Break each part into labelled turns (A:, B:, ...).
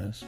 A: Nice.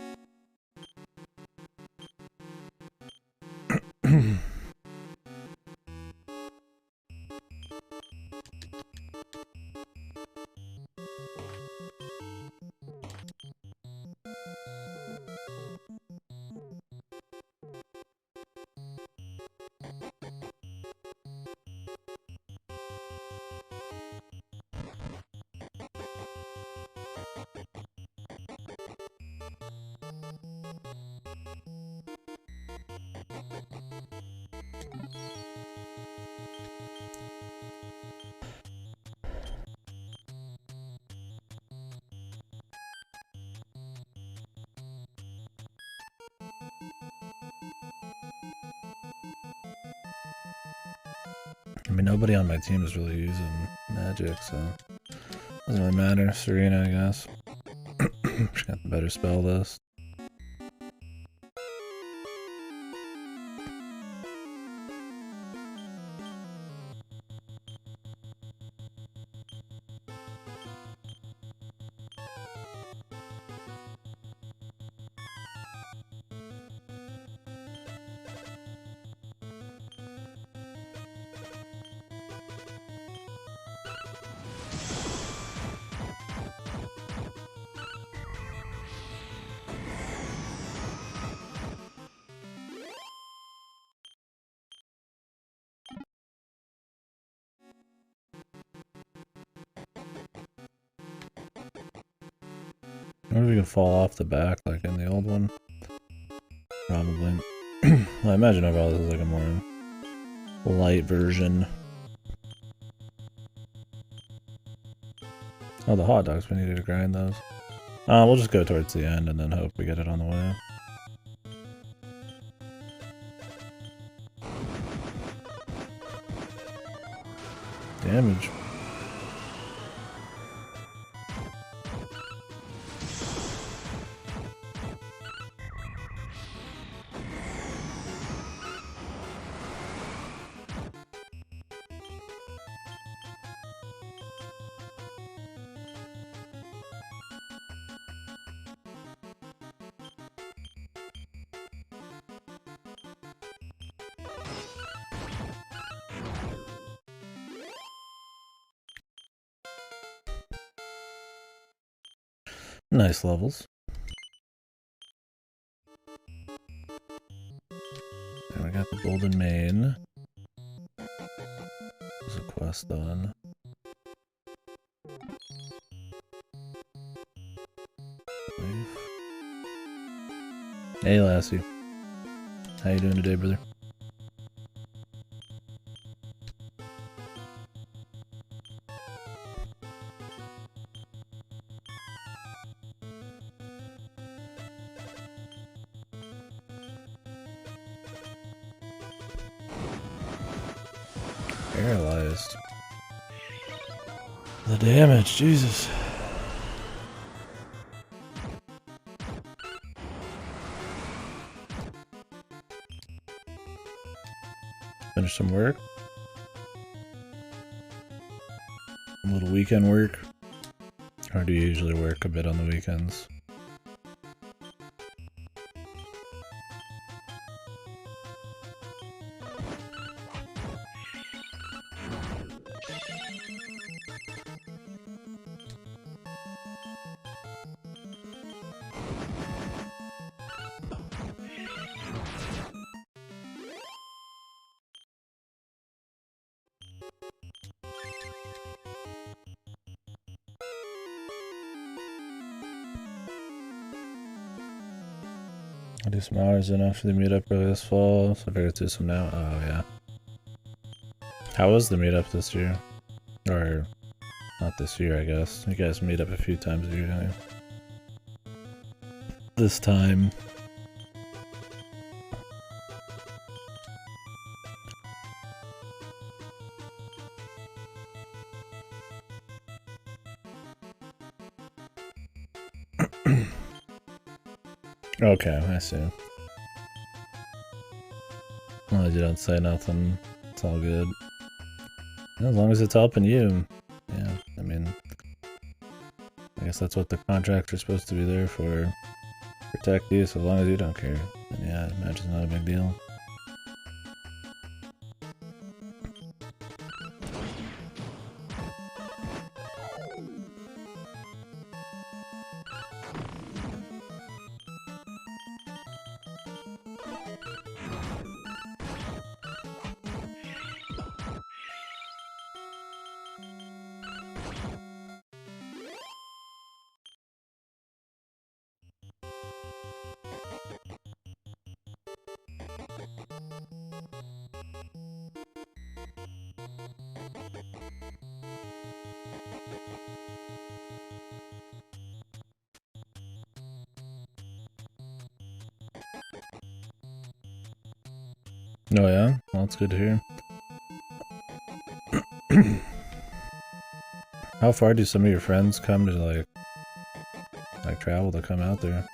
A: I mean, nobody on my team is really using magic, so doesn't really matter. Serena, I guess. She got the better spell list. I wonder if we can fall off the back like in the old one. Probably. Well, I imagine overall this is like a more light version. Oh, the hot dogs, we needed to grind those. We'll just go towards the end and then hope we get it on the way. Damage. Nice levels. And we got the golden mane. There's a quest done. Hey Lassie. How you doing today, brother? Paralyzed. The damage, Jesus. Finish some work. A little weekend work. Or do you usually work a bit on the weekends? I'll do some hours in after the meetup early this fall, so I better do some now. Oh, yeah. How was the meetup this year? Or, not this year, I guess. You guys meet up a few times a year, this time. Okay, I see. Well, you don't say nothing. It's all good. As long as it's helping you. Yeah, I mean, I guess that's what the contractor's supposed to be there for. Protect these as long as you don't care. And yeah, match is not a big deal. Oh yeah? Well, that's good to hear. How far do some of your friends come to like travel to come out there?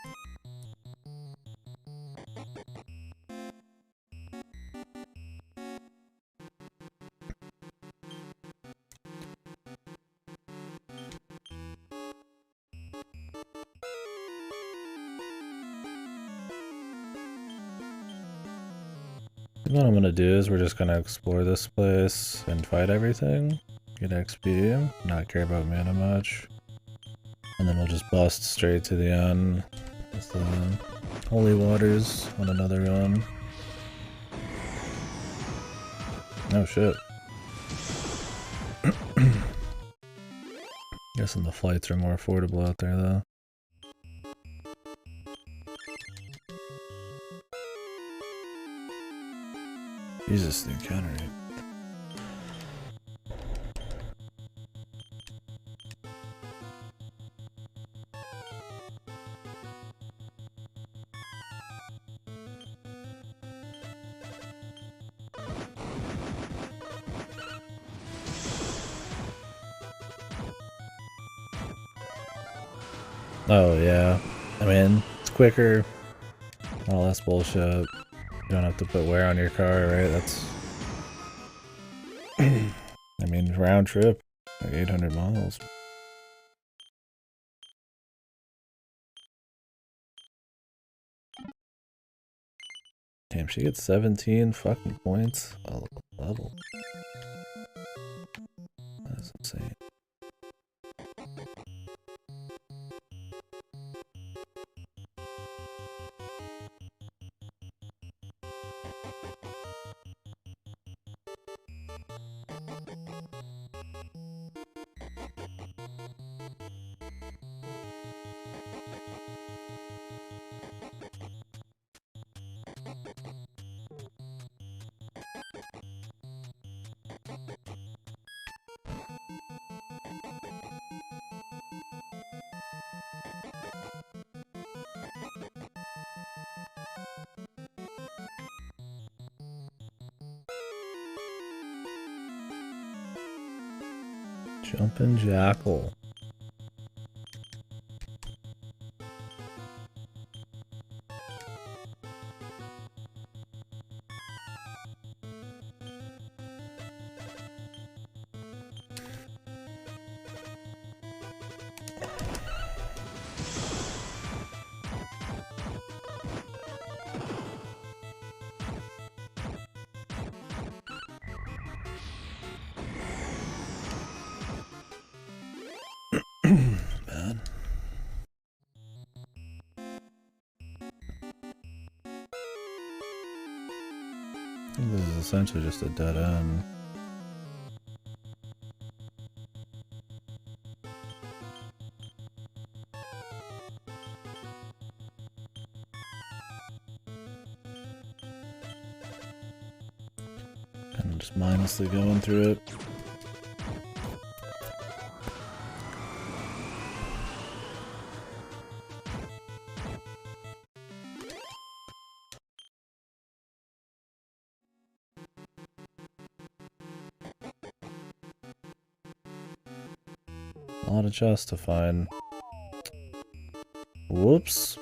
A: What I'm gonna do is we're just gonna explore this place and fight everything, get XP, not care about mana much, and then we'll just bust straight to the end with the holy waters on another run. Oh shit. Guessing the flights are more affordable out there though. Jesus, the encounter rate. Oh yeah, I mean, it's quicker, all less bullshit. You don't have to put wear on your car, right? That's... I mean, round trip, like 800 miles. Damn, she gets 17 fucking points a level. That's insane. Jumpin' Jackal. Man. I think this is essentially just a dead end. Kind of just mindlessly going through it. A lot of chests to find. Whoops.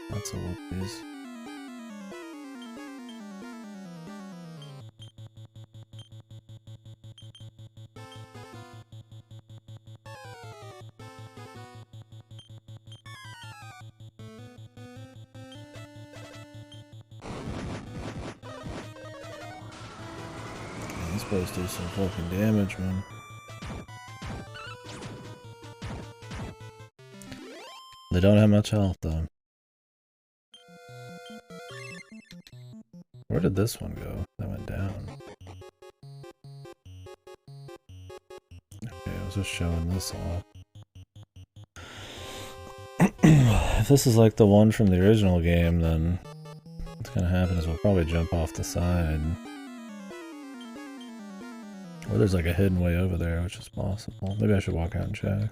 A: That's a whoopsies. supposed to do some fucking damage, man. They don't have much health, though. Where did this one go? That went down. Okay, I was just showing this off. If this is like the one from the original game, then what's gonna happen is we'll probably jump off the side. Or there's like a hidden way over there, which is possible. Maybe I should walk out and check.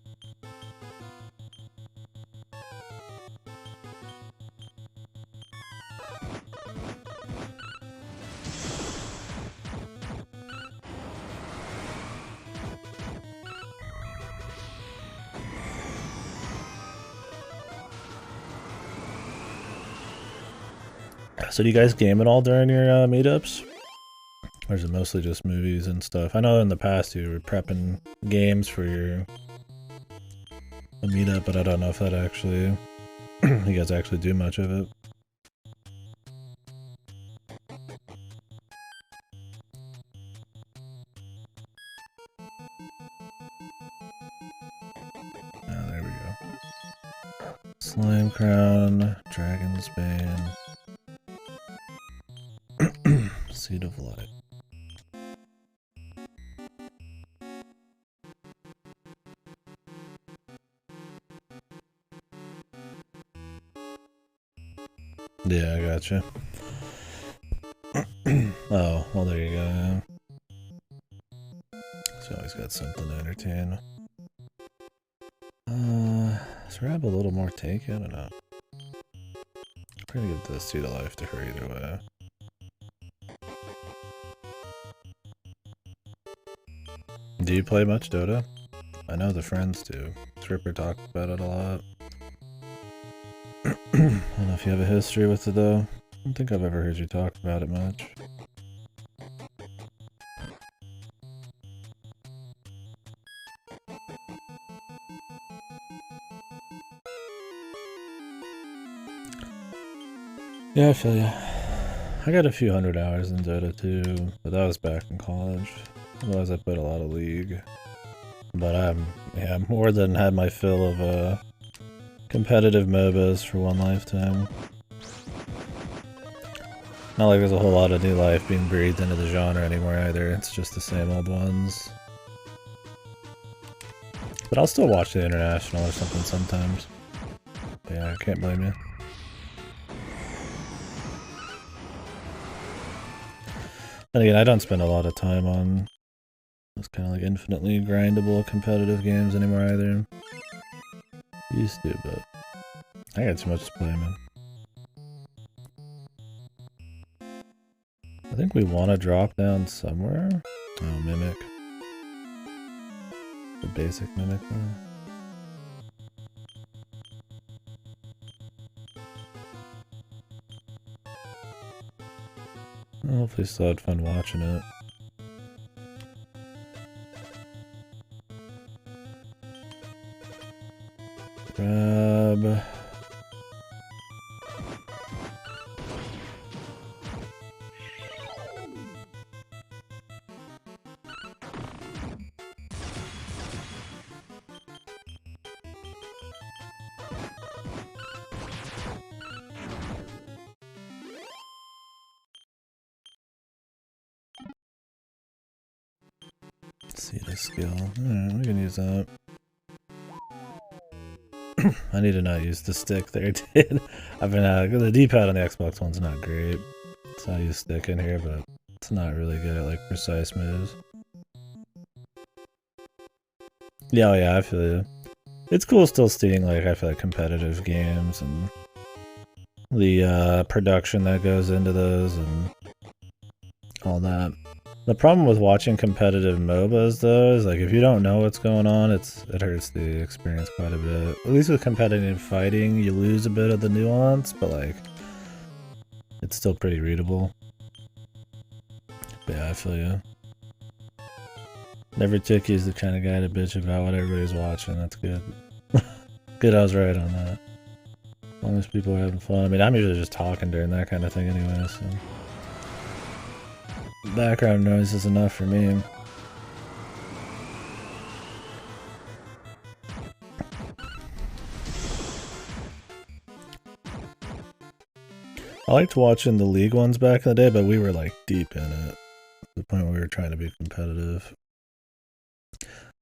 A: So do you guys game at all during your meetups? Or is it mostly just movies and stuff? I know in the past you were prepping games for your meetup, but I don't know if that actually, you guys actually do much of it. Oh, there we go. Slime Crown, Dragon's Bane, Seed of Light. Yeah, I gotcha. Oh, well there you go, yeah. So always got something to entertain. Let's grab a little more take, I don't know. I'm gonna give the Seed of Life to her either way. Do you play much Dota? I know the friends do. Tripper talks about it a lot. I don't know if you have a history with it though. I don't think I've ever heard you talk about it much. Yeah, I feel ya. I got a few hundred hours in Dota too, but that was back in college. Otherwise I played a lot of League. But yeah, more than had my fill of competitive MOBAs for one lifetime. Not like there's a whole lot of new life being breathed into the genre anymore either, it's just the same old ones. But I'll still watch the International or something sometimes. But yeah, I can't blame you. And again, I don't spend a lot of time on those kind of like infinitely grindable competitive games anymore either. Used to, but I got too much to play, man. I think we want to drop down somewhere. Oh, Mimic. The basic Mimic there. Well, hopefully still had fun watching it. Grab... See the skill. Alright, we can use that. I need to not use the stick there, dude. I've been the D-pad on the Xbox One's not great. So I use stick in here, but it's not really good at like precise moves. Yeah, oh yeah, I feel you. It's cool still seeing like I feel like competitive games and the production that goes into those and all that. The problem with watching competitive MOBAs though is like if you don't know what's going on, it hurts the experience quite a bit. At least with competitive fighting, you lose a bit of the nuance, but like it's still pretty readable. But yeah, I feel you. Never took you as the kind of guy to bitch about what everybody's watching. That's good. Good, I was right on that. As long as people are having fun. I mean, I'm usually just talking during that kind of thing anyway, so. Background noise is enough for me. I liked watching the league ones back in the day, but we were like deep in it. To the point where we were trying to be competitive.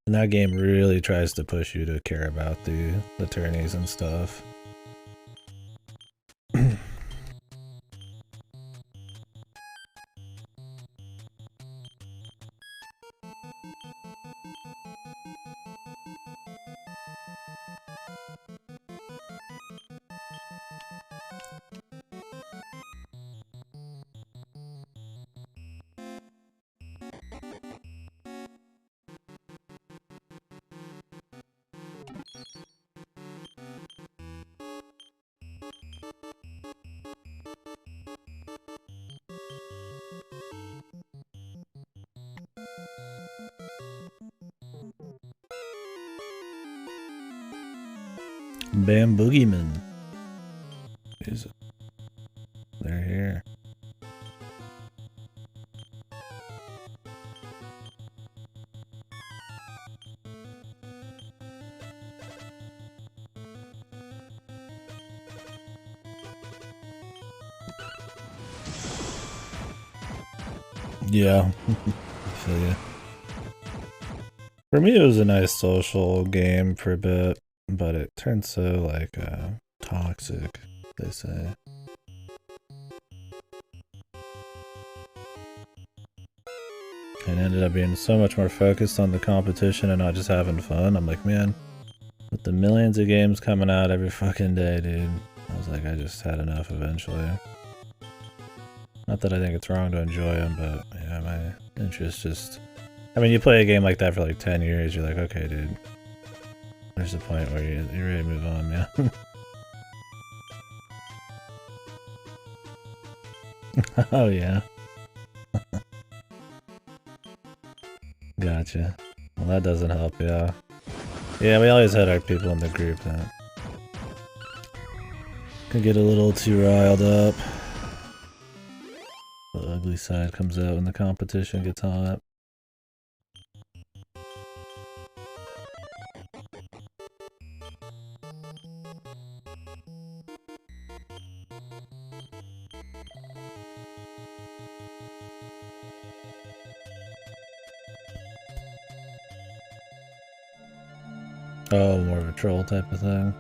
A: And that game really tries to push you to care about the tourneys and stuff. Bam Boogeyman. They're here. Yeah. I feel ya. For me, it was a nice social game for a bit, but it turned so, like, toxic, they say. And ended up being so much more focused on the competition and not just having fun. I'm like, man, with the millions of games coming out every fucking day, dude, I was like, I just had enough eventually. Not that I think it's wrong to enjoy them, but yeah, my interest just... I mean, you play a game like that for like 10 years, you're like, okay, dude. There's a point where you're ready to move on, man. Oh, yeah. Gotcha. Well, that doesn't help, yeah. Yeah, we always had our people in the group that could get a little too riled up. The ugly side comes out when the competition gets hot. Oh, more of a troll type of thing.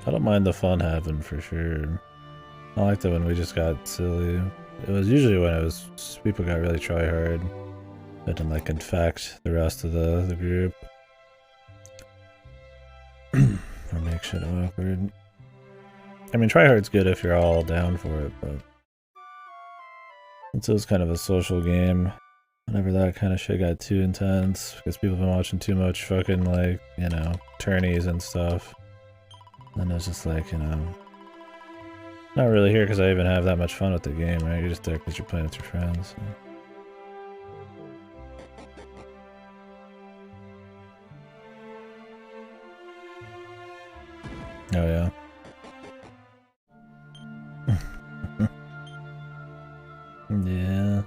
A: I don't mind the fun having for sure. I liked it when we just got silly. It was usually when it was people got really try hard. It didn't like infect the rest of the group. Or make shit awkward. I mean, try hard's good if you're all down for it, but it was kind of a social game. Whenever that kind of shit got too intense, because people have been watching too much fucking, like, you know, tourneys and stuff. And it's just like, you know, not really here because I even have that much fun with the game, right? You're just there because you're playing with your friends. So. Oh, yeah. Yeah.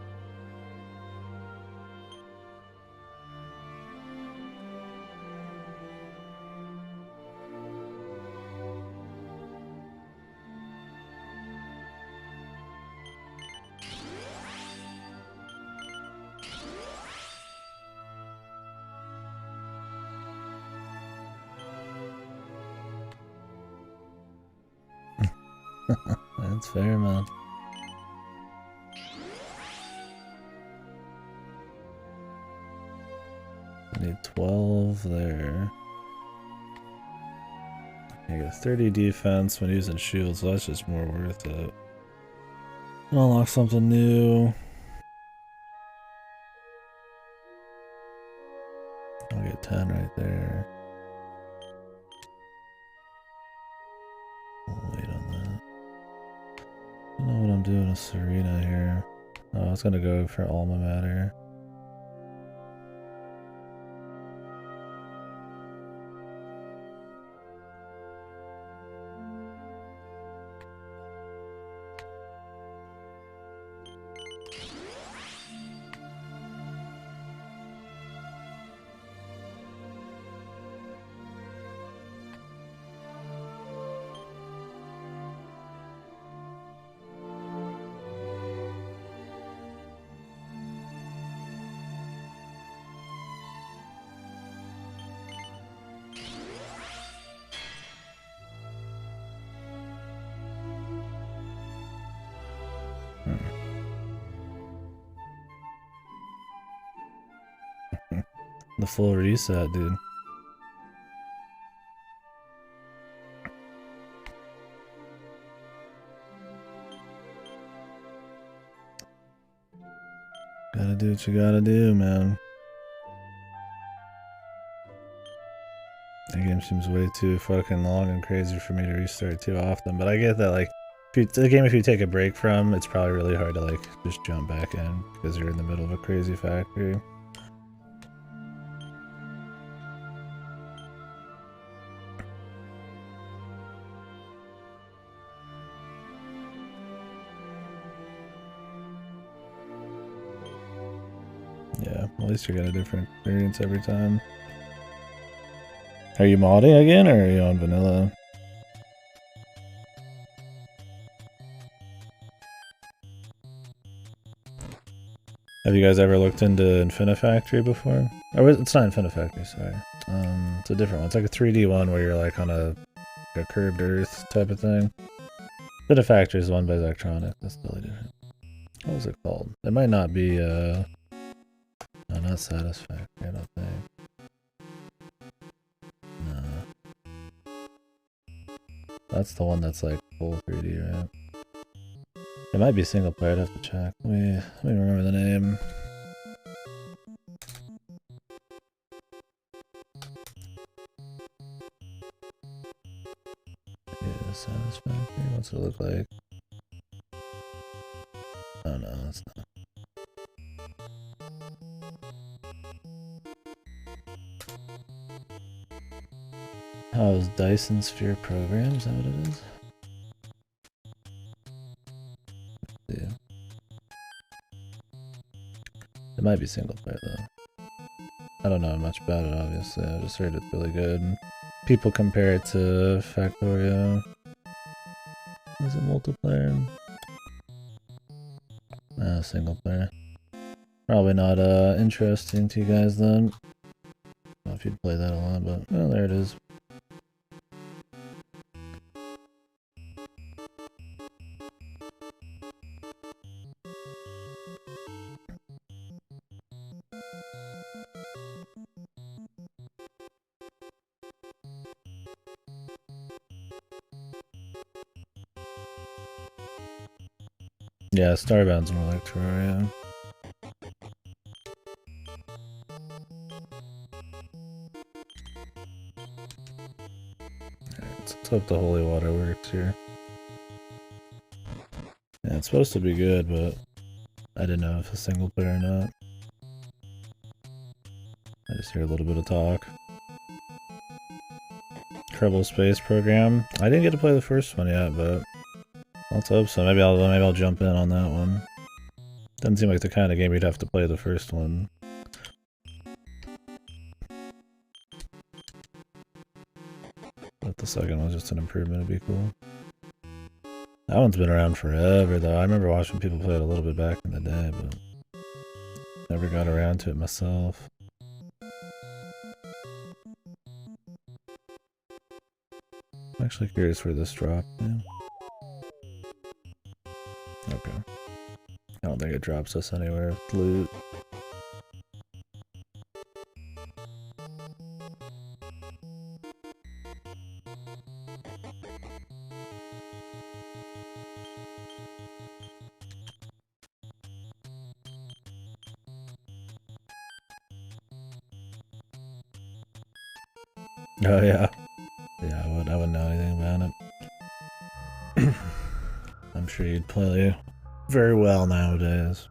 A: That's fair, man. I need 12 there. I got 30 defense when using shields, so that's just more worth it. Unlock something new. I'll get 10 right there. We'll wait on that. I don't know what I'm doing with Serena here. Oh, I was gonna go for Alma Mater. The full reset, dude. Gotta do what you gotta do, man. The game seems way too fucking long and crazy for me to restart too often, but I get that, like, if you take a break from, it's probably really hard to, like, just jump back in because you're in the middle of a crazy factory. Yeah, at least you get a different experience every time. Are you modding again, or are you on vanilla? Have you guys ever looked into Infinifactory before? Or it's not Infinifactory, sorry. It's a different one. It's like a 3D one where you're like on a curved earth type of thing. Infinifactory is the one by Draconic. That's totally different. What was it called? It might not be, no, not Satisfactory, I don't think. No. That's the one that's like full 3D, right? It might be single player, I'd have to check. Let me remember the name. Yeah, Satisfactory. What's it look like? Oh no, that's not. Oh, it's Dyson Sphere Program, is that what it is? Yeah. It might be single player though. I don't know much about it, obviously. I just heard it's really good. People compare it to Factorio. Is it multiplayer? Single player. Probably not interesting to you guys then. I don't know if you'd play that a lot, but well, there it is. Yeah, Starbound's more like Terraria. Alright, let's hope the holy water works here. Yeah, it's supposed to be good, but I didn't know if it's single player or not. I just hear a little bit of talk. Kerbal Space Program. I didn't get to play the first one yet, but let's hope so. Maybe I'll jump in on that one. Doesn't seem like the kind of game you'd have to play the first one. But the second one's just an improvement, it'd be cool. That one's been around forever though. I remember watching people play it a little bit back in the day, but never got around to it myself. I'm actually curious where this dropped. Yeah. Okay. I don't think it drops us anywhere with loot. Oh yeah. Yeah, I wouldn't know anything about it. I'm sure you'd play very well nowadays.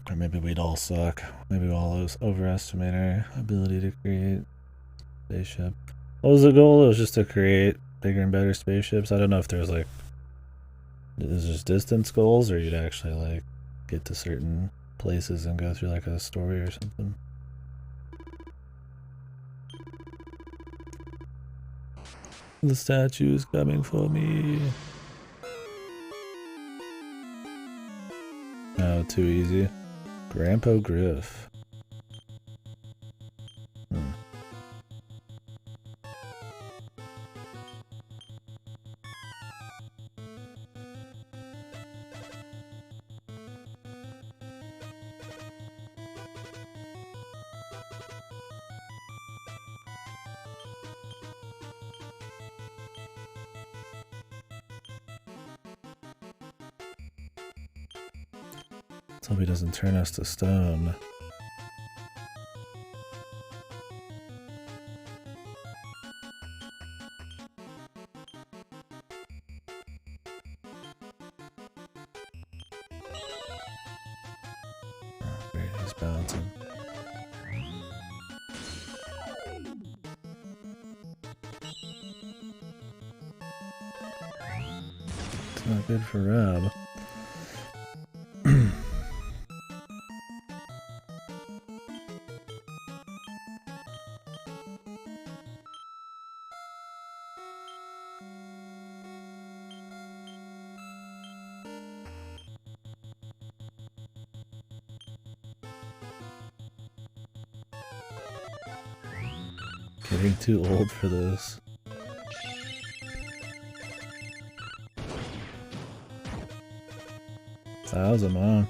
A: Or maybe we'd all suck. Maybe we'll all overestimate our ability to create spaceship. What was the goal? It was just to create bigger and better spaceships. I don't know if there's like, is just distance goals, or you'd actually like get to certain places and go through like a story or something. The statue is coming for me. Oh, too easy. Grandpa Griff. Let's hope he doesn't turn us to stone. He's bouncing. It's not good for Rob. Getting too old for this. Thousand on.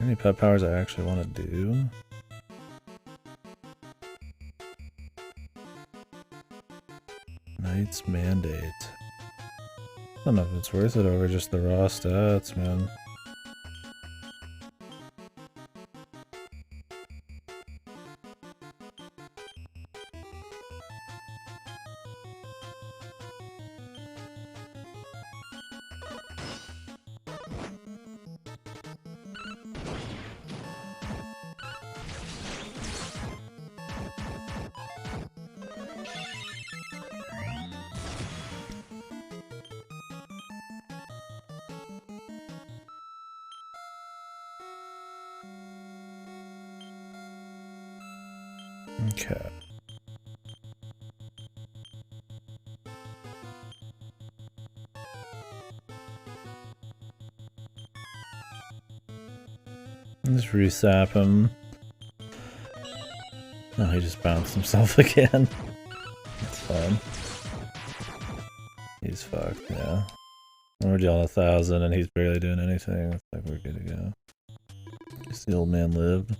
A: Any pet powers I actually want to do? Knight's Mandate. I don't know if it's worth it over just the raw stats, man. Okay. Let's resap him. Oh, he just bounced himself again. That's fine. He's fucked, yeah. We're dealing 1,000 and he's barely doing anything. Looks like we're good to go. Guess the old man lived.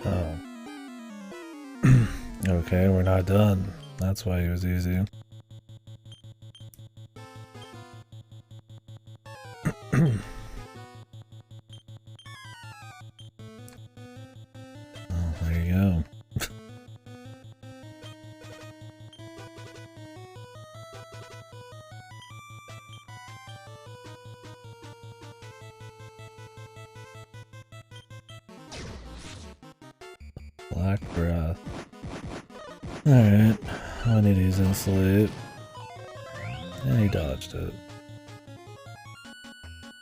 A: Oh. Okay, we're not done. That's why he was easy. Oh, there you go. Black breath. Alright, I need to use insulate. And he dodged it.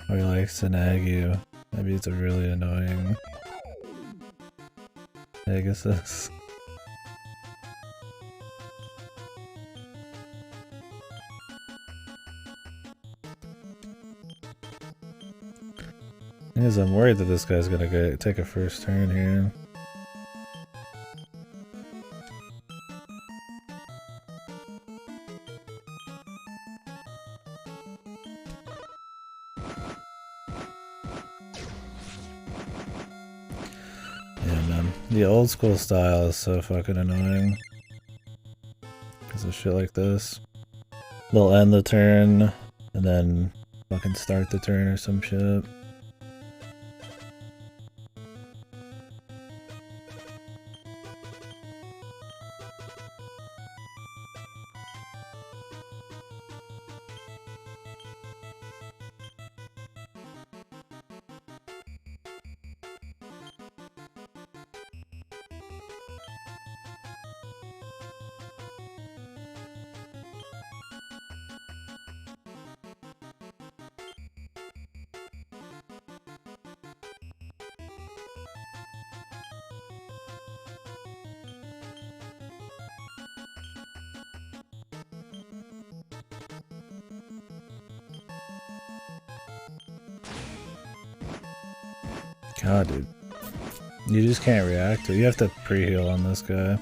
A: Or he likes to nag you. Maybe it's a really annoying Pegasus. Because I'm worried that this guy's gonna take a first turn here. The old school style is so fucking annoying. Because of shit like this. They'll end the turn, and then fucking start the turn or some shit. God, dude. You just can't react to it. You have to pre-heal on this guy.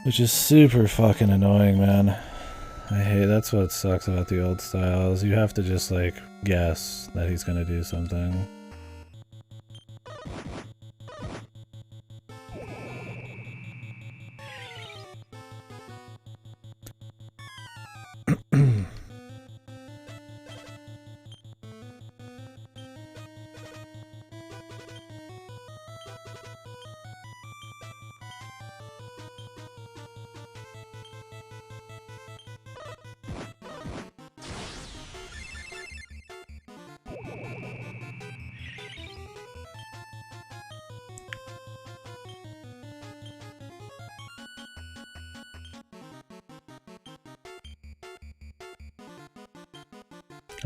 A: Which is super fucking annoying, man. I hate, that's what sucks about the old styles. You have to just, like, guess that he's gonna do something.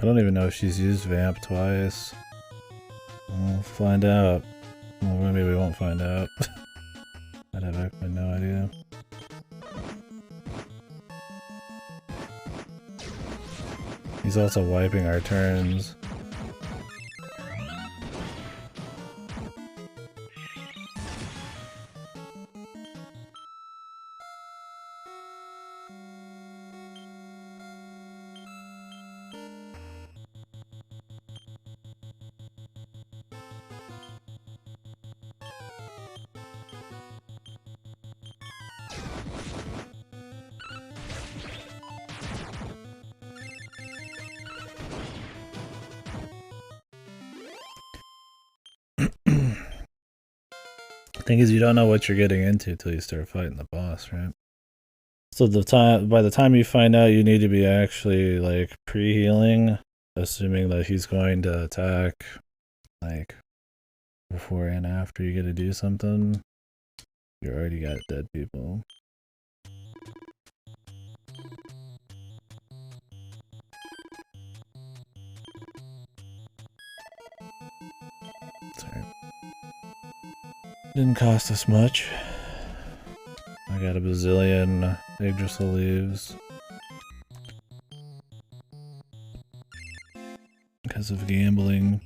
A: I don't even know if she's used Vamp twice. We'll find out. Well, maybe we won't find out. I'd have actually no idea. He's also wiping our turns. Thing is, you don't know what you're getting into till you start fighting the boss, right? So by the time you find out, you need to be actually like pre-healing, assuming that he's going to attack, like before and after you get to do something. You already got dead people. Sorry. Didn't cost us much. I got a bazillion Yggdrasil leaves. Because of gambling.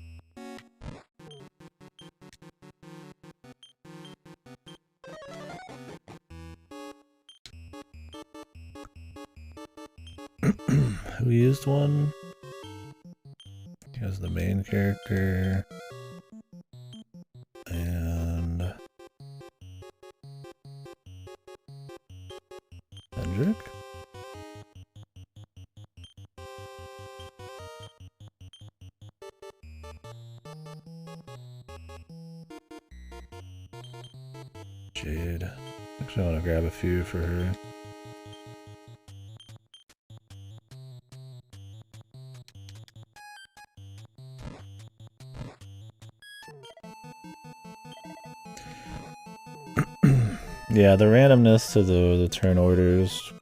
A: Who used one? He was the main character. And Hendrik? Jade. Actually, I want to grab a few for her. Yeah, the randomness to the turn orders,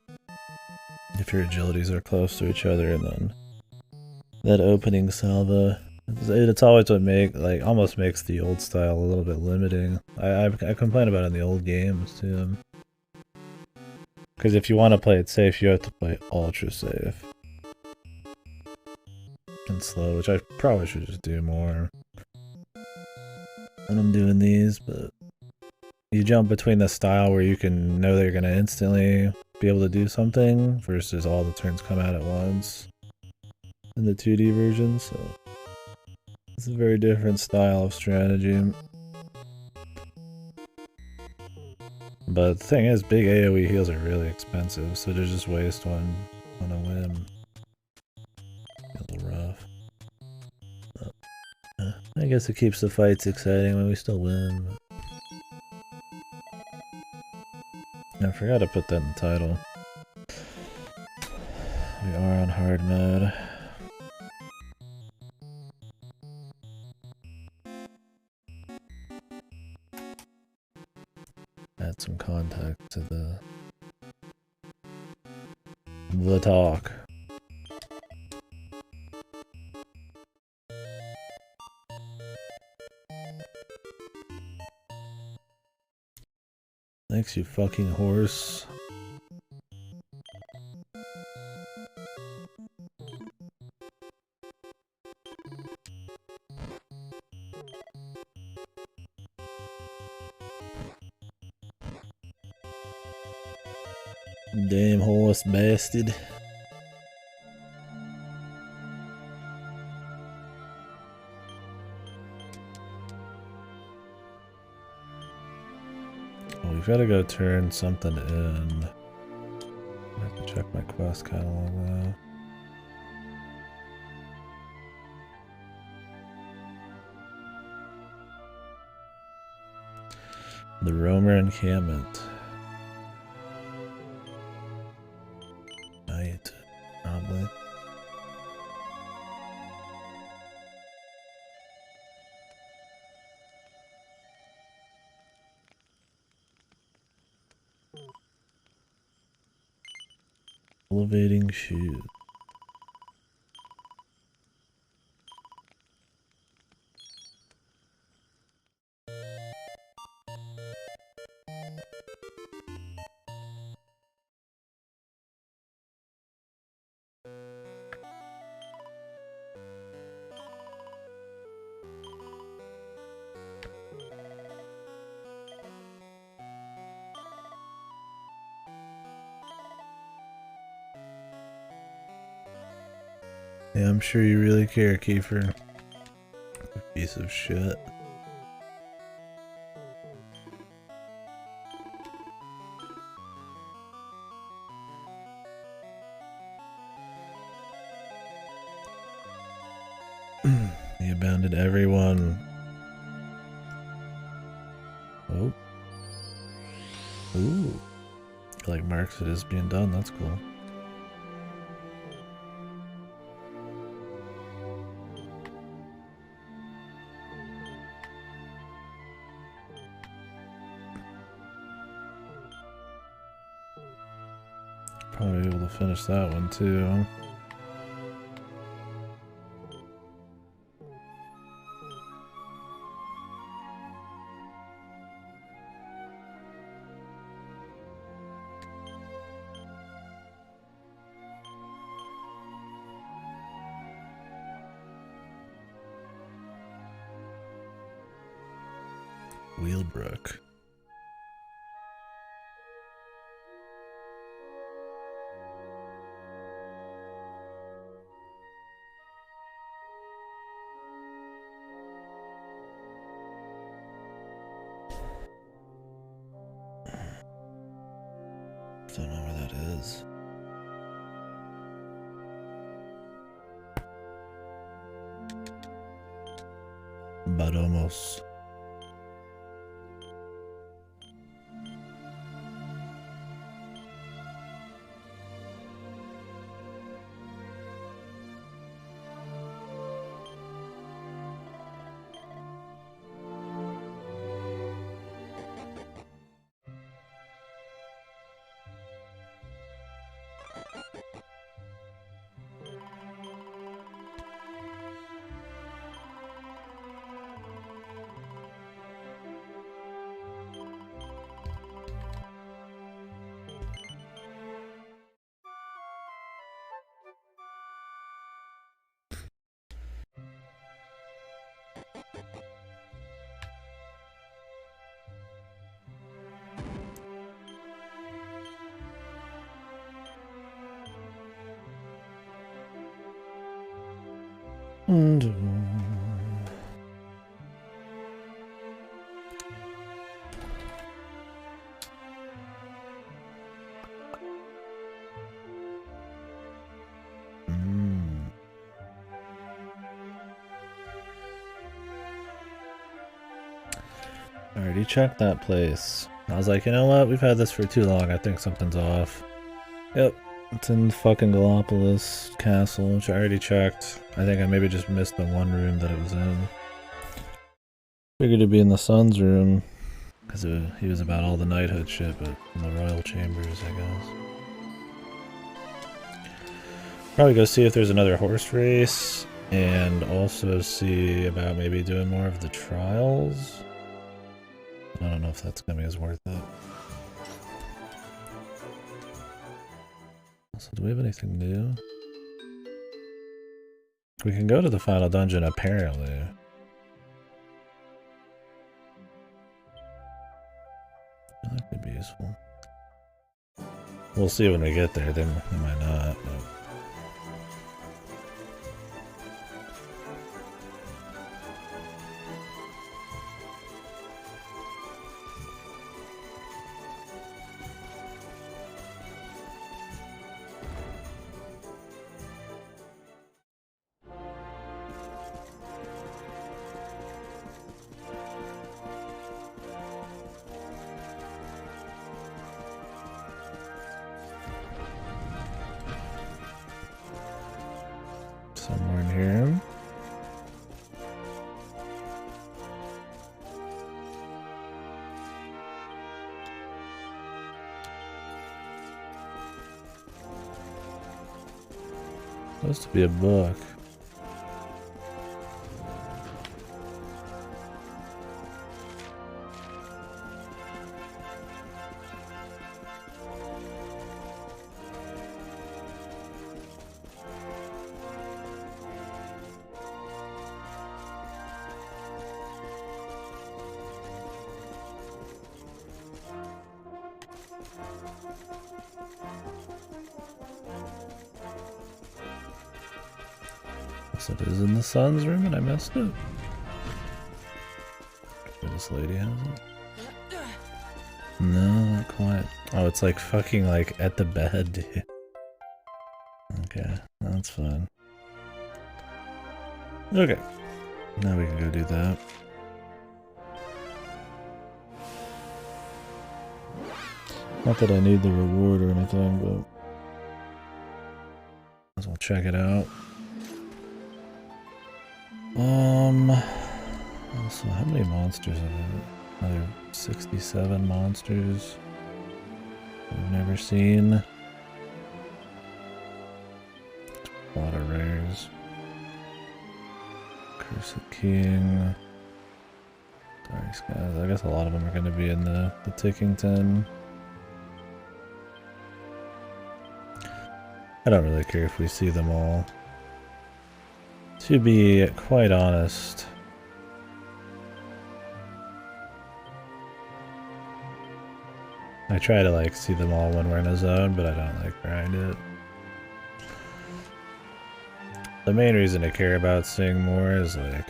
A: if your agilities are close to each other, and then that opening salva, it's always what almost makes the old style a little bit limiting. I complain about it in the old games too. Because if you want to play it safe, you have to play ultra safe. And slow, which I probably should just do more when I'm doing these, but you jump between the style where you can know that you're going to instantly be able to do something versus all the turns come out at once in the 2D version, so it's a very different style of strategy. But the thing is, big AoE heals are really expensive, so to just waste one on a whim. A little rough. But, I guess it keeps the fights exciting when we still win. But I forgot to put that in the title. We are on hard mode. Add some context to the talk. Thanks, you fucking horse. Damn horse bastard. Oh, we've got to go turn something in. I have to check my quest catalog though. The Roamer encampment. Night, probably. Elevating shoes. Yeah, I'm sure you really care, Kiefer. Piece of shit. He abandoned everyone. Oh. Ooh. Like marks it as being done, that's cool. Probably able to finish that one too. Wheelbrook. Don't know where that is. But almost. I already checked that place. I was like, you know what? We've had this for too long. I think something's off. Yep. It's in fucking Gallopolis Castle, which I already checked. I think I maybe just missed the one room that it was in. Figured it'd be in the Sun's room. Because he was about all the knighthood shit, but in the royal chambers, I guess. Probably go see if there's another horse race. And also see about maybe doing more of the trials. I don't know if that's gonna be as worth it. So do we have anything new? We can go to the final dungeon apparently. That could be useful. We'll see when we get there, they might not, but... Somewhere in here. Supposed to be a book. So it is in the sun's room and I missed it. This lady has it. No, not quite. Oh, it's like fucking like at the bed, dude. Okay, that's fine. Okay, now we can go do that. Not that I need the reward or anything, but as well check it out. So how many monsters are there? Another 67 monsters I've never seen. A lot of rares. Cursed King. Dark Skies. I guess a lot of them are going to be in the ticking tin. I don't really care if we see them all. To be quite honest, I try to like see them all when we're in a zone, but I don't like grind it. The main reason I care about seeing more is like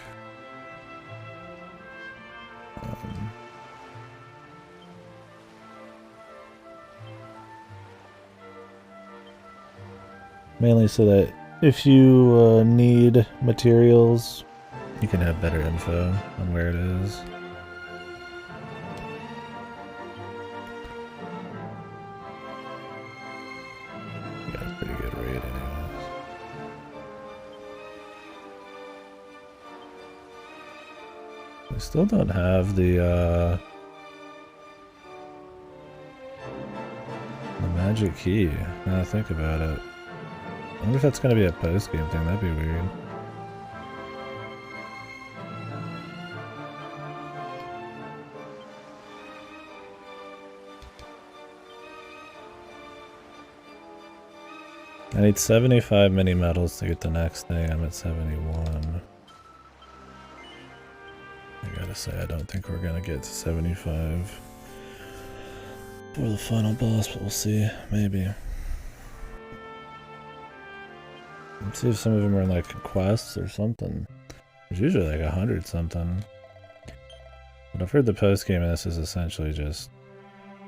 A: mainly so that if you need materials, you can have better info on where it is. We got a pretty good raid anyways. We still don't have the magic key, now I think about it. I wonder if that's gonna be a post-game thing, that'd be weird. I need 75 mini medals to get the next thing, I'm at 71. I gotta say, I don't think we're gonna get to 75 for the final boss, but we'll see, maybe. Let's see if some of them are like quests or something. There's usually like 100 something. But I've heard the post game in this is essentially just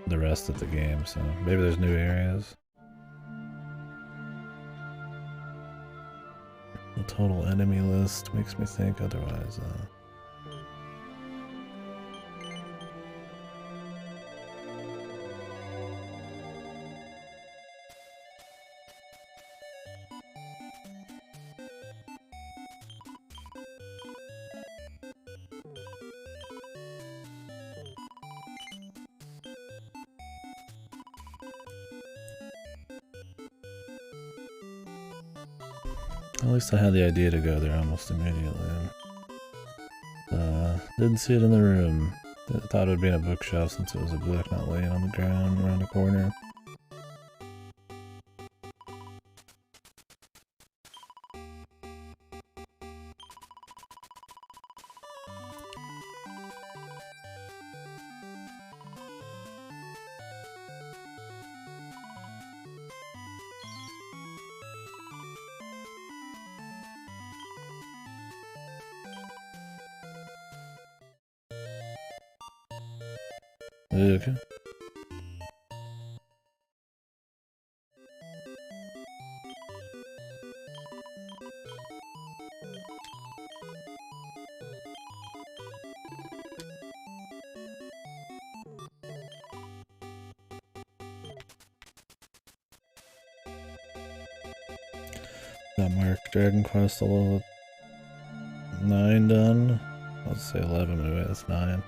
A: the rest of the game, so maybe there's new areas. The total enemy list makes me think otherwise. At least I had the idea to go there almost immediately. Didn't see it in the room. Thought it would be in a bookshelf since it was a book not laying on the ground around the corner. Okay. That mark Dragon Quest a level 9 done. Let's say 11, but wait, that's 9.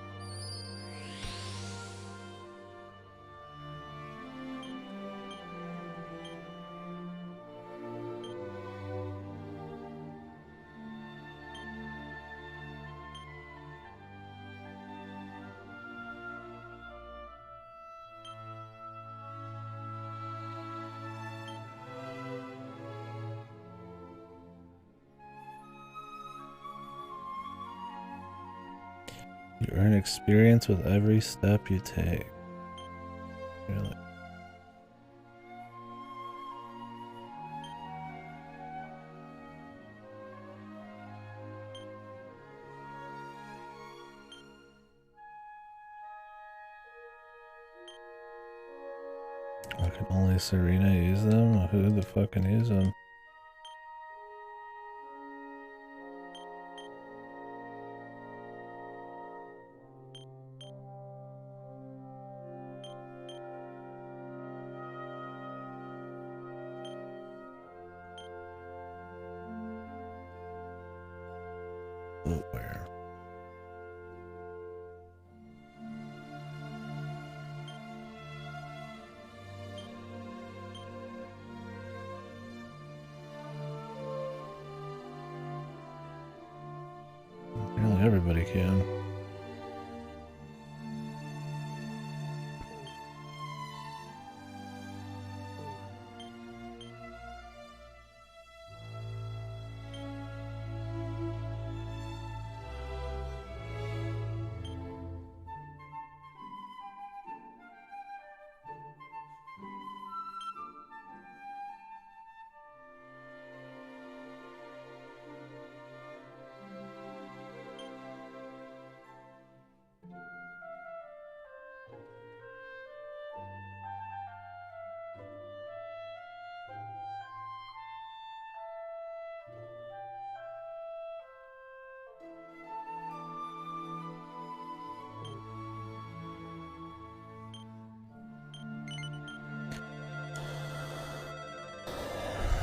A: You earn experience with every step you take. Really? I can only Serena use them? Who the fuck can use them? Where? Apparently everybody can.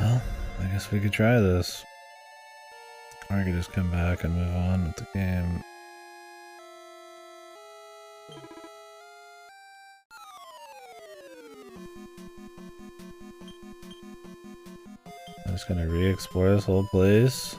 A: Well, I guess we could try this. Or I could just come back and move on with the game. I'm just gonna re-explore this whole place.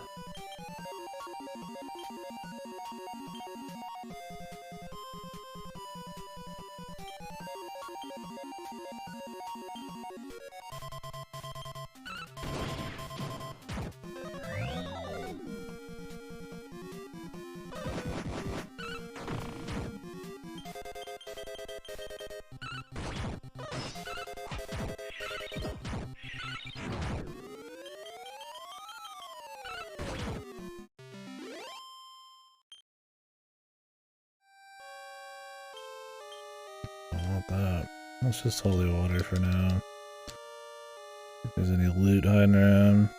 A: That. Let's just holy water for now. If there's any loot hiding around.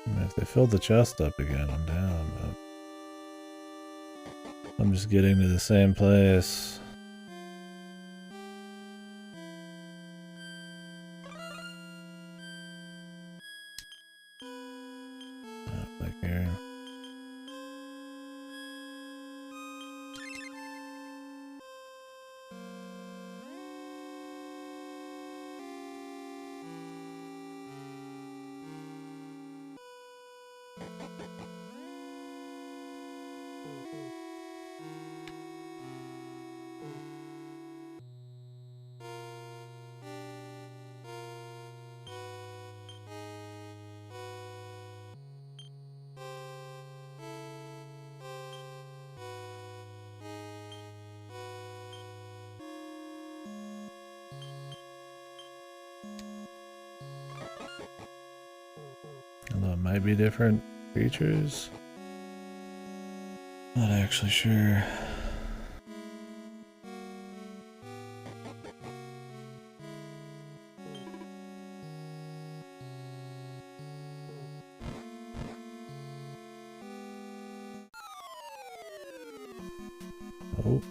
A: I mean, if they filled the chest up again, I'm down, but I'm just getting to the same place. Back here. might be different creatures. Not actually sure. Oh.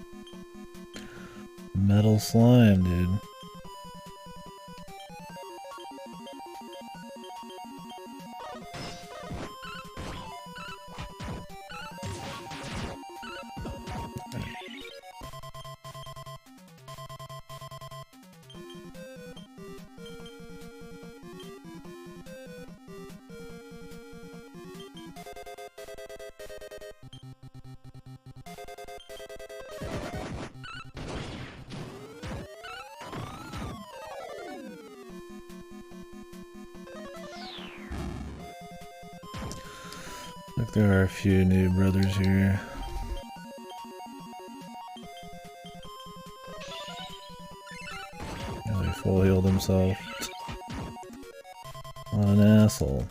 A: Metal slime, dude. Look, there are a few new brothers here. Oh, he full healed himself. What an asshole.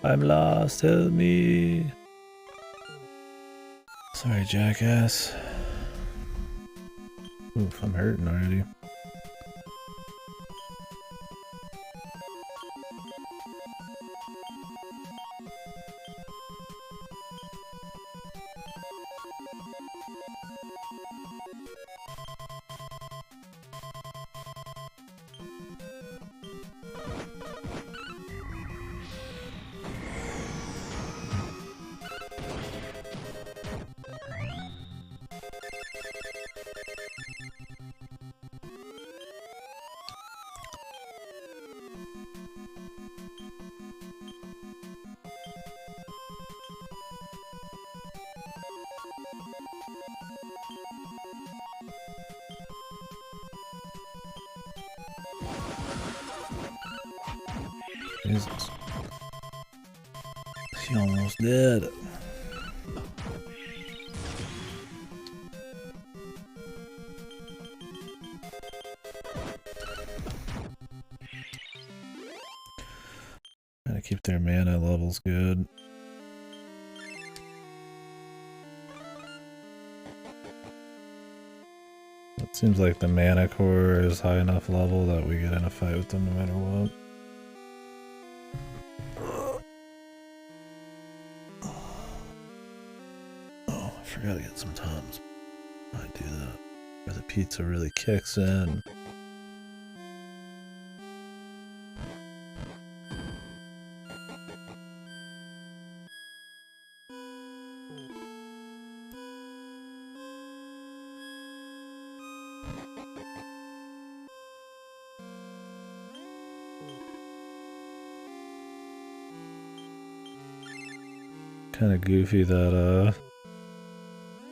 A: I'm lost, help me! Sorry, jackass. Oof, I'm hurting already. Jesus. He almost dead. Gotta keep their mana levels good. It seems like the mana core is high enough level that we get in a fight with them no matter what. Oh, I forgot to get some Tums. I do that. Where the pizza really kicks in. Kind of goofy that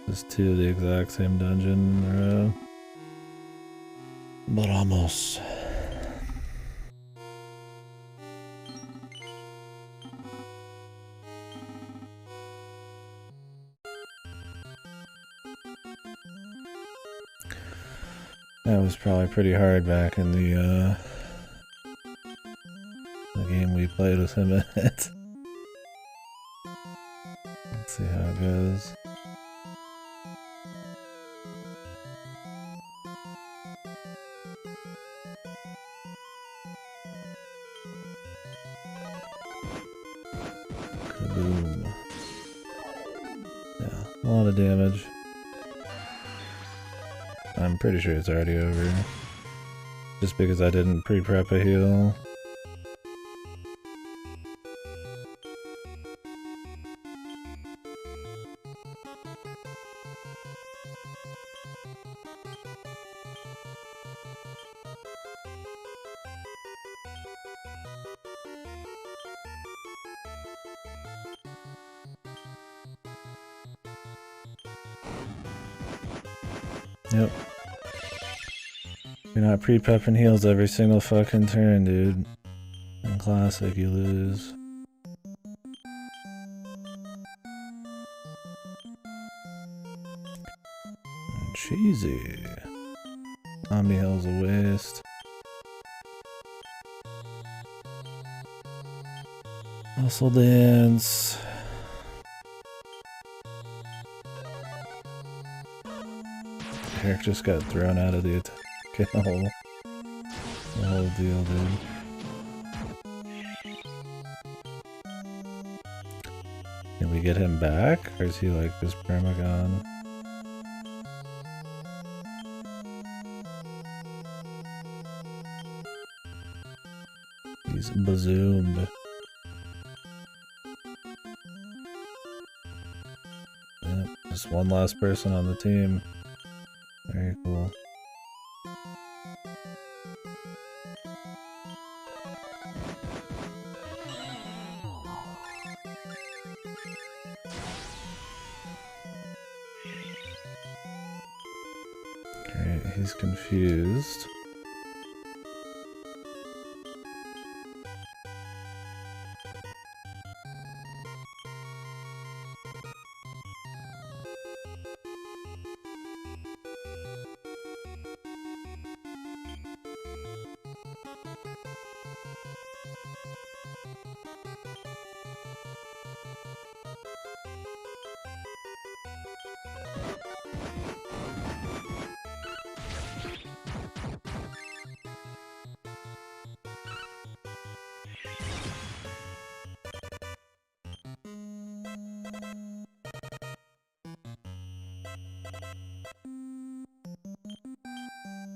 A: there's two of the exact same dungeon in a row. But almost. That was probably pretty hard back in the played with him in it. Let's see how it goes. Kaboom. Yeah, a lot of damage. I'm pretty sure it's already over. Just because I didn't pre-prep a heal. Yep. You're not pre-prepping heals every single fucking turn, dude. In Classic, you lose. Cheesy. Omni Hell's a waste. Muscle Dance. Eric just got thrown out of the attack. The whole deal, dude. Can we get him back? Or is he like just perma-gone? He's bazoomed. Yep, just one last person on the team. Very cool. Alright, he's confused.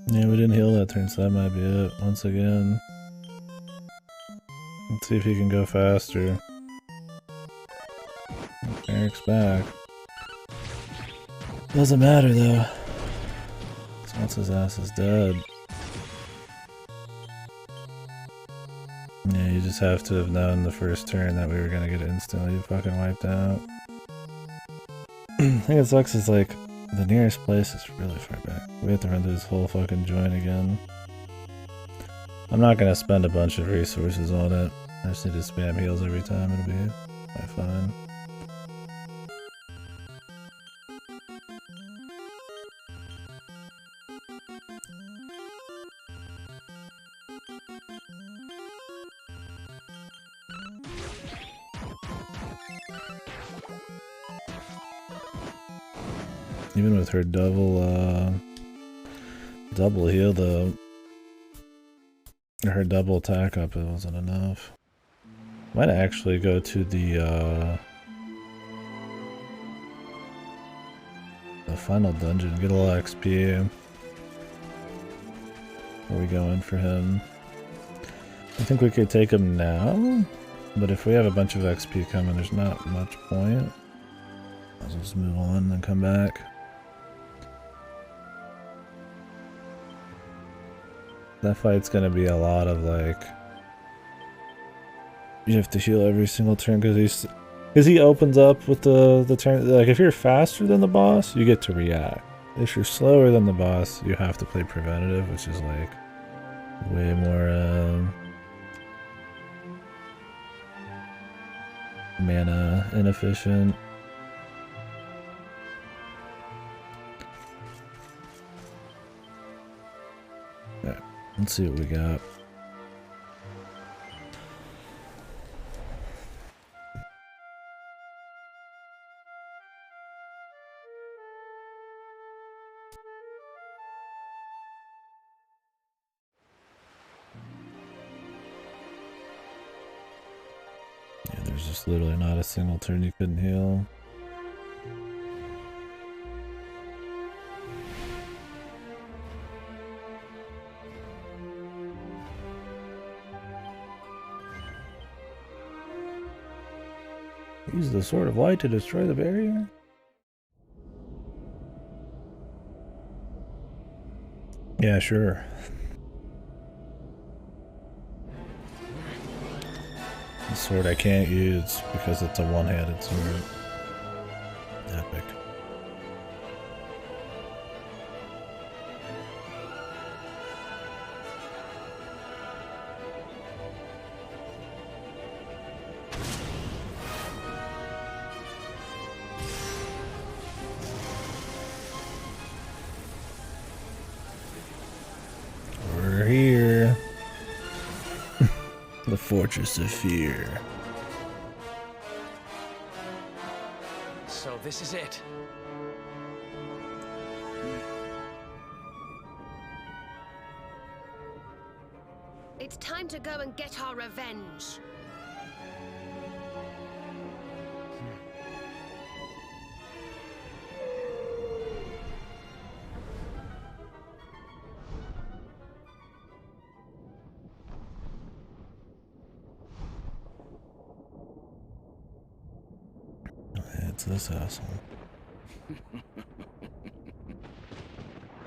A: Yeah, we didn't heal that turn, so that might be it. Once again. Let's see if he can go faster. Eric's back. Doesn't matter though. Once his ass is dead. Yeah, you just have to have known the first turn that we were gonna get instantly fucking wiped out. I think it sucks is like, the nearest place is really far back. We have to run through this whole fucking joint again. I'm not gonna spend a bunch of resources on it. I just need to spam heals every time, it'll be fine. Even with her double heal though, her double attack up, it wasn't enough. Might actually go to the final dungeon, get a little XP. Before we go in for him. I think we could take him now, but if we have a bunch of XP coming, there's not much point. I'll just move on and then come back. That fight's gonna be a lot of like, you have to heal every single turn because he opens up with the turn. Like if you're faster than the boss, you get to react. If you're slower than the boss, you have to play preventative, which is like way more mana inefficient. Let's see what we got. There's just literally not a single turn you couldn't heal. Use the Sword of Light to destroy the barrier? Yeah, sure. The sword I can't use because it's a one-handed sword. Epic. We're here. The Fortress of Fear.
B: So this is it.
C: It's time to go and get our revenge.
A: It's this asshole.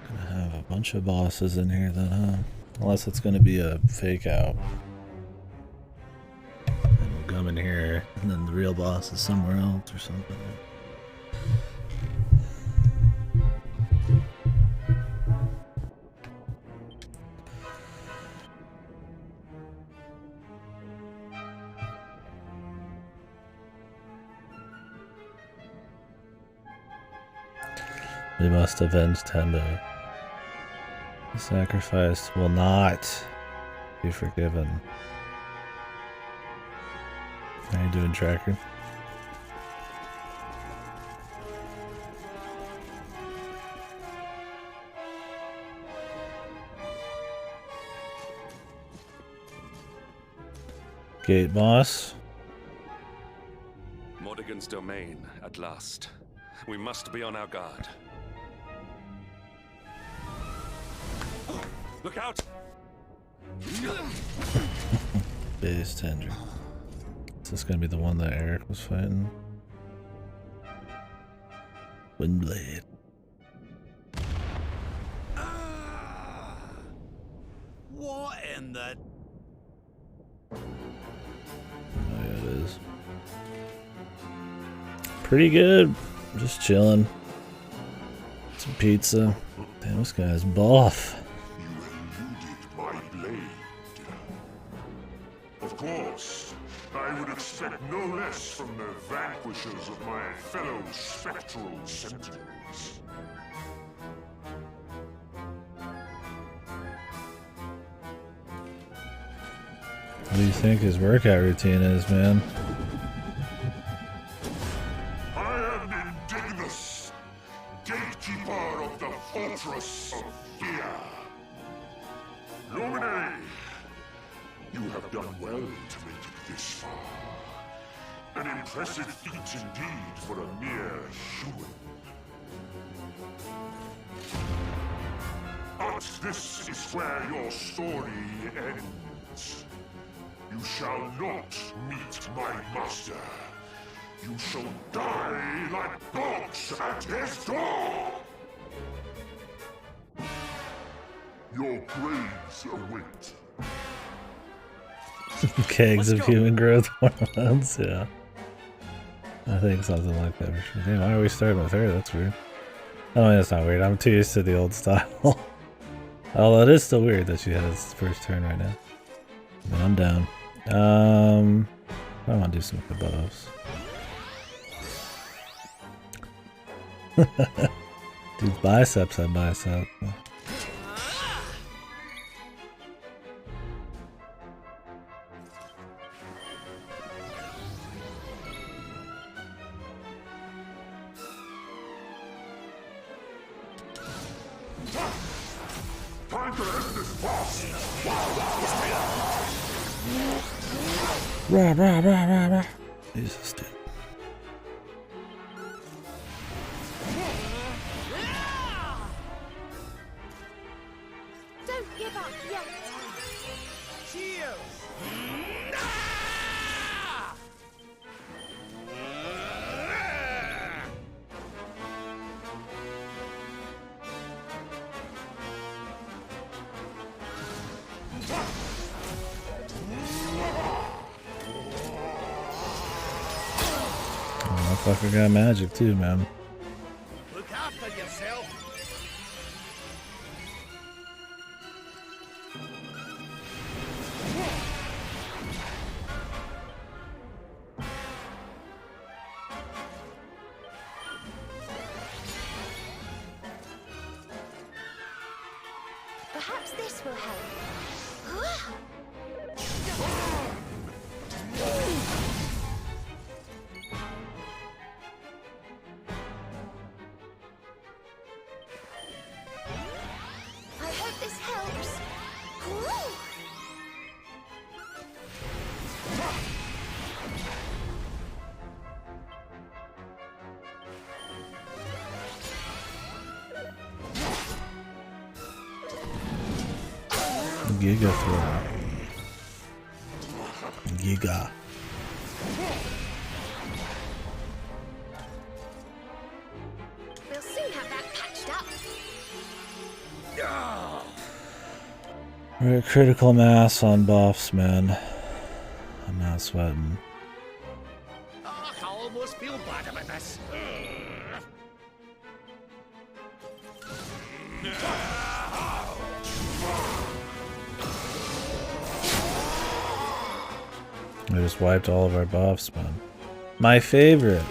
A: Gonna have a bunch of bosses in here then, huh? Unless it's gonna be a fake out. And we'll come in here, and then the real boss is somewhere else or something. We must avenge Tendo. The sacrifice will not be forgiven. How you doing, Tracker? Gate boss.
D: Mordigan's domain, at last. We must be on our guard. Look out!
A: Base tender. Is this gonna be the one that Eric was fighting? Windblade.
B: What in the...
A: Oh yeah, it is. Pretty good. Just chilling. Some pizza. Damn, this guy's buff.
E: Of course, I would expect no less from the vanquishers of my fellow spectral sentinels.
A: What do you think his workout routine is, man?
E: I am Indignus, gatekeeper of the Fortress of Fear. Lumine, you have done well to make it this far. An impressive feat indeed for a mere human. But this is where your story ends. You shall not meet my master. You shall die like dogs at his door! Your graves await.
A: Kegs of human growth hormones, yeah. I think something like that for sure. Damn, why are we starting with her? That's weird. Oh, that's not weird. I'm too used to the old style. Although it is still weird that she has first turn right now. But I'm down. I want to do some buffs. Dude's biceps have biceps.
E: Time to end this boss!
A: Rah, rah, rah, rah, rah. Jesus, dude.
C: Don't give up yet.
A: Oh, motherfucker got magic too, man.
B: Look after yourself.
C: Perhaps this will help. I hope this helps.
A: Giga throw. Giga.
C: We'll soon have that patched up.
A: We're at critical mass on buffs, man. I'm not sweating.
B: I almost feel bad about this.
A: I just wiped all of our buffs, man. My favorite.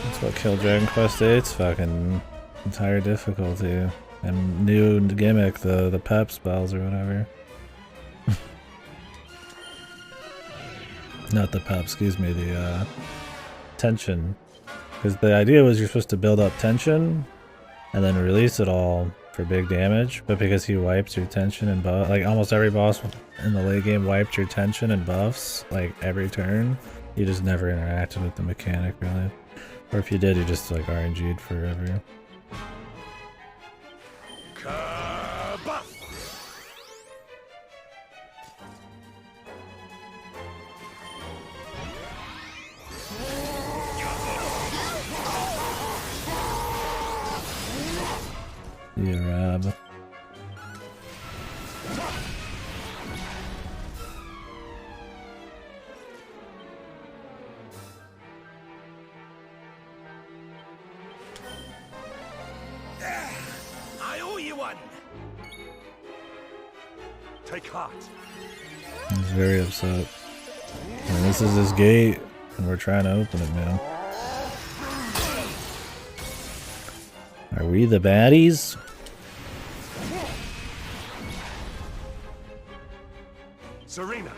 A: That's what killed Dragon Quest VIII's fucking entire difficulty. And new gimmick, the pep spells or whatever. Not the pep, excuse me, the tension. Because the idea was you're supposed to build up tension and then release it all for big damage, but because he wipes your tension and buff, like almost every boss in the late game wiped your tension and buffs, like every turn, you just never interacted with the mechanic really. Or if you did, you just like RNG'd forever. Yeah, Rab.
B: I owe you one.
D: Take heart.
A: He's very upset. And this is his gate, and we're trying to open it, man. Are we the baddies?
D: Serena.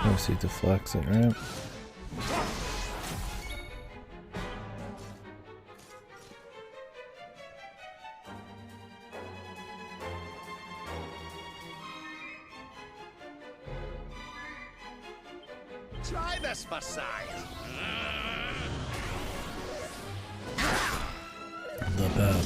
A: Guess he deflects it, right?
B: Try this for size.
A: The pep.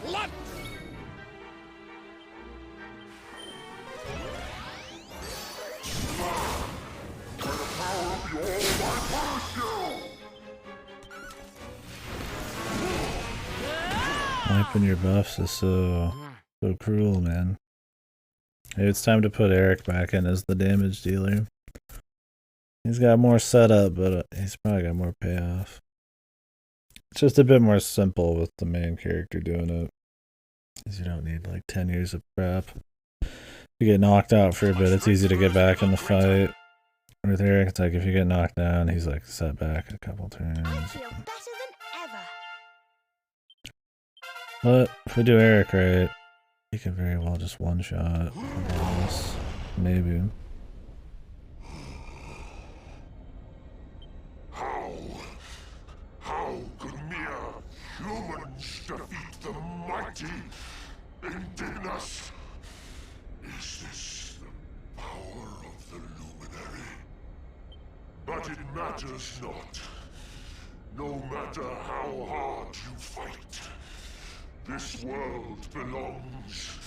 B: Blood!
E: By the power of the All-Might Punish you!
A: upping your buffs is so cruel, man. Maybe it's time to put Eric back in as the damage dealer. He's got more setup, but he's probably got more payoff. It's just a bit more simple with the main character doing it. Because you don't need like 10 years of prep. You get knocked out for a bit, it's easy to get back in the fight. With Eric, it's like if you get knocked down, he's like set back a couple turns.
C: I feel better than ever.
A: But if we do Eric right, he could very well just one-shot a boss. Maybe.
E: How could mere humans defeat the mighty Indignus? Is this the power of the luminary? But it matters not. No matter how hard you fight, this world belongs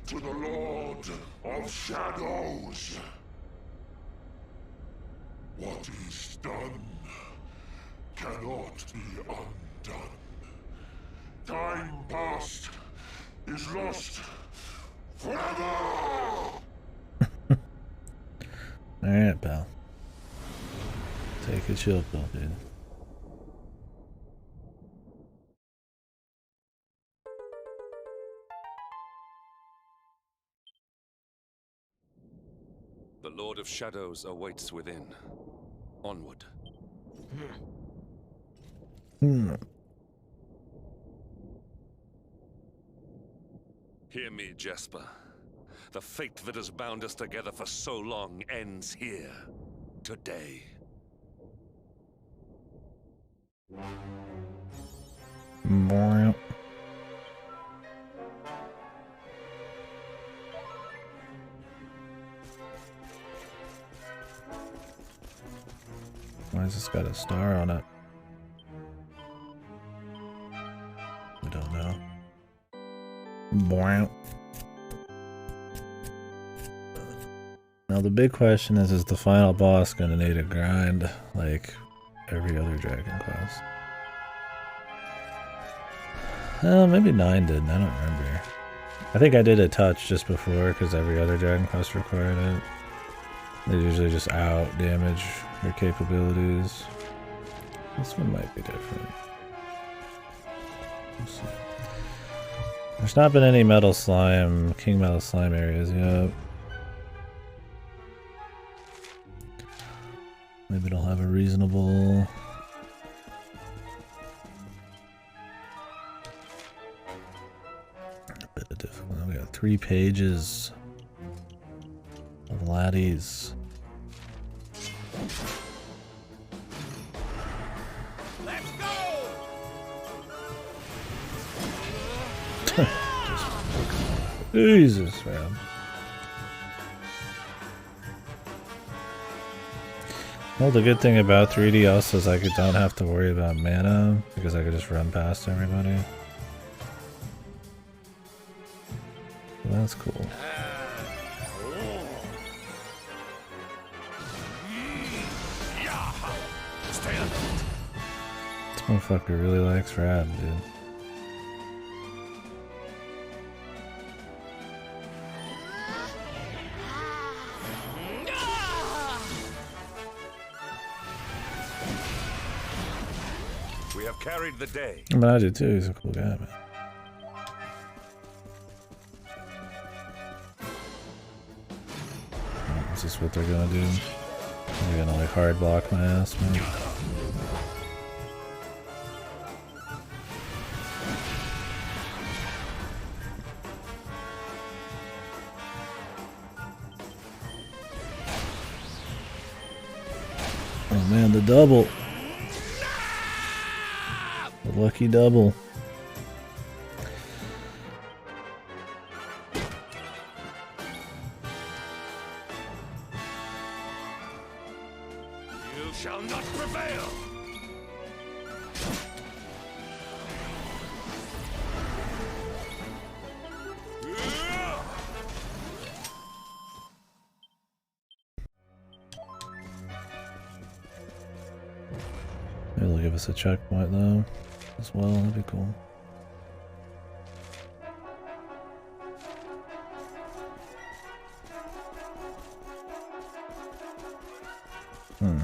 E: to the Lord of Shadows. What is done cannot be undone. Time past is lost forever!
A: Alright, pal. Take a chill pill, dude.
D: The Lord of Shadows awaits within. Onward. Hear me, Jasper. The fate that has bound us together for so long ends here. Today.
A: Why has this got a star on it? I don't know. Now the big question is the final boss gonna need a grind like every other Dragon Quest? Maybe 9 didn't, I don't remember. I think I did a touch just before because every other Dragon Quest required it. They usually just out damage your capabilities. This one might be different. We'll see. There's not been any Metal Slime, King Metal Slime areas yet. Maybe it'll have a reasonable... a bit of difficulty. We got 3 pages of laddies.
B: Let's go!
A: Jesus, man. Well, the good thing about 3D also is I don't have to worry about mana because I could just run past everybody. So that's cool. This motherfucker really likes Rad, dude.
D: We have carried the day.
A: I mean, I do too. He's a cool guy, man. Oh, is this what they're gonna do? They're gonna like hard block my ass, man. Oh man, the double. The lucky double.
B: You shall not prevail!
A: Maybe they'll give us a checkpoint though, as well. That'd be cool. Hmm.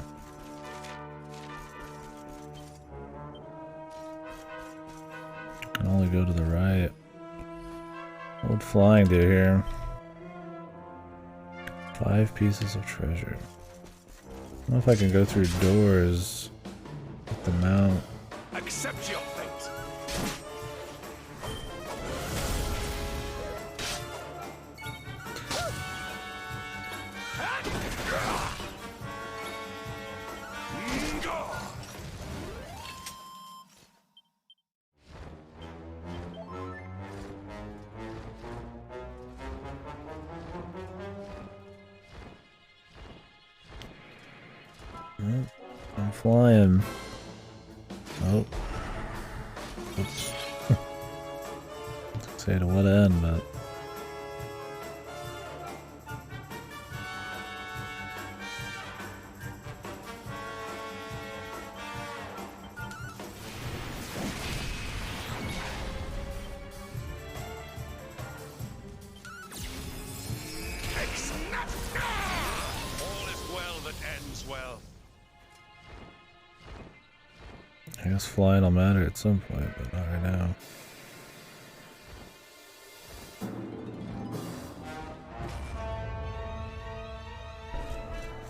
A: Can only go to the right. What would flying do here? 5 pieces of treasure. I don't know if I can go through doors with the mount.
D: Accept your fate.
A: I'm flying. Oh. Oops. Say to what end, but.
D: All is well that ends well.
A: I guess flying will matter at some point, but not right now.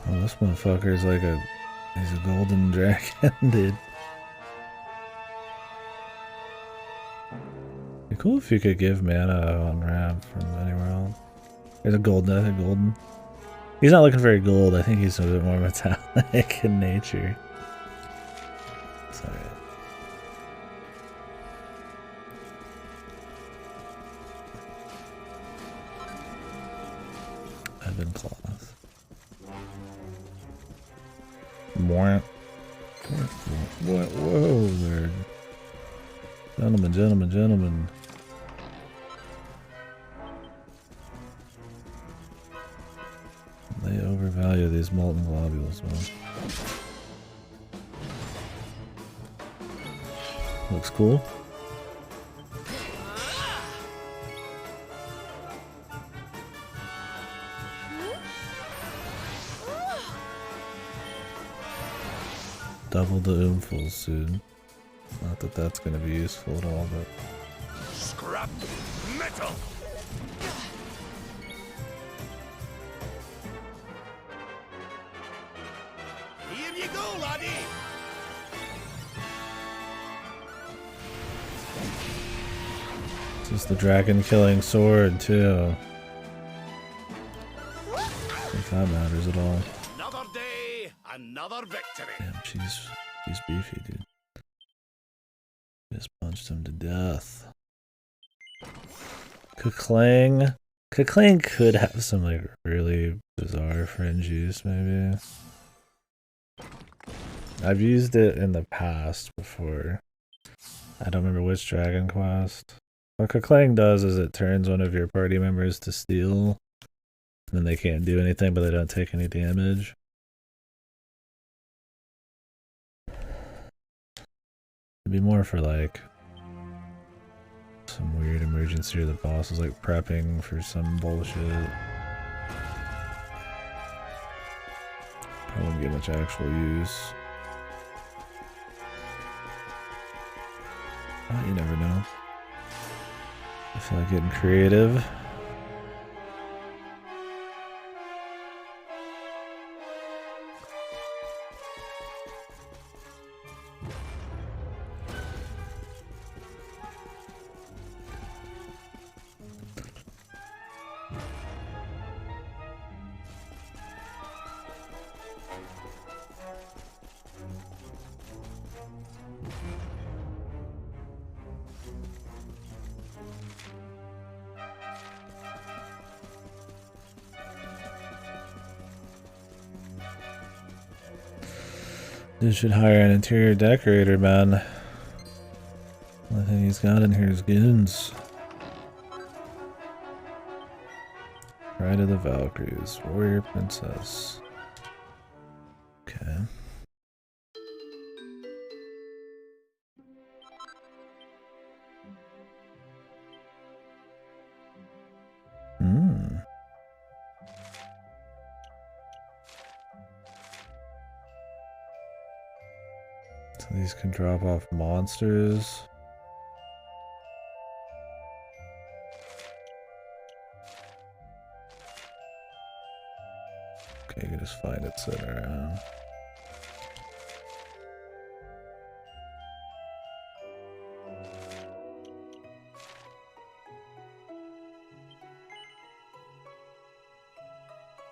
A: Oh, this motherfucker is like he's a golden dragon, dude. Be cool if you could give mana on ramp from anywhere else. There's a golden, I think golden. He's not looking very gold, I think he's a bit more metallic in nature. Sorry. I've been cloth. More. Whoa there. Gentlemen. They overvalue these molten globules, man. Looks cool. Double the oomfuls soon. Not that that's going to be useful at all, but...
D: Scrap metal!
B: Here you go, laddie!
A: This is the dragon killing sword, too. I think that matters at all.
B: Another day, another victory.
A: Damn, she's beefy, dude. Just punched him to death. Kaklang could have some like really bizarre fringe use, maybe. I've used it in the past before. I don't remember which Dragon Quest. What Kaklang does is it turns one of your party members to steel. And then they can't do anything, but they don't take any damage. It'd be more for like some weird emergency or the boss is like prepping for some bullshit. I wouldn't get much actual use. You never know. I feel like getting creative. Dude should hire an interior decorator, man. The only thing he's got in here is goons. Ride of the Valkyries, warrior princess. Okay. These can drop off monsters. Okay, you can just find it sitting around.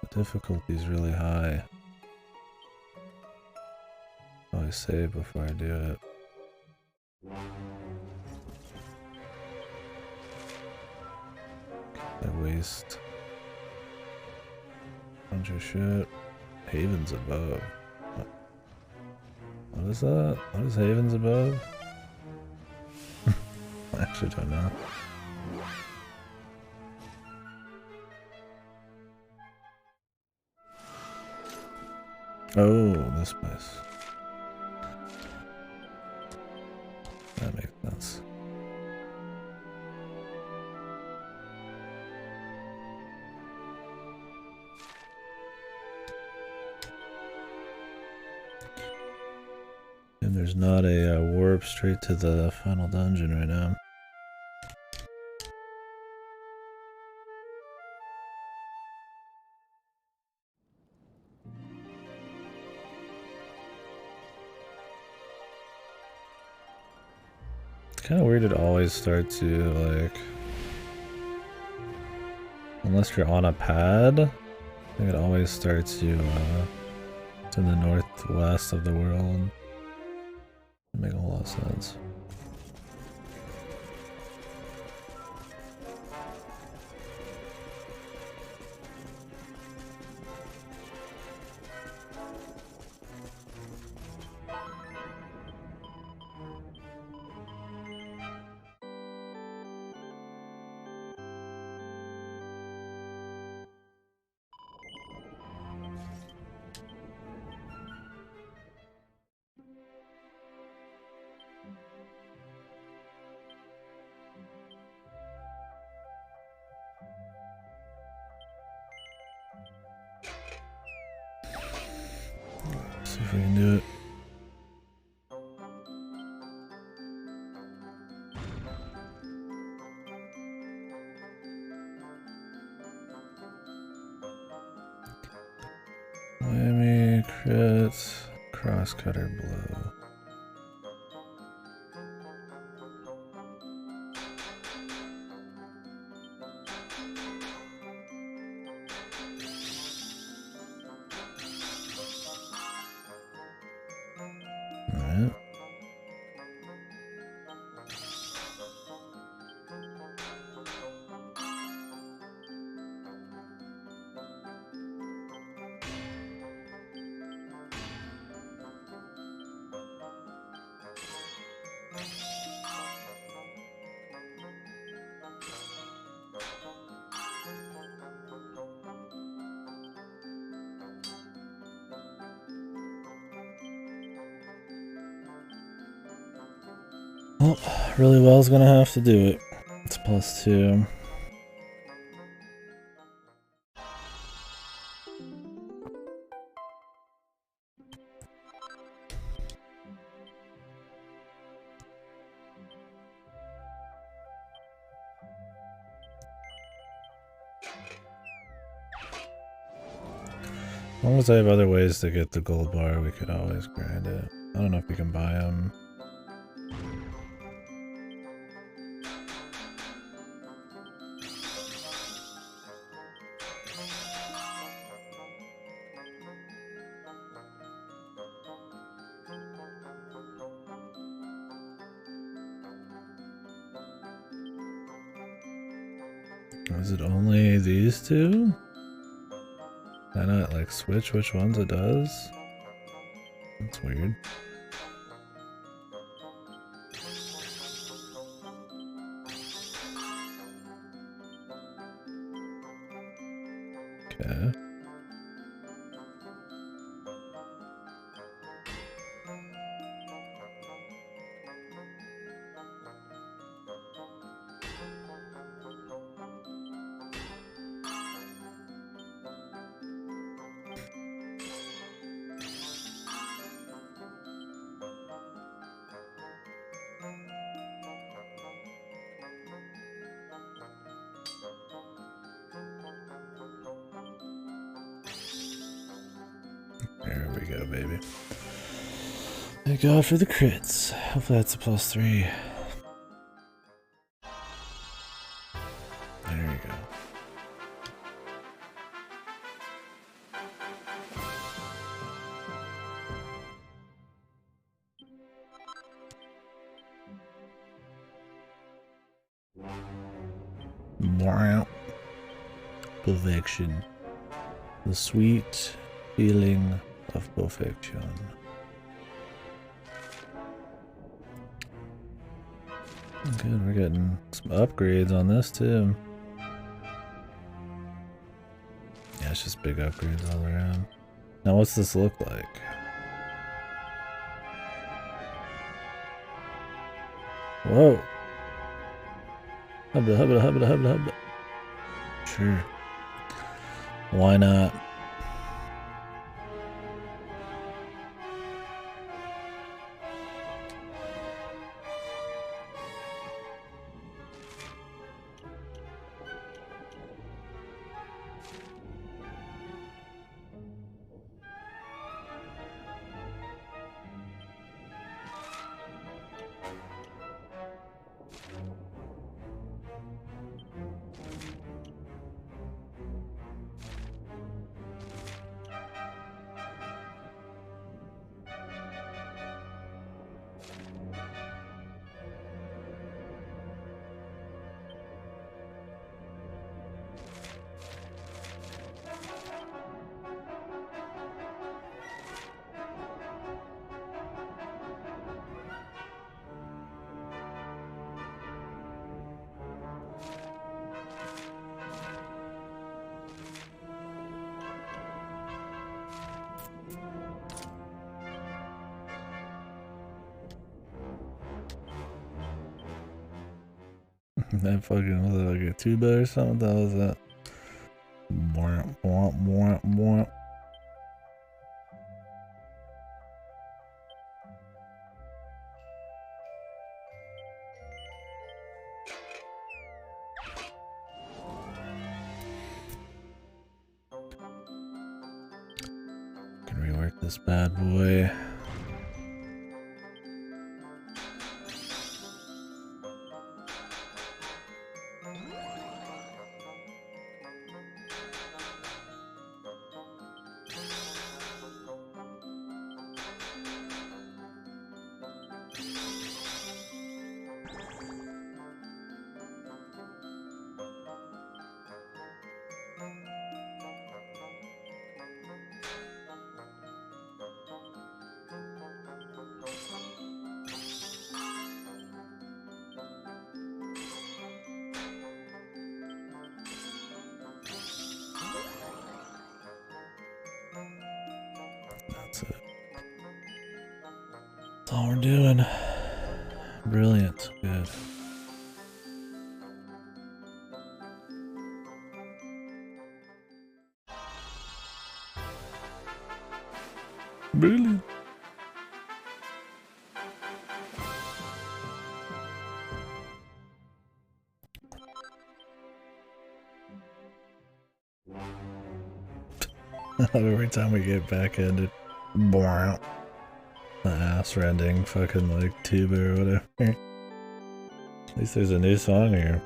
A: The difficulty is really high. Always save before I do it. I waste a bunch of shit. Haven's above. What is that? What is Haven's above? I actually don't know. Oh, this place. That makes sense. And there's not a warp straight to the final dungeon right now. It's kind of weird it always starts you, like... Unless you're on a pad, I think it always starts you to the northwest of the world. Doesn't make a whole lot of sense. See if we can do it. Whammy, crit, crosscutter blow. Alright. Well, really well's gonna have to do it. It's +2. As long as I have other ways to get the gold bar, we could always grind it. I don't know if you can buy them. Is it only these two? Can I not like switch which ones it does? That's weird. Okay. go, baby. Thank God for the crits. Hopefully that's a +3. There you go. Wow. Perfection. The sweet feeling of perfection. Good, we're getting some upgrades on this too. Yeah, it's just big upgrades all around. Now what's this look like? Whoa. Hubba hubba hubba hubba hubba. Sure. Why not? That fucking, was it like a tuba or something? What the hell was that? Mwah, mwah, mwah, mwah. Can rework this bad boy. That's it. That's all we're doing. Brilliant. Good. Brilliant. Every time we get back-ended, the ass-rending fucking like tuba or whatever. At least there's a new song here.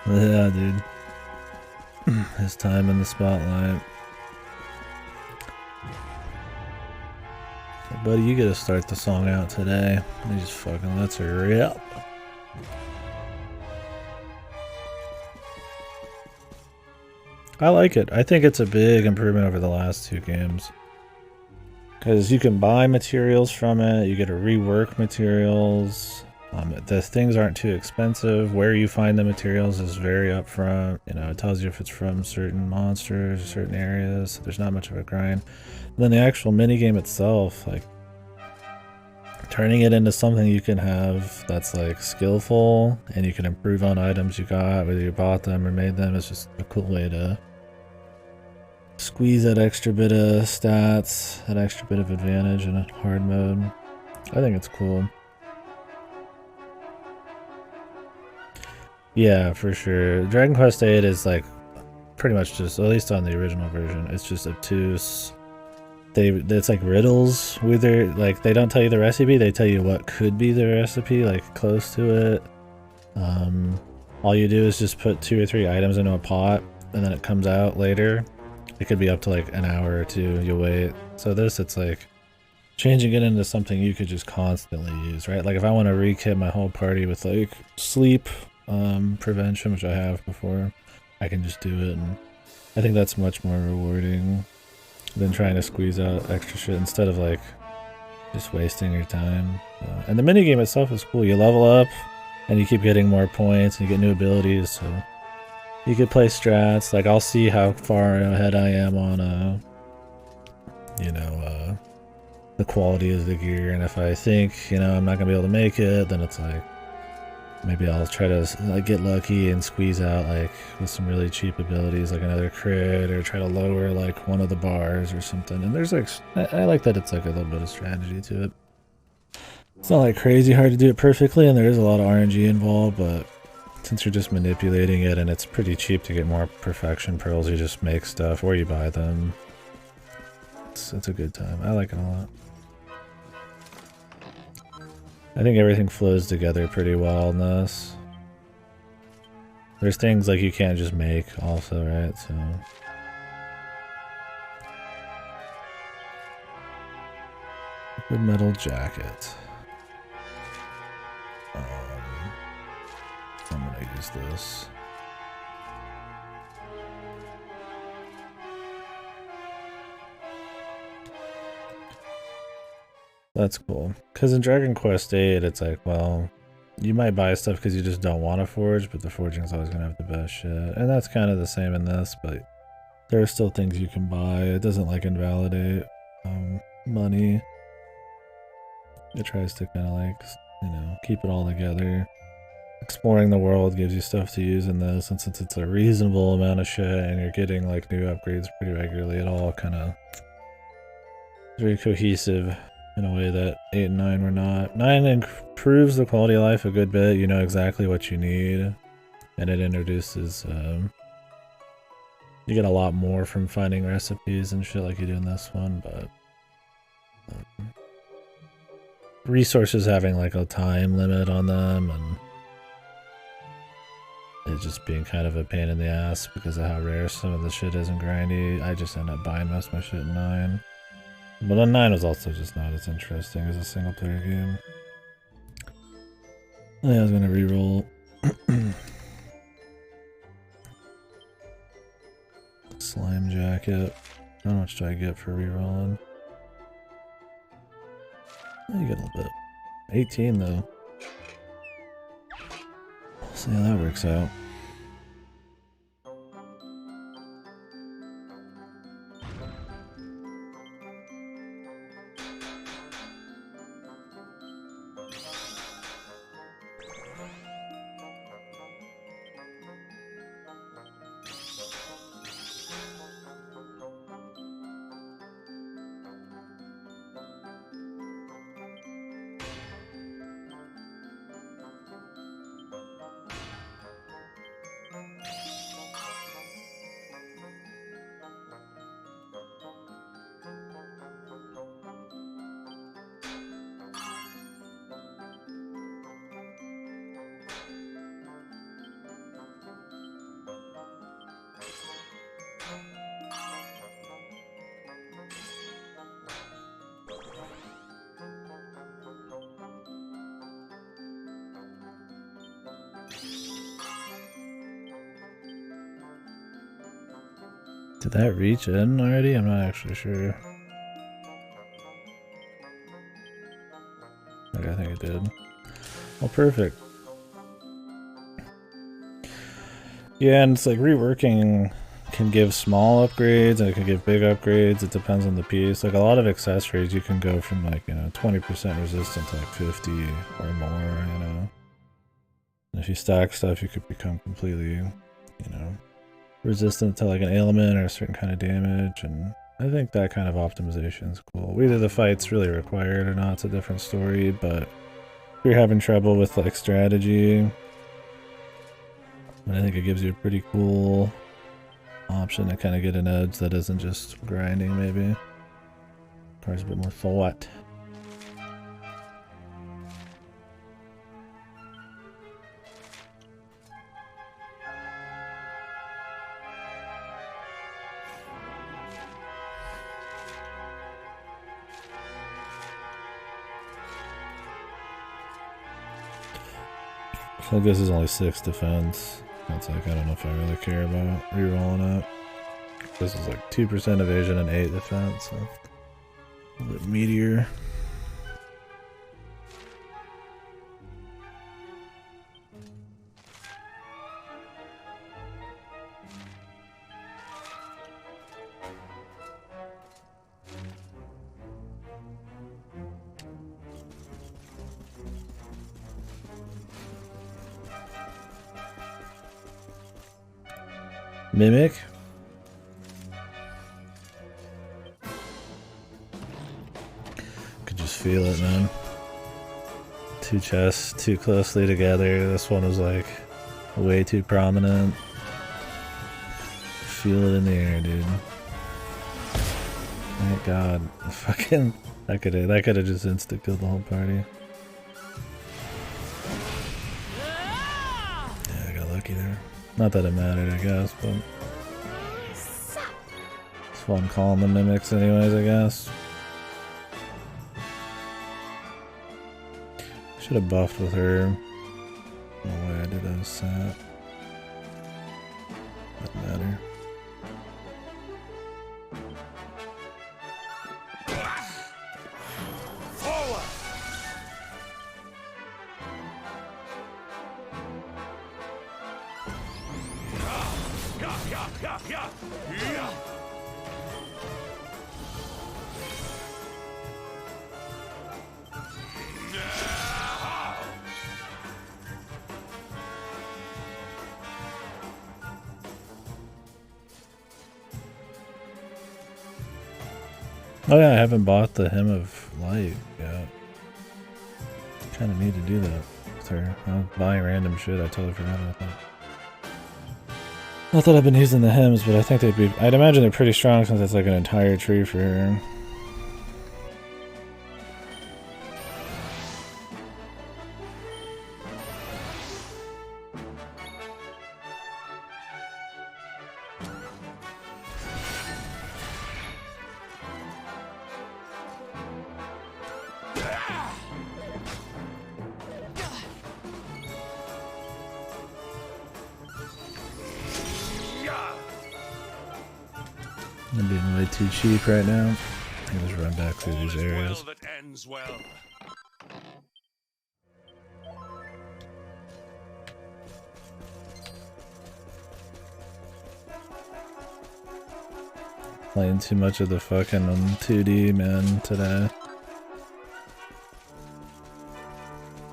A: Yeah, dude. His time in the spotlight. Hey, buddy, you gotta start the song out today. He just fucking lets her rip. I like it. I think it's a big improvement over the last two games. Because you can buy materials from it, you get to rework materials. The things aren't too expensive. Where you find the materials is very upfront. You know, it tells you if it's from certain monsters or certain areas. So there's not much of a grind. And then the actual minigame itself, like, turning it into something you can have that's like skillful and you can improve on items you got, whether you bought them or made them, is just a cool way to squeeze that extra bit of stats, that extra bit of advantage in a hard mode. I think it's cool. Yeah, for sure. Dragon Quest VIII is like pretty much just, at least on the original version, it's just obtuse. It's like riddles. Whether like they don't tell you the recipe, they tell you what could be the recipe, like close to it. All you do is just put 2 or 3 items into a pot, and then it comes out later. It could be up to like an hour or 2. You wait. So this, it's like changing it into something you could just constantly use, right? Like if I want to re-kit my whole party with like sleep prevention, which I have before, I can just do it, and I think that's much more rewarding than trying to squeeze out extra shit instead of like just wasting your time. And the minigame itself is cool. You level up and you keep getting more points and you get new abilities, so you could play strats. Like I'll see how far ahead I am on the quality of the gear, and if I think, you know, I'm not gonna be able to make it, then it's like maybe I'll try to like get lucky and squeeze out like with some really cheap abilities, like another crit, or try to lower like one of the bars or something. And there's like, I like that it's like a little bit of strategy to it. It's not like crazy hard to do it perfectly, and there is a lot of RNG involved, but since you're just manipulating it and it's pretty cheap to get more perfection pearls, you just make stuff or you buy them. It's a good time. I like it a lot. I think everything flows together pretty well in this. There's things like you can't just make also, right? So liquid metal jacket. I'm gonna use this. That's cool. Because in Dragon Quest VIII, it's like, well, you might buy stuff because you just don't want to forge, but the forging's always going to have the best shit. And that's kind of the same in this, but there are still things you can buy. It doesn't, like, invalidate money. It tries to kind of, like, you know, keep it all together. Exploring the world gives you stuff to use in this, and since it's a reasonable amount of shit and you're getting, like, new upgrades pretty regularly, it all kind of very cohesive in a way that 8 and 9 were not. 9 improves the quality of life a good bit. You know exactly what you need, and it introduces you get a lot more from finding recipes and shit like you do in this one, but resources having like a time limit on them, and it just being kind of a pain in the ass because of how rare some of the shit is and grindy. I just end up buying most of my shit in 9. But then 9 was also just not as interesting as a single player game. I was gonna reroll. Slime jacket. How much do I get for rerolling? You get a little bit. 18 though. See how that works out. Did that reach in already? I'm not actually sure. Okay, I think it did. Oh, perfect. Yeah, and it's like reworking can give small upgrades and it can give big upgrades. It depends on the piece. Like a lot of accessories, you can go from like, you know, 20% resistant to like 50 or more, you know. And if you stack stuff, you could become completely, you know, resistant to like an ailment or a certain kind of damage. And I think that kind of optimization is cool. Whether the fight's really required or not, it's a different story, but if you're having trouble with like strategy, I think it gives you a pretty cool option to kind of get an edge that isn't just grinding, maybe. Requires a bit more thought. So this is only 6 defense. That's like, I don't know if I really care about rerolling it. This is like 2% evasion and 8 defense, so a little bit meatier. Mimic? Could just feel it, man. Two chests too closely together. This one was like way too prominent. Feel it in the air, dude. Thank God. Fucking that could have just insta killed the whole party. Yeah, I got lucky there. Not that it mattered, I guess, but it's fun calling the mimics anyways, I guess. Should have buffed with her. No way I did a sat. Doesn't matter. Oh yeah, I haven't bought the Hymn of Light yet. Kinda need to do that with her. I was buying random shit, I totally forgot about that. Not that I've been using the hymns, but I think they'd be... I'd imagine they're pretty strong since it's like an entire tree for her. I'm being way too cheap right now. I can just run back through these areas. Playing too much of the fucking 2D, man, today.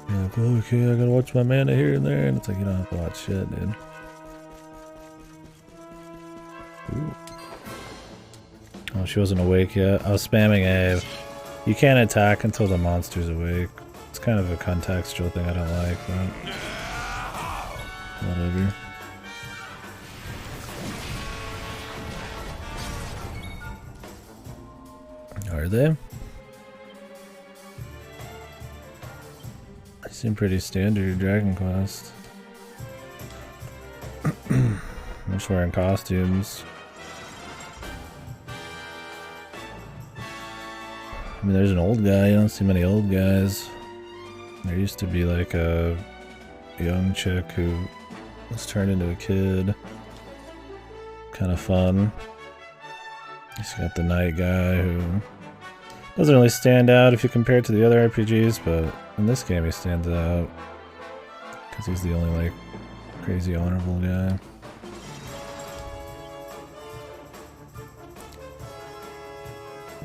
A: You're like, oh, okay, I gotta watch my mana here and there, and it's like, you don't have to watch shit, dude. Ooh. Oh, she wasn't awake yet. I was spamming A. You can't attack until the monster's awake. It's kind of a contextual thing I don't like, but... whatever. Are they? They seem pretty standard Dragon Quest. I'm just wearing costumes. I mean, there's an old guy. You don't see many old guys. There used to be like a young chick who was turned into a kid. Kind of fun. He's got the knight guy who doesn't really stand out if you compare it to the other RPGs, but in this game he stands out because he's the only like crazy honorable guy.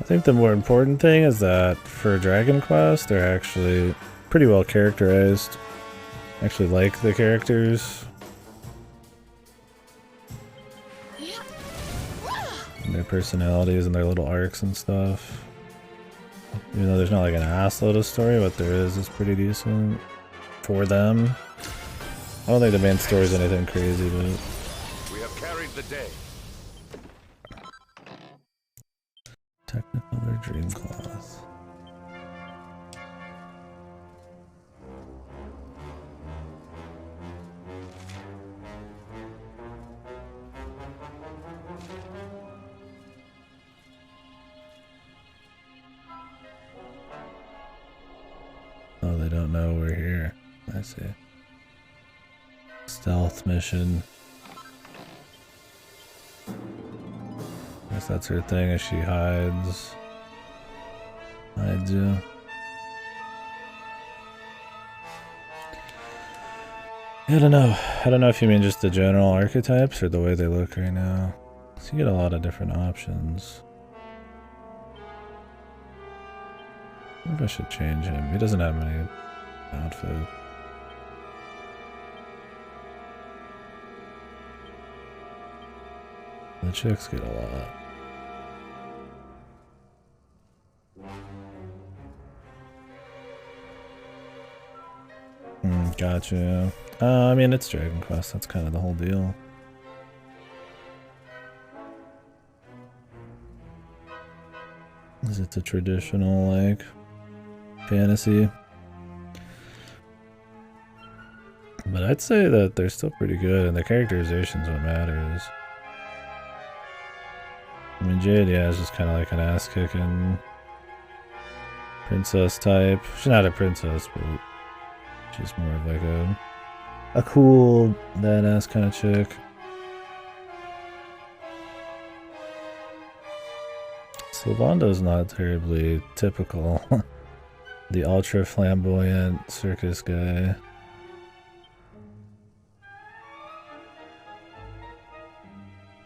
A: I think the more important thing is that for Dragon Quest, they're actually pretty well characterized. I actually like the characters. And their personalities and their little arcs and stuff. Even though there's not like an assload of story, what there is pretty decent for them. I don't think the main story is anything crazy, but
D: We have carried the day.
A: Technicolor Dreamcloth. Oh, they don't know we're here. I see. Stealth mission. Guess that's her thing, as she hides. Hides you. I don't know. I don't know if you mean just the general archetypes or the way they look right now. So you get a lot of different options. Maybe I should change him. He doesn't have many outfits. The chicks get a lot. Gotcha. I mean, it's Dragon Quest. That's kind of the whole deal. Is it the traditional, like, fantasy? But I'd say that they're still pretty good, and the characterization's what matters. I mean, Jade, yeah, is just kind of like an ass-kicking princess type. She's not a princess, but she's more of like a cool, badass kind of chick. Sylvando's not terribly typical. The ultra flamboyant circus guy.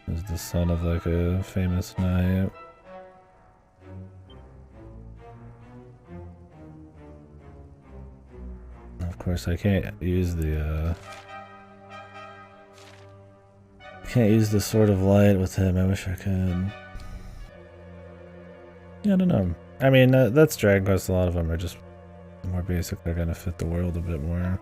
A: Is the son of like a famous knight. Of course, I can't use the Sword of Light with him. I wish I could. Yeah, I don't know. I mean, that's Dragon Quest. A lot of them are just more basic. They're gonna fit the world a bit more.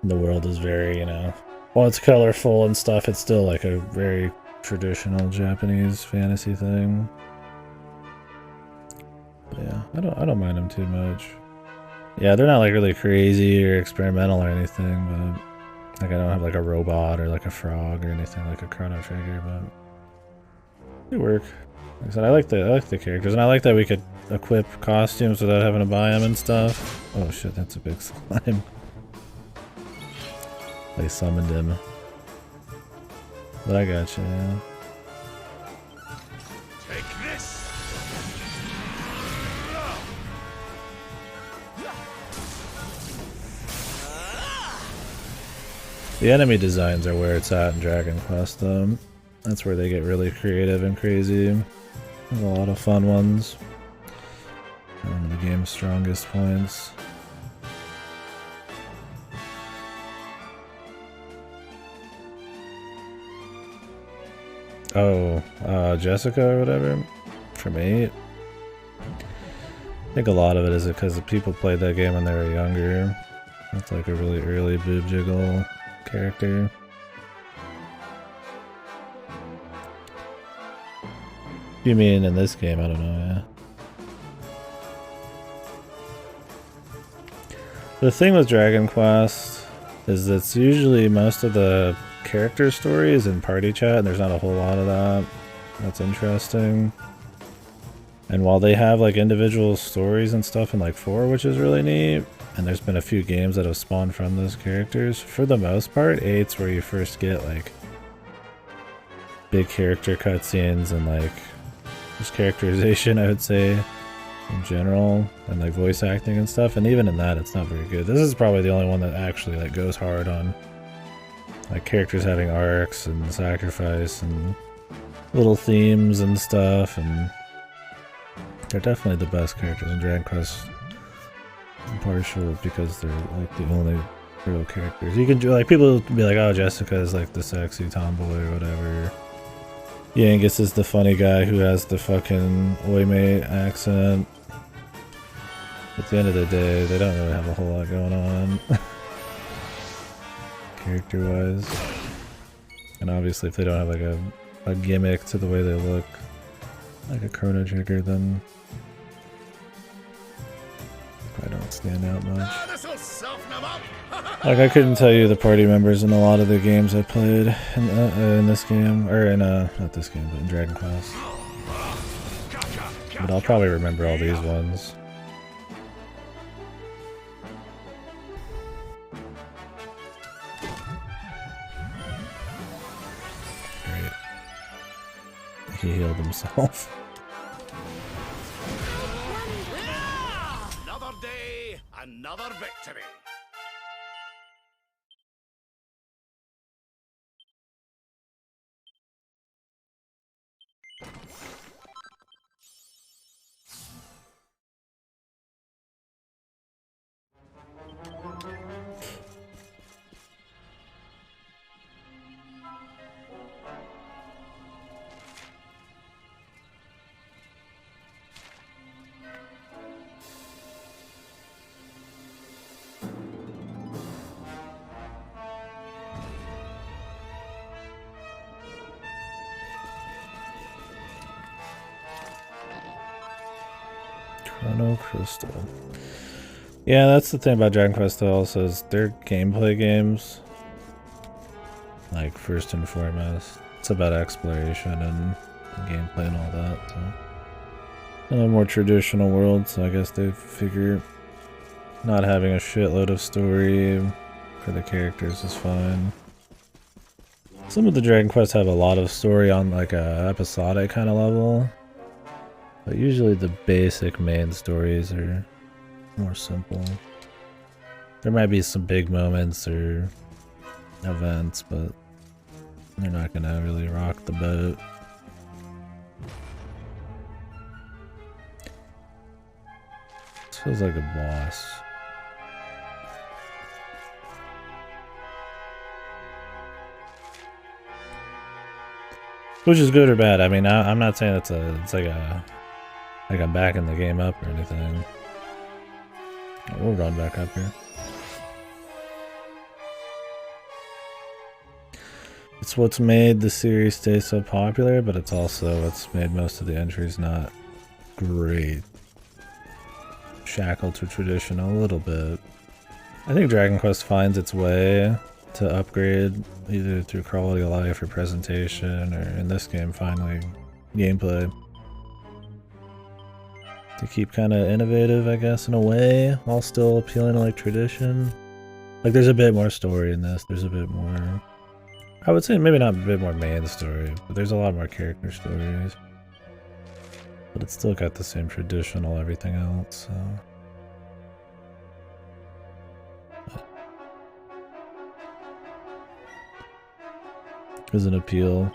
A: The world is very, you know, while it's colorful and stuff, it's still like a very traditional Japanese fantasy thing. But yeah, I don't mind them too much. Yeah, they're not like really crazy or experimental or anything, but like I don't have like a robot or like a frog or anything like a Chrono Trigger, but they work. Like I said, I like the characters, and I like that we could equip costumes without having to buy them and stuff. Oh shit, that's a big slime. They summoned him. But I gotcha, yeah.
D: Take this.
A: The enemy designs are where it's at in Dragon Quest, though. That's where they get really creative and crazy. There's a lot of fun ones. One of the game's strongest points. Oh, Jessica or whatever, from 8. I think a lot of it is because people played that game when they were younger. It's like a really early boob jiggle character. You mean in this game? I don't know, yeah. The thing with Dragon Quest is it's usually most of the character stories in party chat, and there's not a whole lot of that. That's interesting. And while they have like individual stories and stuff in like 4, which is really neat, and there's been a few games that have spawned from those characters, for the most part, 8's where you first get like big character cutscenes and like just characterization, I would say, in general, and like voice acting and stuff. And even in that, it's not very good. This is probably the only one that actually like goes hard on like characters having arcs and sacrifice and little themes and stuff, and They're definitely the best characters in Dragon Quest. I'm partial because they're like the only real characters. You can do like people be like, oh, Jessica is like the sexy tomboy or whatever. Yangus is the funny guy who has the fucking Oimate accent. At the end of the day, they don't really have a whole lot going on. Character-wise. And obviously if they don't have like a gimmick to the way they look, like a Chrono Trigger, then I don't stand out much. Like I couldn't tell you the party members in a lot of the games I played in this game, or in not this game, but in Dragon Quest. But I'll probably remember all these ones. Great. He healed himself.
B: Another day, another victory.
A: Chrono Crystal. Yeah, that's the thing about Dragon Quest though, also is they're gameplay games. Like, first and foremost. It's about exploration and gameplay and all that, so. In a more traditional world, so I guess they figure not having a shitload of story for the characters is fine. Some of the Dragon Quests have a lot of story on like a episodic kind of level. But usually the basic main stories are more simple. There might be some big moments or events, but they're not gonna really rock the boat. This feels like a boss. Which is good or bad. I mean, I'm not saying it's like I'm backing the game up or anything. We'll run back up here. It's what's made the series stay so popular, but it's also what's made most of the entries not great. Shackled to tradition a little bit. I think Dragon Quest finds its way to upgrade either through quality of life or presentation, or in this game finally gameplay. To keep kind of innovative, I guess, in a way, while still appealing to like tradition. Like there's a bit more story in this, there's a bit more, I would say maybe not a bit more main story, but there's a lot more character stories. But it's still got the same traditional everything else, so. There's an appeal.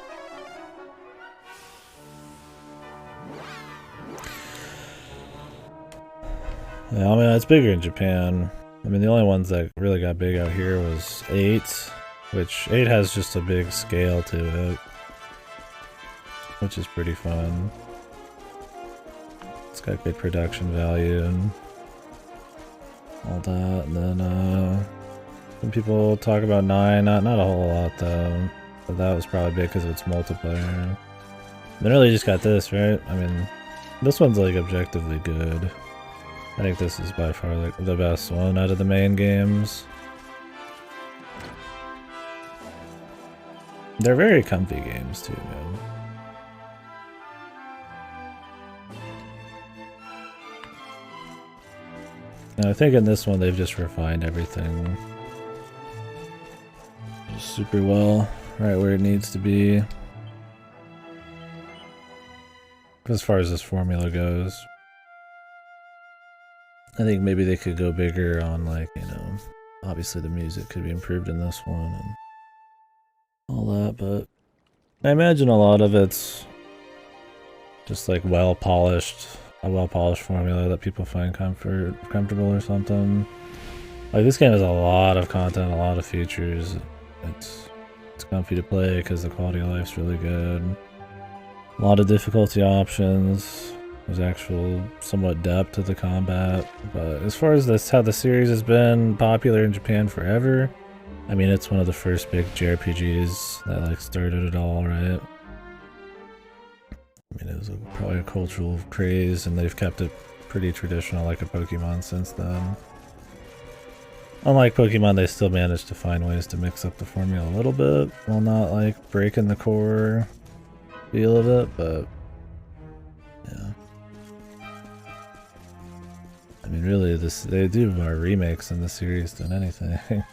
A: Yeah, I mean, it's bigger in Japan. I mean, the only ones that really got big out here was 8, which 8 has just a big scale to it, which is pretty fun. It's got good production value and all that. And then, some people talk about 9, not a whole lot though, but that was probably big because of its multiplayer. Then really just got this, right? I mean, this one's like objectively good. I think this is by far like the best one out of the main games. They're very comfy games too, man. And I think in this one they've just refined everything super well, right where it needs to be. As far as this formula goes. I think maybe they could go bigger on, like, you know, obviously the music could be improved in this one and all that, but I imagine a lot of it's just like well polished a well-polished formula that people find comfortable or something. Like, this game has a lot of content, a lot of features. It's comfy to play because the quality of life's really good. A lot of difficulty options. There's actual somewhat depth to the combat. But as far as this, how the series has been popular in Japan forever, I mean, it's one of the first big JRPGs that like started it all, right? I mean, it was probably a cultural craze, and they've kept it pretty traditional like a Pokemon since then. Unlike Pokemon, they still managed to find ways to mix up the formula a little bit while not like breaking the core feel of it, but yeah. I mean, really, they do more remakes in the series than anything. The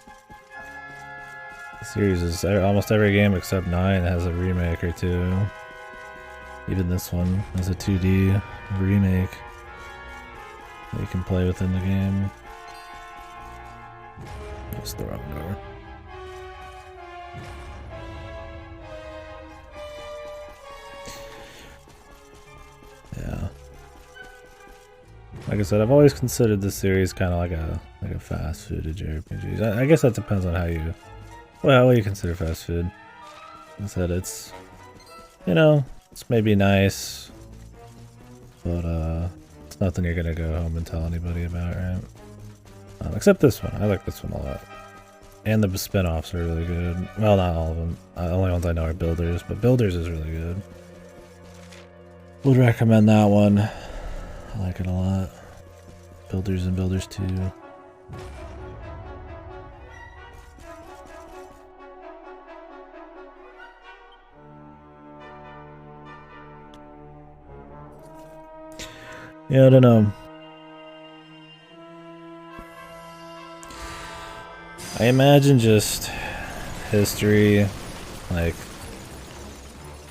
A: series is almost every game except 9 has a remake or two. Even this one has a 2D remake that you can play within the game. That's the wrong door. Yeah. Like I said, I've always considered this series kind of like a fast food JRPG. I guess that depends on how you consider fast food. Like I said, it's, you know, it's maybe nice, but it's nothing you're gonna go home and tell anybody about, right? Except this one. I like this one a lot. And the spin-offs are really good. Well, not all of them. The only ones I know are Builders, but Builders is really good. Would recommend that one. I like it a lot. Builders and Builders 2. Yeah, I don't know. I imagine just history, like,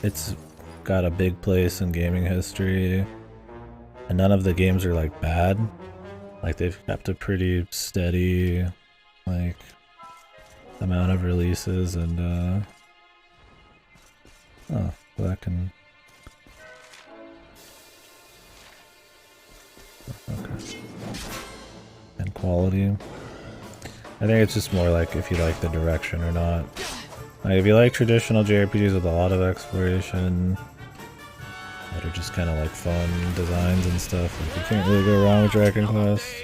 A: it's got a big place in gaming history, and none of the games are like bad. Like, they've kept a pretty steady, like, amount of releases, and oh, that can, okay, and quality. I think it's just more like if you like the direction or not. Like, if you like traditional JRPGs with a lot of exploration, that are just kind of like fun designs and stuff, like, you can't really go wrong with Dragon Quest.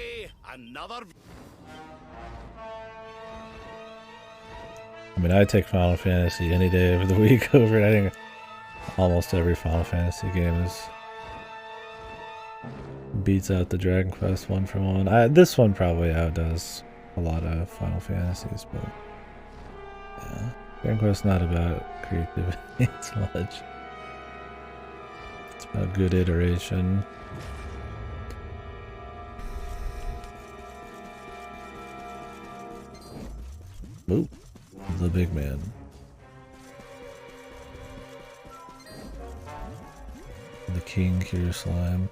A: I mean, I'd take Final Fantasy any day of the week over it. I think almost every Final Fantasy game beats out the Dragon Quest one for one. This one probably outdoes a lot of Final Fantasies, but yeah, Dragon Quest's not about creativity as much. It's about good iteration. Ooh, the big man. The King Cure Slime.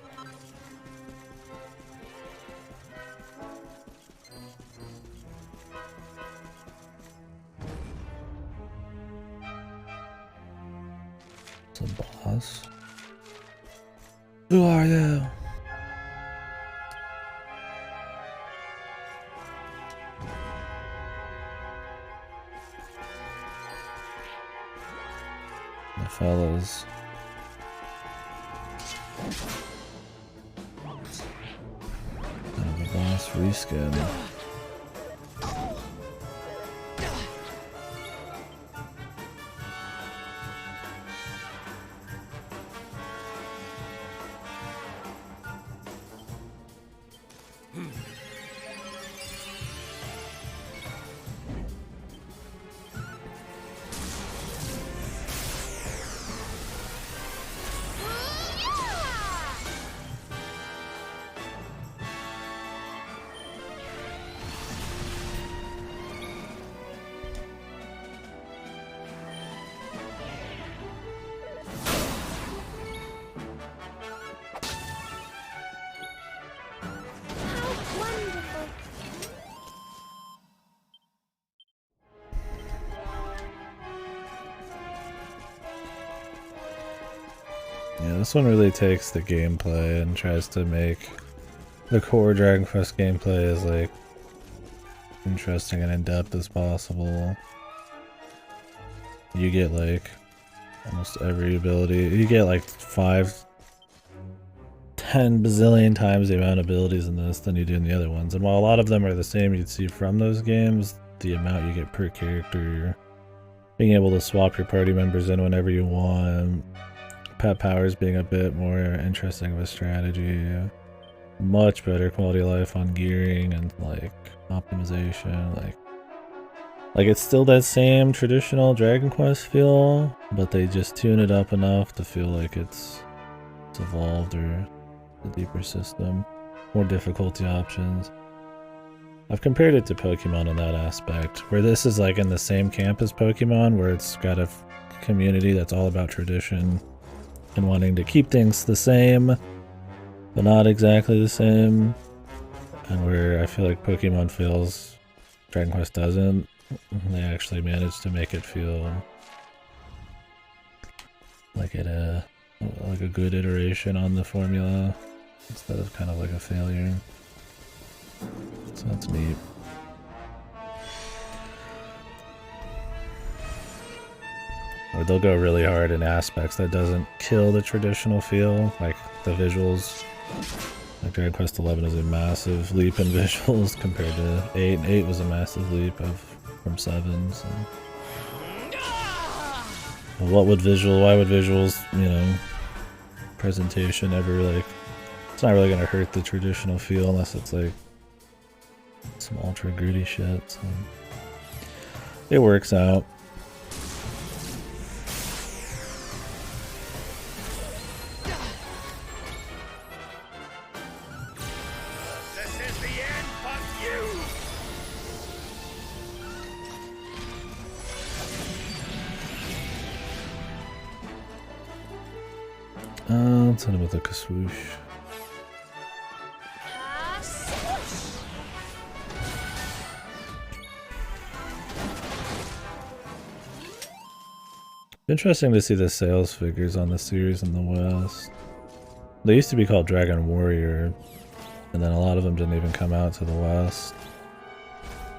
A: The boss. Who are you? The fellas. Kind of a boss reskin. Yeah, this one really takes the gameplay and tries to make the core Dragon Quest gameplay as like interesting and in-depth as possible. You get like almost every ability. You get like 5, 10 bazillion times the amount of abilities in this than you do in the other ones. And while a lot of them are the same you'd see from those games, the amount you get per character, being able to swap your party members in whenever you want, pet powers being a bit more interesting of a strategy, much better quality of life on gearing and like optimization, like it's still that same traditional Dragon Quest feel, but they just tune it up enough to feel like it's evolved or a deeper system, more difficulty options. I've compared it to Pokemon in that aspect, where this is like in the same camp as Pokemon, where it's got a community that's all about tradition and wanting to keep things the same, but not exactly the same, and where I feel like Pokemon feels Dragon Quest doesn't. They actually managed to make it feel like like a good iteration on the formula instead of kind of like a failure. So that's neat. Or they'll go really hard in aspects that doesn't kill the traditional feel, like the visuals. Like Dragon Quest XI is a massive leap in visuals compared to 8, and 8 was a massive leap from 7. So. Why would visuals, you know, presentation ever like, it's not really gonna hurt the traditional feel unless it's like some ultra gritty shit, so it works out. Let's hit him with a Kaswoosh. Interesting to see the sales figures on the series in the West. They used to be called Dragon Warrior, and then a lot of them didn't even come out to the West.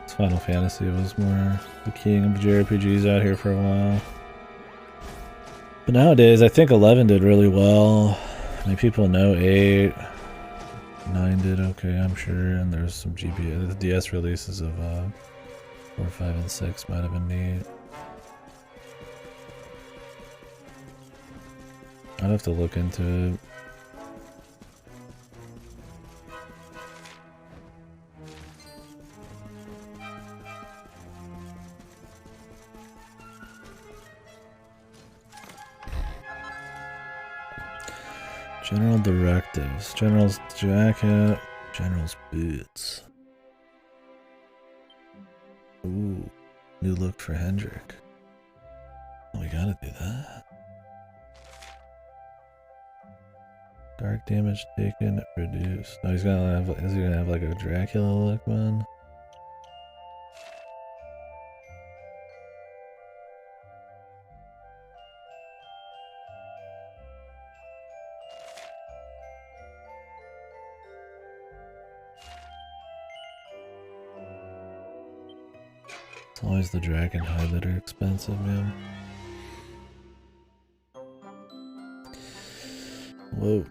A: Final Fantasy was more the king of JRPGs out here for a while. But nowadays, I think 11 did really well. I mean, people know 8. 9 did okay, I'm sure, and there's some GBA. The DS releases of 4, 5, and 6 might have been neat. I'd have to look into it. General directives. General's jacket. General's boots. Ooh. New look for Hendrik. Oh, we gotta do that. Dark damage taken reduced. No, is he gonna have like a Dracula look, man? It's always the dragon hide that are expensive, man. Whoa.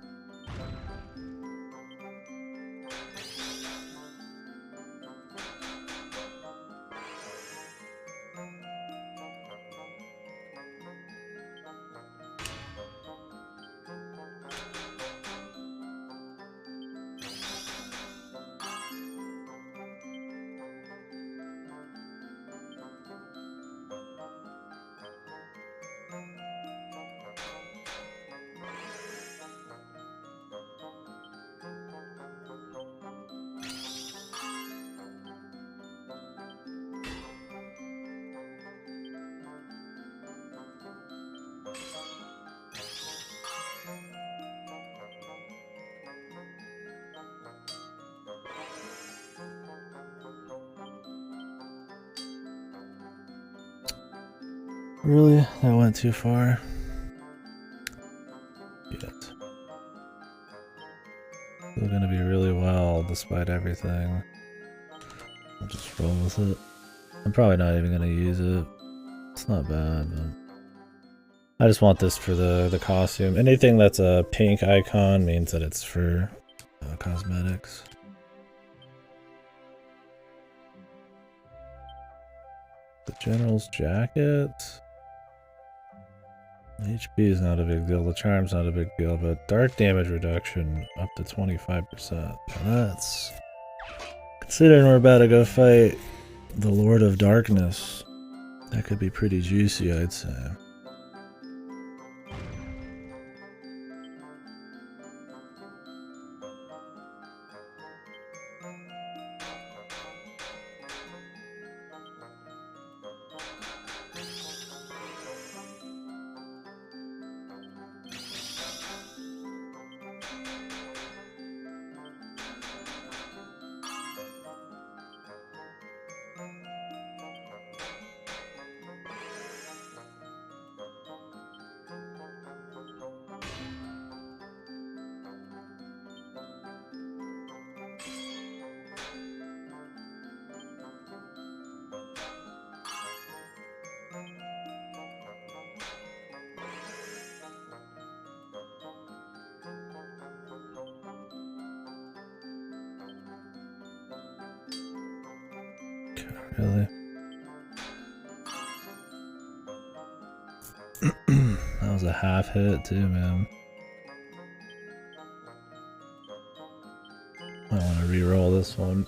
A: Really? That went too far? Yeah. despite everything. I'll just roll with it. I'm probably not even gonna use it. It's not bad, but I just want this for the costume. Anything that's a pink icon means that it's for cosmetics. The general's jacket. HP is not a big deal. The charm's not a big deal, but dark damage reduction up to 25%. That's considering we're about to go fight the Lord of Darkness. That could be pretty juicy, I'd say. Really? That was a half hit too, man. I want to re-roll this one.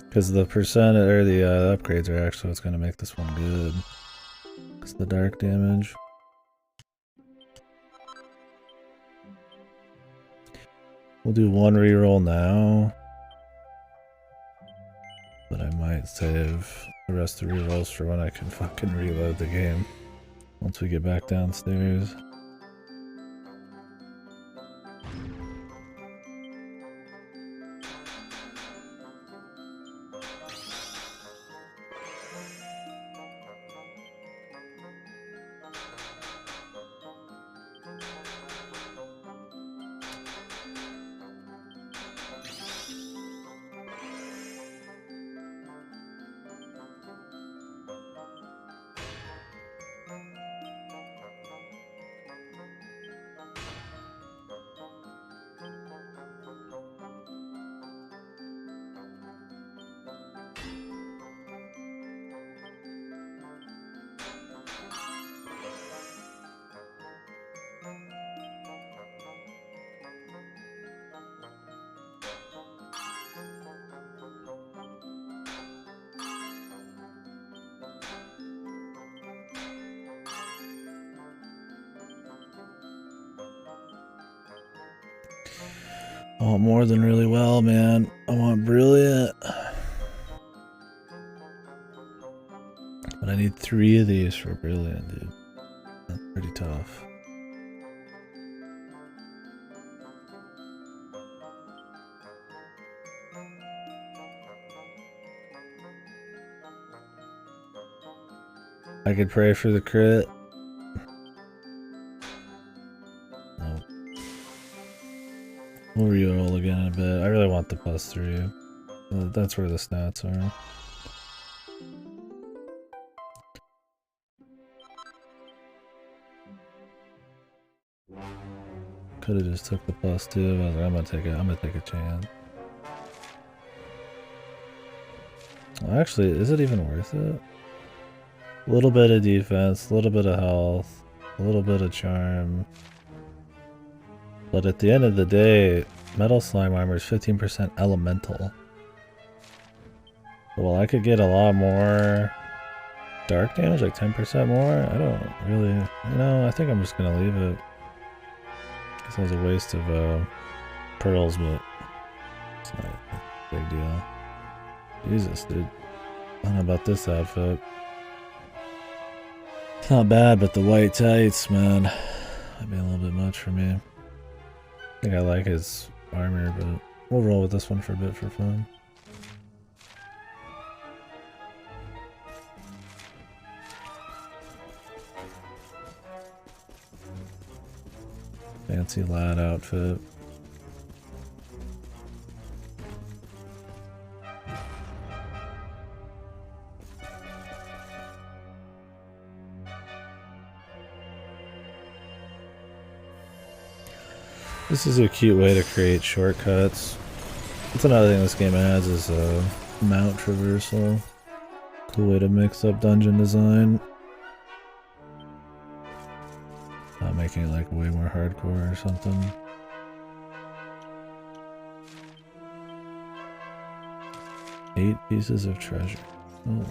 A: Because the percent or the upgrades are actually what's going to make this one good. It's the dark damage. We'll do one re-roll now. But I might save the rest of the rerolls for when I can fucking reload the game. Once we get back downstairs. I want more than really well, man. I want brilliant. But I need 3 of these for brilliant, dude. That's pretty tough. I could pray for the crit. Nope. We'll re-roll again in a bit. I really want the +3. That's where the stats are. Could have just took the +2. I was like, I'm gonna take a chance. Well, actually, is it even worth it? A little bit of defense, a little bit of health, a little bit of charm. But at the end of the day, metal slime armor is 15% elemental. Well, I could get a lot more dark damage, like 10% more. I don't really, I think I'm just gonna leave it. Guess that was a waste of pearls, but it's not a big deal. Jesus, dude. I don't know about this outfit. It's not bad, but the white tights, man, might be a little bit much for me. I think I like his armor, but we'll roll with this one for a bit for fun. Fancy lad outfit. This is a cute way to create shortcuts. That's another thing this game adds is mount traversal. Cool way to mix up dungeon design. Not making it like way more hardcore or something. Eight pieces of treasure. Oh.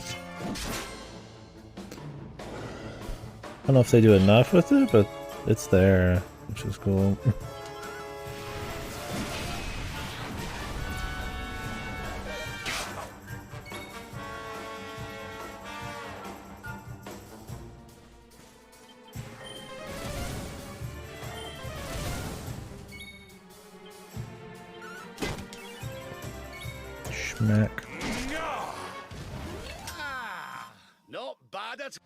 A: I don't know if they do enough with it, but it's there, which is cool. Schmack.
B: Not bad at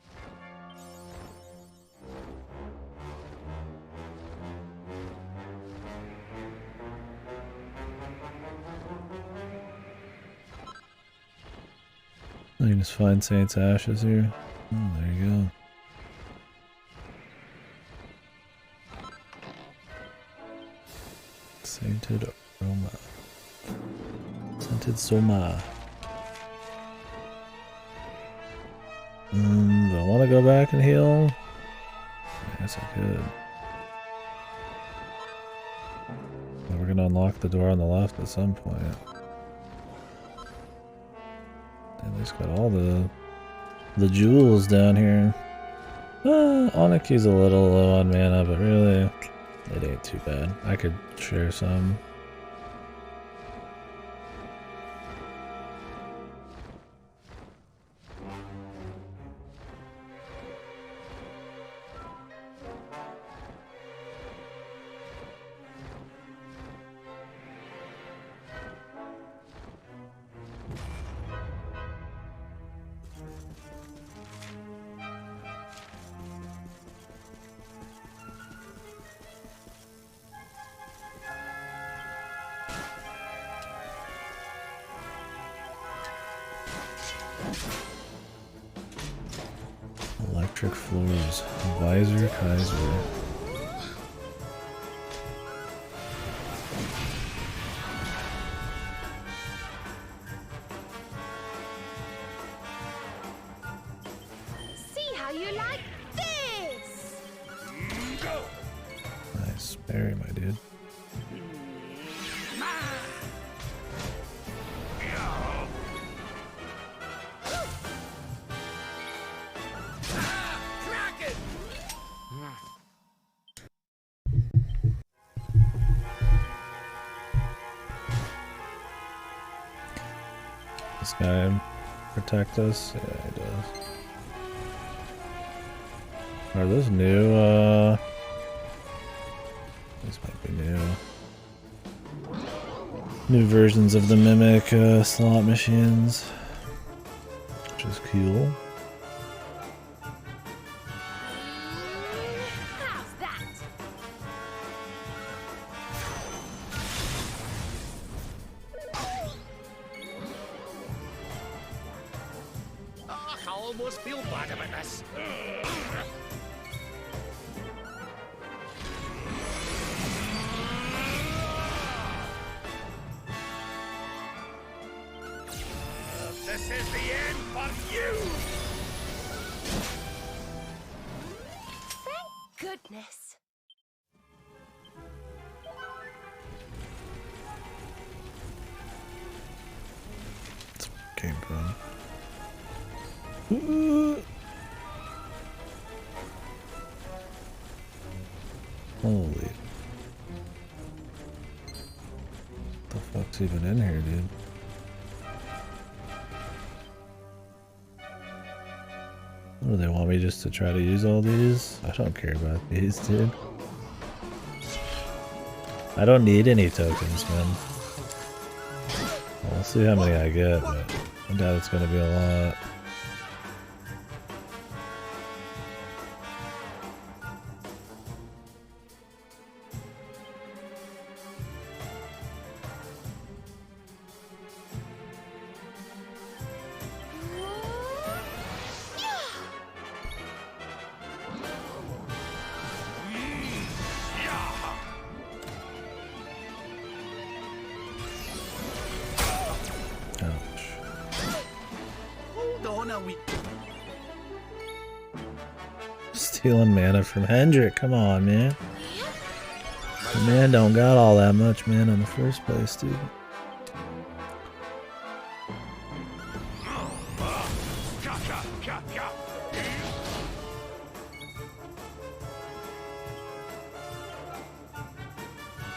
A: I can just find Saint's Ashes here. Oh, there you go. Sainted Aroma. Sainted Soma. Do I want to go back and heal? I guess I could. But we're gonna unlock the door on the left at some point. At least got all the jewels down here. Oniki's a little low on mana, but really, it ain't too bad. I could share some. Electric floors. Visor Kaiser.
C: See how you like this!
A: Nice. Berry, my dude. This guy protect us? Yeah, he does. Are those new, these might be new. New versions of the Mimic slot machines. Which is cool.
C: How's that?
B: I almost feel bad about this. This is the end for you!
C: Thank goodness.
A: That's where it came from. Ooh. Holy. What the fuck's even in here, dude? What do they want me just to try to use all these? I don't care about these, dude. I don't need any tokens, man. We'll see how many I get, but I doubt it's gonna be a lot. Stealing mana from Hendrik. Come on, man. The man don't got all that much mana in the first place, dude.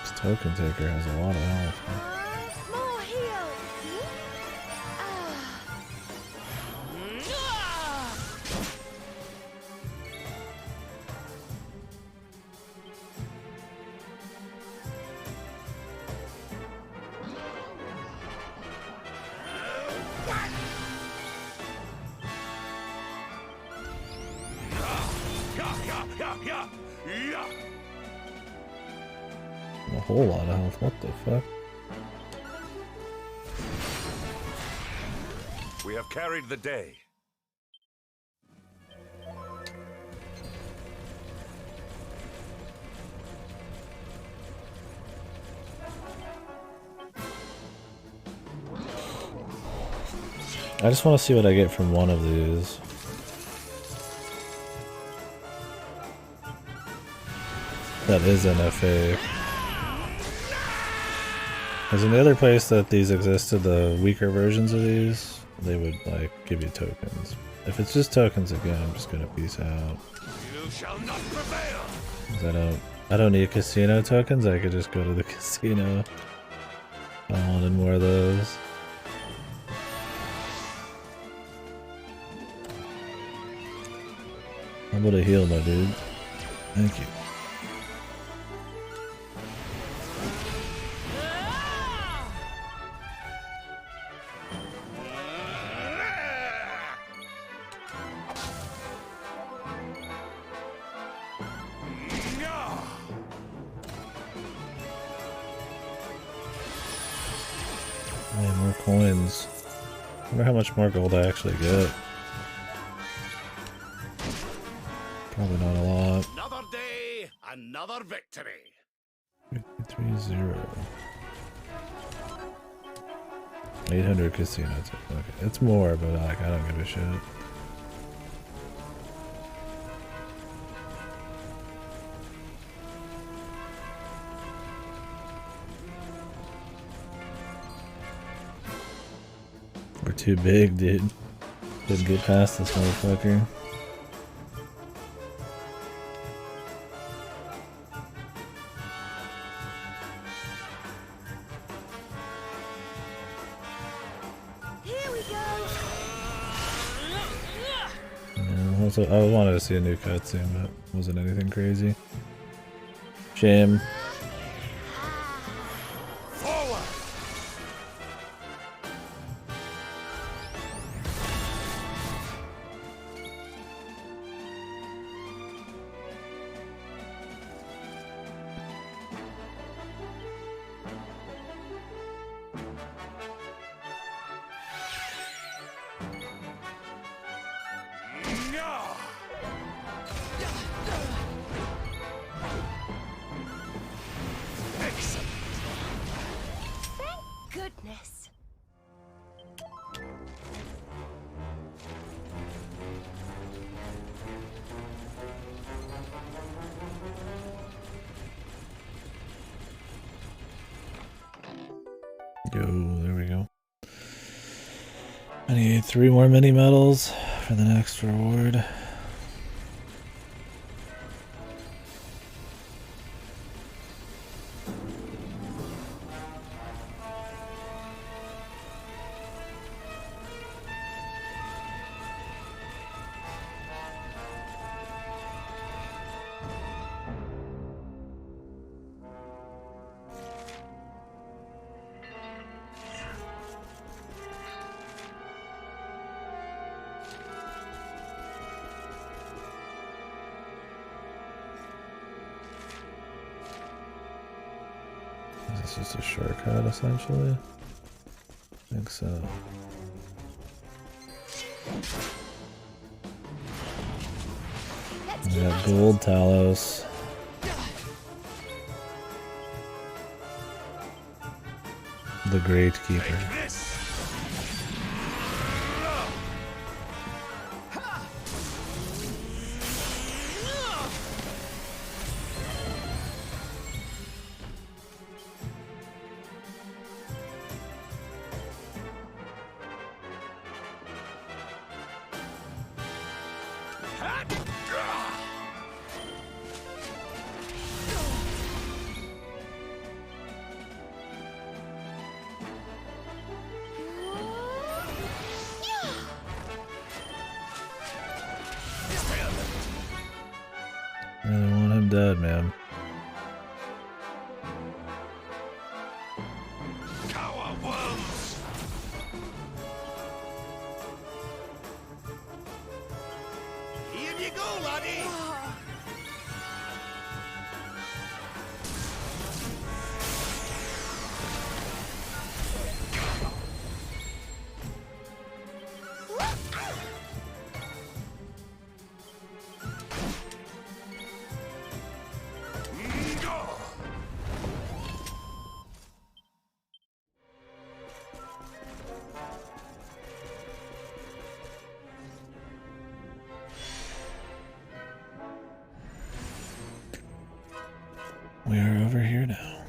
A: This token taker has a lot of health. Man.
C: More heal.
A: A whole lot of health. What the fuck?
D: We have carried the day.
A: I just want to see what I get from one of these. That is NFA. Because in the other place that these existed, the weaker versions of these, they would like give you tokens. If it's just tokens again, I'm just gonna peace out.
D: You shall not prevail.
A: 'Cause I don't need casino tokens. I could just go to the casino if I wanted more of those. I'm able to heal, my dude. Thank you. Man, more coins. I wonder how much more gold I actually get. Probably not a lot.
B: Another day, another victory.
A: 53-0. 800 casinos. Okay, it's more, but like I don't give a shit. We're too big, dude. Didn't get past this motherfucker.
C: Here we go.
A: Yeah, also, I wanted to see a new cutscene, but wasn't anything crazy. Shame.
C: Goodness.
A: Yo, there we go. I need 3 more mini medals for the next reward. Is this just a shortcut, essentially? I think so. We got gold Talos. The Great Keeper. Really want him dead, man.
D: Cower worms!
B: Here you go, laddie.
A: We are over here now.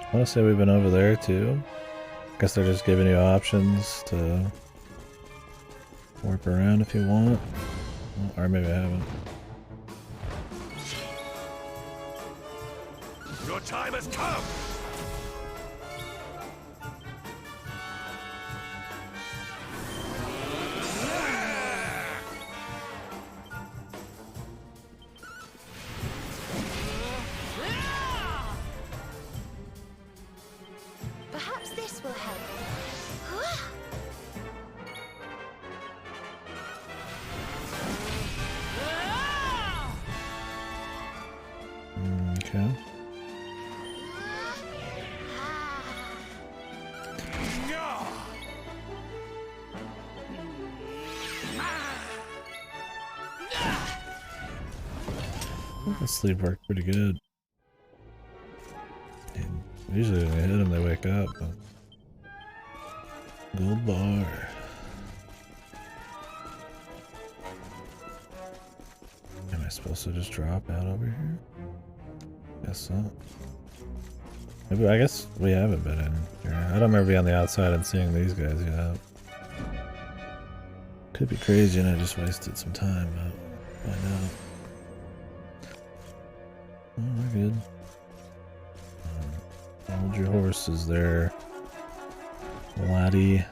A: I want to say we've been over there too. Guess they're just giving you options to warp around if you want. Or maybe I haven't.
D: Your time has come!
C: Perhaps this will help.
A: Okay. That sleep worked pretty good. And usually when I hit them, they wake up. But gold bar. Am I supposed to just drop out over here? Guess not. Maybe, I guess we haven't been in here. I don't remember being on the outside and seeing these guys yet. Could be crazy and I just wasted some time, but find out. Oh, we're good. Hold your horses there, laddie.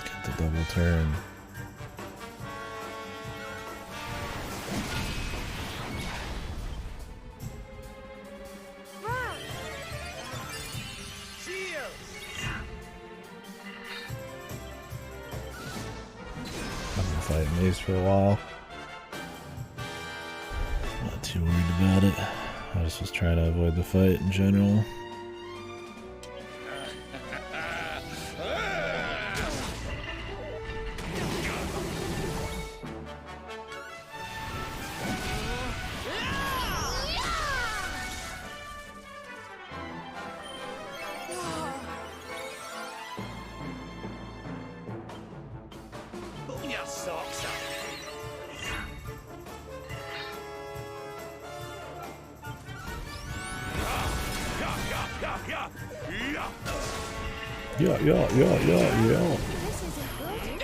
A: Get the double turn. Fighting these for a while. Not too worried about it. I just was trying to avoid the fight in general.
B: Pull your socks up.
A: Yeah.
C: This isn't good.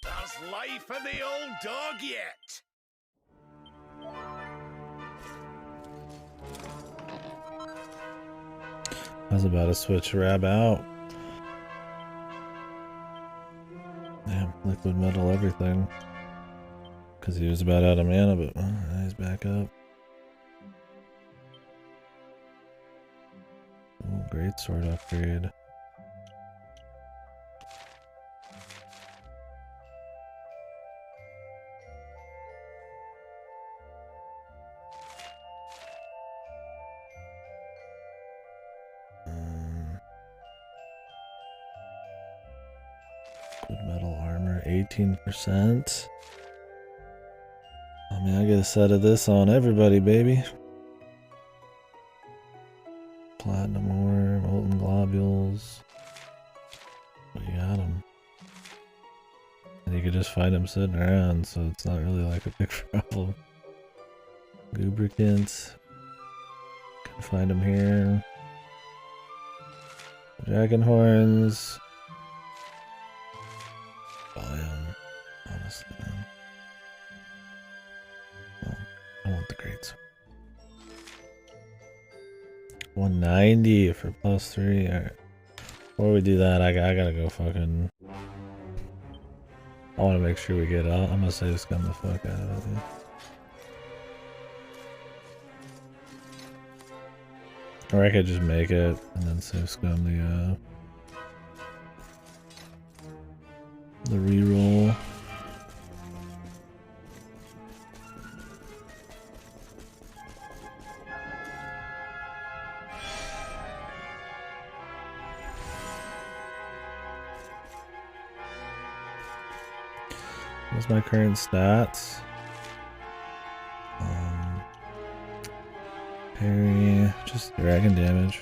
B: There's life in the old dog yet.
A: I was about to switch Rab out. Damn, liquid metal everything. Because he was about out of mana, but now he's back up. Oh, great sword upgrade. 18%. I mean, I get a set of this on everybody, baby. Platinum ore, molten globules. But you got them. And you can just find them sitting around, so it's not really like a big problem. Lubricants. Can find them here. Dragon horns. Biome. Honestly, man. Oh, I want the crates. 190 for +3. Alright. Before we do that, I gotta go fucking... I wanna make sure we get out. I'm gonna save scum the fuck out of it. Or I could just make it and then save scum the reroll. What's my current stats? Parry, just dragon damage.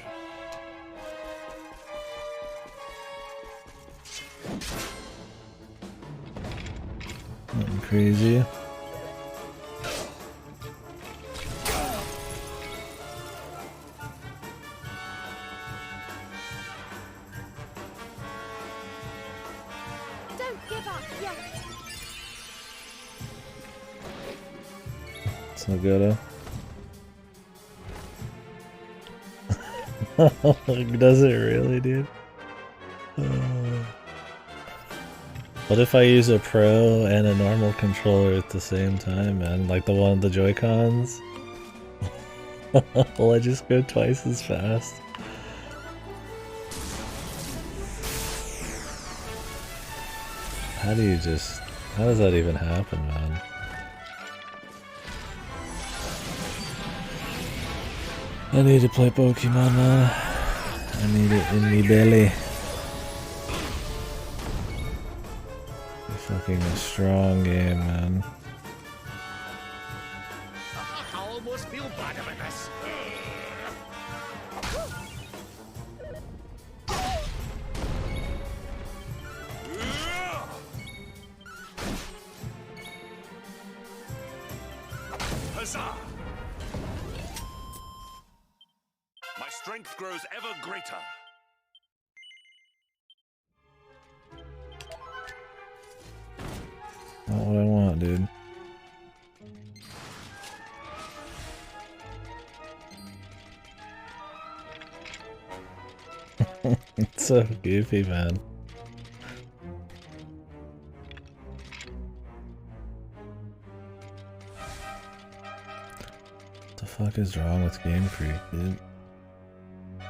A: Nothing crazy.
C: Don't give up yet.
A: It's no good, Does it really, dude? What if I use a pro and a normal controller at the same time, man? Like the one with the Joy-Cons? Will I just go twice as fast? How does that even happen, man? I need to play Pokemon, man. I need it in me belly. Fucking a strong game, man.
B: I almost feel bad about this.
D: Huzzah! My strength grows ever greater.
A: Not what I want, dude. It's so goofy, man. What the fuck is wrong with Game Freak, dude?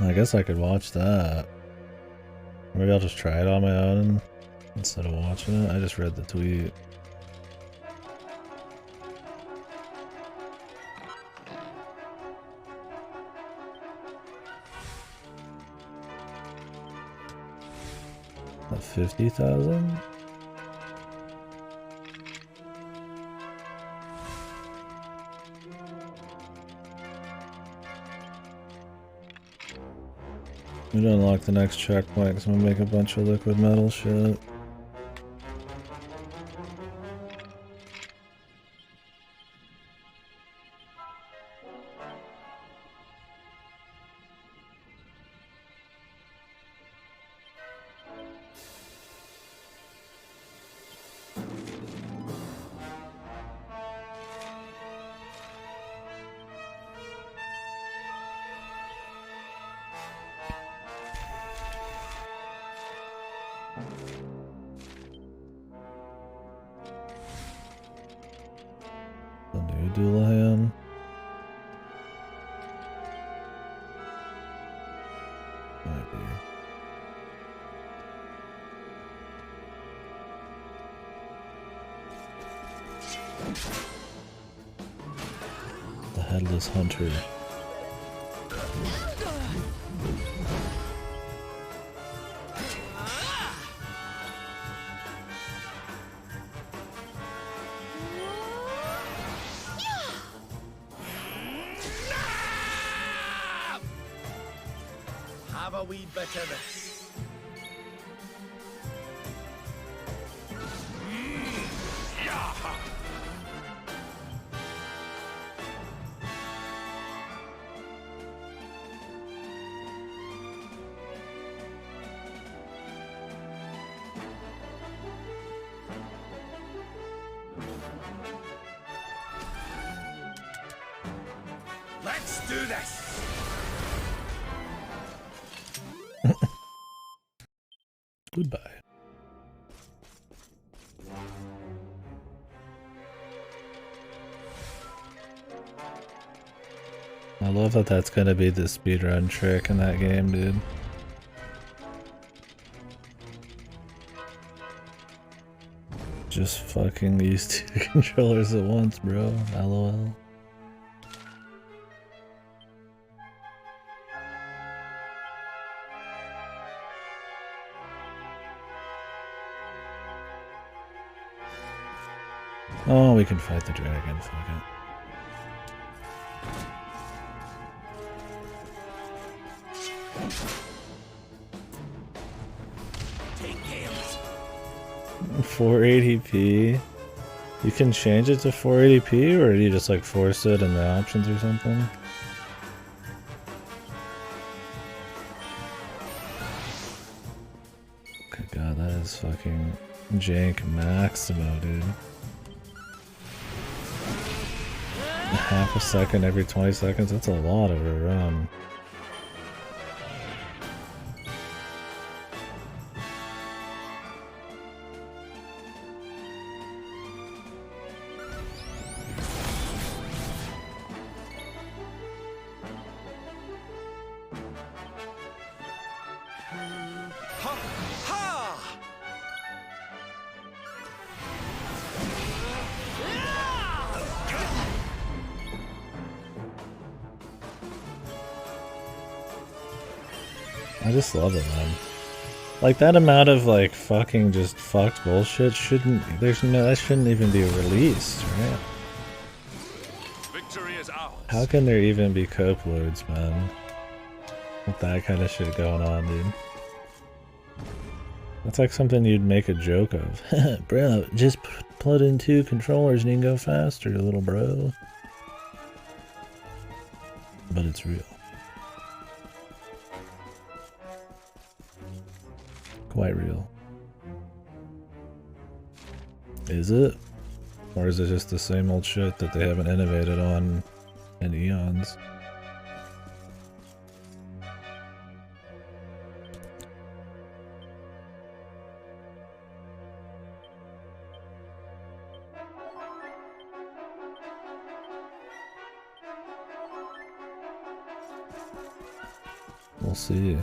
A: I guess I could watch that. Maybe I'll just try it on my own instead of watching it. I just read the tweet. At 50,000? We don't unlock the next checkpoint because I'm gonna make a bunch of liquid metal shit. The new Doulahan. Might be. The Headless Hunter.
B: a wee bit of this. Let's do this.
A: Goodbye. I love that that's gonna be the speedrun trick in that game, dude. Just fucking use 2 controllers at once, bro. LOL. Oh, we can fight the dragon, fuck it.
B: Take care.
A: 480p? You can change it to 480p, or do you just like force it in the options or something? Okay, god, that is fucking jank Maximo, dude. Half a second every 20 seconds, that's a lot of a run. I just love it, man. Like, that amount of, like, fucking just fucked bullshit shouldn't, that shouldn't even be released, right?
D: Victory is ours.
A: How can there even be cope loads, man? With that kind of shit going on, dude. That's like something you'd make a joke of. Bro, just plug in 2 controllers and you can go faster, little bro. But it's real. Quite real. Is it? Or is it just the same old shit that they haven't innovated on in eons? We'll see.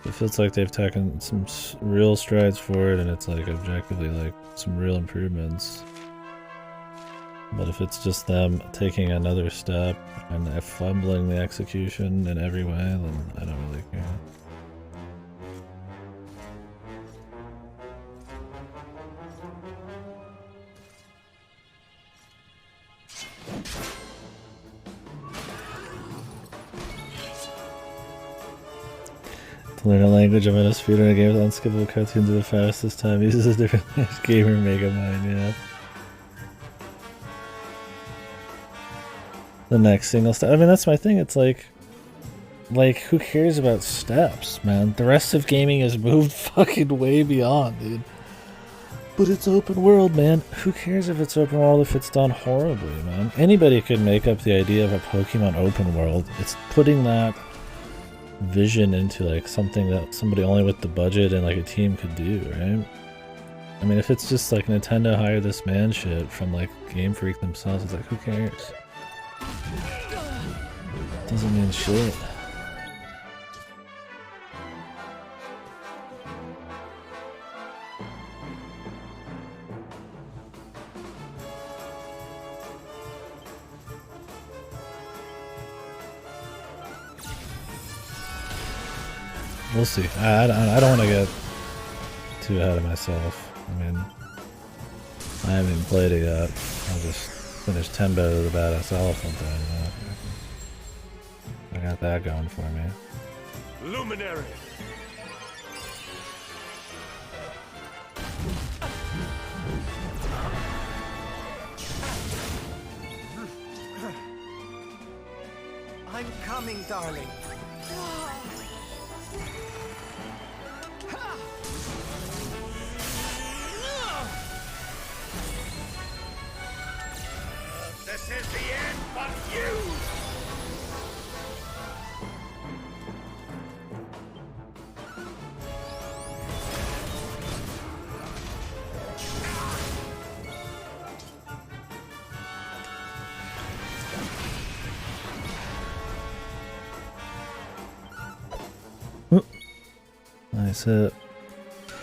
A: It feels like they've taken some real strides forward, and it's like objectively like some real improvements. But if it's just them taking another step and fumbling the execution in every way, then I don't really care. To learn a language, I'm in a speedrun a game with unskippable cartoons at the fastest time. Uses a different gamer mega mind, yeah. The next single step. I mean, that's my thing. It's like, who cares about steps, man? The rest of gaming has moved fucking way beyond, dude. But it's open world, man. Who cares if it's open world if it's done horribly, man? Anybody could make up the idea of a Pokemon open world. It's putting that vision into like something that somebody only with the budget and like a team could do, right? I mean, if it's just like Nintendo hire this man shit from like Game Freak themselves, it's like, who cares? Doesn't mean shit. We'll see. I don't want to get too ahead of myself. I mean, I haven't even played it yet. I'll just finish 10 better than the Badass Elephant then. I got that going for me.
D: Luminary.
B: I'm coming, darling. This is the end for you!
A: Nice hit.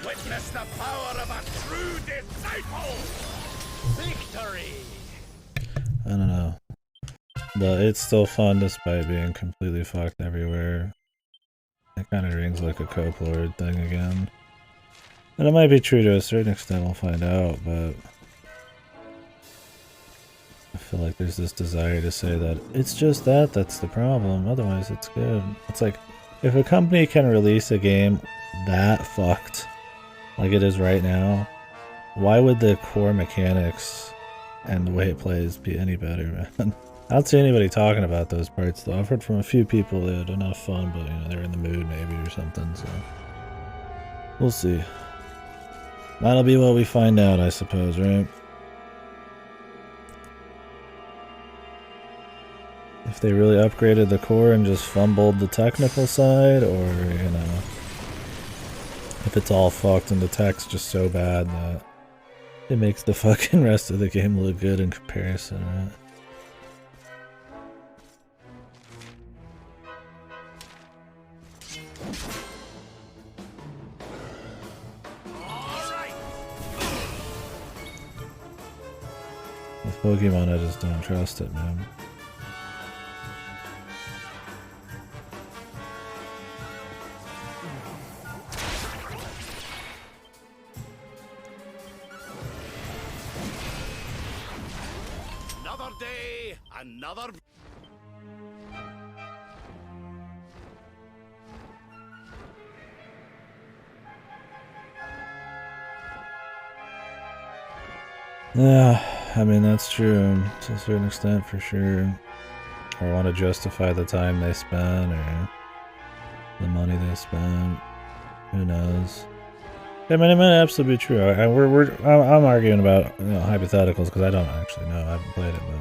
B: Witness the power of a true disciple! Victory!
A: I don't know. But it's still fun despite being completely fucked everywhere. It kind of rings like a Cope Lord thing again. And it might be true to a certain extent, we'll find out, but I feel like there's this desire to say that it's just that's the problem, otherwise it's good. It's like, if a company can release a game that fucked like it is right now, why would the core mechanics and the way it plays be any better, man? I don't see anybody talking about those parts though. I've heard from a few people they had enough fun, but you know, they're in the mood maybe or something, so we'll see. That'll be what we find out, I suppose, right? If they really upgraded the core and just fumbled the technical side, or, you know, if it's all fucked and the tech's just so bad that it makes the fucking rest of the game look good in comparison, right? With Pokemon, I just don't trust it, man.
B: Another day, another...
A: Yeah, I mean, that's true to a certain extent for sure. Or want to justify the time they spent or the money they spent. Who knows? I mean, it might absolutely be true. I'm arguing about, you know, hypotheticals because I don't actually know. I haven't played it, but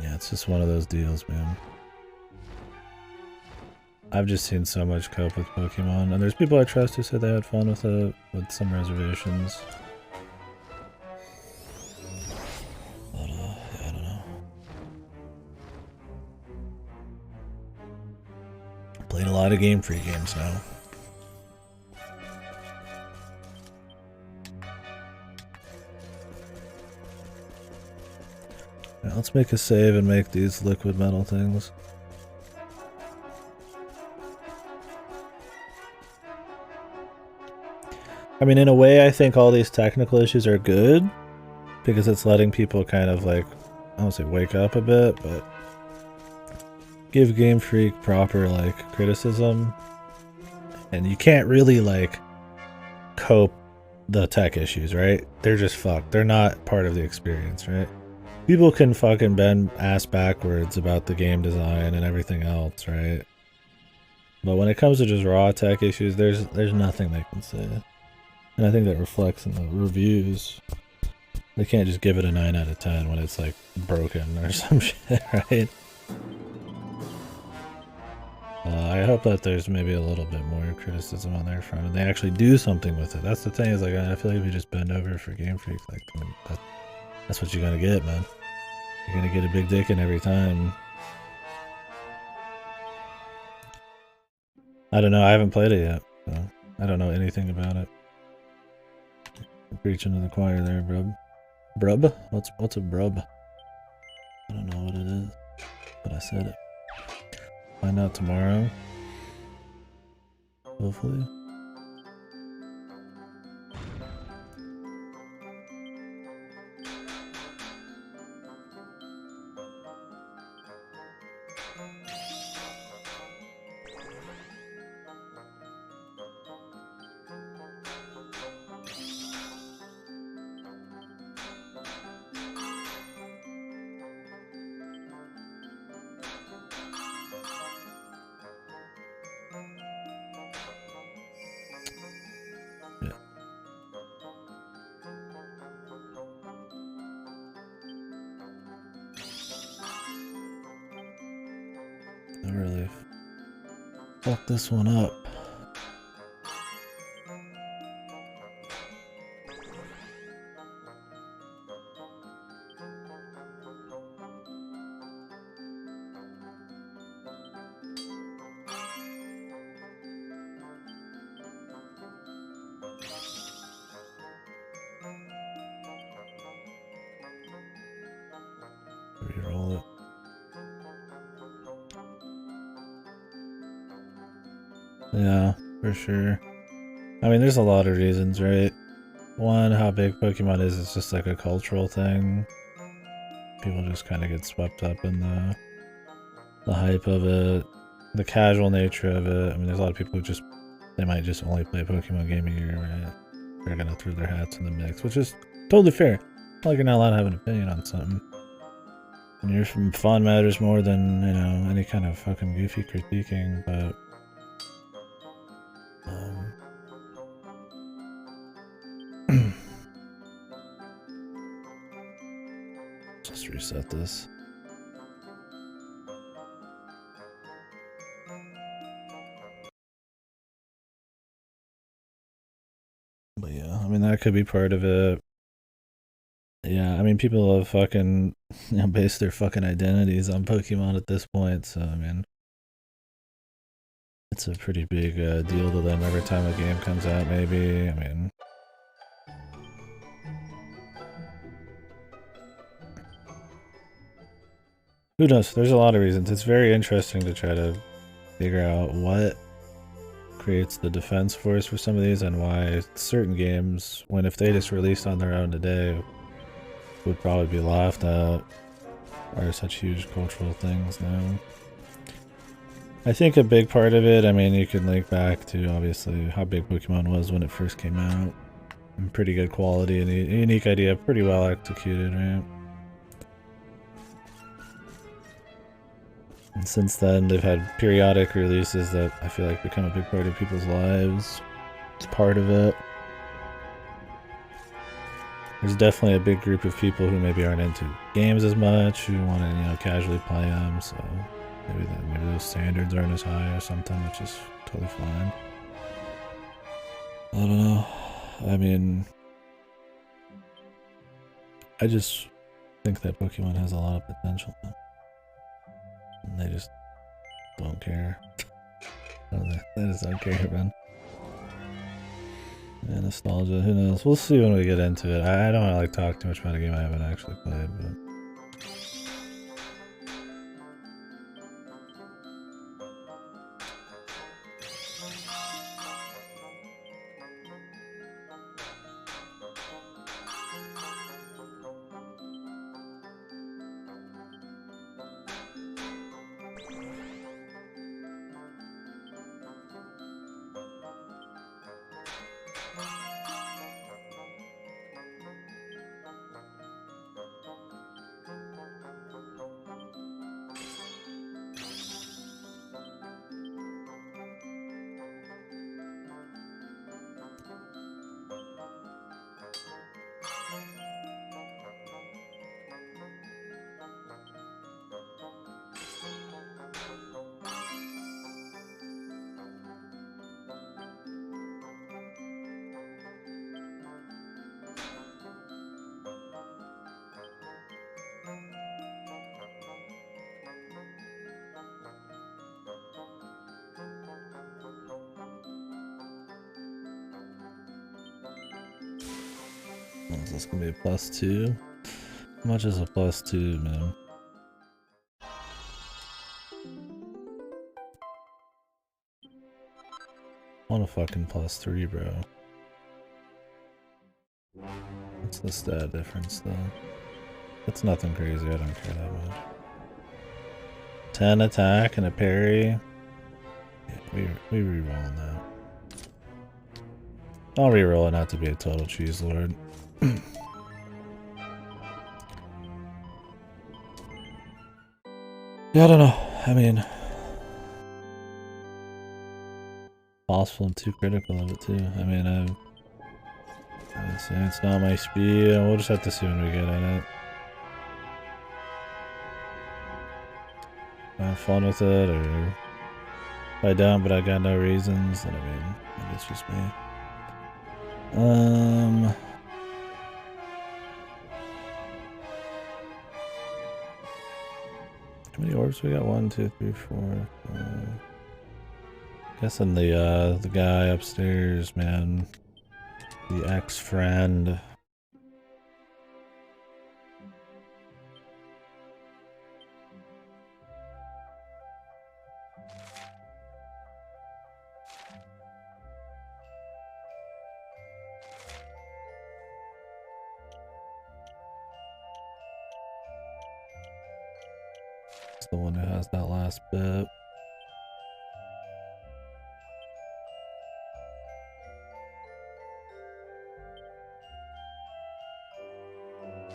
A: yeah, it's just one of those deals, man. I've just seen so much cope with Pokemon, and there's people I trust who said they had fun with it, with some reservations. But, yeah, I don't know. Played a lot of Game Freak games now. Yeah, let's make a save and make these liquid metal things. I mean, in a way, I think all these technical issues are good because it's letting people kind of like, I don't say wake up a bit, but give Game Freak proper like criticism. And you can't really like cope the tech issues, right? They're just fucked. They're not part of the experience, right? People can fucking bend ass backwards about the game design and everything else, right? But when it comes to just raw tech issues, there's nothing they can say. And I think that reflects in the reviews. They can't just give it a 9 out of 10 when it's like broken or some shit, right? I hope that there's maybe a little bit more criticism on their front and they actually do something with it. That's the thing, is like, I feel like if you just bend over for Game Freak, like, I mean, that's what you're gonna get, man. You're gonna get a big dick in every time. I don't know, I haven't played it yet, so I don't know anything about it. I'm preaching to the choir there, brub. Brub? What's a brub? I don't know what it is, but I said it. Find out tomorrow. Hopefully. fuck this one up. Reroll it. Yeah, for sure. I mean, there's a lot of reasons, right? One, how big Pokemon is, it's just like a cultural thing. People just kind of get swept up in the hype of it, the casual nature of it. I mean, there's a lot of people who just, they might just only play a Pokemon game a year, right? They're gonna throw their hats in the mix, which is totally fair. It's not like you're not allowed to have an opinion on something. And your fun matters more than, you know, any kind of fucking goofy critiquing, but just reset this. But yeah, I mean, that could be part of it. Yeah, I mean, people have fucking, you know, based their fucking identities on Pokemon at this point, so, I mean, it's a pretty big deal to them every time a game comes out, maybe. I mean, who knows? There's a lot of reasons. It's very interesting to try to figure out what creates the defense force for some of these and why certain games, when if they just released on their own today, would probably be laughed at, are such huge cultural things now. I think a big part of it, I mean, you can link back to obviously how big Pokemon was when it first came out. And pretty good quality and a unique idea, pretty well executed, right? And since then, they've had periodic releases that I feel like become a big part of people's lives. It's part of it. There's definitely a big group of people who maybe aren't into games as much, who want to, you know, casually play them, so maybe those standards aren't as high or something, which is totally fine. I don't know. I mean, I just think that Pokemon has a lot of potential. And they just don't care. They just don't care, man. Yeah, nostalgia, who knows? We'll see when we get into it. I don't want to like talk too much about a game I haven't actually played, but is this gonna be a +2? How much is a +2, man? I want a fucking +3, bro. What's the stat difference, though? It's nothing crazy, I don't care that much. 10 attack and a parry. Yeah, we re-rolling that. I'll re-roll it not to be a total cheese lord. Yeah, I don't know. I mean, possible and too critical of it too. I mean, it's not my speed. We'll just have to see when we get in it. Have fun with it, or if I don't, but I got no reasons. And I mean, maybe it's just me. How many orbs we got? 1, 2, 3, 4, 5. Guessing the guy upstairs, man. The ex-friend. It's the one who has that last bit.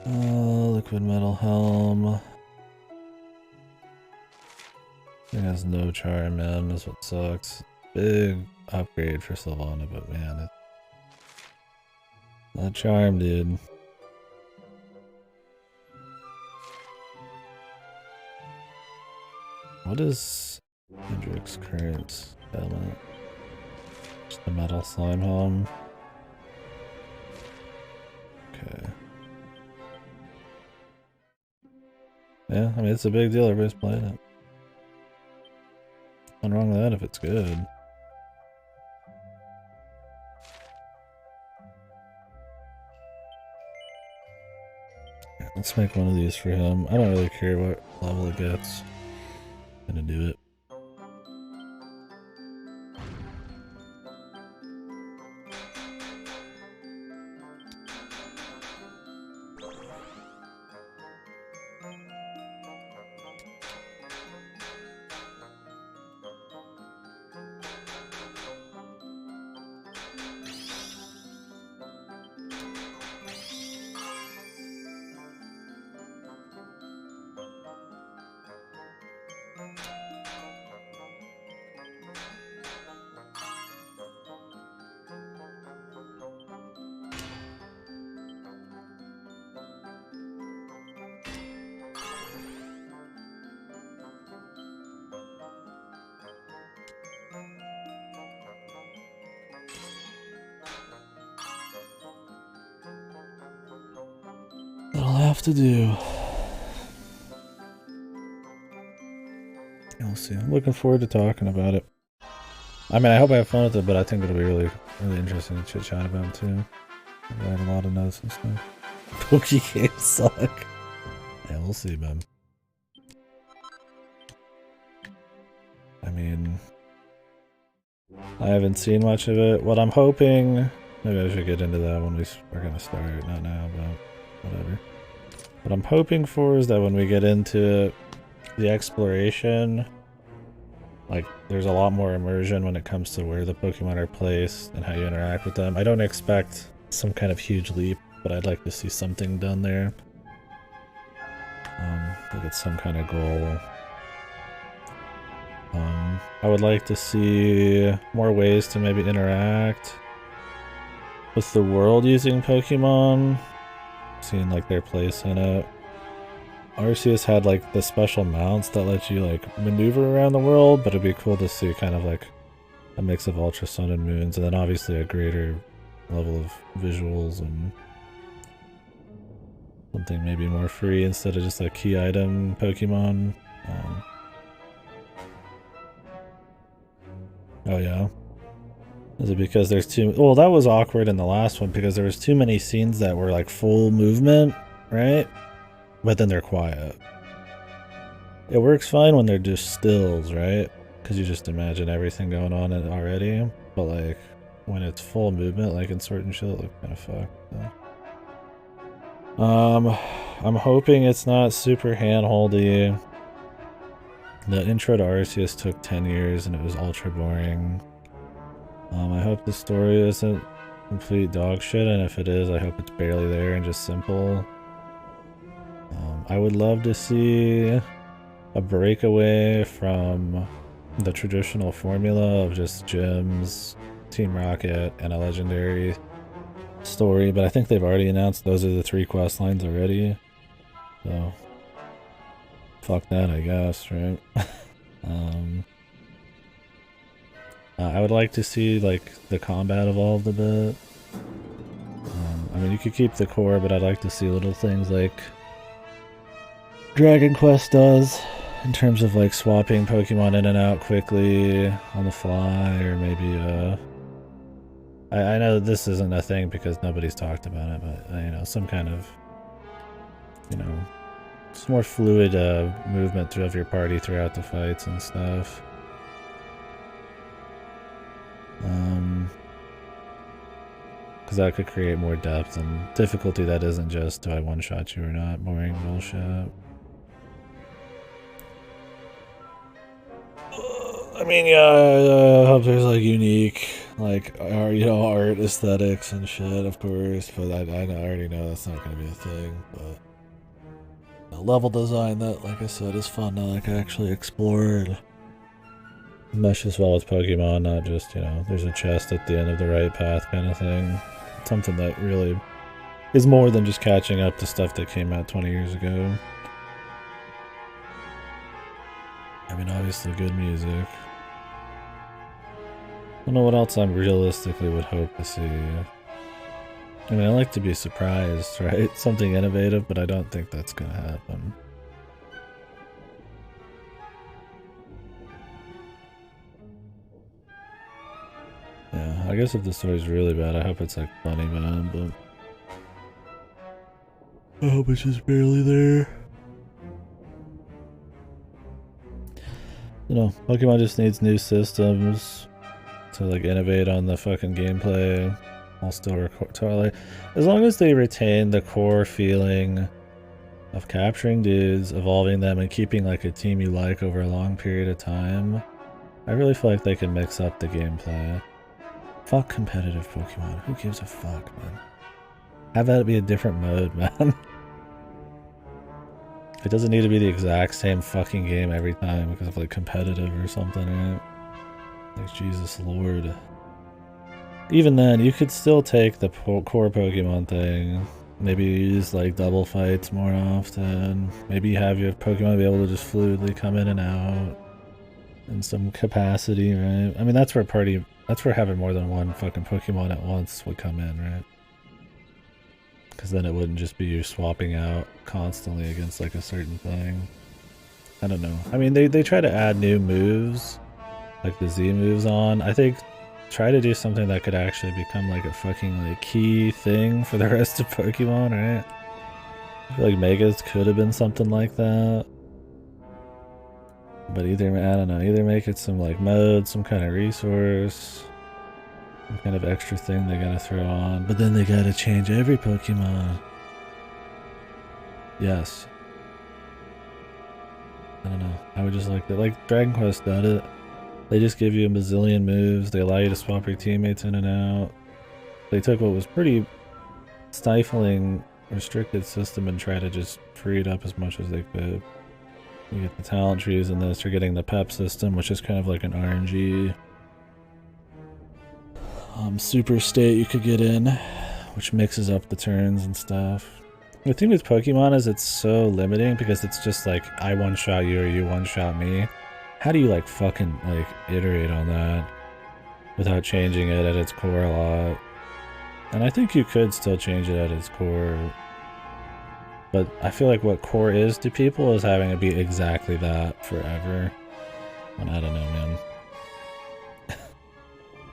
A: Liquid metal helm. It has no charm, man. That's what sucks. Big upgrade for Sylvana, but man, it's not charm, dude. What is Hendrick's current element? Just a metal slime helm. Okay. Yeah, I mean, it's a big deal. Everybody's playing it. Nothing wrong with that if it's good. Yeah, let's make one of these for him. I don't really care what level it gets. I'm gonna do it. That'll have to do. We'll see. I'm looking forward to talking about it. I mean, I hope I have fun with it, but I think it'll be really interesting to chit chat about too. I have a lot of notes and stuff. Pokey games suck. Yeah, we'll see, man. I mean, I haven't seen much of it. What I'm hoping, maybe I should get into that when we're gonna start. Not now, but whatever. What I'm hoping for is that when we get into the exploration, like, there's a lot more immersion when it comes to where the Pokemon are placed and how you interact with them. I don't expect some kind of huge leap, but I'd like to see something done there. Like it's some kind of goal. I would like to see more ways to maybe interact with the world using Pokemon, seeing like their place in it. Arceus had like the special mounts that let you like maneuver around the world, but it'd be cool to see kind of like a mix of Ultra Sun and Moons, and then obviously a greater level of visuals and something maybe more free instead of just like key item Pokemon. Oh yeah. Is it because there's too... Well, that was awkward in the last one because there was too many scenes that were like full movement, right? But then they're quiet. It works fine when they're just stills, right? Because you just imagine everything going on already. But like, when it's full movement, like in Sword and Shield, it looks kind of fucked. So. I'm hoping it's not super hand-holdy. The intro to Arceus took 10 years and it was ultra boring. I hope the story isn't complete dog shit, and if it is, I hope it's barely there and just simple. I would love to see a breakaway from the traditional formula of just gyms, Team Rocket, and a legendary story, but I think they've already announced those are the 3 quest lines already. So, fuck that, I guess, right? I would like to see like the combat evolved a bit. I mean, you could keep the core, but I'd like to see little things like Dragon Quest does, in terms of like swapping Pokemon in and out quickly on the fly, or maybe I know this isn't a thing because nobody's talked about it, but you know, some kind of, you know, just more fluid movement of your party throughout the fights and stuff. Because that could create more depth and difficulty that isn't just do I one-shot you or not, boring bullshit. I mean, yeah, I hope there's like unique, like, you know, art aesthetics and shit, of course, but I already know that's not going to be a thing, but level design that, like I said, is fun to like actually explore and mesh as well with Pokemon, not just, you know, there's a chest at the end of the right path kind of thing. Something that really is more than just catching up to stuff that came out 20 years ago. I mean, obviously good music. I don't know what else I realistically would hope to see. I mean, I like to be surprised, right? Something innovative, but I don't think that's gonna happen. Yeah, I guess if the story's really bad, I hope it's like funny bad, but I hope it's just barely there. You know, Pokemon just needs new systems to like innovate on the fucking gameplay. I'll still record, as long as they retain the core feeling of capturing dudes, evolving them, and keeping like a team you like over a long period of time. I really feel like they can mix up the gameplay. Fuck competitive Pokemon. Who gives a fuck, man? Have that be a different mode, man. It doesn't need to be the exact same fucking game every time because of like competitive or something, right? Like, Jesus Lord. Even then, you could still take the core Pokemon thing. Maybe use like double fights more often. Maybe have your Pokemon be able to just fluidly come in and out in some capacity, right? I mean, that's where having more than one fucking Pokemon at once would come in, right? Because then it wouldn't just be you swapping out constantly against like a certain thing. I don't know. I mean, they try to add new moves, like the Z moves on. I think try to do something that could actually become like a fucking like key thing for the rest of Pokemon, right? I feel like Megas could have been something like that. But either, I don't know, either make it some like mode, some kind of resource, some kind of extra thing they gotta throw on. But then they gotta change every Pokemon. Yes. I don't know. I would just like that. Like Dragon Quest did it. They just give you a bazillion moves. They allow you to swap your teammates in and out. They took what was pretty stifling, restricted system and tried to just free it up as much as they could. You get the talent trees in this. You're getting the pep system, which is kind of like an RNG super state you could get in, which mixes up the turns and stuff. The thing with Pokemon is it's so limiting because it's just like I one-shot you or you one-shot me. How do you like fucking like iterate on that without changing it at its core a lot? And I think you could still change it at its core. But I feel like what core is to people is having it be exactly that forever. And I don't know, man.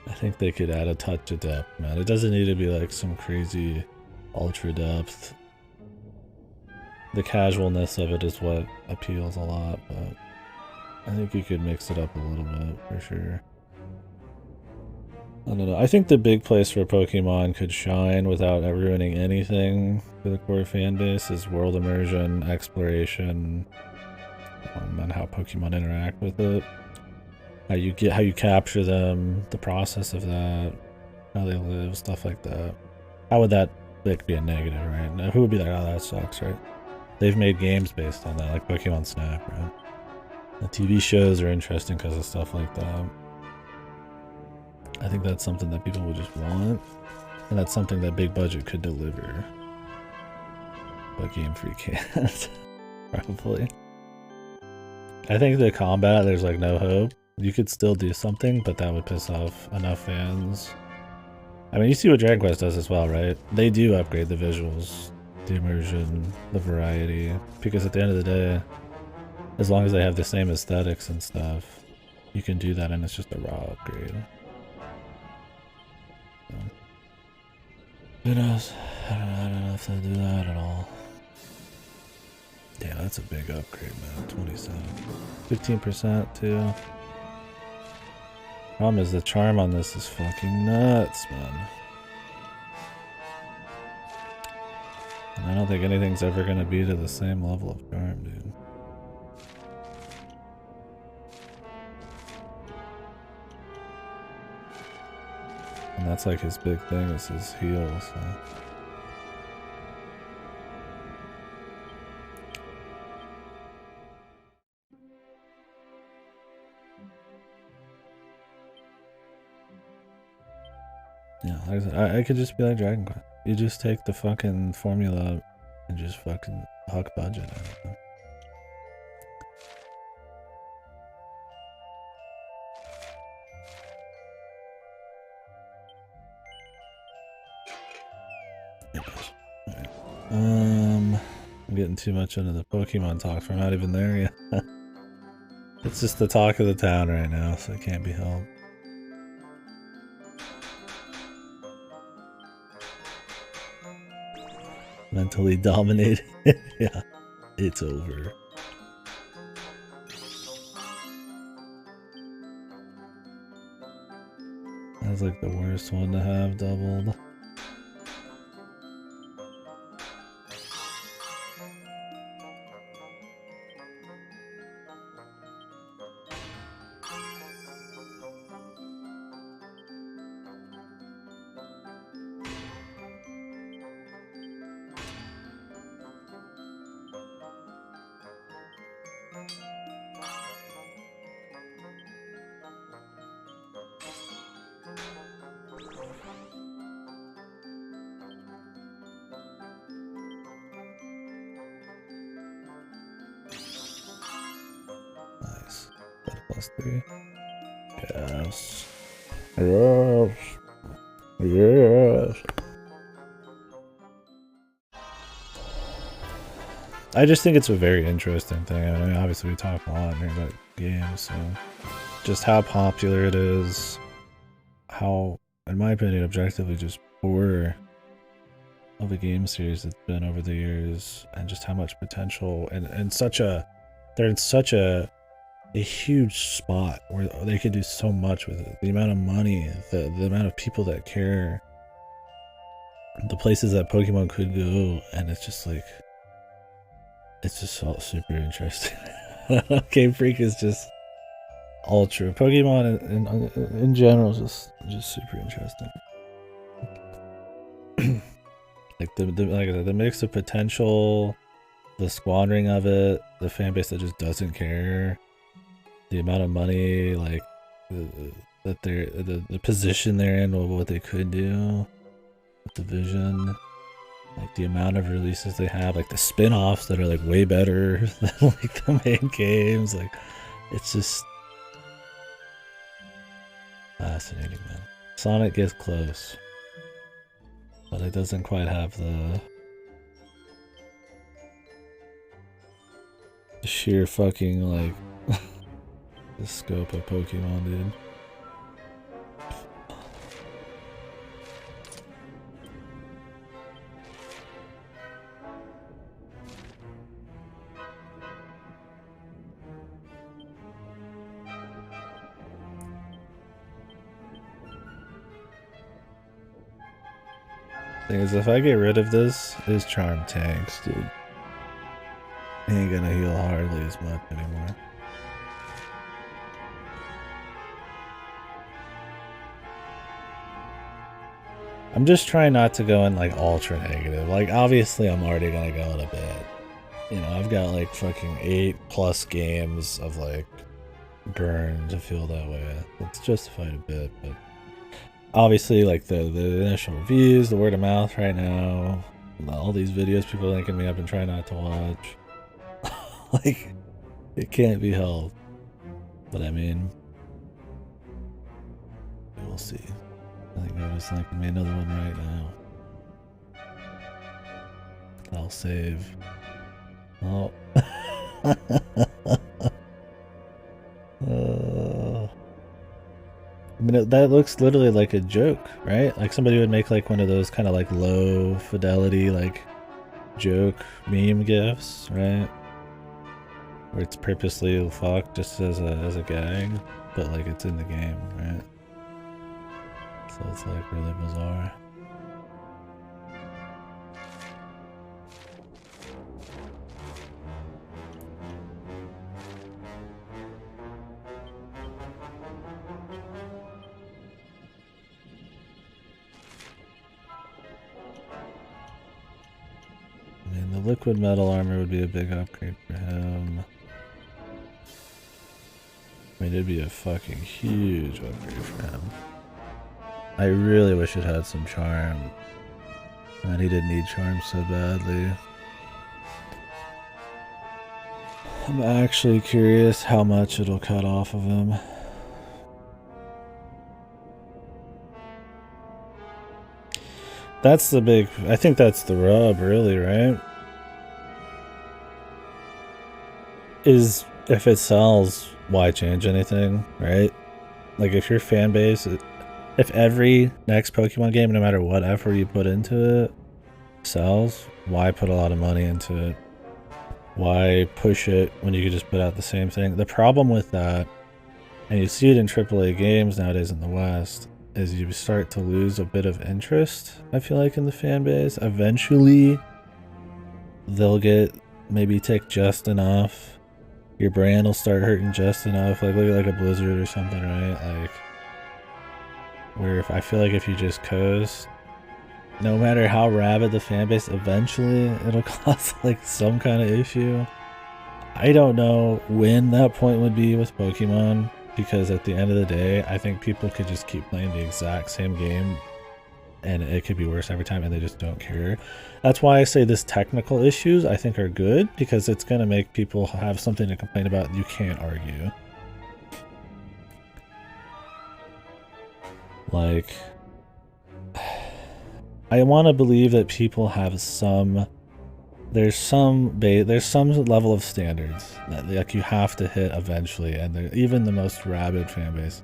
A: I think they could add a touch of depth, man. It doesn't need to be like some crazy ultra depth. The casualness of it is what appeals a lot, but I think you could mix it up a little bit for sure. I don't know. I think the big place where Pokemon could shine without ruining anything for the core fan base is world immersion, exploration, and how Pokemon interact with it. How you capture them, the process of that, how they live, stuff like that. How would that like be a negative, right? Now, who would be like, oh, that sucks, right? They've made games based on that, like Pokemon Snap, right? The TV shows are interesting because of stuff like that. I think that's something that people would just want, and that's something that big budget could deliver. But Game Freak can't, probably. I think the combat, there's like no hope. You could still do something, but that would piss off enough fans. I mean, you see what Dragon Quest does as well, right? They do upgrade the visuals, the immersion, the variety, because at the end of the day, as long as they have the same aesthetics and stuff, you can do that and it's just a raw upgrade. So, who knows? I don't know if they do that at all. Yeah, that's a big upgrade, man. 27. 15% too. Problem is the charm on this is fucking nuts, man. And I don't think anything's ever gonna be to the same level of charm, dude. And that's like his big thing, is his heal, so. Yeah, like I said, I could just be like Dragon Quest. You just take the fucking formula and just fucking huck budget out of it. I'm getting too much into the Pokemon talk. We're not even there yet. It's just the talk of the town right now, so it can't be helped. Mentally dominated. Yeah, it's over. That's like the worst one to have doubled. +3. Yes. Yes. Yes. I just think it's a very interesting thing. I mean, obviously we talk a lot here about games, so just how popular it is, how, in my opinion, objectively just poor of a game series it's been over the years, and just how much potential, and such a, they're in such a huge spot where they could do so much with it. The amount of money, the amount of people that care, the places that Pokemon could go, and it's just like, it's just all super interesting. Game Freak is just ultra. Pokemon in general is just super interesting. Like like I said, the mix of potential, the squandering of it, the fan base that just doesn't care, the amount of money, like that they're the position they're in, or what they could do with the vision, like the amount of releases they have, like the spin-offs that are like way better than like the main games. Like, it's just fascinating, man. Sonic gets close, but it doesn't quite have the sheer fucking like the scope of Pokemon, dude. Thing is, if I get rid of this, his charm tanks, dude. He ain't gonna heal hardly as much anymore. I'm just trying not to go in like ultra negative. Like, obviously I'm already gonna go in a bit. You know, I've got like fucking 8+ games of like burn to feel that way. It's justified a bit, but obviously like the initial reviews, the word of mouth right now, all these videos people linking me up and trying not to watch. Like, it can't be helped. But I mean, see. I think I was linking me another one right now. I'll save. Oh. I mean, that looks literally like a joke, right? Like somebody would make like one of those kind of like low fidelity like joke meme gifs, right? Where it's purposely fucked just as a gag, but like it's in the game, right? So it's like really bizarre. I mean, the liquid metal armor would be a big upgrade for him. I mean, it'd be a fucking huge upgrade for him. I really wish it had some charm. And he didn't need charm so badly. I'm actually curious how much it'll cut off of him. That's the big... I think that's the rub, really, right? Is if it sells, why change anything, right? Like if your fan base... If every next Pokemon game, no matter what effort you put into it, sells, why put a lot of money into it? Why push it when you could just put out the same thing? The problem with that, and you see it in AAA games nowadays in the West, is you start to lose a bit of interest, I feel like, in the fan base. Eventually, they'll get maybe take just enough. Your brand will start hurting just enough. Like, look at like a Blizzard or something, right? Like, where if I feel like if you just coast, no matter how rabid the fan base, eventually it'll cause like some kind of issue. I don't know when that point would be with Pokemon, because at the end of the day, I think people could just keep playing the exact same game and it could be worse every time and they just don't care. That's why I say this technical issues I think are good, because it's going to make people have something to complain about you can't argue. Like, I want to believe that people have some, there's some level of standards that like you have to hit eventually, and even the most rabid fan base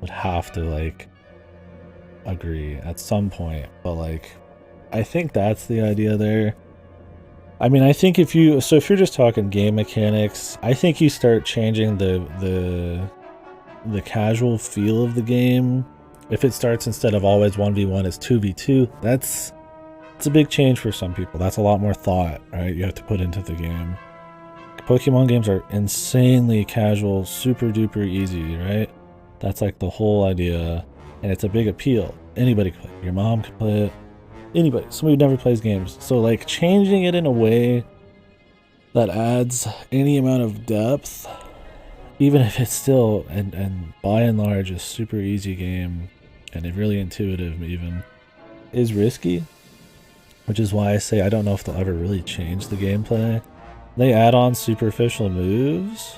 A: would have to like agree at some point. But like, I think that's the idea there. I mean, I think if you're just talking game mechanics, I think you start changing the casual feel of the game. If it starts instead of always 1v1 it's 2v2, it's a big change for some people. That's a lot more thought, right? You have to put into the game. Pokemon games are insanely casual, super duper easy, right? That's like the whole idea, and it's a big appeal. Anybody can play it. Your mom can play it. Anybody, somebody who never plays games. So like changing it in a way that adds any amount of depth, even if it's still and by and large a super easy game and a really intuitive even, is risky. Which is why I say I don't know if they'll ever really change the gameplay. They add on superficial moves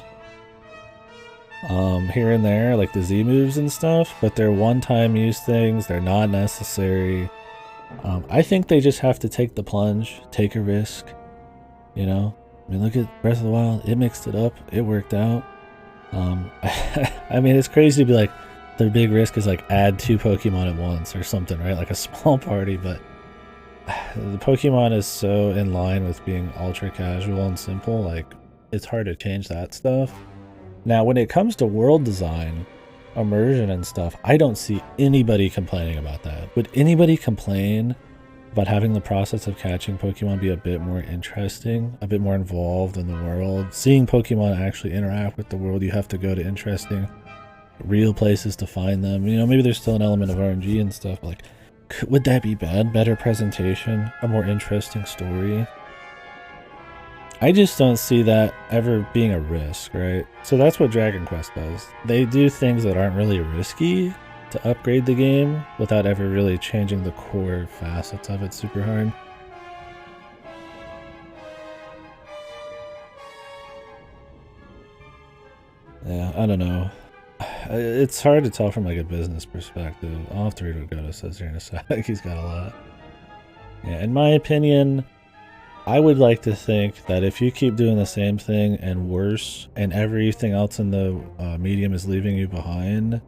A: here and there, like the Z moves and stuff, but they're one-time use things. They're not necessary. I think they just have to take the plunge, take a risk, you know? I mean, look at Breath of the Wild. It mixed it up. It worked out. I mean, it's crazy to be like, their big risk is like add 2 Pokemon at once or something, right? Like a small party, but the Pokemon is so in line with being ultra casual and simple, like it's hard to change that stuff. Now, when it comes to world design, immersion and stuff, I don't see anybody complaining about that. Would anybody complain about having the process of catching Pokemon be a bit more interesting, a bit more involved in the world? Seeing Pokemon actually interact with the world, you have to go to interesting, real places to find them. You know, maybe there's still an element of RNG and stuff, like, would that be bad? Better presentation, a more interesting story? I just don't see that ever being a risk, right? So that's what Dragon Quest does. They do things that aren't really risky to upgrade the game without ever really changing the core facets of it super hard. Yeah, I don't know. it's hard to tell from like a business perspective. I'll have to read what Goto says here in a sec. He's got a lot. Yeah, in my opinion, I would like to think that if you keep doing the same thing and worse, and everything else in the medium is leaving you behind,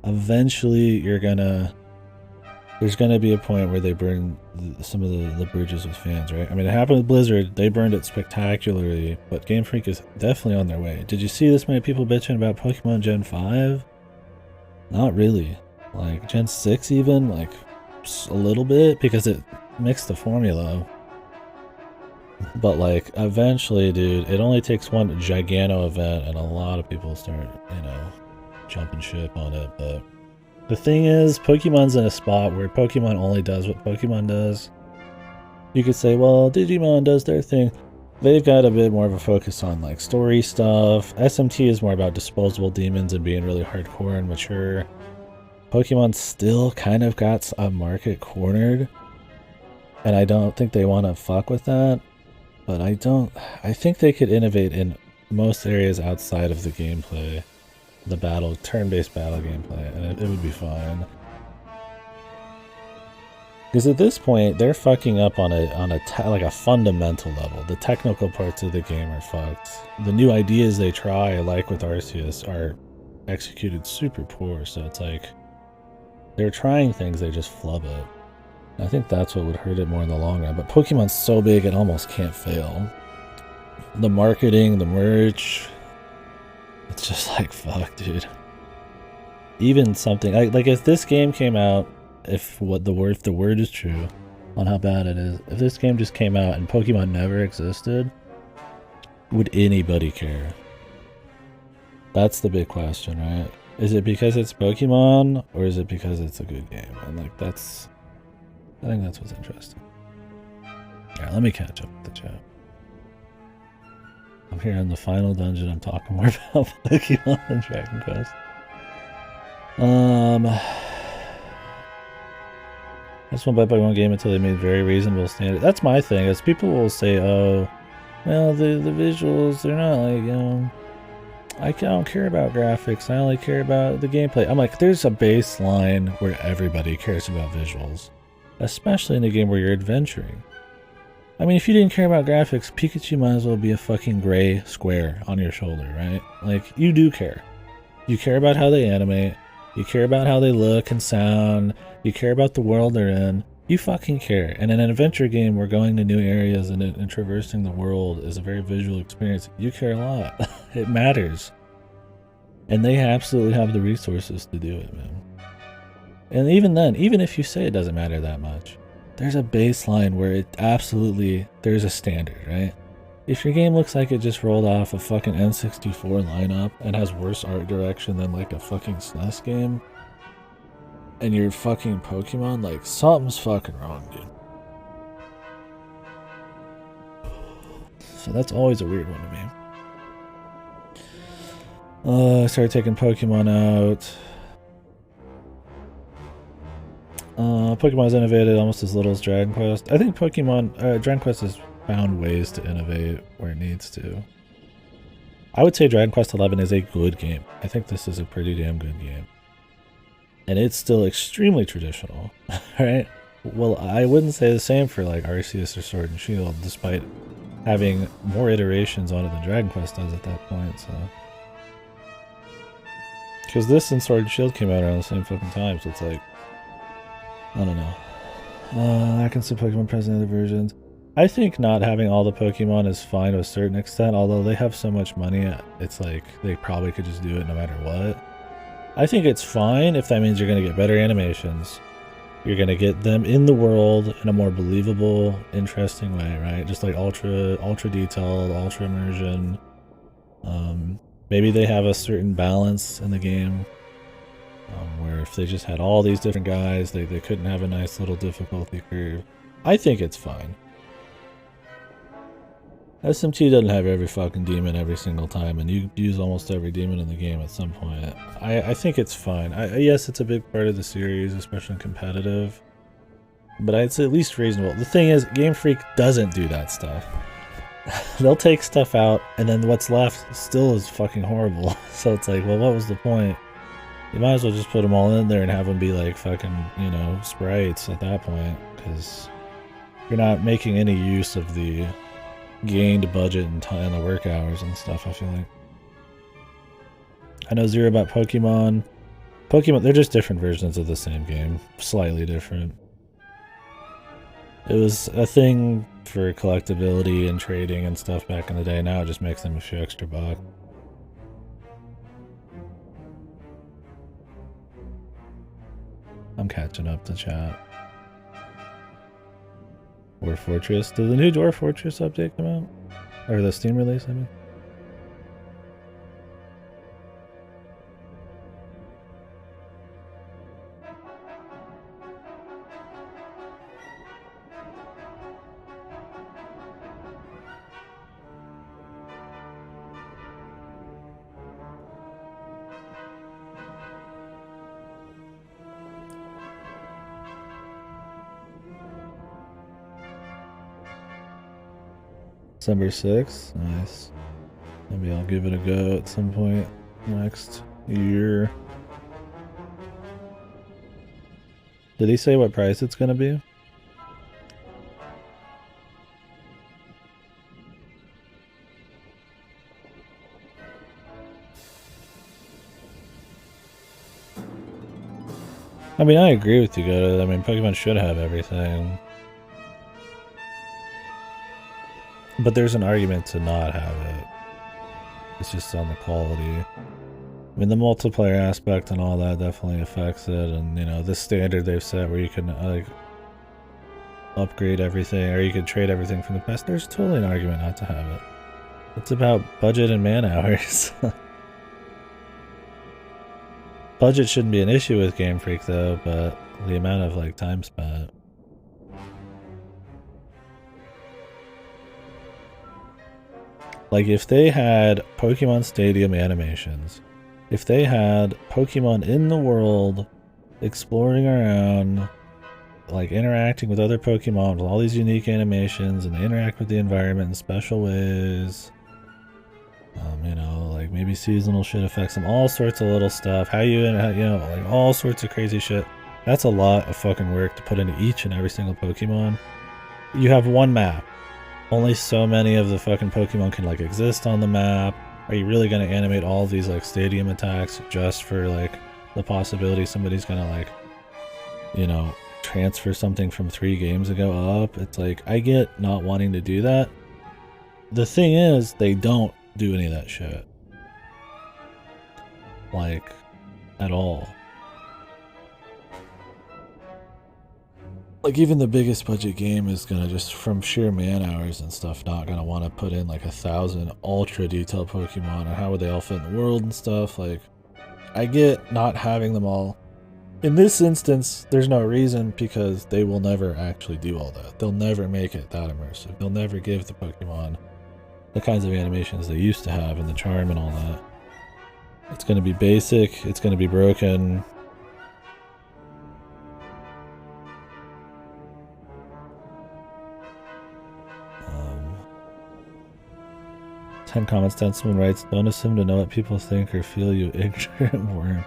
A: eventually there's gonna be a point where they burn some of the bridges with fans, right? I mean, it happened with Blizzard. They burned it spectacularly, but Game Freak is definitely on their way. Did you see this many people bitching about Pokemon Gen 5? Not really. Like, Gen 6 even? Like, a little bit, because it mixed the formula. But, like, eventually, dude, it only takes one Gigano event, and a lot of people start, you know, jumping ship on it, but... The thing is, Pokemon's in a spot where Pokemon only does what Pokemon does. You could say, well, Digimon does their thing. They've got a bit more of a focus on like story stuff. SMT is more about disposable demons and being really hardcore and mature. Pokemon still kind of got a market cornered. And I don't think they want to fuck with that. But I think they could innovate in most areas outside of the gameplay. The turn-based battle gameplay, and it would be fine. Because at this point, they're fucking up on a fundamental level. The technical parts of the game are fucked. The new ideas they try, like with Arceus, are executed super poor. So it's like they're trying things, they just flub it. I think that's what would hurt it more in the long run. But Pokemon's so big, it almost can't fail. The marketing, the merch. It's just like, fuck, dude. Even something like if this game came out, if the word is true on how bad it is, if this game just came out and Pokemon never existed, would anybody care? That's the big question, right? Is it because it's Pokemon, or is it because it's a good game? And like I think that's what's interesting. Alright, let me catch up with the chat. I'm here in the final dungeon. I'm talking more about Pokemon and Dragon Quest. I just won't buy Pokemon game until they made very reasonable standards. That's my thing. Is people will say, "Oh, well, the visuals, they're not like, you know, I don't care about graphics. I only care about the gameplay." I'm like, there's a baseline where everybody cares about visuals, especially in a game where you're adventuring. I mean, if you didn't care about graphics, Pikachu might as well be a fucking gray square on your shoulder, right? Like, you do care. You care about how they animate. You care about how they look and sound. You care about the world they're in. You fucking care. And in an adventure game where going to new areas and traversing the world is a very visual experience, you care a lot. It matters. And they absolutely have the resources to do it, man. And even then, even if you say it doesn't matter that much, there's a baseline where it absolutely, there's a standard, right? If your game looks like it just rolled off a fucking N64 lineup and has worse art direction than like a fucking SNES game, and you're fucking Pokemon, like, something's fucking wrong, dude. So that's always a weird one to me. I started taking Pokemon out. Pokemon's innovated almost as little as Dragon Quest. I think Dragon Quest has found ways to innovate where it needs to. I would say Dragon Quest XI is a good game. I think this is a pretty damn good game. And it's still extremely traditional, right? Well, I wouldn't say the same for like Arceus or Sword and Shield, despite having more iterations on it than Dragon Quest does at that point, so... Because this and Sword and Shield came out around the same fucking time, so it's like... I don't know. I can see Pokemon present in other versions. I think not having all the Pokemon is fine to a certain extent, although they have so much money, it's like they probably could just do it no matter what. I think it's fine if that means you're going to get better animations. You're going to get them in the world in a more believable, interesting way, right? Just like ultra detailed, ultra immersion. Maybe they have a certain balance in the game. Where if they just had all these different guys, they couldn't have a nice little difficulty curve. I think it's fine. SMT doesn't have every fucking demon every single time, and you use almost every demon in the game at some point. I think it's fine. Yes, it's a big part of the series, especially in competitive, but it's at least reasonable. The thing is, Game Freak doesn't do that stuff. They'll take stuff out, and then what's left still is fucking horrible. So it's like, well, what was the point? You might as well just put them all in there and have them be like fucking, you know, sprites at that point, because you're not making any use of the gained budget and time, the work hours and stuff, I feel like. I know zero about Pokemon. Pokemon, they're just different versions of the same game. Slightly different. It was a thing for collectability and trading and stuff back in the day. Now it just makes them a few extra bucks. I'm catching up to chat. Dwarf Fortress. Did the new Dwarf Fortress update come out? Or the Steam release, I mean? December 6th? Nice. Maybe I'll give it a go at some point next year. Did he say what price it's gonna be? I mean, I agree with you, Goda. I mean, Pokemon should have everything. But there's an argument to not have it. It's just on the quality. I mean, the multiplayer aspect and all that definitely affects it, and you know, the standard they've set where you can like upgrade everything, or you can trade everything from the past. There's totally an argument not to have it. It's about budget and man hours. Budget shouldn't be an issue with Game Freak though, but the amount of like time spent. Like, if they had Pokemon Stadium animations, if they had Pokemon in the world, exploring around, like, interacting with other Pokemon with all these unique animations, and they interact with the environment in special ways, you know, like, maybe seasonal shit affects them, all sorts of little stuff, you know, like, all sorts of crazy shit. That's a lot of fucking work to put into each and every single Pokemon. You have one map. Only so many of the fucking Pokemon can like exist on the map. Are you really gonna animate all of these like stadium attacks just for like the possibility somebody's gonna like, you know, transfer something from 3 games ago up? It's like, I get not wanting to do that. The thing is, they don't do any of that shit. Like, at all. Like, even the biggest budget game is gonna just, from sheer man hours and stuff, not gonna want to put in like 1,000 ultra detailed Pokemon, and how would they all fit in the world and stuff. Like, I get not having them all. In this instance, there's no reason, because they will never actually do all that. They'll never make it that immersive. They'll never give the Pokemon the kinds of animations they used to have, and the charm and all that. It's gonna be basic, it's gonna be broken. 10 comments down, someone writes, don't assume to know what people think or feel, you ignorant worm.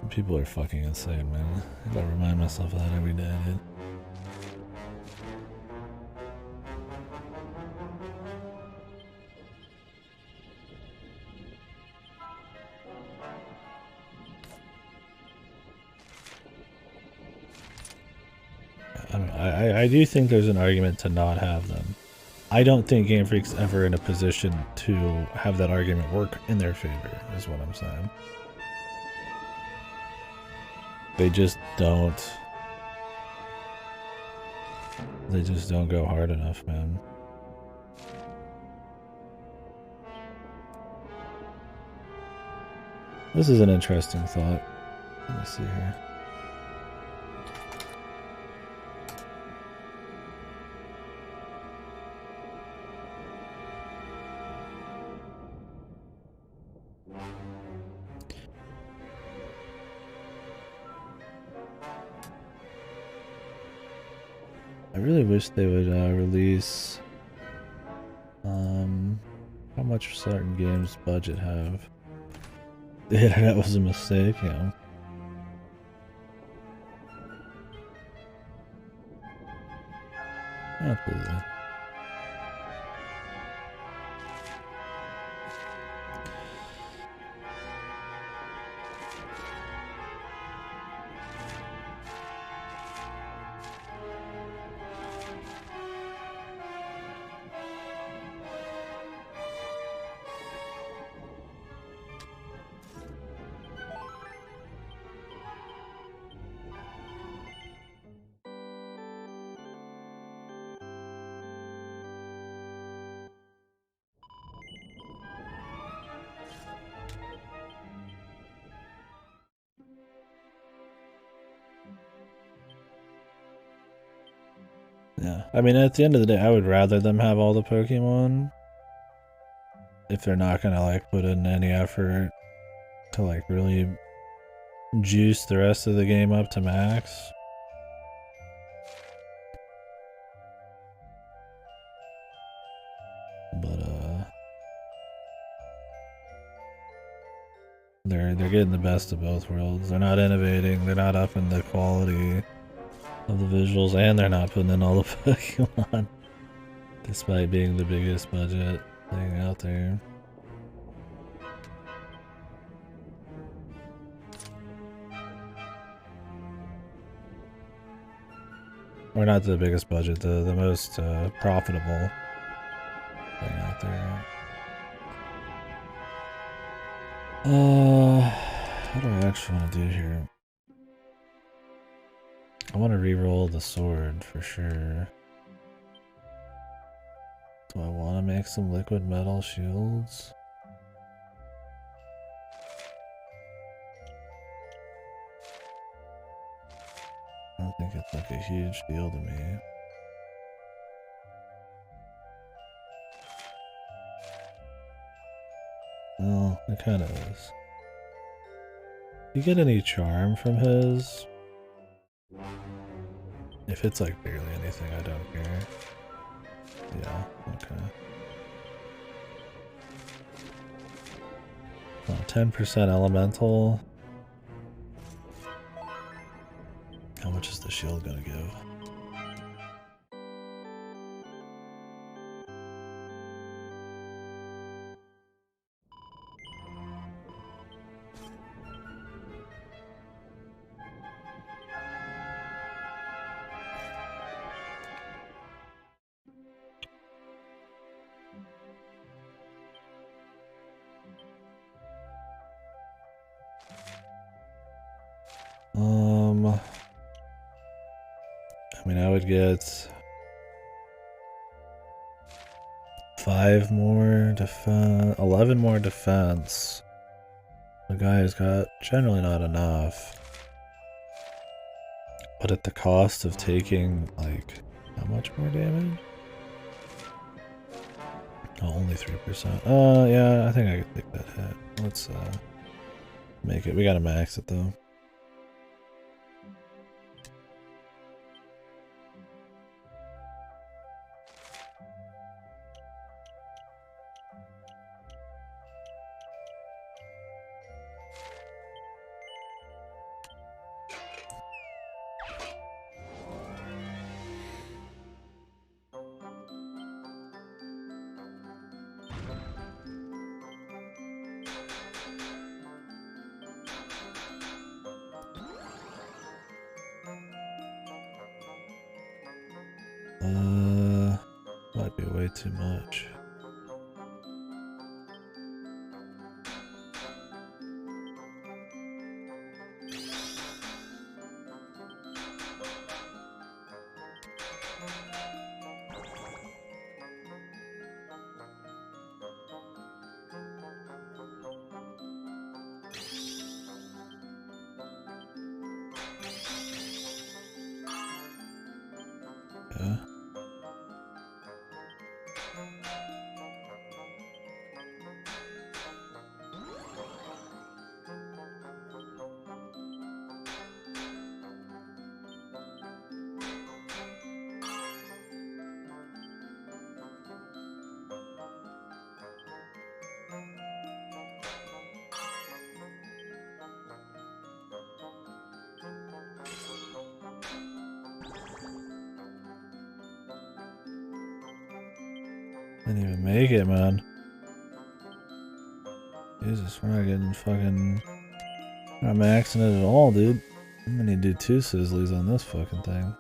A: People are fucking insane, man. I gotta remind myself of that every day, dude. I do think there's an argument to not have them. I don't think Game Freak's ever in a position to have that argument work in their favor, is what I'm saying. They just don't. They just don't go hard enough, man. This is an interesting thought. Let me see here. I really wish they would release how much certain games budget have. The internet was a mistake, yeah. Absolutely. Yeah, I mean, at the end of the day, I would rather them have all the Pokemon if they're not gonna like put in any effort to like really juice the rest of the game up to max. But they're getting the best of both worlds. They're not innovating, they're not upping the quality of the visuals, and they're not putting in all the Pokemon, despite being the biggest budget thing out there. Or not the biggest budget, the most profitable thing out there. What do I actually want to do here? I want to re-roll the sword for sure. Do I want to make some liquid metal shields? I don't think it's like a huge deal to me. Well, it kind of is. You get any charm from his? If it's like barely anything, I don't care. Yeah, okay. Well, 10% elemental. How much is the shield gonna give? I mean, I would get 5 more defense, 11 more defense. The guy has got generally not enough. But at the cost of taking, like, how much more damage? Oh, only 3%. Yeah, I think I could take that hit. Let's, make it. We gotta max it, though. Might be way too much. Yeah. Didn't even make it, man. Jesus, we're not getting fucking... We're not maxing it at all, dude. I'm gonna need to do 2 Sizzlies on this fucking thing.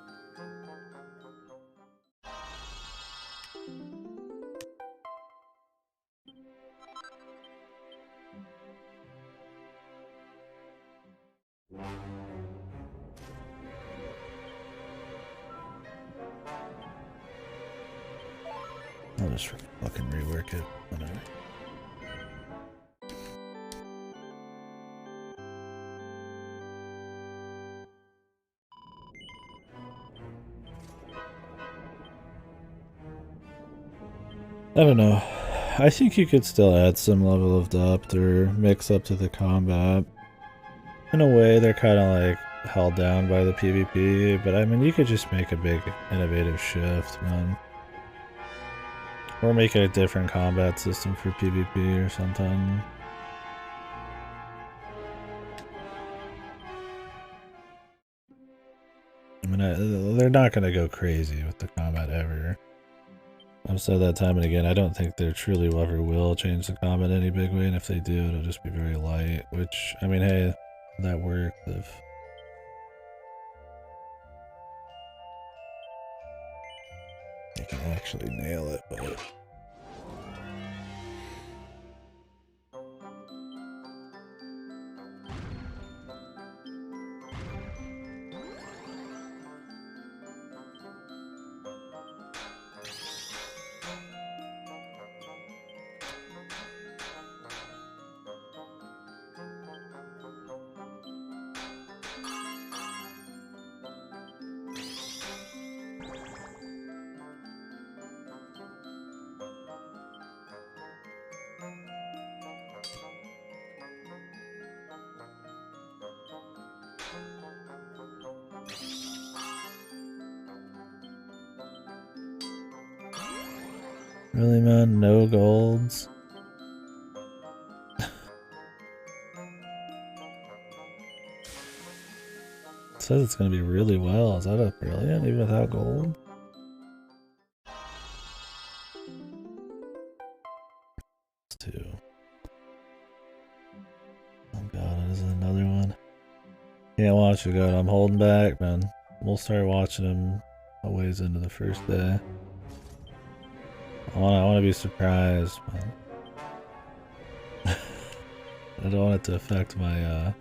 A: I'll just fucking rework it. Whatever. I don't know. I think you could still add some level of depth or mix up to the combat. In a way, they're kind of like held down by the PvP, but I mean, you could just make a big innovative shift, man. Or make a different combat system for PvP or something. I mean, they're not going to go crazy with the combat ever. I've said that time and again, I don't think they truly ever will change the combat any big way, and if they do, it'll just be very light, which, I mean, hey, that worked if... you can actually nail it, but... Really, man? No golds? It says it's gonna be really well. Is that a brilliant even without gold? It's 2. Oh god, this is another one. Can't watch it, God. I'm holding back, man. We'll start watching him a ways into the first day. I want to be surprised, man. I don't want it to affect my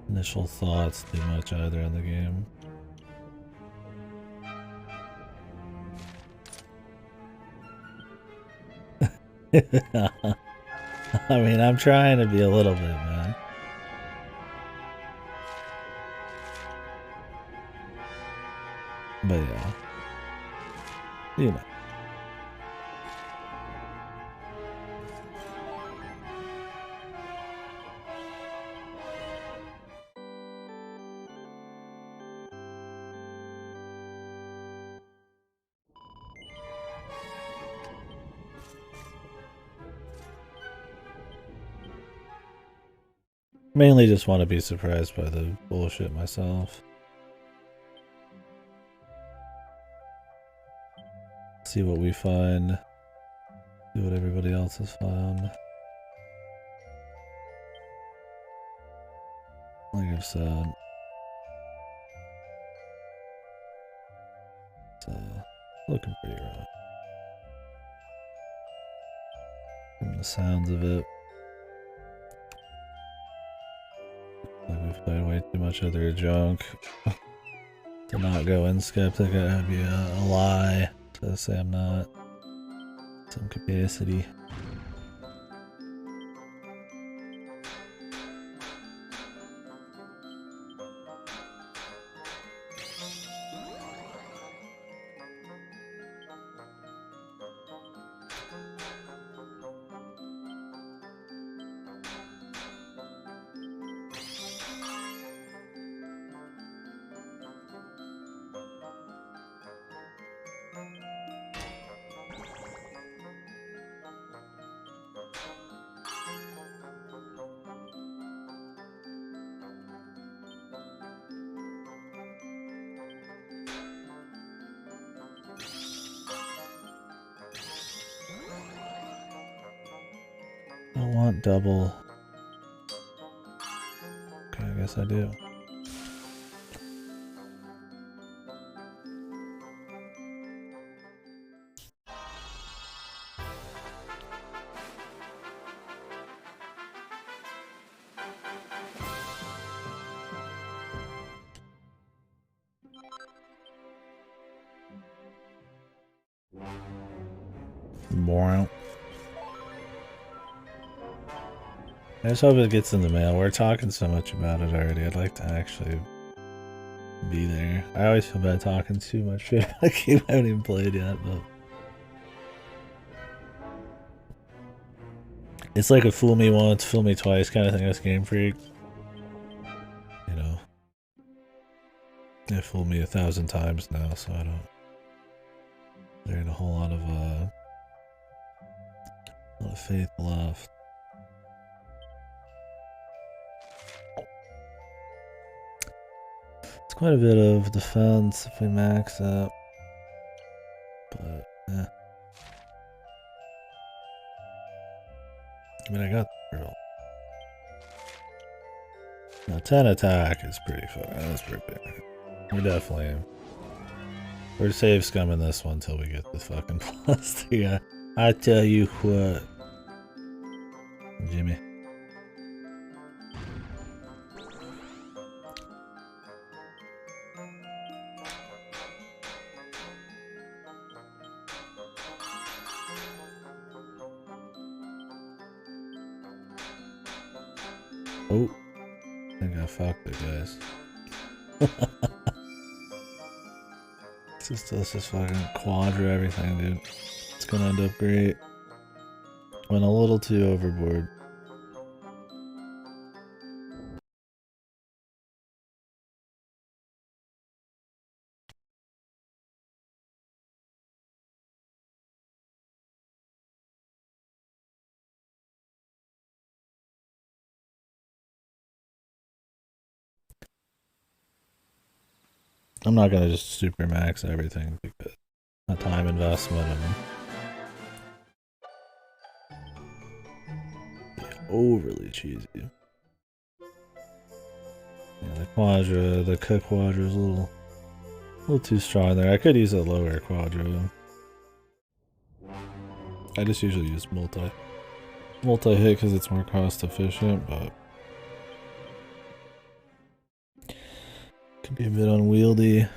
A: initial thoughts too much either in the game. I mean, I'm trying to be a little bit, man. But yeah. You know. Mainly just want to be surprised by the bullshit myself. See what we find. See what everybody else has found. Like I've said. It's looking pretty rough. From the sounds of it. Like we've played way too much other junk. To not go in skeptic, that'd be a lie to say I'm not. Some capacity. want double. Okay, I guess I do. More. I just hope it gets in the mail. We're talking so much about it already. I'd like to actually be there. I always feel bad talking too much shit about a game I haven't even played yet, but it's like a fool me once, fool me twice kind of thing. That's Game Freak. You know, they fooled me 1,000 times now, so I don't. There ain't a whole lot of faith left. It's quite a bit of defense if we max up, but yeah. I mean, I got the girl. Now 10 attack is pretty fun. That's pretty big. We're save scumming this one till we get the fucking plus 3. I tell you what, Jimmy. Oh, I think I fucked it, guys. Let's just fucking quadra everything, dude. It's gonna end up great. Went a little too overboard. I'm not gonna just super max everything because a time investment and overly cheesy. Yeah, the quadra, the cut quadra is a little too strong there. I could use a lower quadra. I just usually use multi hit because it's more cost efficient, but can be a bit unwieldy.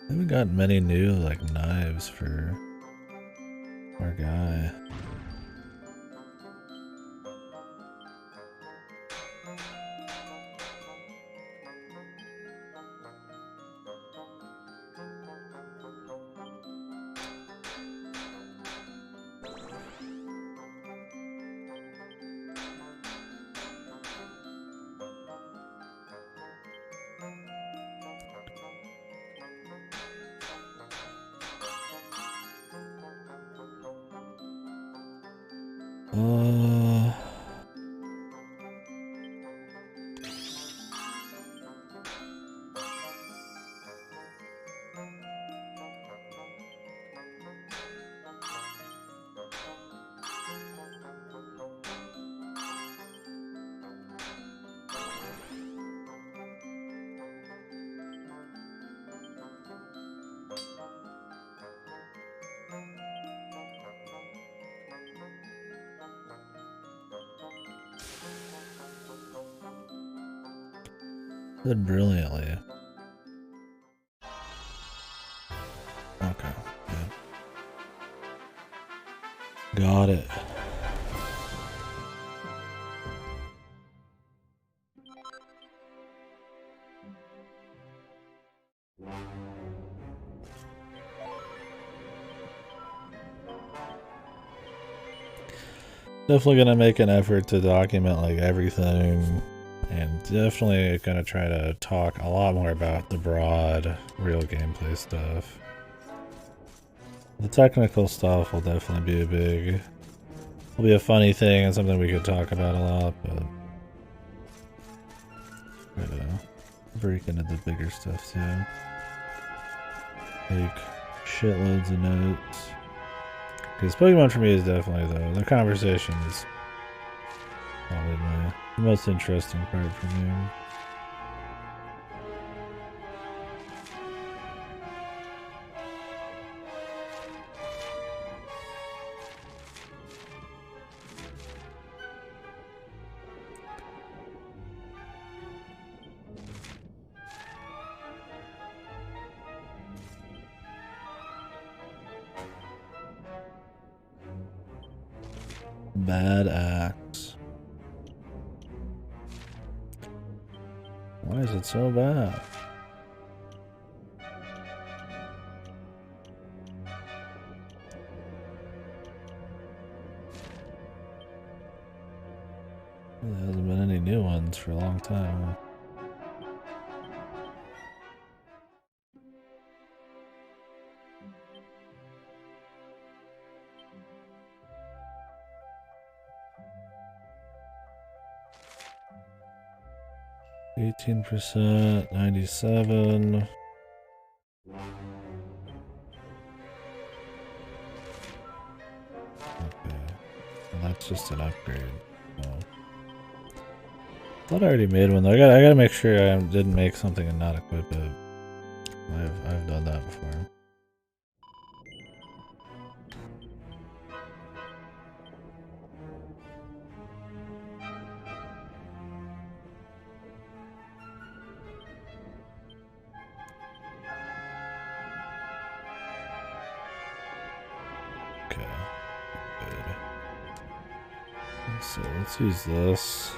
A: I haven't got many new like knives for our guy. Did brilliantly. Okay. Good. Got it. Definitely gonna make an effort to document like everything. And definitely gonna try to talk a lot more about the broad, real gameplay stuff. The technical stuff will definitely be will be a funny thing and something we could talk about a lot, but break into the bigger stuff too. Like shitloads of notes. Because Pokemon for me is definitely though the conversation is probably the most interesting part for me. Bad axe. Why is it so bad? Well, there hasn't been any new ones for a long time. 18%, 97. Okay, well, that's just an upgrade. Oh. Thought I already made one though. I gotta make sure I didn't make something and not equip it. I've done that before. Okay, good. So let's use this.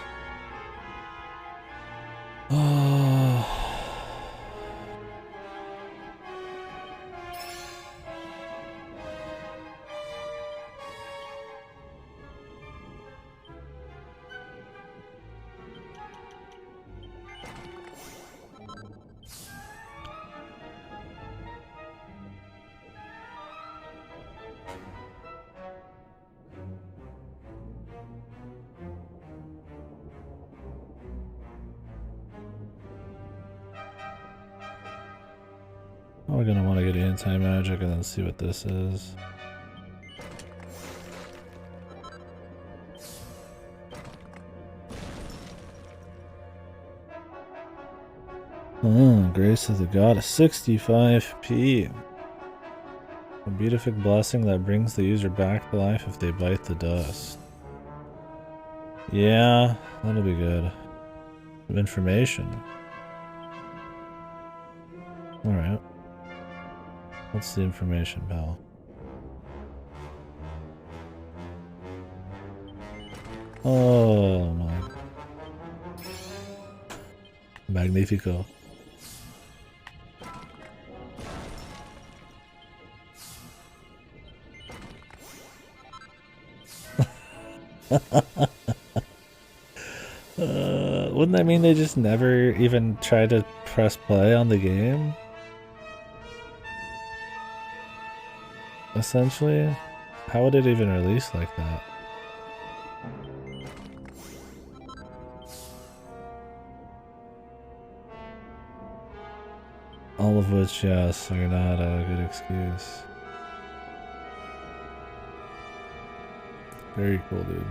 A: We're gonna want to get anti-magic and then see what this is. Oh, Grace of the Goddess, 65p. A beatific blessing that brings the user back to life if they bite the dust. Yeah, that'll be good. Some information. Alright. What's the information, pal? Oh my. Magnifico. Wouldn't that mean they just never even try to press play on the game? Essentially? How would it even release like that? All of which, yes, are not a good excuse. Very cool, dude.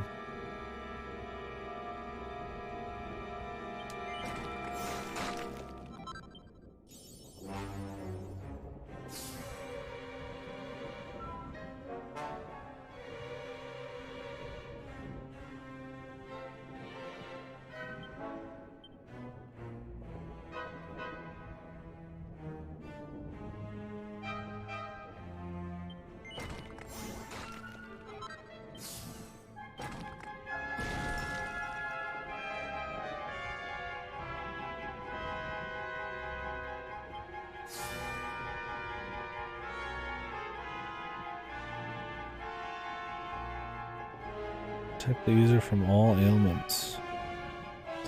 A: Protect the user from all ailments.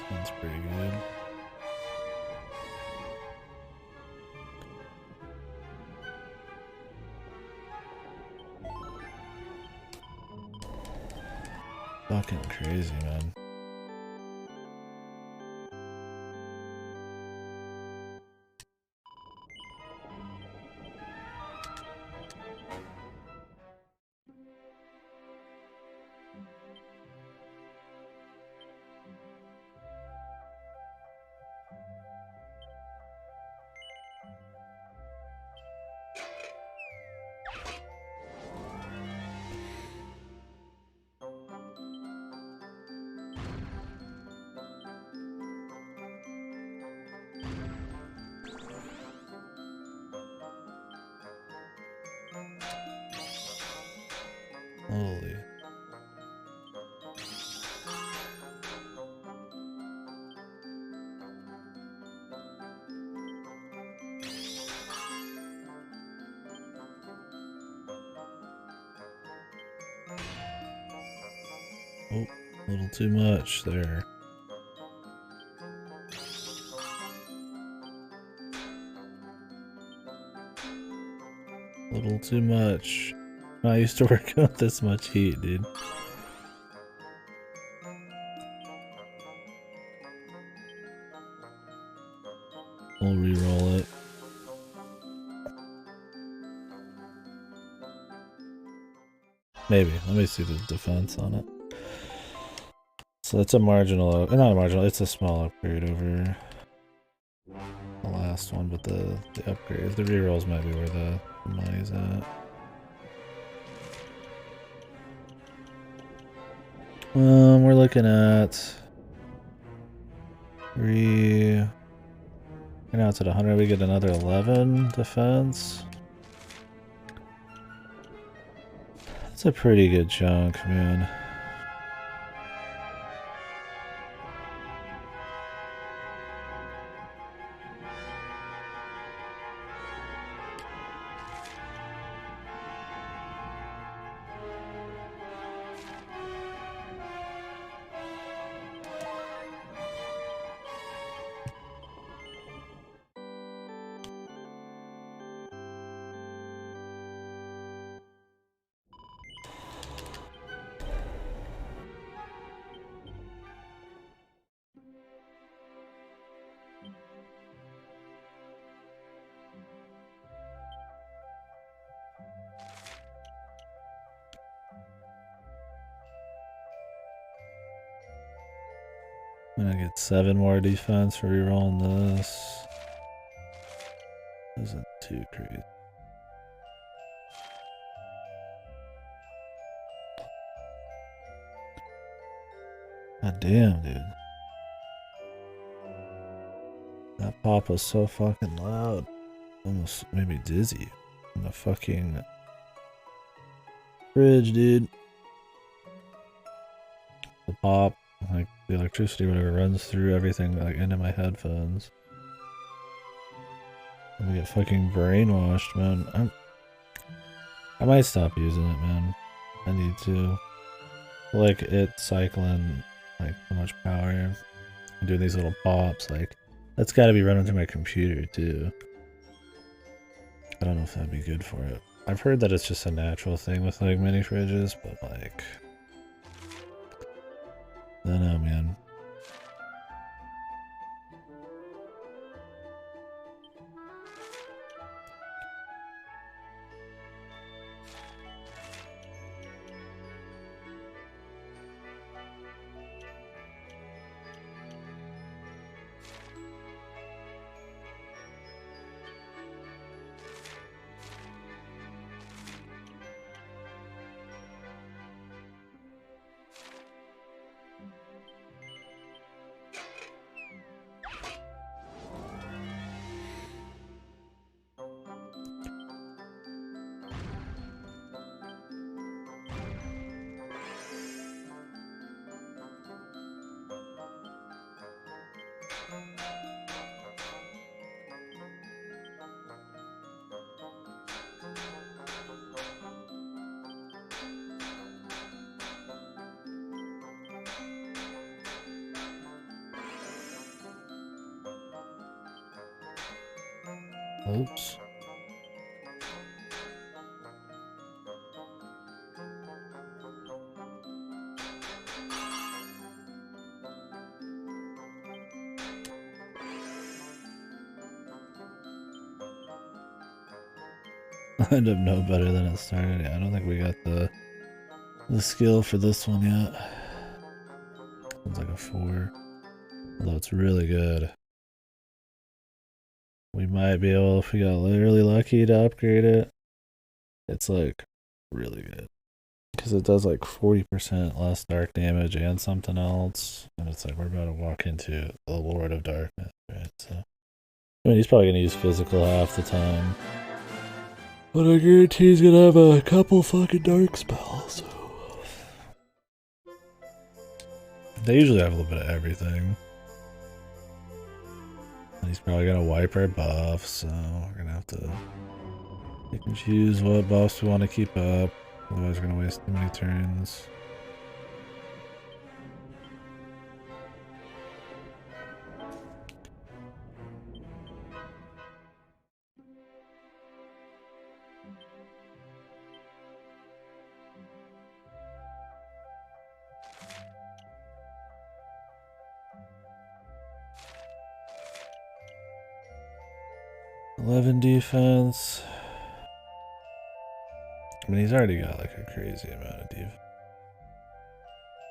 A: Sounds pretty good. Fucking crazy, man. Oh, a little too much there. A little too much. I used to work with this much heat, dude. We'll re-roll it. Maybe. Let me see the defense on it. So it's a marginal, not a marginal, it's a small upgrade over the last one, but the upgrades, the rerolls might be where the money's at. We're looking at right now it's at 100, we get another 11 defense. That's a pretty good chunk, man. I'm gonna get 7 more defense for rerolling this. Isn't too crazy. God damn, dude. That pop was so fucking loud. Almost made me dizzy. In the fucking fridge, dude. The pop, like the electricity, whatever, runs through everything, like into my headphones. I'm gonna get fucking brainwashed, man. I might stop using it, man. I need to. Like, it's cycling, like, so much power. And doing these little pops, like, that's gotta be running through my computer, too. I don't know if that'd be good for it. I've heard that it's just a natural thing with, like, mini fridges, but, like, I don't know, man. Oops. I end up no better than it started. Yeah, I don't think we got the skill for this one yet. Sounds like a 4. Although it's really good. We might be able, if we got really lucky, to upgrade it. It's like really good. Because it does like 40% less dark damage and something else. And it's like we're about to walk into the Lord of Darkness, right? So, I mean, he's probably going to use physical half the time. But I guarantee he's going to have a couple fucking dark spells. So. They usually have a little bit of everything. And he's probably going to wipe our buffs, so we're going to have to pick and choose what buffs we want to keep up. Otherwise we're going to waste too many turns. 11 defense. I mean, he's already got like a crazy amount of defense.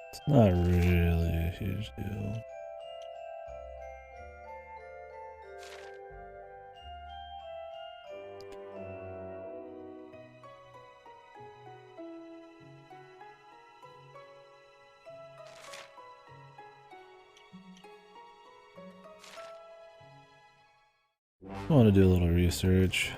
A: It's not really a huge deal. I want to do a little research.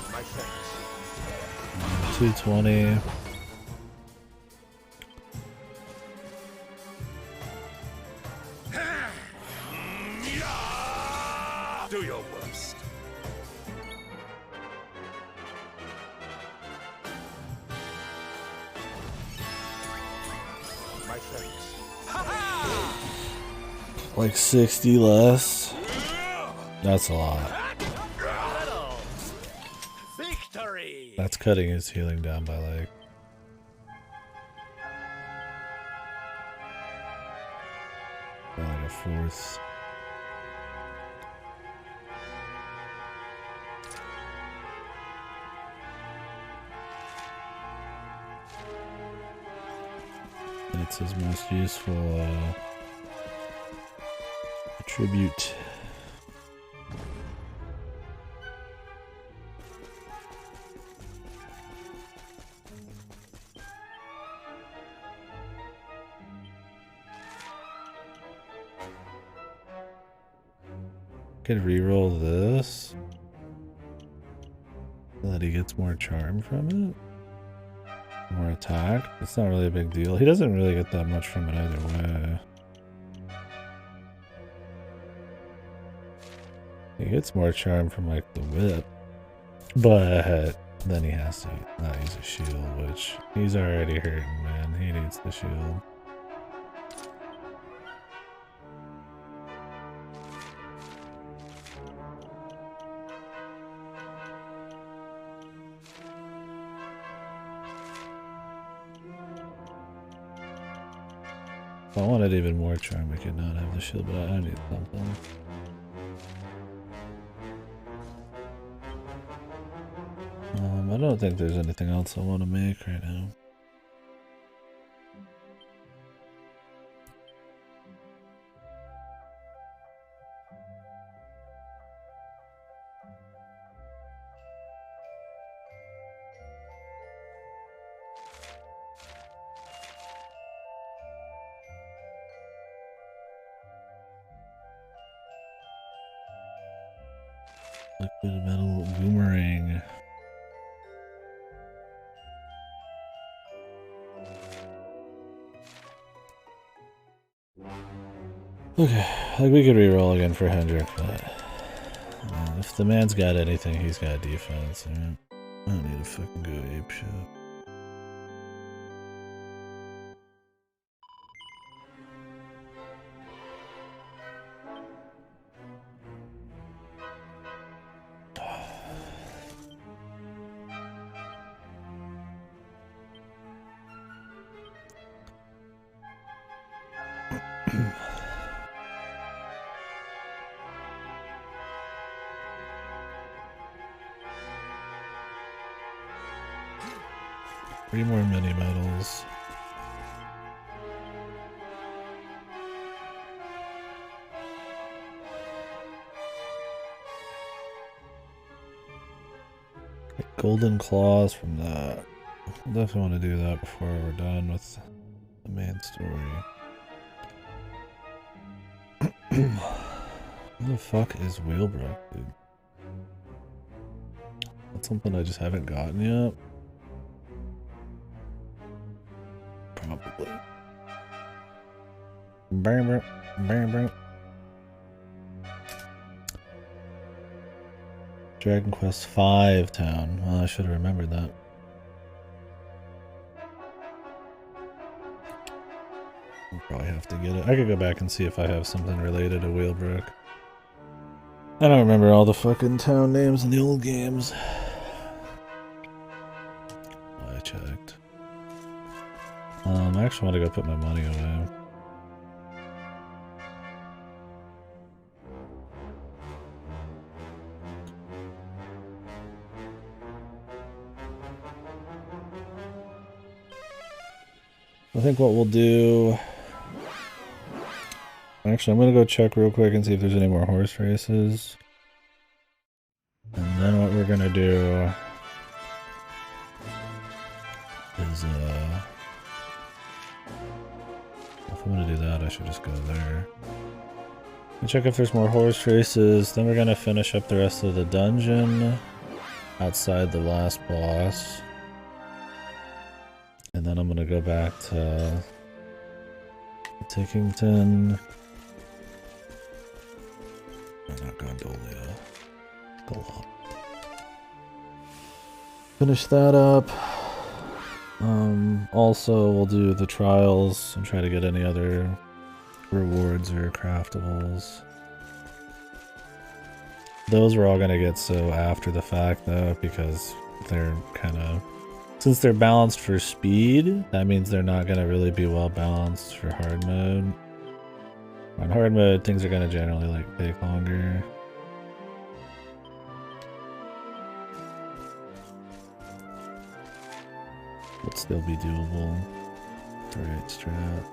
B: My thanks.
A: 220.
D: Do your worst.
B: My thanks.
A: Like 60 less. That's a lot.
B: Victory!
A: That's cutting his healing down by like a fourth. And it's his most useful attribute. Could reroll this so that he gets more charm from it. More attack. It's not really a big deal. He doesn't really get that much from it either way. He gets more charm from like the whip, but then he has to not use a shield, which he's already hurting, man. He needs the shield. If I wanted even more charm, I could not have the shield, but I need something. I don't think there's anything else I want to make right now. Liquid metal boomerang. Okay, like we could reroll again for Hendrik, but if the man's got anything, he's got defense. Right? I don't need to fucking go ape shit. Three more mini medals. Get golden claws from that. I'll definitely want to do that before we're done with the main story. Who the fuck is Wheelbrook, dude? That's something I just haven't gotten yet. Probably. Bam, bam, bam, bam. Dragon Quest V town. Well, I should have remembered that. I'll probably have to get it. I could go back and see if I have something related to Wheelbrook. I don't remember all the fucking town names in the old games. I checked. I actually want to go put my money away. I think what we'll do... Actually, I'm going to go check real quick and see if there's any more horse races. And then what we're going to do is, if I'm going to do that, I should just go there. And check if there's more horse races. Then we're going to finish up the rest of the dungeon outside the last boss. And then I'm going to go back to Tickington. Not Gondolia. Galop. Finish that up. Also, we'll do the trials and try to get any other rewards or craftables. Those we're all gonna get so after the fact though, because they're kind of... Since they're balanced for speed, that means they're not gonna really be well balanced for hard mode. On hard mode, things are gonna generally like take longer. Would still be doable. The right strat.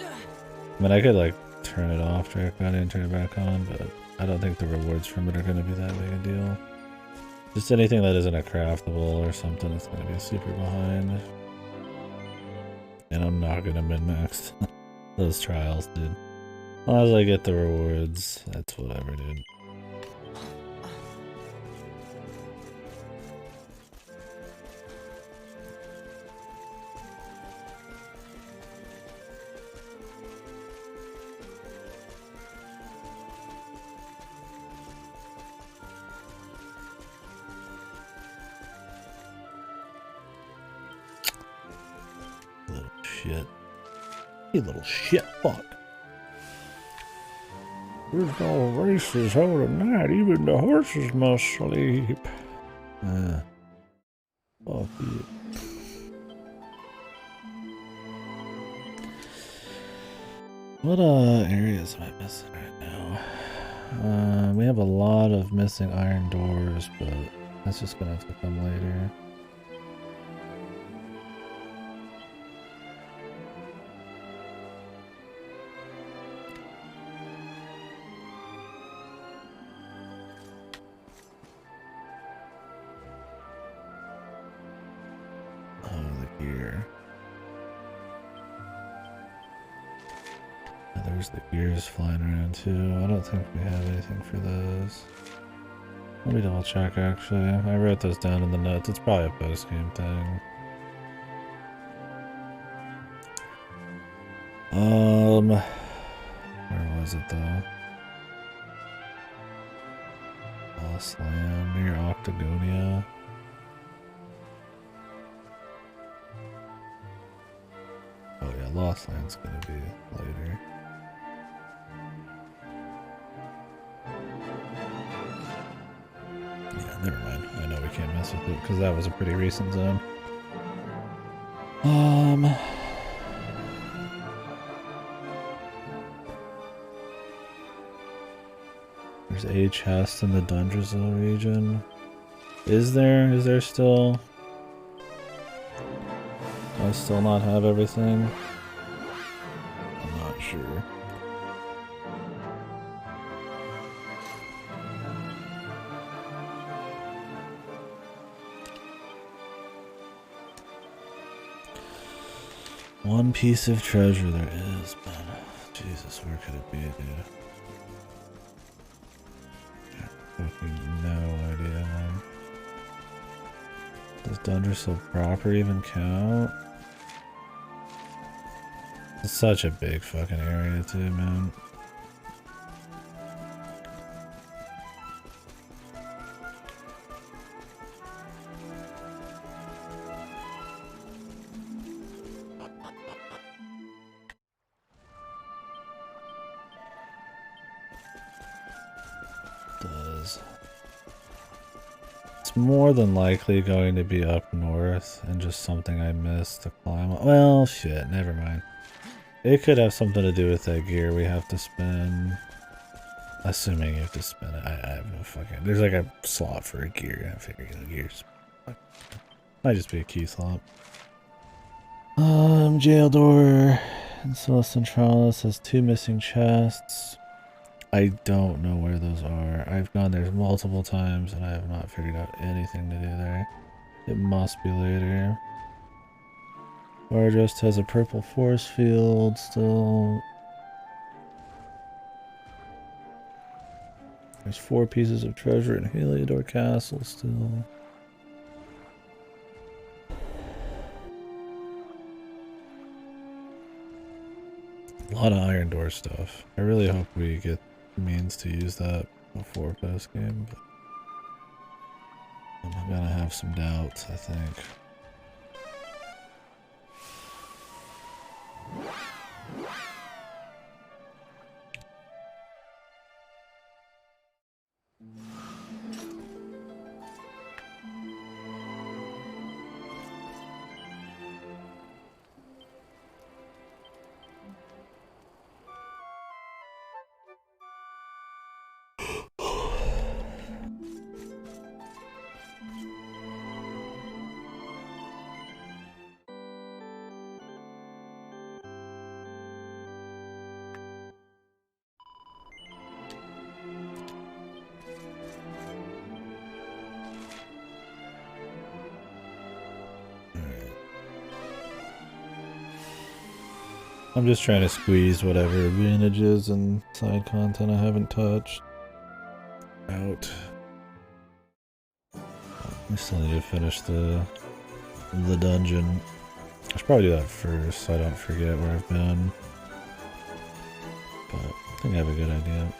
A: I mean, I could like turn it off directly and turn it back on, but I don't think the rewards from it are gonna be that big a deal. Just anything that isn't a craftable or something that's gonna be super behind. And I'm not gonna min-max those trials, dude. As long as I get the rewards, that's whatever, dude. Little shit. You little shit fuck. There's no races over tonight, even the horses must sleep. Fuck you. What areas am I missing right now? We have a lot of missing iron doors, but that's just gonna have to come later. There's the gears flying around too. I don't think we have anything for those. Let me double check actually. I wrote those down in the notes. It's probably a post-game thing. Where was it though? Lost Land near Octagonia. Oh yeah, Lost Land's gonna be later. Yeah, never mind. I know we can't mess with it because that was a pretty recent zone. There's a chest in the Dundrazil region. Is there? Is there still? Do I still not have everything? I'm not sure. One piece of treasure there is, but Jesus, where could it be, dude? Fucking no idea, man. Does Dundrazil proper even count? It's such a big fucking area too, man. is. It's more than likely going to be up north and just something I missed to climb. Well, shit, never mind. It could have something to do with that gear we have to spin. Assuming you have to spin it. I have no fucking... There's like a slot for a gear. I figure gears. Might just be a key slot. Jail door. And Celeste Centralis has 2 missing chests. I don't know where those are. I've gone there multiple times and I have not figured out anything to do there. It must be later. Or just has a purple force field still. There's 4 pieces of treasure in Heliodor Castle still. A lot of Iron Door stuff. I really hope we get means to use that before post game, but I'm gonna have some doubts, I think. I'm just trying to squeeze whatever advantages and side content I haven't touched out. I still need to finish the dungeon. I should probably do that first so I don't forget where I've been. But I think I have a good idea.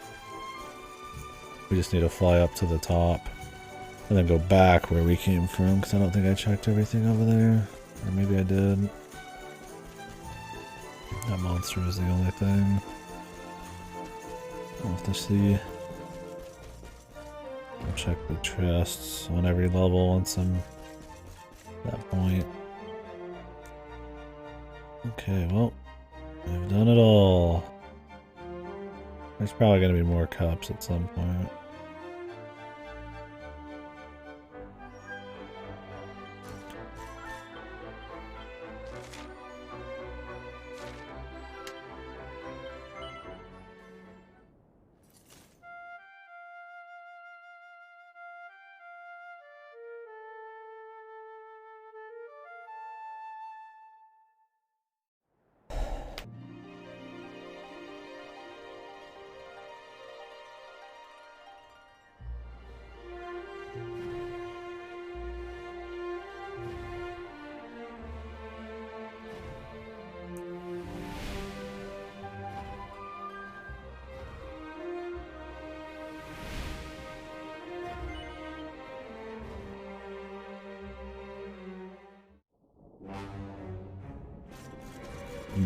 A: We just need to fly up to the top and then go back where we came from because I don't think I checked everything over there. Or maybe I did. That monster was the only thing. I'll have to see. I'll check the chests on every level once I'm at that point. Okay, well, I've done it all. There's probably going to be more cups at some point.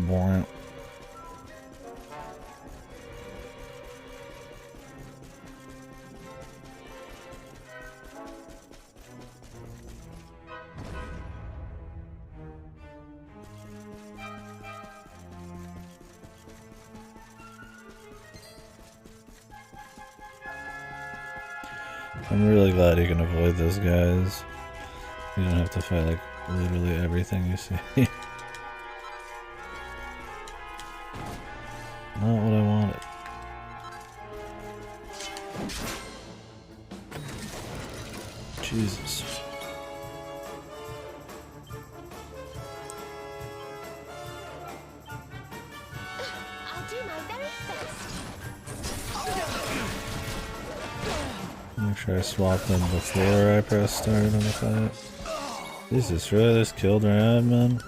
A: Boring. I'm really glad you can avoid those guys. You don't have to fight like literally everything you see. Not what I wanted. Jesus.
C: I'll do my very best.
A: Make sure I swap them before I press start on the fight. Jesus, really? This killed our admin?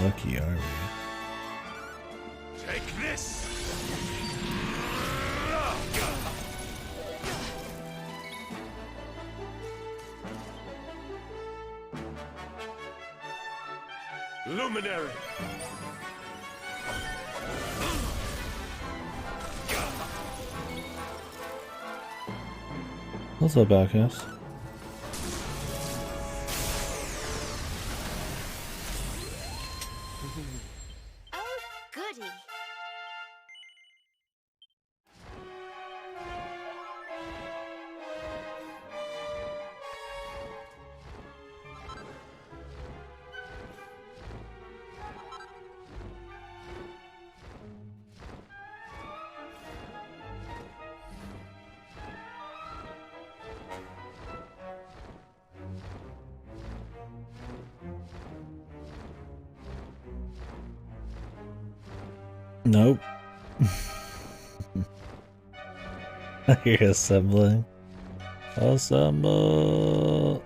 A: Lucky, are we?
B: Take this!
D: Luminary!
A: What's up, Outcast?
C: Oh, goody.
A: Nope. You're assembling. Assemble.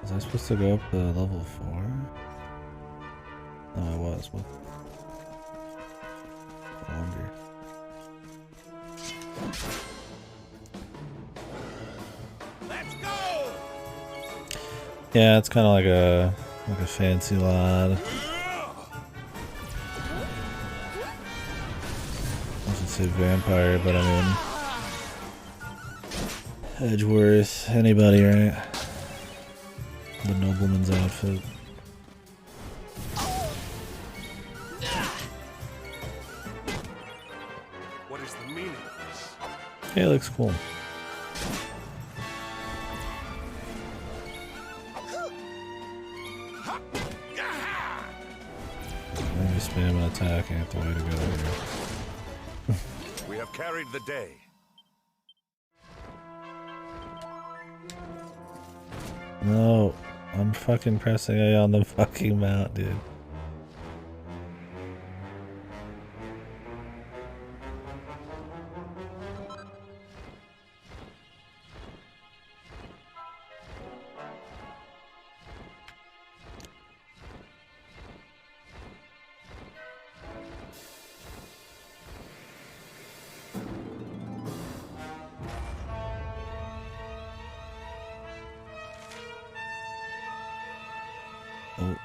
A: Was I supposed to go up to level 4? No, I was. What? I wonder.
B: Let's go!
A: Yeah, it's kind of like a fancy lad. I should say vampire, but I mean Edgeworth, anybody, right? The nobleman's outfit.
D: What is the meaning of this?
A: Hey, it looks cool. Maybe spam an attack ain't the way to go here.
D: We have carried the day.
A: No, I'm fucking pressing A on the fucking mount, dude. Oh,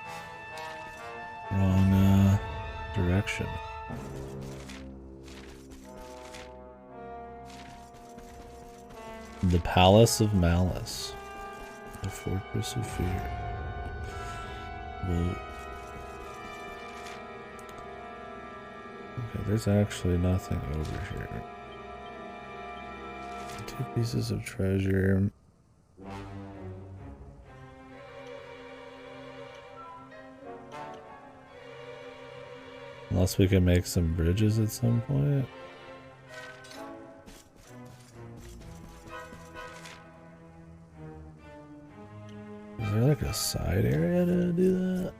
A: wrong direction. The Palace of Malice. The Fortress of Fear. Whoa. Okay, there's actually nothing over here. 2 pieces of treasure. Unless we can make some bridges at some point. Is there like a side area to do that?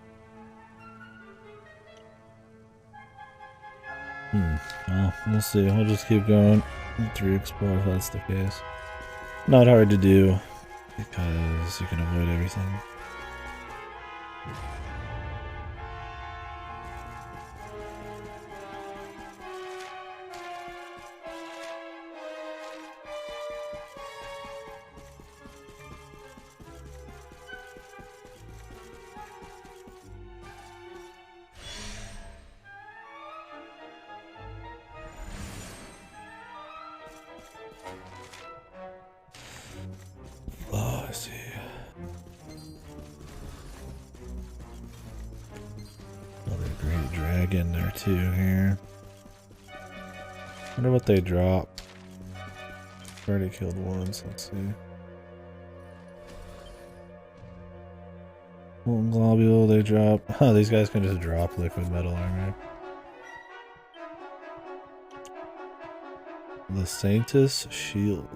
A: Well, we'll see. We'll just keep going to explore if that's the case. Not hard to do because you can avoid everything. Oh, I see. Another great dragon there too here. Wonder what they drop. Already killed once, let's see. Molten globule, they drop. Oh, these guys can just drop liquid metal armor. The Saintus Shield.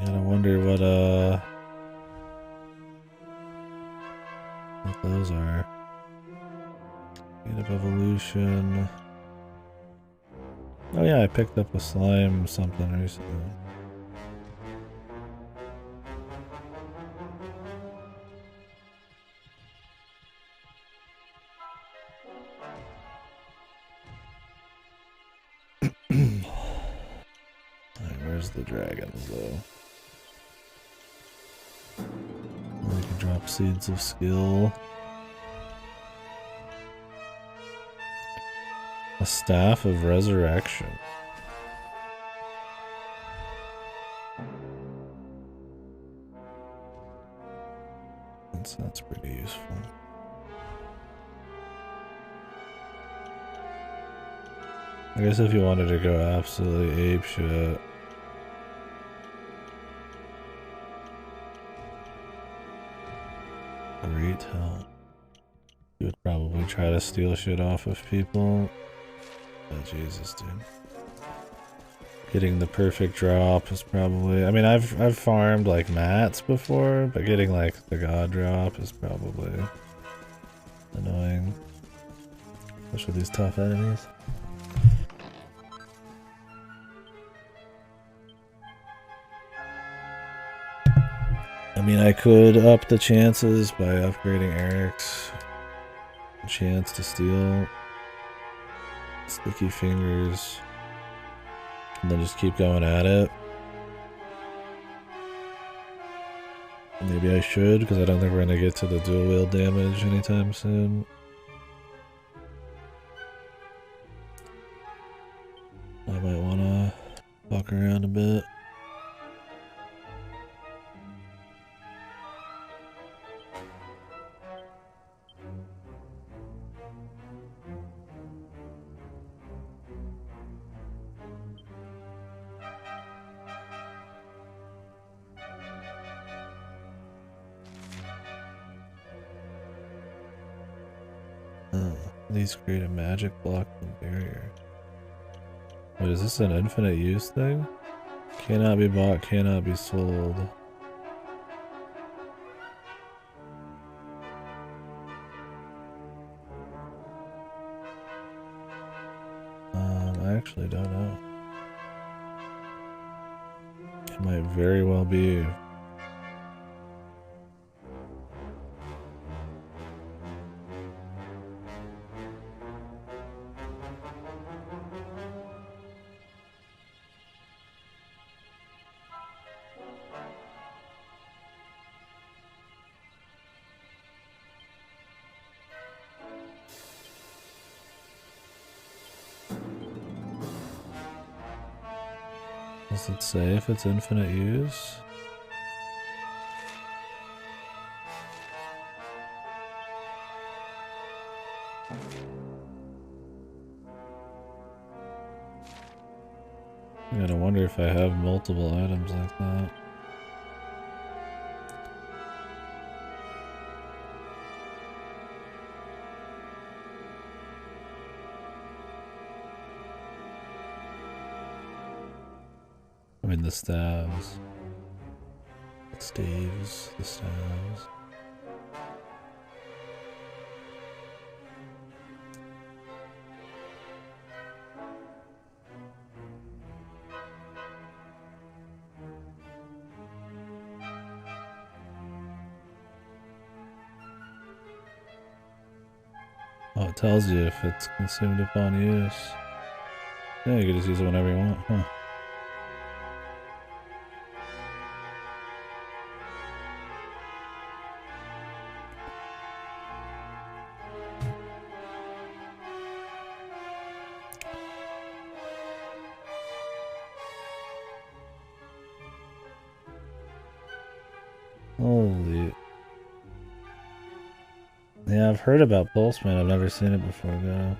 A: And I wonder what those are. Gate of Evolution. Oh yeah, I picked up a slime something recently. Where's the dragons, though? We can drop seeds of skill. A staff of resurrection. That's pretty useful. I guess if you wanted to go absolutely apeshit. Great help. You would probably try to steal shit off of people. Oh, Jesus, dude. Getting the perfect drop is probably... I mean, I've farmed, like, mats before, but getting, like, the god drop is probably annoying. Especially these tough enemies. I mean, I could up the chances by upgrading Eric's chance to steal. Sticky fingers. And then just keep going at it. Maybe I should, because I don't think we're going to get to the dual wield damage anytime soon. I might want to fuck around a bit. These create a magic block and barrier. Wait, is this an infinite use thing? Cannot be bought, cannot be sold. I actually don't know. It might very well be. Does it say if it's infinite use? I gotta wonder if I have multiple items like that. I mean the staves. The staves, the staves. Oh, it tells you if it's consumed upon use. Yeah, you can just use it whenever you want, huh? Holy... Yeah, I've heard about Pulseman, I've never seen it before, though.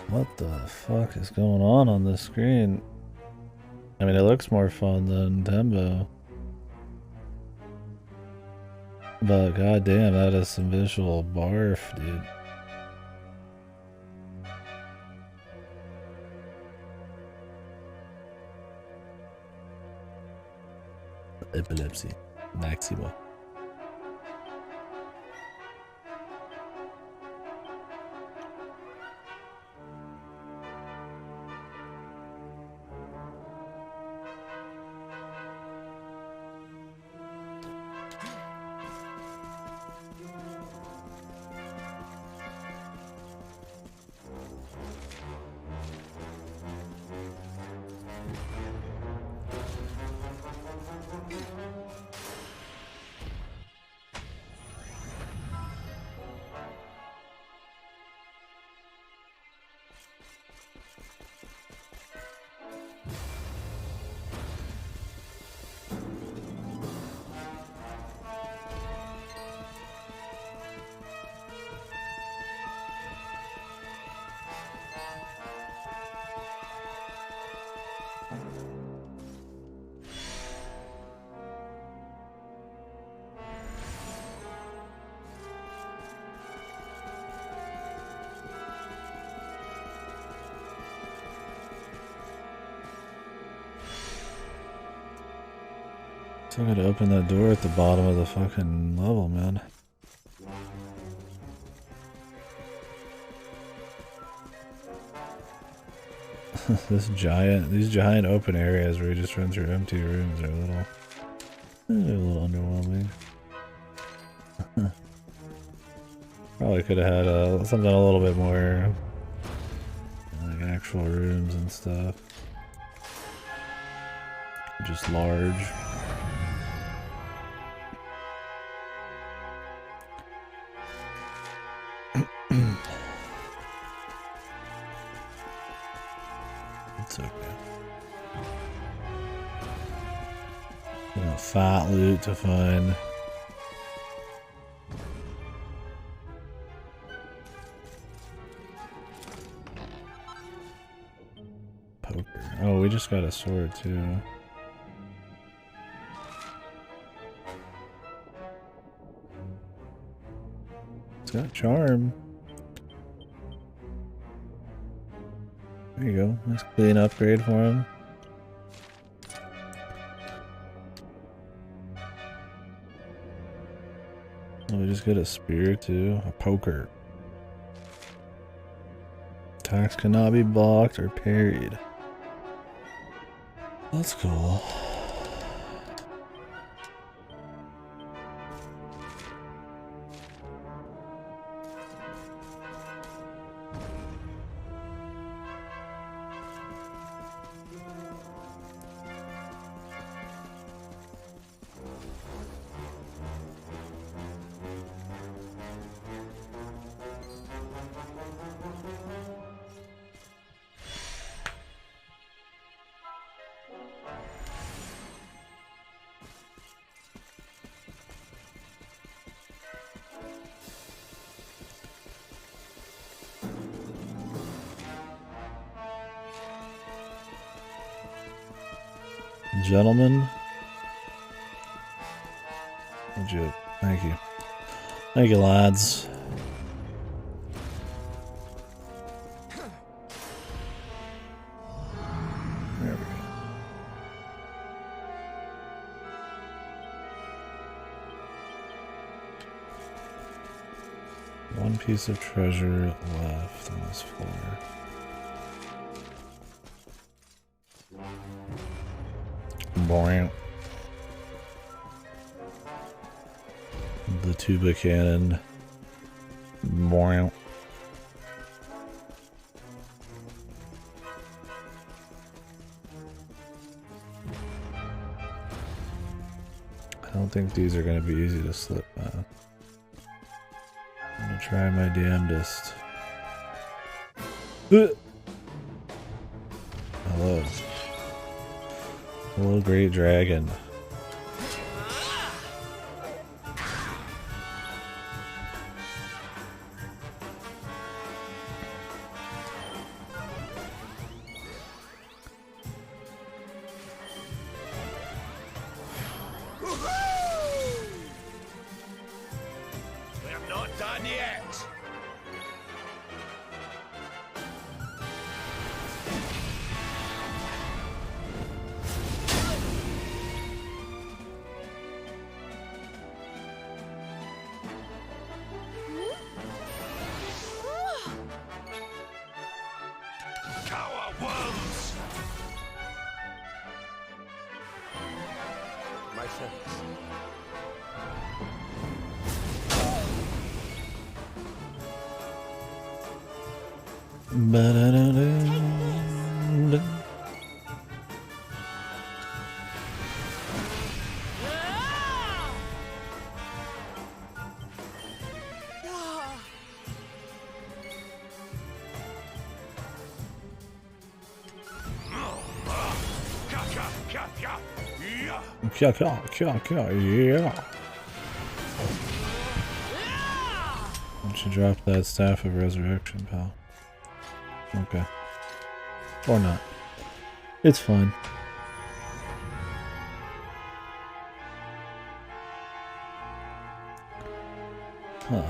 A: What the fuck is going on this screen? I mean, it looks more fun than Tembo. But goddamn, that is some visual barf, dude. Epilepsy. Maxima. Still gotta open that door at the bottom of the fucking level, man. These giant open areas where you just run through empty rooms are a little underwhelming. Probably could have had something a little bit more like actual rooms and stuff. Just large. It's okay. Fat loot to find. Poker. Oh, we just got a sword too. It's got charm. There you go. Nice clean upgrade for him. Oh, we just got a spear too. A poker. Attacks cannot be blocked or parried. That's cool. Gentlemen, legit. Thank you. Thank you, lads. There we go. One piece of treasure left on this floor. Boing. The tuba cannon. Boing. I don't think these are going to be easy to slip past. I'm going to try my damnedest. Hello. Hello, great dragon.
B: We're not done yet. Cower worms! My thanks.
A: Ba-da-da-da. Kya, yeah. Why don't you drop that staff of resurrection, pal? Okay. Or not. It's fine. Huh.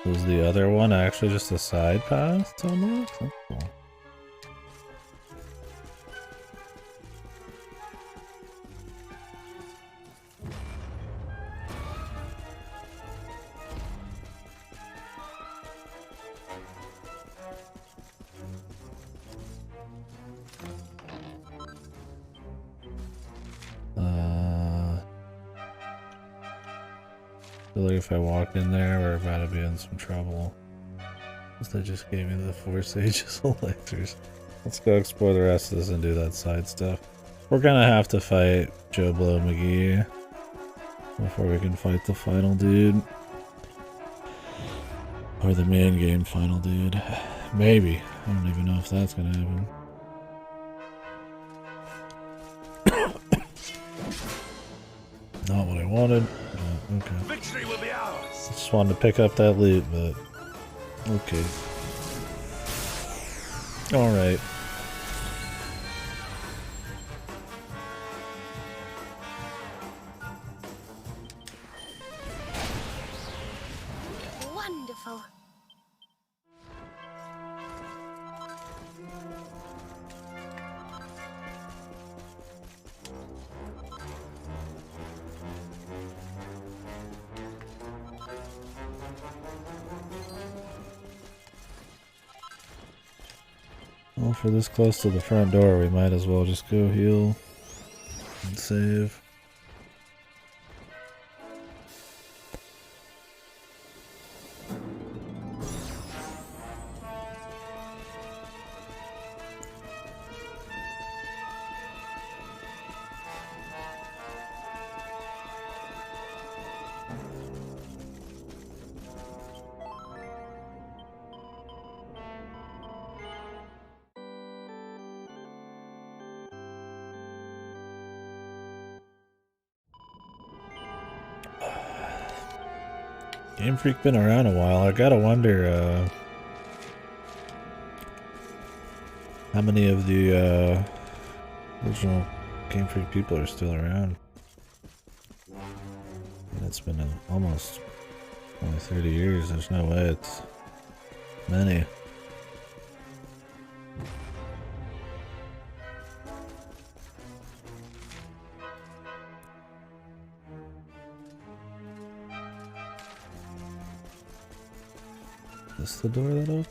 A: Was the other one actually just a side path to unlock? That's cool. feel like if I walk in there, we're about to be in some trouble. They just gave me the 4 Sages elixirs. Let's go explore the rest of this and do that side stuff. We're gonna have to fight Joe Blow McGee before we can fight the final dude. Or the main game final dude. Maybe. I don't even know if that's gonna happen. Not what I wanted. Okay.
D: Victory will be ours.
A: Just wanted to pick up that loot, but okay. Alright.
C: Wonderful.
A: Well, if we're this close to the front door, we might as well just go heal and save. Game Freak been around a while. I gotta wonder how many of the original Game Freak people are still around. And it's been almost only 30 years. There's no way it's many. Is this the door that opened?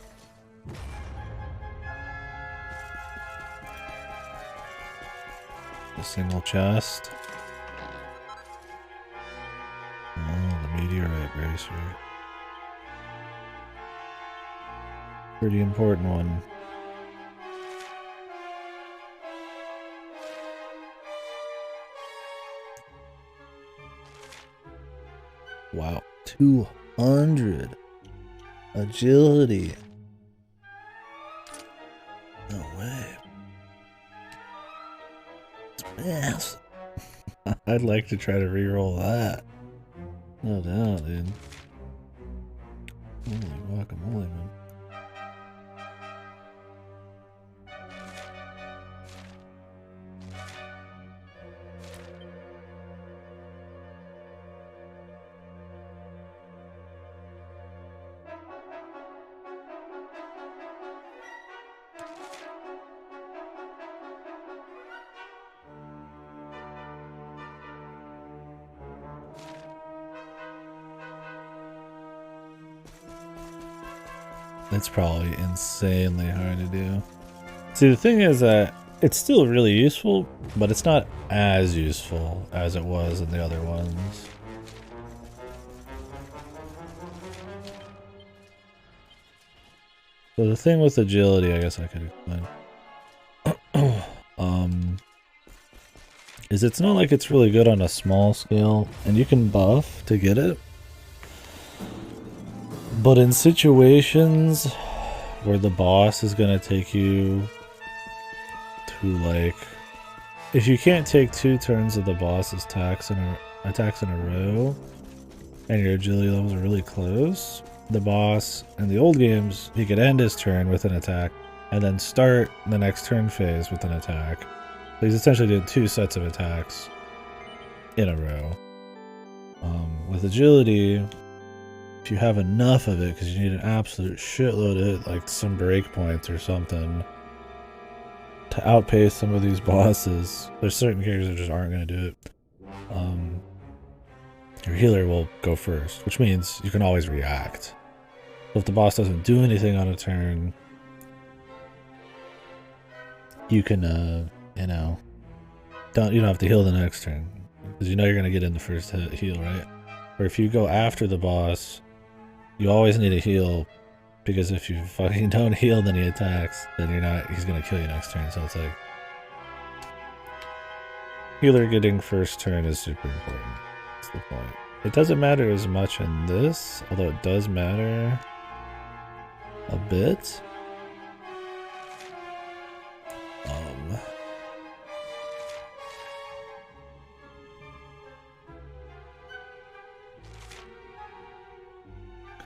A: A single chest. Oh, the meteorite bracer. Pretty important one. Wow, 200 agility. No way. It's massive. I'd like to try to reroll that. No doubt, dude. Holy guacamole, man. It's probably insanely hard to do. See, the thing is that it's still really useful, but it's not as useful as it was in the other ones. So the thing with agility, I guess I could explain, is it's not like it's really good on a small scale, and you can buff to get it. But in situations where the boss is gonna take you to, like, if you can't take 2 turns of the boss's attacks in a row, and your agility levels are really close, the boss in the old games, he could end his turn with an attack, and then start the next turn phase with an attack. So he's essentially doing 2 sets of attacks in a row. With agility, if you have enough of it, because you need an absolute shitload of it, like some breakpoints or something, to outpace some of these bosses, there's certain characters that just aren't going to do it. Your healer will go first, which means you can always react. So if the boss doesn't do anything on a turn, you can, you know, you don't have to heal the next turn, because you know you're going to get in the first heal, right? Or if you go after the boss, you always need to heal, because if you fucking don't heal then he attacks, then he's gonna kill you next turn. So it's like, healer getting first turn is super important. That's the point. It doesn't matter as much in this, although it does matter a bit.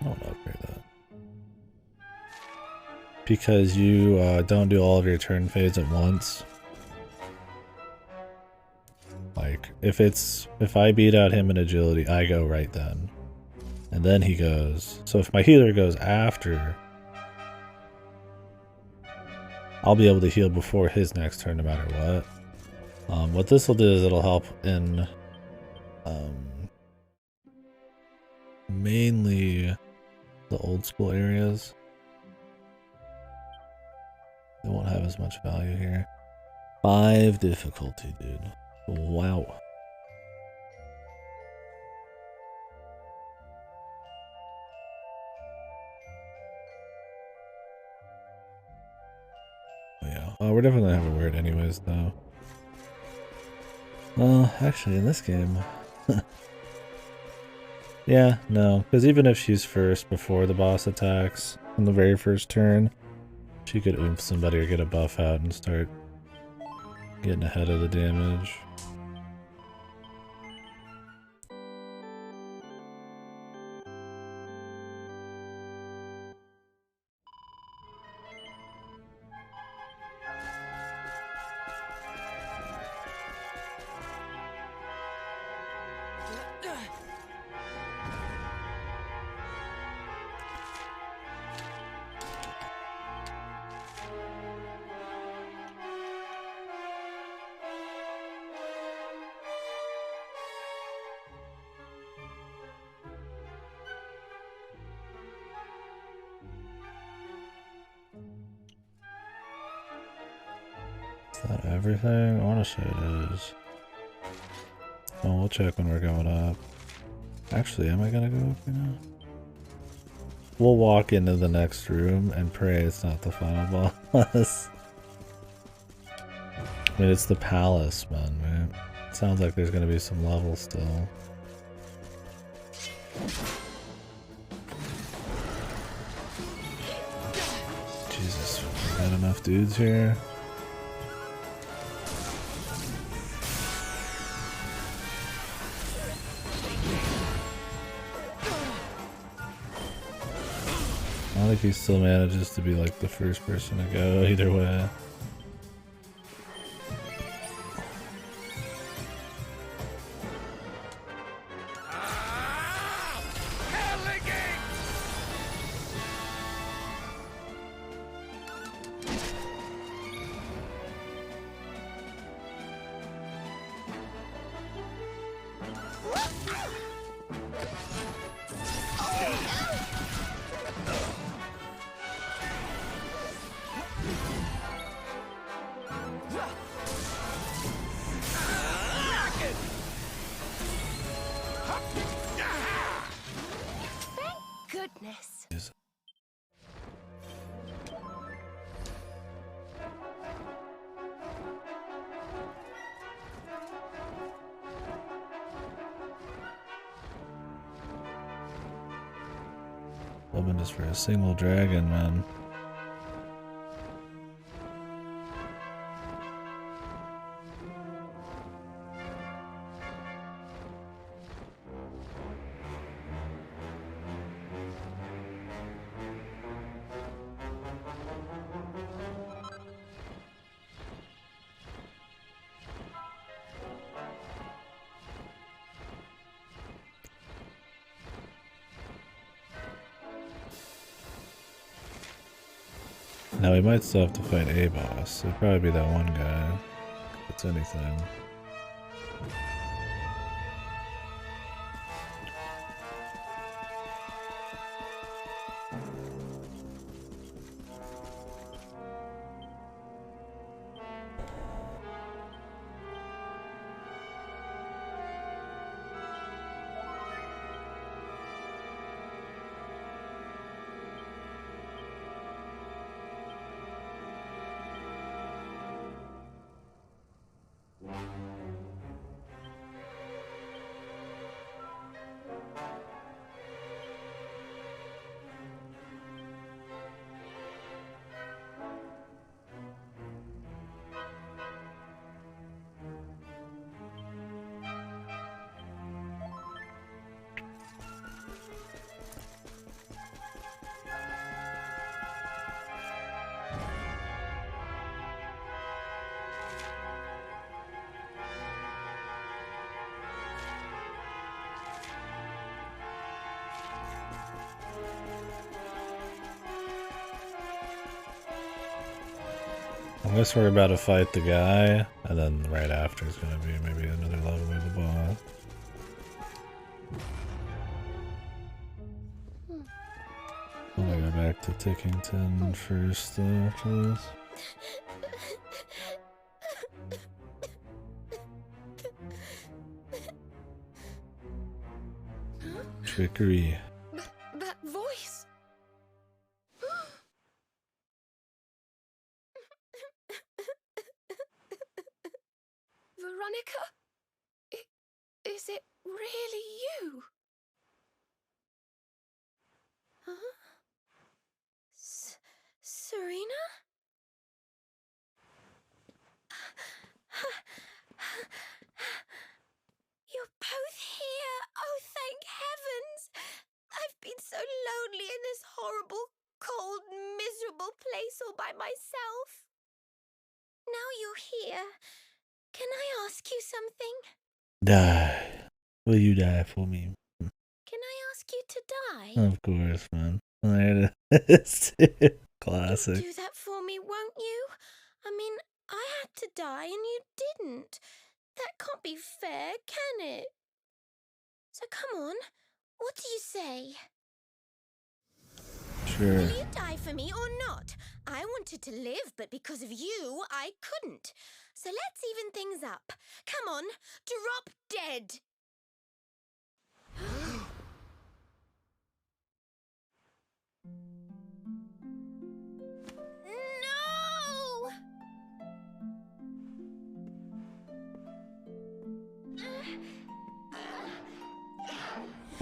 A: I want to upgrade that. Because you don't do all of your turn phase at once. Like, if I beat out him in agility, I go right then. And then he goes. So if my healer goes after, I'll be able to heal before his next turn no matter what. What this will do is it'll help in mainly the old school areas. They won't have as much value here. 5 difficulty, dude. Wow. Oh, yeah. We're definitely gonna have a weird anyways, though. Actually, in this game... yeah, no. Because even if she's first before the boss attacks on the very first turn, she could oomph somebody or get a buff out and start getting ahead of the damage. Is that everything? I want to say it is. Oh, we'll check when we're going up. Actually, am I gonna go up right now? We'll walk into the next room and pray it's not the final boss. I mean, it's the palace, man, right? It sounds like there's gonna be some levels still. Jesus, we got enough dudes here. I think he still manages to be like the first person to go either way.
C: Goodness.
A: Hoping just for a single dragon, man. Now we might still have to fight a boss. It'd probably be that one guy, if it's anything. I guess we're about to fight the guy, and then right after is gonna be maybe another level with the boss. I'm gonna go back to Tickington first after this. Trickery.
C: That voice. Veronica? Is it really you? Huh? Serena? You're both here. Oh, thank heavens. I've been so lonely in this horrible, cold, miserable place all by myself. Now you're here. Can I ask you something?
A: Die. Will you die for me?
C: Can I ask you to die?
A: Of course, man. There it is. Classic.
C: You'll do that for me, won't you? I mean, I had to die and you didn't. That can't be fair, can it? So come on, what do you say?
A: Sure.
C: Will you die for me or not? I wanted to live, but because of you, I couldn't. So let's even things up. Come on, drop dead. No!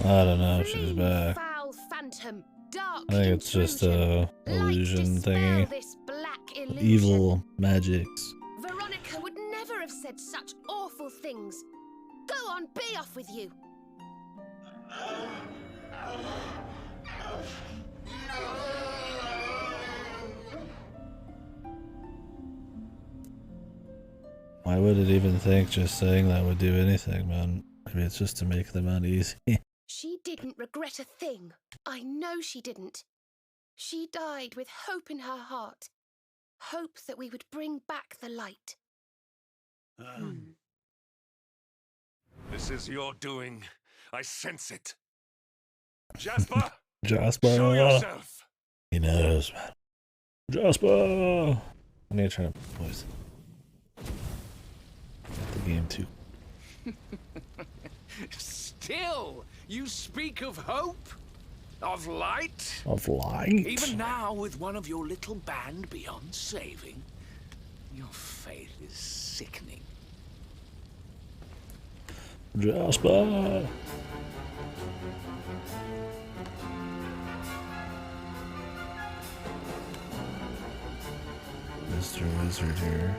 A: I don't know if she's back.
C: Foul phantom, dark
A: I think it's just a illusion thingy.
C: this black illusion.
A: Evil magics.
C: Veronica would never have said such awful things. Go on, be off with you.
A: Why would it even think just saying that would do anything, man? Maybe it's just to make them uneasy.
C: She didn't regret a thing. I know she didn't. She died with hope in her heart. Hope that we would bring back the light.
D: This is your doing. I sense it. Jasper!
A: Jasper!
D: Show yourself!
A: He knows, man. Jasper! I need to turn up the voice. Got the game too.
B: Still, you speak of hope? Of light?
A: Of light?
B: Even now, with one of your little band beyond saving, your faith is sickening.
A: Jasper! Mr. Wizard here.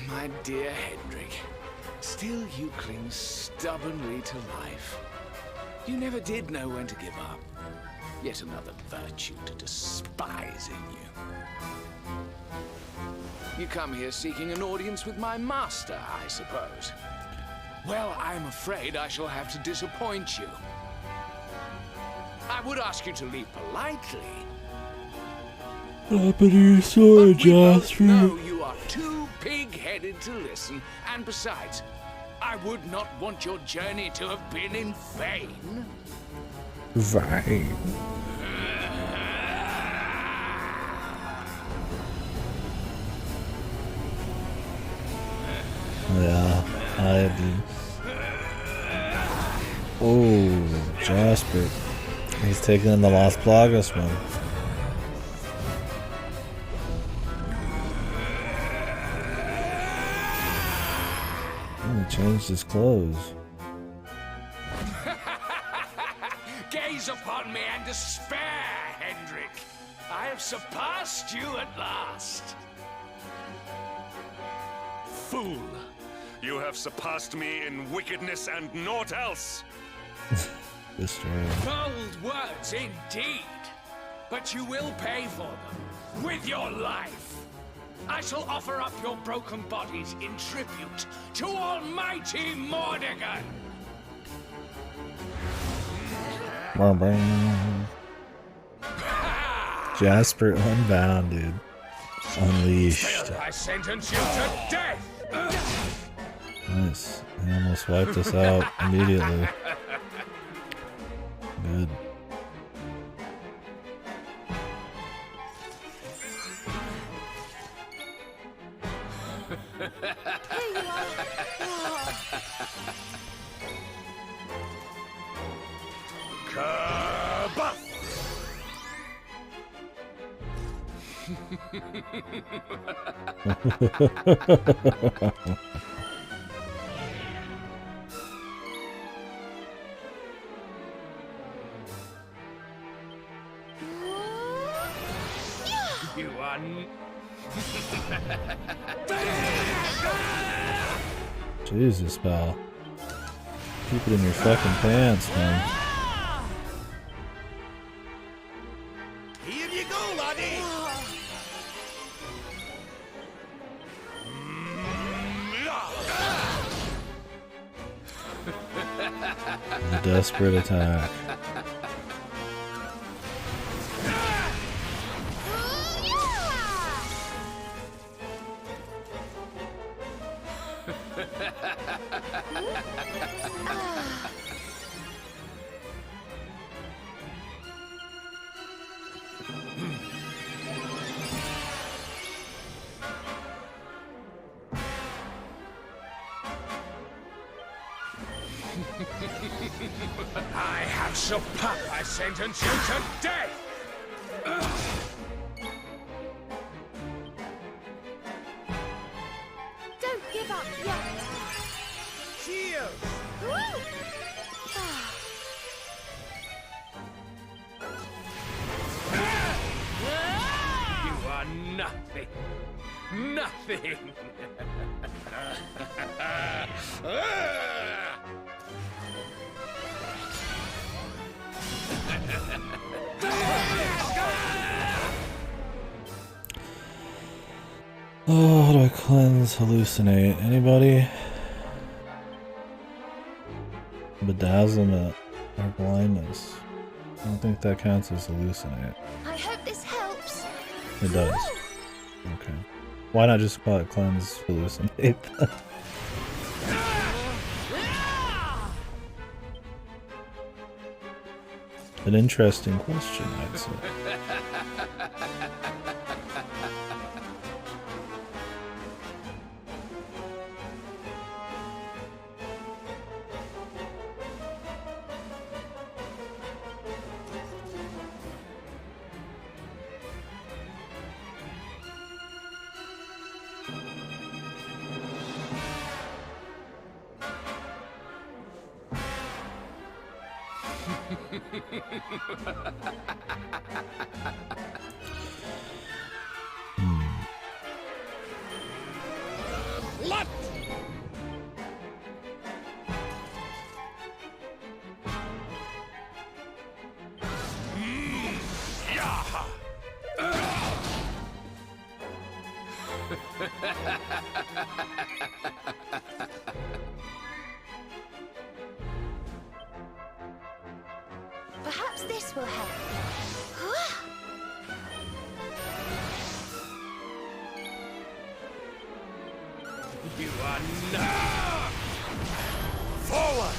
B: My dear Hendrik, still you cling stubbornly to life. You never did know when to give up. Yet another virtue to despise in you. You come here seeking an audience with my master, I suppose. Well, I'm afraid I shall have to disappoint you. I would ask you to leave politely.
A: Open your sword,
B: But we both
A: Jasper.
B: know you are too pig-headed to listen, and besides, I would not want your journey to have been in vain.
A: Right. Yeah, I do. Oh, Jasper. He's taking in the Las Plagas, man. Oh, he changed his clothes.
B: Gaze upon me and despair, Hendrik. I have surpassed you at last.
D: Fool! You have surpassed me in wickedness and naught else!
A: Destroy.
B: Bold words indeed. But you will pay for them with your life. I shall offer up your broken bodies in tribute to Almighty Mordegon.
A: Jasper Unbound, dude. Unleashed.
B: I sentence you to death!
A: Nice. He almost wiped us out immediately. Good.
C: Here you are.
B: Kabah! You are
A: Jesus, pal. Keep it in your fucking pants, man.
B: Here you go, laddie!
A: A desperate attack.
B: I have surpassed. I sentence you to death!
C: Don't give up yet.
B: Cheers! You are nothing. Nothing.
A: Oh, how do I cleanse, hallucinate? Anybody? Bedazzlement or blindness. I don't think that counts as hallucinate.
C: I hope this helps.
A: It does. Okay. Why not just call it cleanse, hallucinate? An interesting question, I'd say.
B: What?
C: Perhaps this will help.
B: You are not. Forward!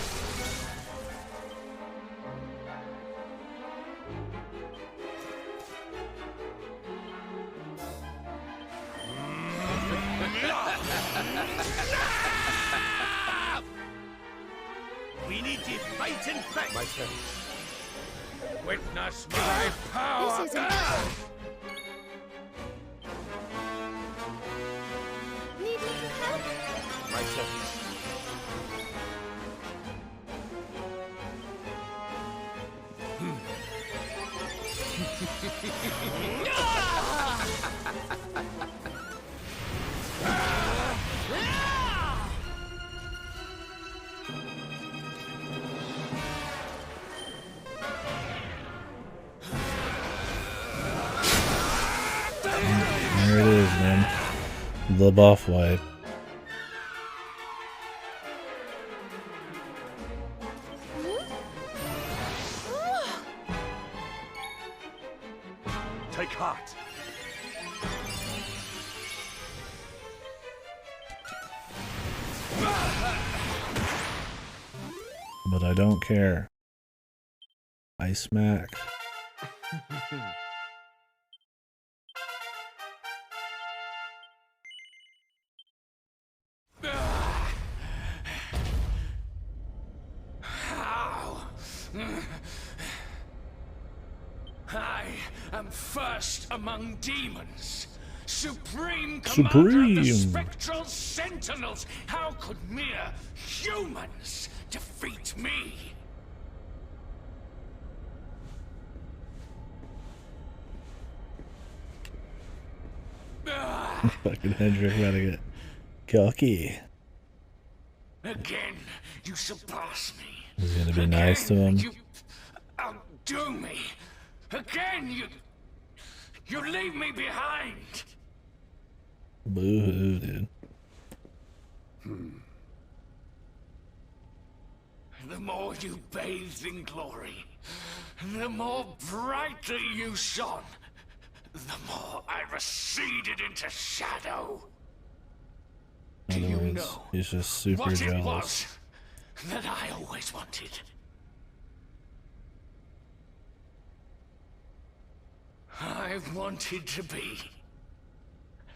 B: We need to fight and fight. My turn. Witness my power.
C: This isn't. Need little help?
B: My turn.
A: There it is, man. The buff wipe.
D: Take
A: but I don't care. I smack.
B: How? I am first among demons. Supreme commander of the spectral sentinels. How could mere humans defeat me?
A: Fucking Hendrik about to get cocky.
B: Again, you surpass me.
A: He's gonna be nice to him.
B: You outdo me. Again, you leave me behind.
A: Boo-hoo, dude.
B: The more you bathed in glory, the more brightly you shone, the more I receded into shadow. Do you know
A: he's just super
B: what
A: jealous.
B: it was that I always wanted? I wanted to be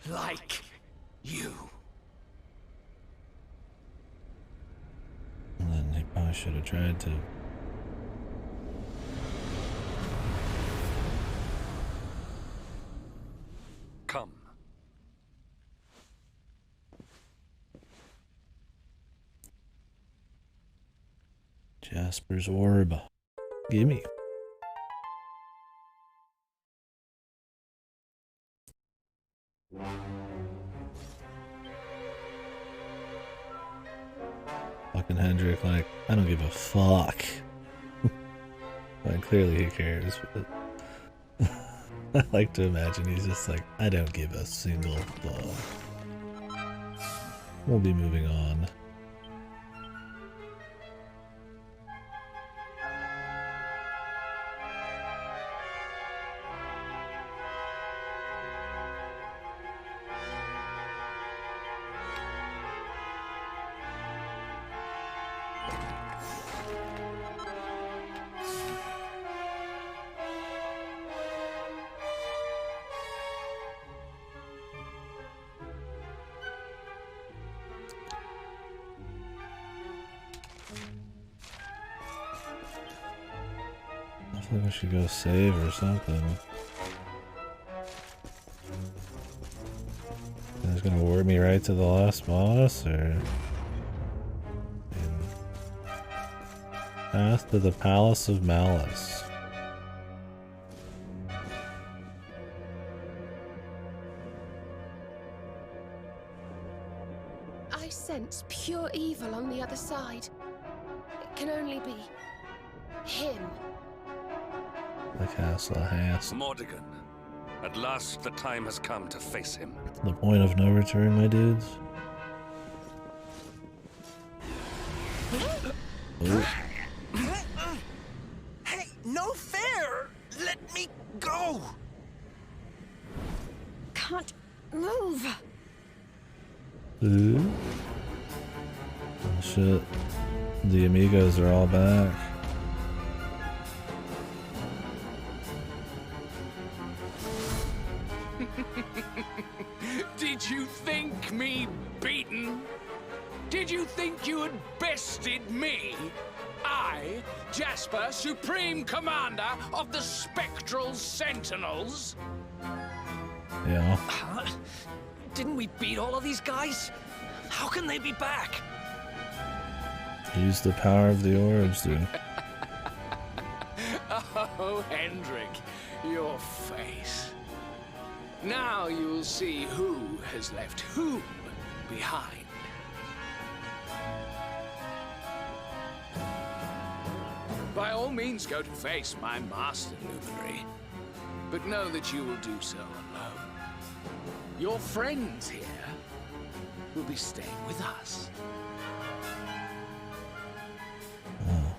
B: like you.
A: And then he probably should have tried to.
D: Come.
A: Jasper's orb. Gimme. Fucking Hendrik, like, I don't give a fuck. Like, clearly he cares, but I like to imagine he's just like, I don't give a single fuck. We'll be moving on. I think we should go save or something. He's gonna ward me right to the last boss, or path to the Palace of Malice.
C: I sense pure evil on the other side. It can only be him.
A: The castle has.
D: Mordigan. At last the time has come to face him.
A: The point of no return, my dudes. Oh.
F: Hey, no fair! Let me go!
C: Can't move.
A: Ooh. Oh shit. The amigos are all back.
B: Did you think me beaten? Did you think you had bested me? I, Jasper, Supreme Commander of the Spectral Sentinels?
A: Yeah.
F: Huh? Didn't we beat all of these guys? How can they be back?
A: Use the power of the orbs, dude.
B: Oh, Hendrik, your face. Now you'll see who has left whom behind. By all means, go to face my master luminary, but know that you will do so alone. Your friends here will be staying with us.
A: Oh.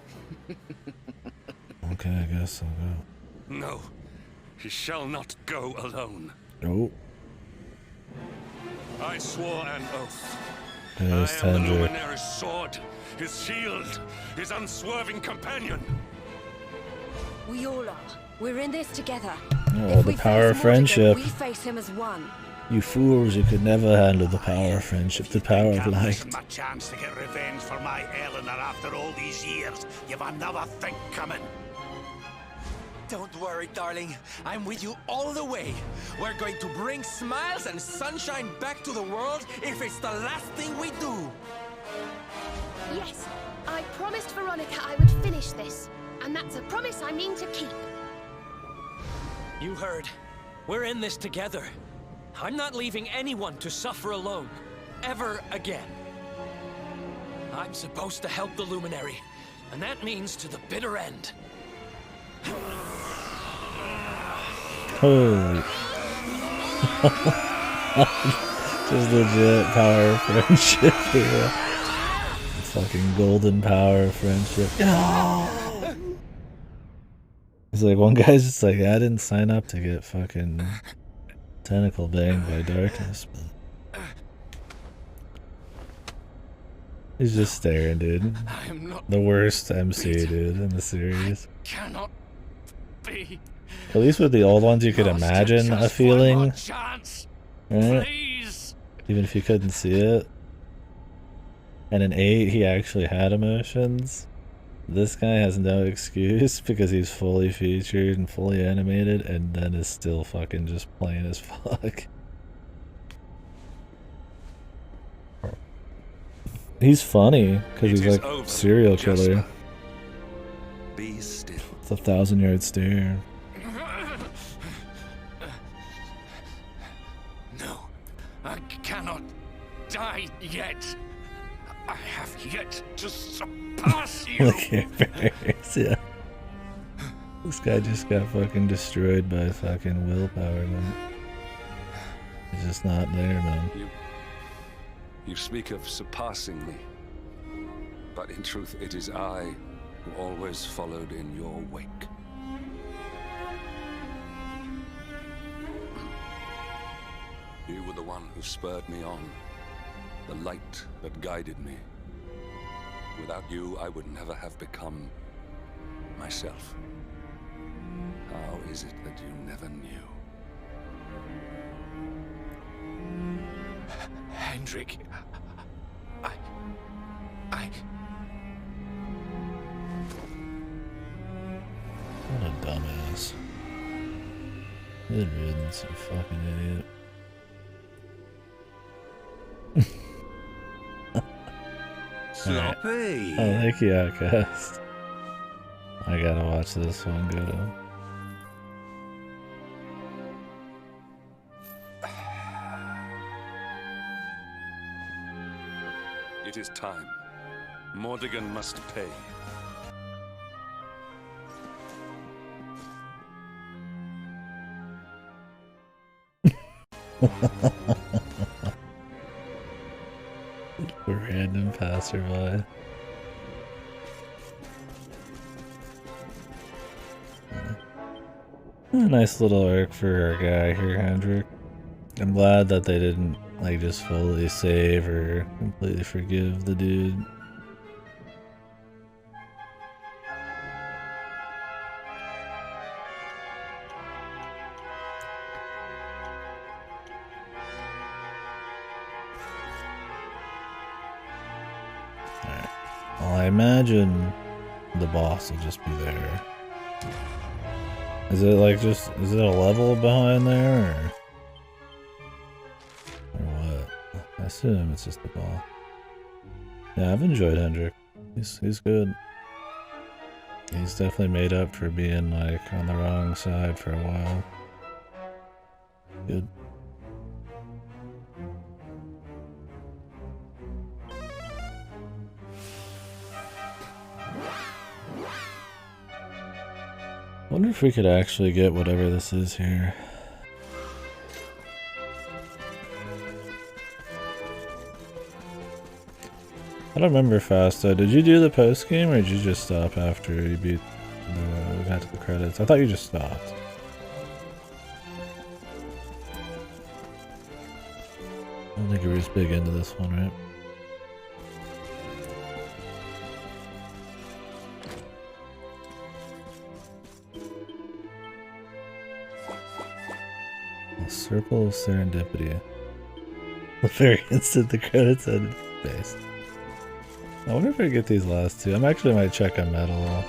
A: Okay, I guess I'll go.
D: No, he shall not go alone.
A: Oh.
D: I swore an oath
A: Ghost
D: I am the
A: Hendrik.
D: Luminary's sword, his shield, his unswerving companion.
G: We all are. We're in this together.
A: Oh, the power of friendship.
G: We face him as one.
A: You fools, you could never handle the power of friendship, the power of light.
H: My chance to get revenge for my Eleanor after all these years. You've another thing coming.
F: Don't worry, darling. I'm with you all the way. We're going to bring smiles and sunshine back to the world if it's the last thing we do.
C: Yes, I promised Veronica I would finish this. And that's a promise I mean to keep.
F: You heard. We're in this together. I'm not leaving anyone to suffer alone. Ever again. I'm supposed to help the Luminary. And that means to the bitter end.
A: Holy. Just legit power of friendship here. Fucking golden power of friendship. It's like one guy's just like, I didn't sign up to get fucking tentacle banged by darkness, but he's just staring, dude.
B: I'm not
A: The worst MC, dude, in the series.
B: cannot be.
A: At least with the old ones, you could imagine a feeling,
B: Chance,
A: right?
B: please.
A: Even if you couldn't see it. And in 8, he actually had emotions. This guy has no excuse because he's fully featured and fully animated and then is still fucking just plain as fuck. He's funny because he's like
D: over,
A: serial killer.
D: Jasper. Be still.
A: It's a 1,000-yard stare.
B: No, I cannot die yet. I have yet to surpass you.
A: Look here, Ferris, yeah. This guy just got fucking destroyed by fucking willpower, man. He's just not there, man.
D: You speak of surpassing me, but in truth it is I who always followed in your wake. You were the one who spurred me on, the light that guided me. Without you, I would never have become myself. How is it that you never knew?
B: Hendrik, I...
A: What a dumbass. Good riddance, you fucking idiot.
H: Sloppy.
A: Oh, thank you, Outcast. I gotta watch this one, go to.
D: It is time. Mordigan must pay.
A: Random passerby. A nice little arc for our guy here, Hendrik. I'm glad that they didn't like just fully save or completely forgive the dude. Alright. Well, I imagine the boss will just be there. Is it like just, is it a level behind there or what? I assume it's just the boss. Yeah, I've enjoyed Hendrik. He's good. He's definitely made up for being like on the wrong side for a while. Good. Wonder if we could actually get whatever this is here. I don't remember Fasto. Did you do the post game or did you just stop after you beat we got to the credits? I thought you just stopped. I don't think you were just big into this one, right? Circle of Serendipity. The very instant the credits ended. Based. I wonder if I get these last two. I'm actually might check a metal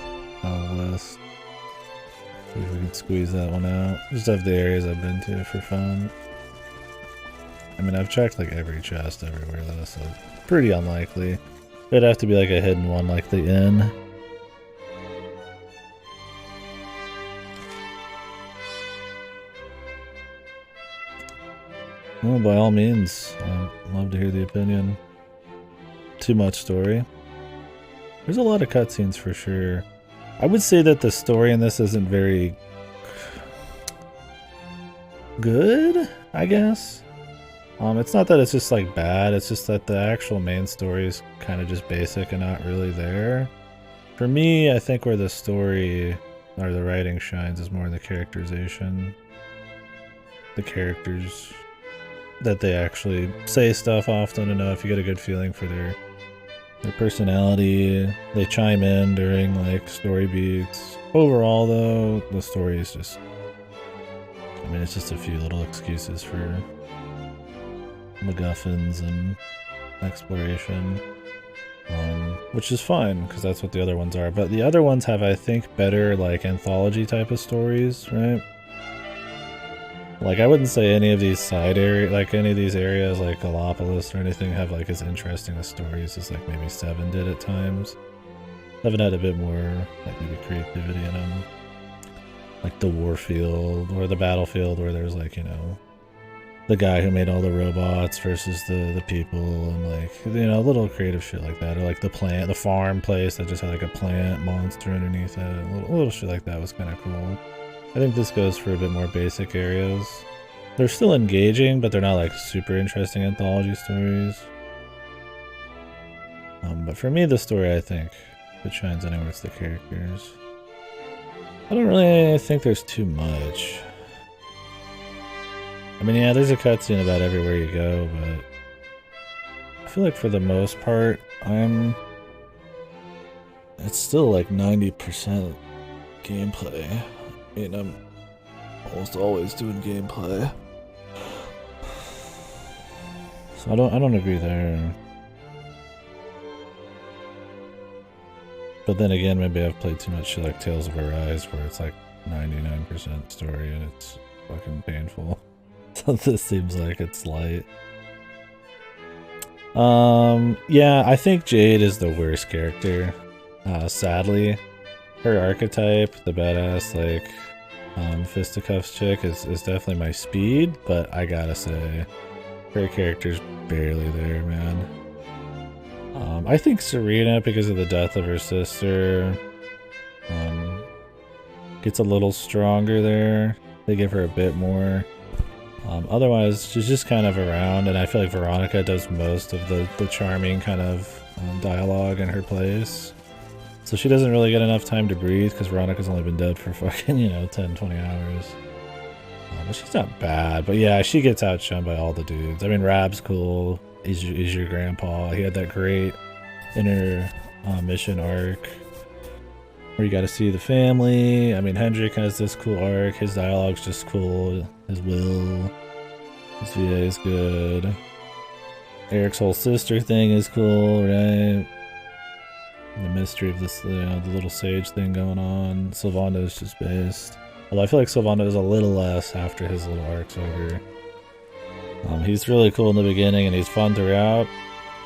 A: list. See if we can squeeze that one out. Just have the areas I've been to for fun. I mean, I've checked like every chest everywhere though, so pretty unlikely. It'd have to be like a hidden one like the inn. Well, by all means, I'd love to hear the opinion. Too much story. There's a lot of cutscenes for sure. I would say that the story in this isn't very good, I guess. It's not that it's just like bad, it's just that the actual main story is kind of just basic and not really there. For me, I think where the story or the writing shines is more in the characterization. The characters, that they actually say stuff often enough, you get a good feeling for their personality. They chime in during like story beats. Overall though, the story is just, I mean, it's just a few little excuses for MacGuffins and exploration, which is fine because that's what the other ones are. But the other ones have, I think, better like anthology type of stories, right? Like, I wouldn't say any of these side area, like any of these areas like Gallipolis or anything have like as interesting as stories as like maybe 7 did at times. 7 had a bit more like maybe creativity in them. Like the Warfield or the Battlefield where there's like, you know, the guy who made all the robots versus the people and like, you know, little creative shit like that. Or like the farm place that just had like a plant monster underneath it. A little shit like that was kind of cool. I think this goes for a bit more basic areas. They're still engaging, but they're not like super interesting anthology stories. But for me, the story, I think, if it shines anywhere, it's the characters. I don't really think there's too much. I mean, yeah, there's a cutscene about everywhere you go, but I feel like for the most part, it's still like 90% gameplay. I mean, I'm almost always doing gameplay. So I don't agree there. But then again, maybe I've played too much shit like Tales of Arise where it's like 99% story and it's fucking painful. So this seems like it's light. Yeah, I think Jade is the worst character. Sadly. Her archetype, the badass, like, fisticuffs chick, is definitely my speed, but I gotta say, her character's barely there, man. I think Serena, because of the death of her sister, gets a little stronger there. They give her a bit more. Otherwise, she's just kind of around, and I feel like Veronica does most of the charming kind of dialogue in her place. So she doesn't really get enough time to breathe because Veronica's only been dead for fucking, you know, 10, 20 hours. But she's not bad. But yeah, she gets outshone by all the dudes. I mean, Rab's cool. He's your grandpa. He had that great inner mission arc where you got to see the family. I mean, Hendrik has this cool arc. His dialogue's just cool. His will. His VA is good. Eric's whole sister thing is cool, right? The mystery of this, you know, the little sage thing going on. Sylvando is just based. Although I feel like Sylvando is a little less after his little arc's over. He's really cool in the beginning and he's fun throughout,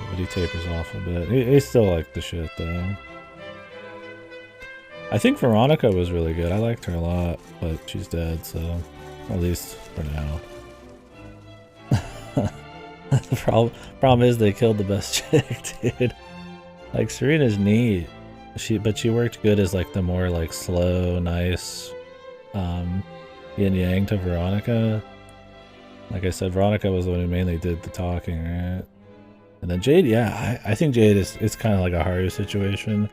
A: but he tapers off a bit. He's still like the shit though. I think Veronica was really good. I liked her a lot, but she's dead, so at least for now. The problem is they killed the best chick, dude. Like, Serena's neat, but she worked good as like the more like slow, nice yin yang to Veronica. Like I said, Veronica was the one who mainly did the talking, right? And then Jade, yeah, I think Jade it's kind of like a Haru situation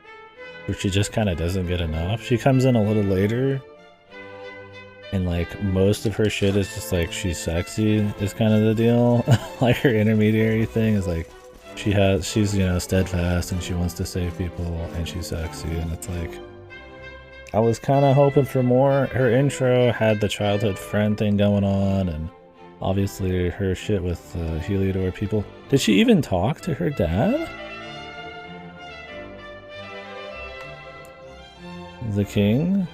A: where she just kind of doesn't get enough. She comes in a little later, and like most of her shit is just like she's sexy is kind of the deal. Like her intermediary thing is like she's you know steadfast and she wants to save people and she's sexy, and it's like I was kind of hoping for more. Her intro had the childhood friend thing going on, and Obviously, her shit with Heliodor people. Did she even talk to her dad? The king?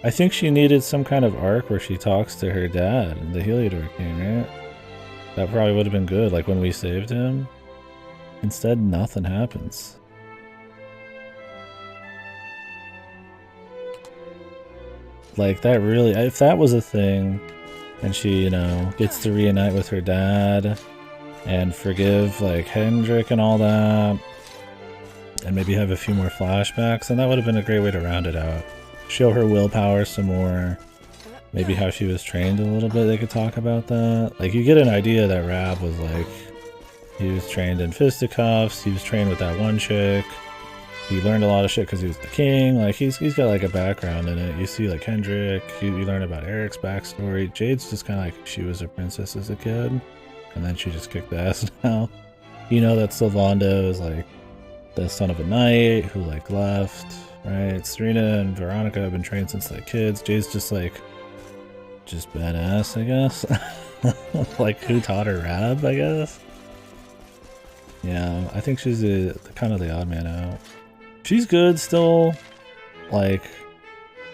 A: I think she needed some kind of arc where she talks to her dad, the Heliodor king, right? That probably would have been good, like when we saved him. Instead, nothing happens. Like, that really, if that was a thing, and she, you know, gets to reunite with her dad, and forgive, like, Hendrik and all that, and maybe have a few more flashbacks, then that would have been a great way to round it out. Show her willpower some more. Maybe how she was trained a little bit, they could talk about that. Like, you get an idea that Rab was, like, he was trained in fisticuffs, he was trained with that one chick, he learned a lot of shit because he was the king. Like, he's got, like, a background in it. You see, like, Hendrik, you learn about Eric's backstory. Jade's just kind of like, she was a princess as a kid, and then she just kicked ass now. You know that Sylvando is, like, the son of a knight who, like, left, right? Serena and Veronica have been trained since, like, kids. Jade's just, like, just badass, I guess. Like, who taught her Rab, I guess? Yeah, I think she's kind of the odd man out. She's good still, like,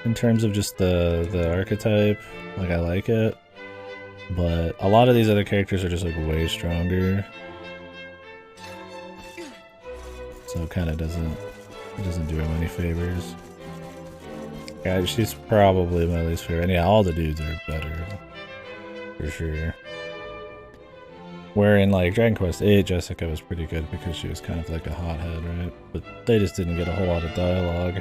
A: in terms of just the archetype. Like, I like it. But a lot of these other characters are just, like, way stronger. So it kind of doesn't do him any favors. Yeah, she's probably my least favorite. And yeah, all the dudes are better. For sure. Where in, like, Dragon Quest VIII, Jessica was pretty good because she was kind of like a hothead, right? But they just didn't get a whole lot of dialogue.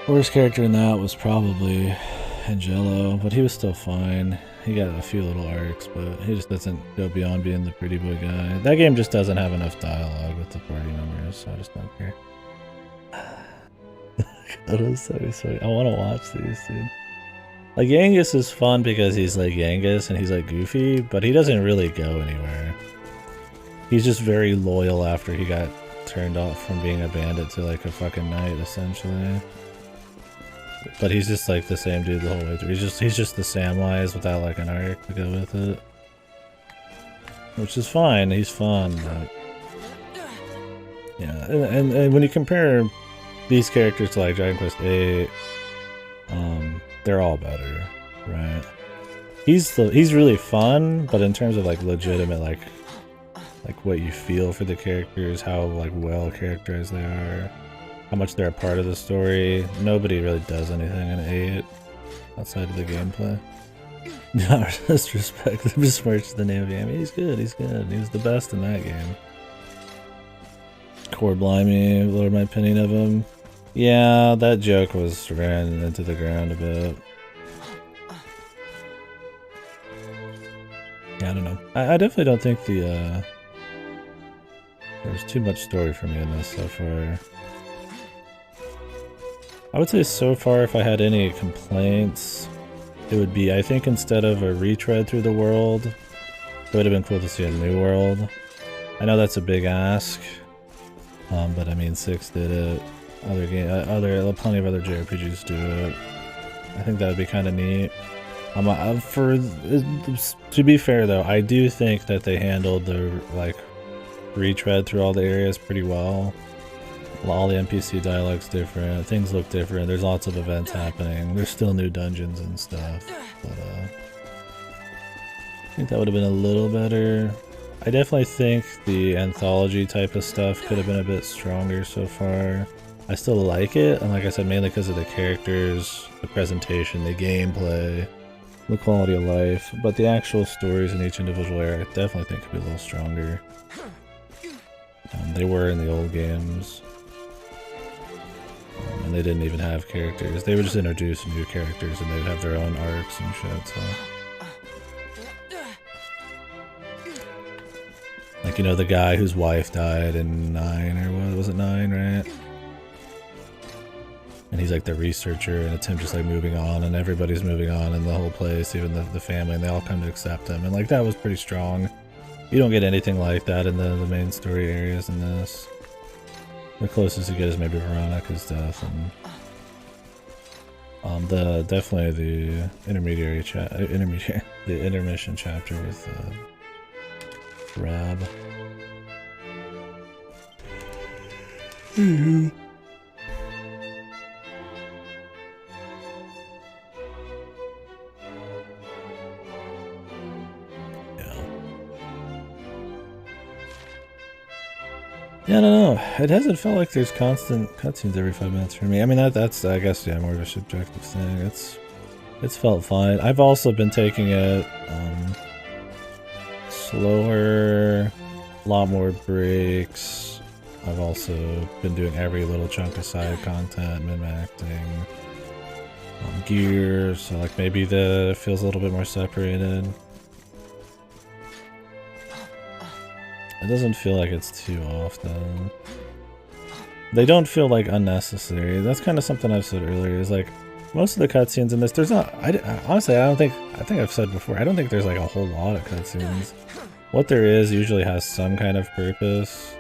A: Worst character in that was probably Angelo, but he was still fine. He got a few little arcs, but he just doesn't go beyond being the pretty boy guy. That game just doesn't have enough dialogue with the party members, so I just don't care. That was so sweet. I want to watch these, dude. Like, Yangus is fun because he's like Yangus and he's like goofy, but he doesn't really go anywhere. He's just very loyal after he got turned off from being a bandit to like a fucking knight, essentially. But he's just like the same dude the whole way through. He's just the Samwise without like an arc to go with it. Which is fine, he's fun, but... Yeah, and when you compare these characters to like Dragon Quest VIII, they're all better, right? He's really fun, but in terms of like legitimate like what you feel for the characters, how like well characterized they are, how much they're a part of the story, nobody really does anything in 8 outside of the gameplay. No disrespect, besmirch the name of the game. He's good, he was the best in that game. Core Blimey, lowered my opinion of him. Yeah, that joke was ran into the ground a bit. Yeah, I don't know. I definitely don't think there's too much story for me in this so far. I would say so far, if I had any complaints, it would be, I think instead of a retread through the world, it would have been cool to see a new world. I know that's a big ask, but I mean 6 did it. Plenty of other JRPGs do it. I think that would be kind of neat. To be fair though, I do think that they handled the like retread through all the areas pretty well. All the NPC dialogue's different, things look different, there's lots of events happening, there's still new dungeons and stuff, but I think that would have been a little better. I definitely think the anthology type of stuff could have been a bit stronger so far. I still like it, and like I said, mainly because of the characters, the presentation, the gameplay, the quality of life, but the actual stories in each individual area I definitely think could be a little stronger. They were in the old games. And they didn't even have characters. They would just introduce new characters and they'd have their own arcs and shit, so... Like, you know, the guy whose wife died in 9, or what was it, 9, right? And he's like the researcher, and it's him just like moving on, and everybody's moving on in the whole place, even the family, and they all come to accept him. And like, that was pretty strong. You don't get anything like that in the main story areas in this. The closest you get is maybe Veronica's death, and Definitely the the intermission chapter with Rab. Yeah, I don't know. It hasn't felt like there's constant cutscenes every 5 minutes for me. I mean, that's I guess, yeah, more of a subjective thing. It's felt fine. I've also been taking it slower, a lot more breaks. I've also been doing every little chunk of side content, min-maxing, gear, so like maybe the feels a little bit more separated. It doesn't feel like it's too often. They don't feel like unnecessary. That's kind of something I've said earlier, is like most of the cutscenes in this, there's not, honestly, I think I've said before, I don't think there's like a whole lot of cutscenes. What there is usually has some kind of purpose,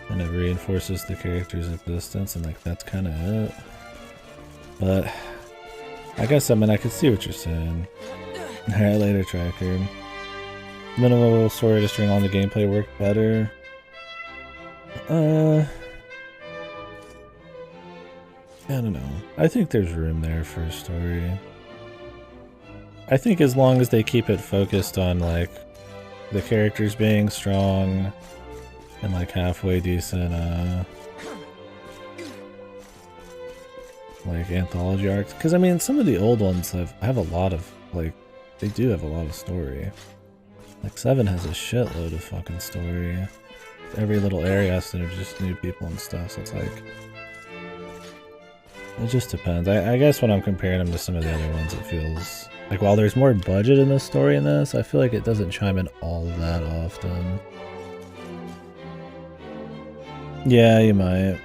A: and it reinforces the character's existence, and like that's kind of it. But I guess, I mean, I could see what you're saying. Alright, later, Tracker. Minimal story to string on the gameplay work better. I don't know. I think there's room there for a story. I think as long as they keep it focused on like the characters being strong and like halfway decent like anthology arcs, because I mean some of the old ones have a lot of like, they do have a lot of story. Like 7 has a shitload of fucking story. Every little area has to introduce new people and stuff, so it's like, it just depends. I guess when I'm comparing them to some of the other ones, it feels like while there's more budget in the story in this, I feel like it doesn't chime in all that often. Yeah, you might.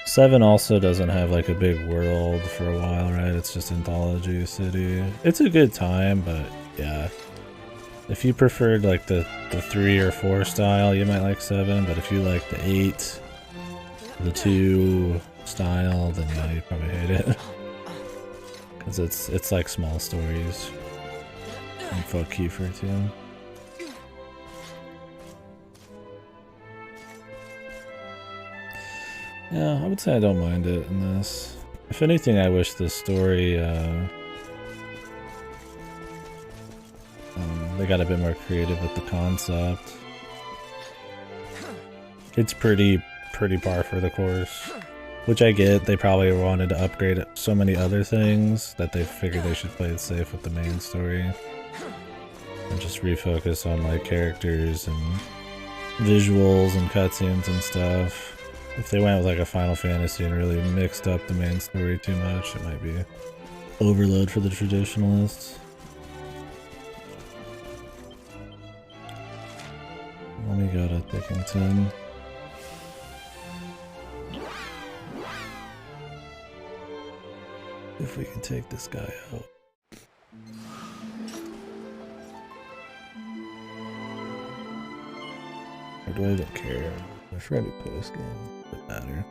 A: 7 also doesn't have like a big world for a while, right? It's just Anthology City. It's a good time, but yeah. If you preferred like the 3 or 4 style, you might like 7, but if you like the 8, the 2 style, then yeah, you'd probably hate it. Because it's like small stories. And fuck Kiefer too. Yeah, I would say I don't mind it in this. If anything, I wish this story, they got a bit more creative with the concept. It's pretty par for the course, which I get. They probably wanted to upgrade so many other things that they figured they should play it safe with the main story and just refocus on like characters and visuals and cutscenes and stuff. If they went with like a Final Fantasy and really mixed up the main story too much, it might be overload for the traditionalists. Let me go to Thickington. If we can take this guy out. Or do I even care? My friendly post game doesn't matter.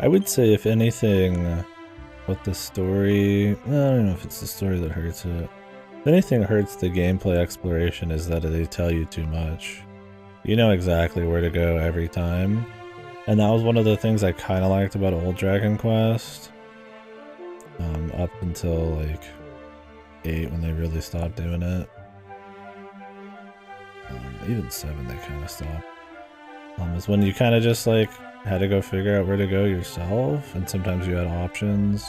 A: I would say, if anything, what the story... I don't know if it's the story that hurts it. If anything hurts the gameplay exploration is that they tell you too much. You know exactly where to go every time. And that was one of the things I kind of liked about old Dragon Quest. Up until like 8 when they really stopped doing it. Even 7 they kind of stopped. Is when you kind of just like had to go figure out where to go yourself, and sometimes you had options.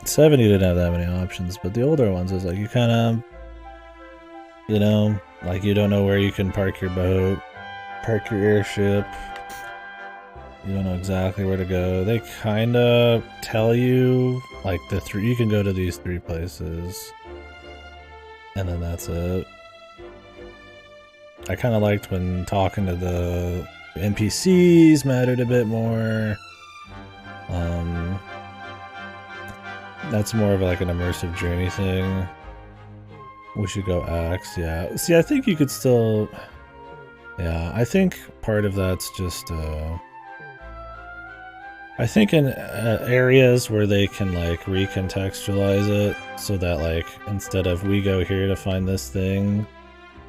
A: 7 you didn't have that many options, but the older ones is like you kind of, you know, like you don't know where you can park your boat, park your airship. You don't know exactly where to go. They kind of tell you like you can go to these 3 places, and then that's it. I kind of liked when talking to the NPCs mattered a bit more. That's more of like an immersive journey thing. We should go Axe, yeah. See, I think you could still... Yeah, I think part of that's just... I think in areas where they can like recontextualize it so that like instead of we go here to find this thing,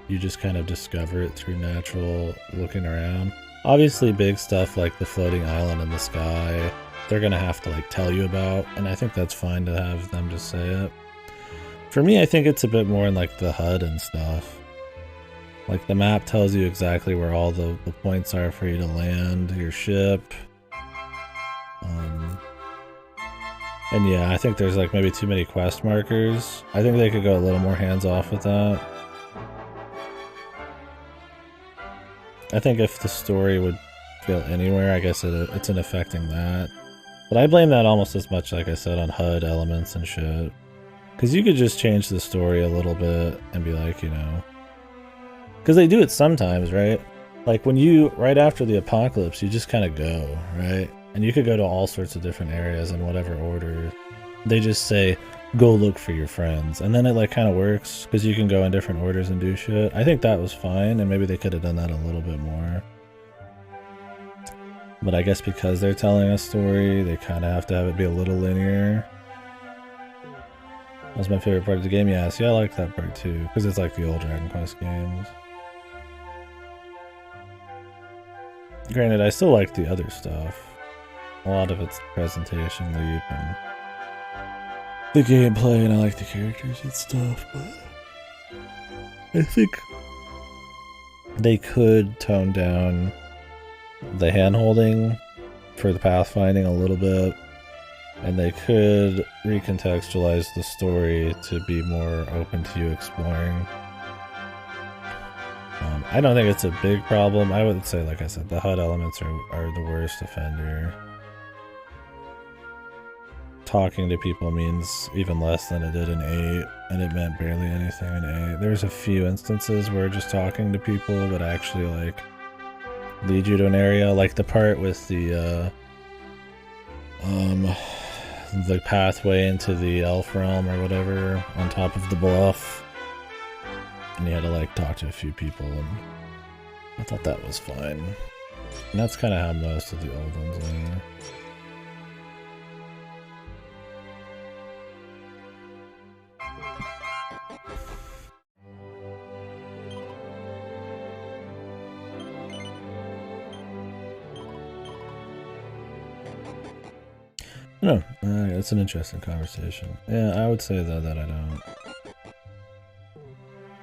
A: you just kind of discover it through natural looking around. Obviously big stuff like the floating island in the sky, they're gonna have to like tell you about, and I think that's fine to have them just say it. For me, I think it's a bit more in like the HUD and stuff. Like the map tells you exactly where all the points are for you to land your ship. And yeah, I think there's like maybe too many quest markers. I think they could go a little more hands-off with that. I think if the story would feel anywhere, I guess it's an affecting that. But I blame that almost as much, like I said, on HUD elements and shit. Because you could just change the story a little bit and be like, you know... Because they do it sometimes, right? Like when you, right after the apocalypse, you just kind of go, right? And you could go to all sorts of different areas in whatever order. They just say, go look for your friends. And then it like kind of works because you can go in different orders and do shit. I think that was fine, and maybe they could have done that a little bit more. But I guess because they're telling a story, they kind of have to have it be a little linear. That was my favorite part of the game, yeah. See, I like that part too, because it's like the old Dragon Quest games. Granted, I still like the other stuff. A lot of it's presentation leap and the gameplay, and I like the characters and stuff, but I think they could tone down the hand-holding for the pathfinding a little bit, and they could recontextualize the story to be more open to you exploring. I don't think it's a big problem. I would say, like I said, the HUD elements are the worst offender. Talking to people means even less than it did in 8, and it meant barely anything in 8. There's a few instances where just talking to people would actually like lead you to an area, like the part with the pathway into the elf realm or whatever on top of the bluff, and you had to like talk to a few people, and I thought that was fine. And that's kind of how most of the old ones are. No, it's an interesting conversation. Yeah, I would say that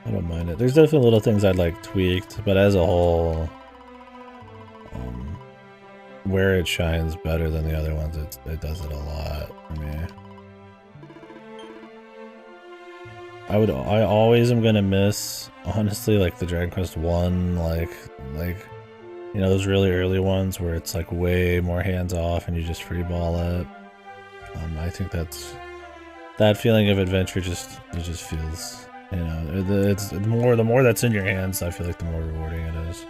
A: I don't mind it. There's definitely little things I'd like tweaked, but as a whole, where it shines better than the other ones, it does it a lot for me. I always am gonna miss, honestly, like the Dragon Quest 1, like you know, those really early ones where it's like way more hands off and you just freeball it. I think that feeling of adventure it just feels, you know, it's the more that's in your hands, I feel like the more rewarding it is.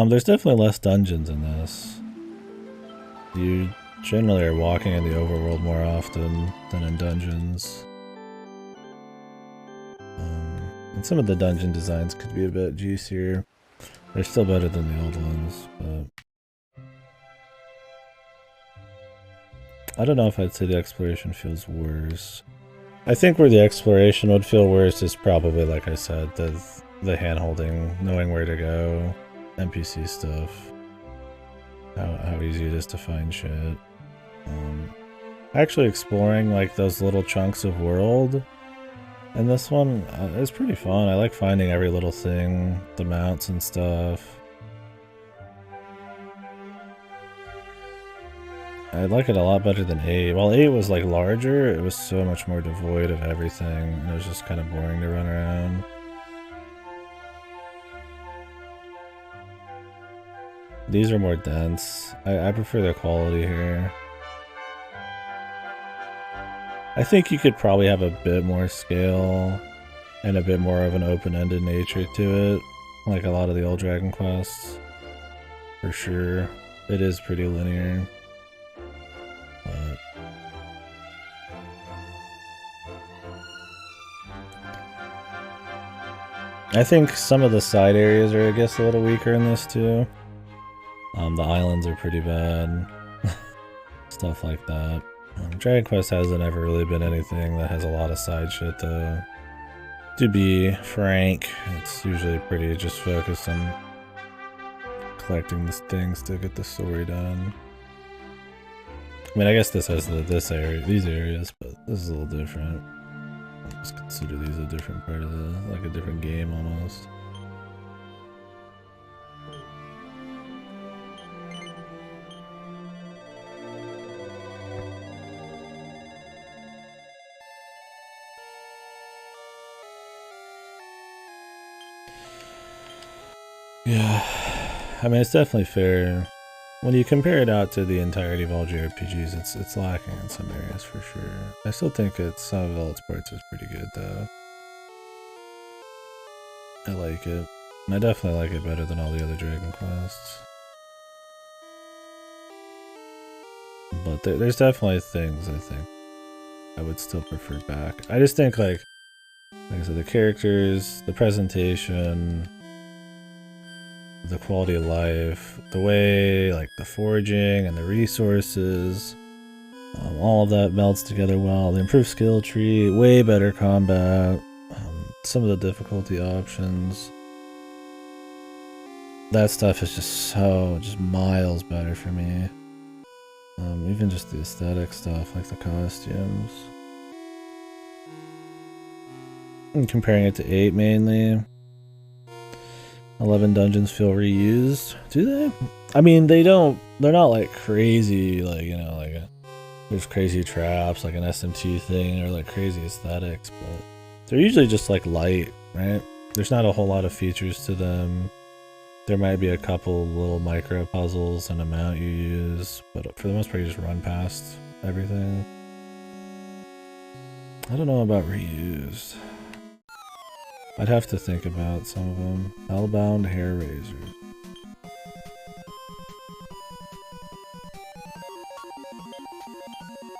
A: There's definitely less dungeons in this. You generally are walking in the overworld more often than in dungeons. And some of the dungeon designs could be a bit juicier. They're still better than the old ones, but I don't know if I'd say the exploration feels worse. I think where the exploration would feel worse is probably, like I said, the hand-holding, knowing where to go, NPC stuff, how easy it is to find shit. Actually exploring like those little chunks of world and this one is pretty fun. I like finding every little thing, the mounts and stuff. I like it a lot better than 8. While 8 was like larger, it was so much more devoid of everything, and it was just kind of boring to run around. These are more dense. I prefer their quality here. I think you could probably have a bit more scale and a bit more of an open-ended nature to it, like a lot of the old Dragon Quests, for sure. It is pretty linear. But I think some of the side areas are, I guess, a little weaker in this too. The islands are pretty bad. Stuff like that. Dragon Quest hasn't ever really been anything that has a lot of side shit though. To be frank, it's usually pretty just focused on collecting these things to get the story done. I mean, I guess this has these areas, but this is a little different. Just consider these a different part of the, like a different game almost. Yeah, I mean, it's definitely fair. When you compare it out to the entirety of all JRPGs, it's lacking in some areas for sure. I still think some of all its parts is pretty good though. I like it. And I definitely like it better than all the other Dragon Quests. But there's definitely things I think I would still prefer back. I just think like I said, the characters, the presentation, the quality of life, the way like the foraging and the resources, all of that melds together well. The improved skill tree, way better combat, some of the difficulty options. That stuff is just miles better for me. Even just the aesthetic stuff, like the costumes. And comparing it to 8 mainly. 11 dungeons feel reused. Do they? I mean, they're not like crazy, like, you know, like there's crazy traps, like an SMT thing, or like crazy aesthetics, but they're usually just like light, right? There's not a whole lot of features to them. There might be a couple little micro puzzles and a mount you use, but for the most part you just run past everything. I don't know about reused. I'd have to think about some of them. Hellbound Hair Razors.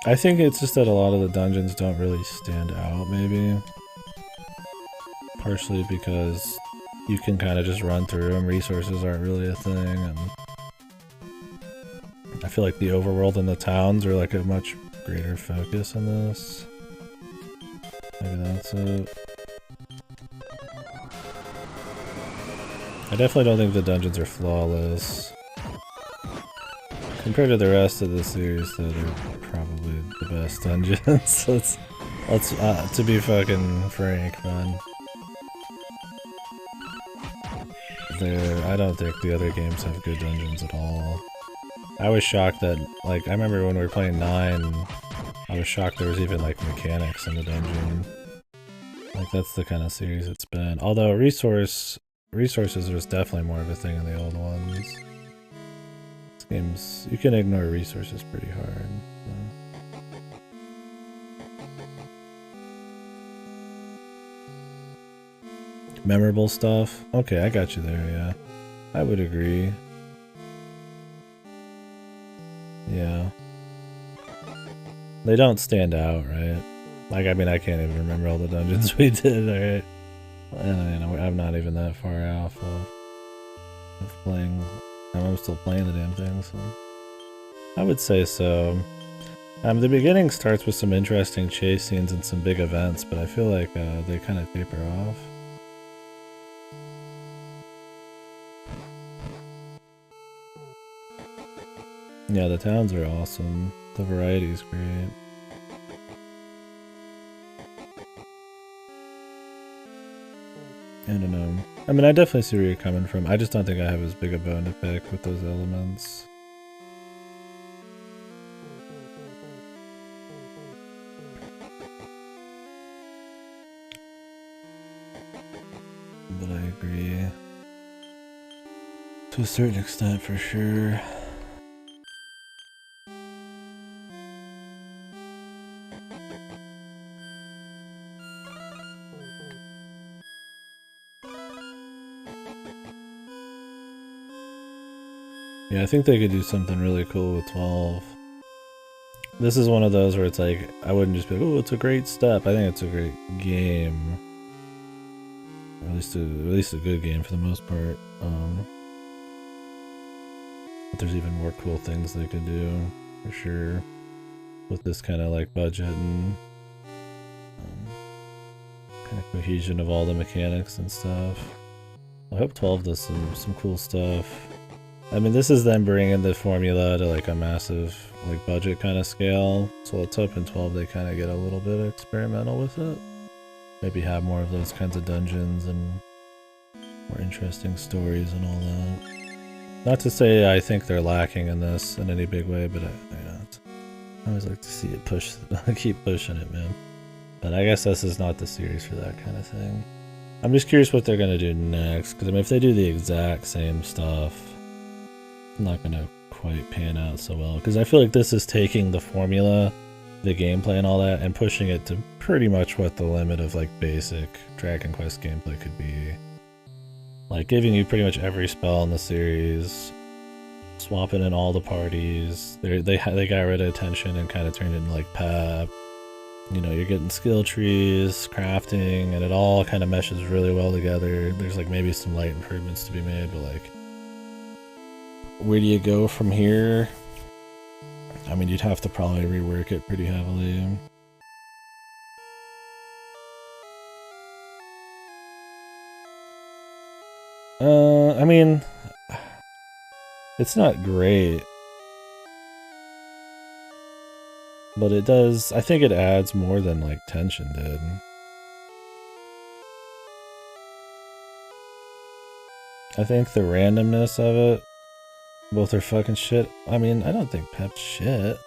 A: I think it's just that a lot of the dungeons don't really stand out, maybe. Partially because you can kind of just run through them, resources aren't really a thing, and I feel like the overworld and the towns are like a much greater focus in this. Maybe that's it. I definitely don't think the dungeons are flawless. Compared to the rest of the series, though, they're probably the best dungeons. let's to be fucking frank, man. I don't think the other games have good dungeons at all. I was shocked that, like, I remember when we were playing 9, I was shocked there was even, like, mechanics in the dungeon. Like, that's the kind of series it's been. Although resources was definitely more of a thing in the old ones. This game's, you can ignore resources pretty hard. So. Memorable stuff? Okay, I got you there, yeah. I would agree. Yeah. They don't stand out, right? Like, I mean, I can't even remember all the dungeons we did, alright? And, you know, I'm not even that far off of playing. I'm still playing the damn thing, so. I would say so. The beginning starts with some interesting chase scenes and some big events, but I feel like they kind of taper off. Yeah, the towns are awesome. The variety is great. I don't know. I mean, I definitely see where you're coming from. I just don't think I have as big a bone to pick with those elements. But I agree. To a certain extent, for sure. Yeah, I think they could do something really cool with 12. This is one of those where it's like, I wouldn't just be like, oh, it's a great step. I think it's a great game. Or at least a good game for the most part. But there's even more cool things they could do, for sure. With this kind of like budget and kind of cohesion of all the mechanics and stuff. I hope 12 does some cool stuff. I mean, this is them bringing the formula to like a massive like budget kind of scale. So let's hope in 12 they kind of get a little bit experimental with it. Maybe have more of those kinds of dungeons and more interesting stories and all that. Not to say I think they're lacking in this in any big way, but I always like to see it push, keep pushing it, man. But I guess this is not the series for that kind of thing. I'm just curious what they're gonna do next, because I mean, if they do the exact same stuff, it's not gonna quite pan out so well. Because I feel like this is taking the formula, the gameplay and all that, and pushing it to pretty much what the limit of like basic Dragon Quest gameplay could be. Like giving you pretty much every spell in the series, swapping in all the parties. They got rid of attention and kind of turned it into like PEP. You know, you're getting skill trees, crafting, and it all kind of meshes really well together. There's like maybe some light improvements to be made, but like, where do you go from here? I mean, you'd have to probably rework it pretty heavily. I mean, it's not great, but it does, I think it adds more than like tension did. I think the randomness of it, both are fucking shit. I mean, I don't think PEP's shit.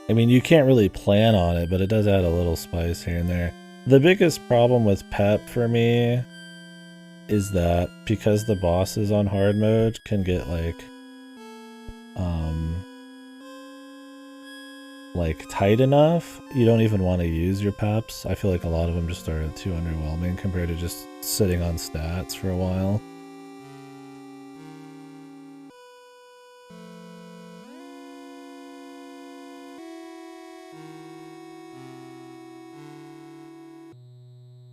A: I mean, you can't really plan on it, but it does add a little spice here and there. The biggest problem with PEP for me is that because the bosses on hard mode can get like tight enough, you don't even want to use your PEPs. I feel like a lot of them just are too underwhelming compared to just sitting on stats for a while.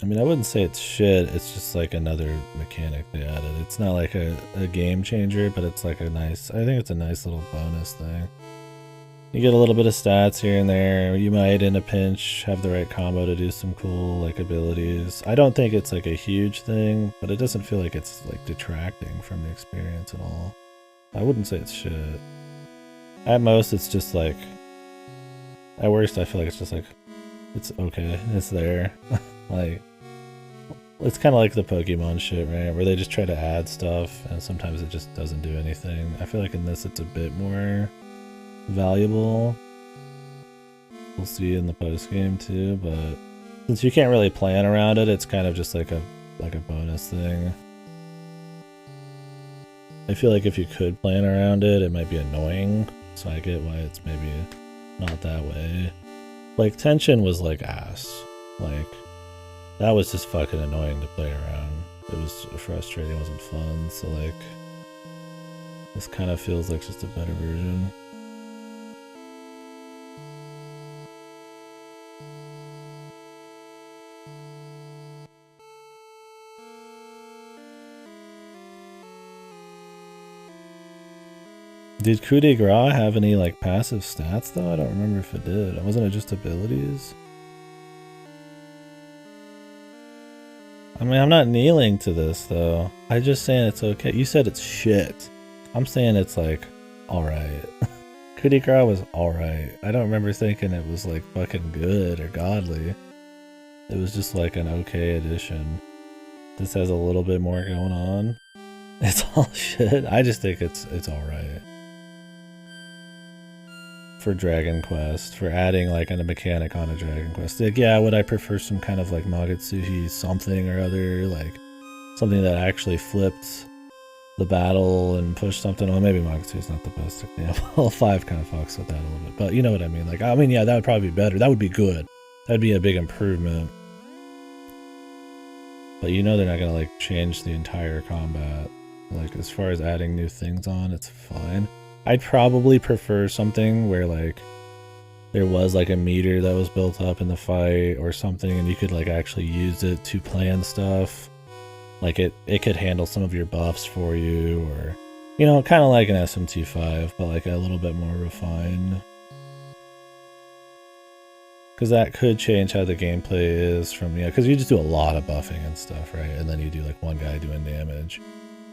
A: I mean, I wouldn't say it's shit, it's just like another mechanic they added. It's not like a game changer, but it's like a nice, I think it's a nice little bonus thing. You get a little bit of stats here and there. You might, in a pinch, have the right combo to do some cool like abilities. I don't think it's like a huge thing, but it doesn't feel like it's like detracting from the experience at all. I wouldn't say it's shit. At most, it's just like, at worst, I feel like it's just like, it's okay, it's there. Like, it's kind of like the Pokemon shit, right? Where they just try to add stuff, and sometimes it just doesn't do anything. I feel like in this, it's a bit more valuable. We'll see in the post game too, but since you can't really plan around it, it's kind of just like a bonus thing. I feel like if you could plan around it, it might be annoying. So I get why it's maybe not that way. Like tension was like ass. Like that was just fucking annoying to play around. It was frustrating, it wasn't fun. So like this kind of feels like just a better version. Did Coup de Grace have any like passive stats though? I don't remember if it did. Wasn't it just abilities? I mean, I'm not kneeling to this though. I'm just saying it's okay. You said it's shit. I'm saying it's like alright. Coup de Grace was alright. I don't remember thinking it was like fucking good or godly. It was just like an okay addition. This has a little bit more going on. It's all shit. I just think it's alright. For Dragon Quest, for adding like a mechanic on a Dragon Quest. Like, yeah, would I prefer some kind of like Magatsuhi something or other, like something that actually flipped the battle and pushed something? Well, maybe Magatsuhi's not the best example. 5 kind of fucks with that a little bit, but you know what I mean. Like, I mean, yeah, that would probably be better. That would be good. That'd be a big improvement. But you know they're not gonna like change the entire combat. Like, as far as adding new things on, it's fine. I'd probably prefer something where, like, there was, like, a meter that was built up in the fight or something, and you could, like, actually use it to plan stuff. Like, it could handle some of your buffs for you, or, you know, kind of like an SMT5, but, like, a little bit more refined. Because that could change how the gameplay is from, you know, because you just do a lot of buffing and stuff, right? And then you do, like, one guy doing damage.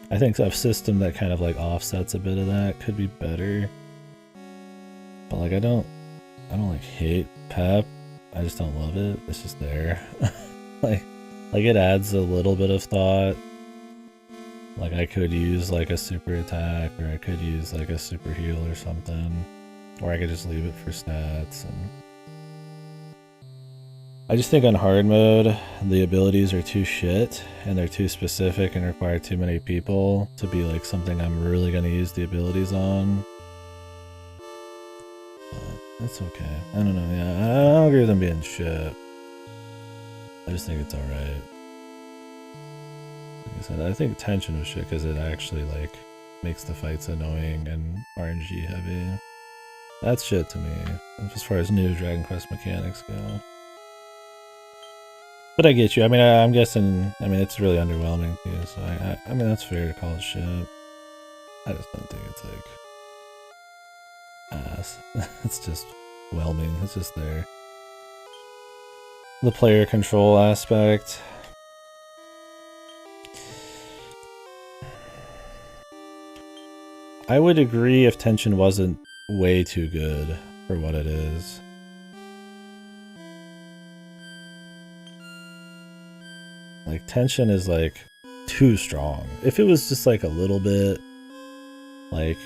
A: I think a system that kind of, like, offsets a bit of that could be better. But, like, I don't like, hate Pep. I just don't love it. It's just there. like, it adds a little bit of thought. Like, I could use, like, a super attack, or I could use, like, a super heal or something. Or I could just leave it for stats, and... I just think on hard mode, the abilities are too shit, and they're too specific and require too many people to be, like, something I'm really gonna use the abilities on. But that's okay. I don't know, yeah, I don't agree with them being shit. I just think it's alright. Like I said, I think tension was shit because it actually, like, makes the fights annoying and RNG heavy. That's shit to me, as far as new Dragon Quest mechanics go. But I get you. I mean, I'm guessing, I mean, it's really underwhelming too, so I mean, that's fair to call it shit. I just don't think it's, like, ass. It's just whelming. It's just there. The player control aspect. I would agree if tension wasn't way too good for what it is. Like, tension is, like, too strong. If it was just, like, a little bit, like,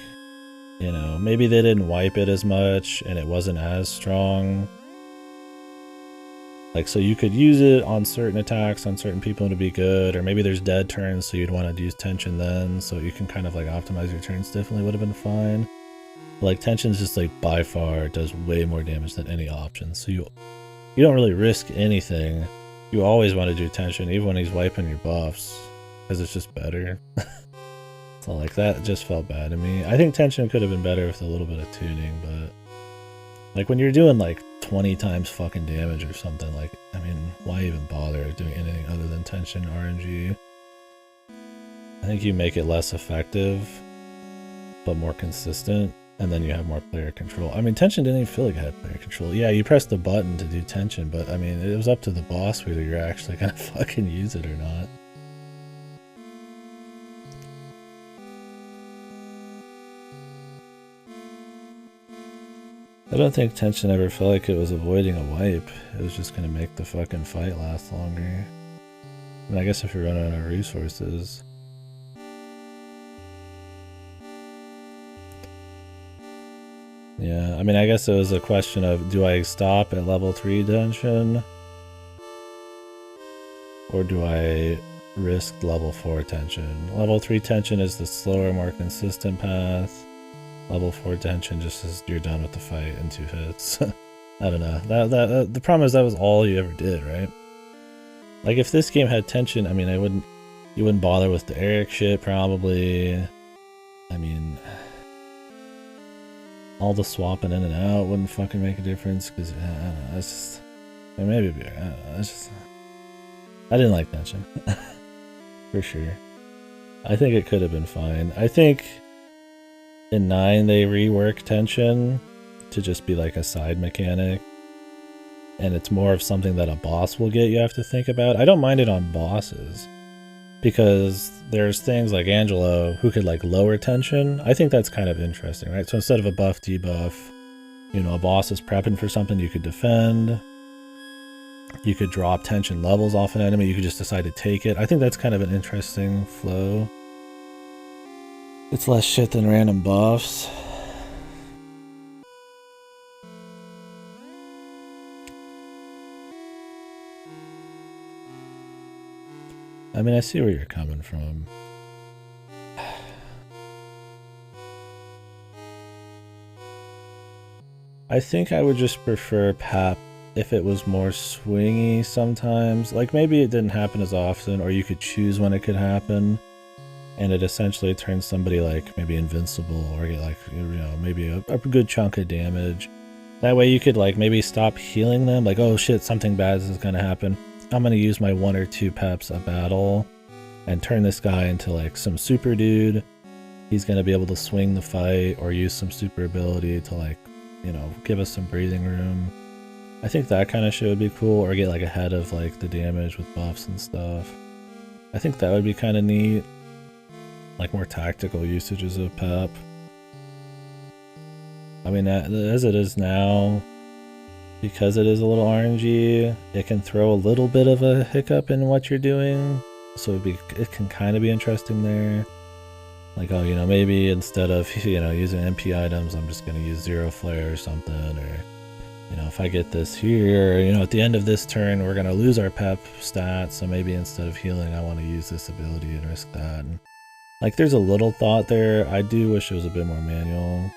A: you know, maybe they didn't wipe it as much and it wasn't as strong. Like, so you could use it on certain attacks, on certain people to be good, or maybe there's dead turns, so you'd want to use tension then, so you can kind of, like, optimize your turns. Definitely would have been fine. But, like, tension's just, like, by far does way more damage than any option, so you don't really risk anything. You always want to do tension, even when he's wiping your buffs, because it's just better. So, like, that just felt bad to me. I think tension could have been better with a little bit of tuning, but... Like, when you're doing, like, 20 times fucking damage or something, like, I mean, why even bother doing anything other than tension RNG? I think you make it less effective, but more consistent, and then you have more player control. I mean, tension didn't even feel like it had player control. Yeah, you pressed the button to do tension, but, I mean, it was up to the boss whether you're actually gonna fucking use it or not. I don't think tension ever felt like it was avoiding a wipe. It was just gonna make the fucking fight last longer. I mean, I guess if you're running out of resources. Yeah, I mean, I guess it was a question of, do I stop at level 3 tension? Or do I risk level 4 tension? Level 3 tension is the slower, more consistent path. Level 4 tension just as you're done with the fight in 2 hits. I don't know. The problem is that was all you ever did, right? Like, if this game had tension, I mean, you wouldn't bother with the Eric shit, probably. I mean, all the swapping in and out wouldn't fucking make a difference, because, I don't know, it's just, I mean, maybe it'd be, I don't know, it's just, I didn't like tension. For sure. I think it could have been fine. I think in 9 they rework tension to just be like a side mechanic, and it's more of something that a boss will get you have to think about. I don't mind it on bosses, because there's things like Angelo who could, like, lower tension. I think that's kind of interesting, right? So instead of a buff debuff, you know, a boss is prepping for something, you could defend, you could drop tension levels off an enemy, you could just decide to take it. I think that's kind of an interesting flow. It's less shit than random buffs. I mean, I see where you're coming from. I think I would just prefer Pap if it was more swingy sometimes. Like, maybe it didn't happen as often, or you could choose when it could happen. and it essentially turns somebody like maybe invincible or get like, you know, maybe a good chunk of damage. That way you could like maybe stop healing them, like, oh shit, something bad is gonna happen. I'm gonna use my 1 or 2 peps a battle and turn this guy into like some super dude. He's gonna be able to swing the fight or use some super ability to like, you know, give us some breathing room. I think that kind of shit would be cool, or get like ahead of like the damage with buffs and stuff. I think that would be kind of neat. Like more tactical usages of pep. I mean, as it is now, because it is a little RNG, it can throw a little bit of a hiccup in what you're doing. So it can kind of be interesting there. Like, oh, you know, maybe instead of, you know, using MP items, I'm just going to use Zero Flare or something. Or, you know, if I get this here, you know, at the end of this turn, we're going to lose our pep stats. So maybe instead of healing, I want to use this ability and risk that. And, like, there's a little thought there. I do wish it was a bit more manual.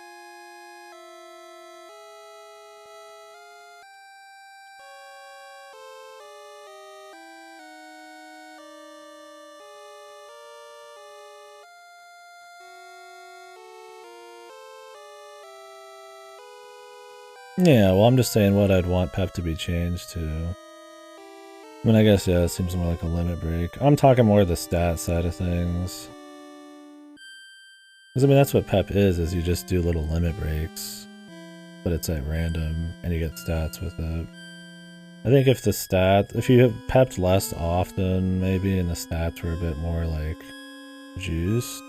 A: Yeah, well, I'm just saying what I'd want pep to be changed to. I mean, I guess, yeah, it seems more like a limit break. I'm talking more the stat side of things. Because, I mean, that's what pep is you just do little limit breaks. But it's at random, and you get stats with it. I think if you have pepped less often, maybe, and the stats were a bit more, like, juiced.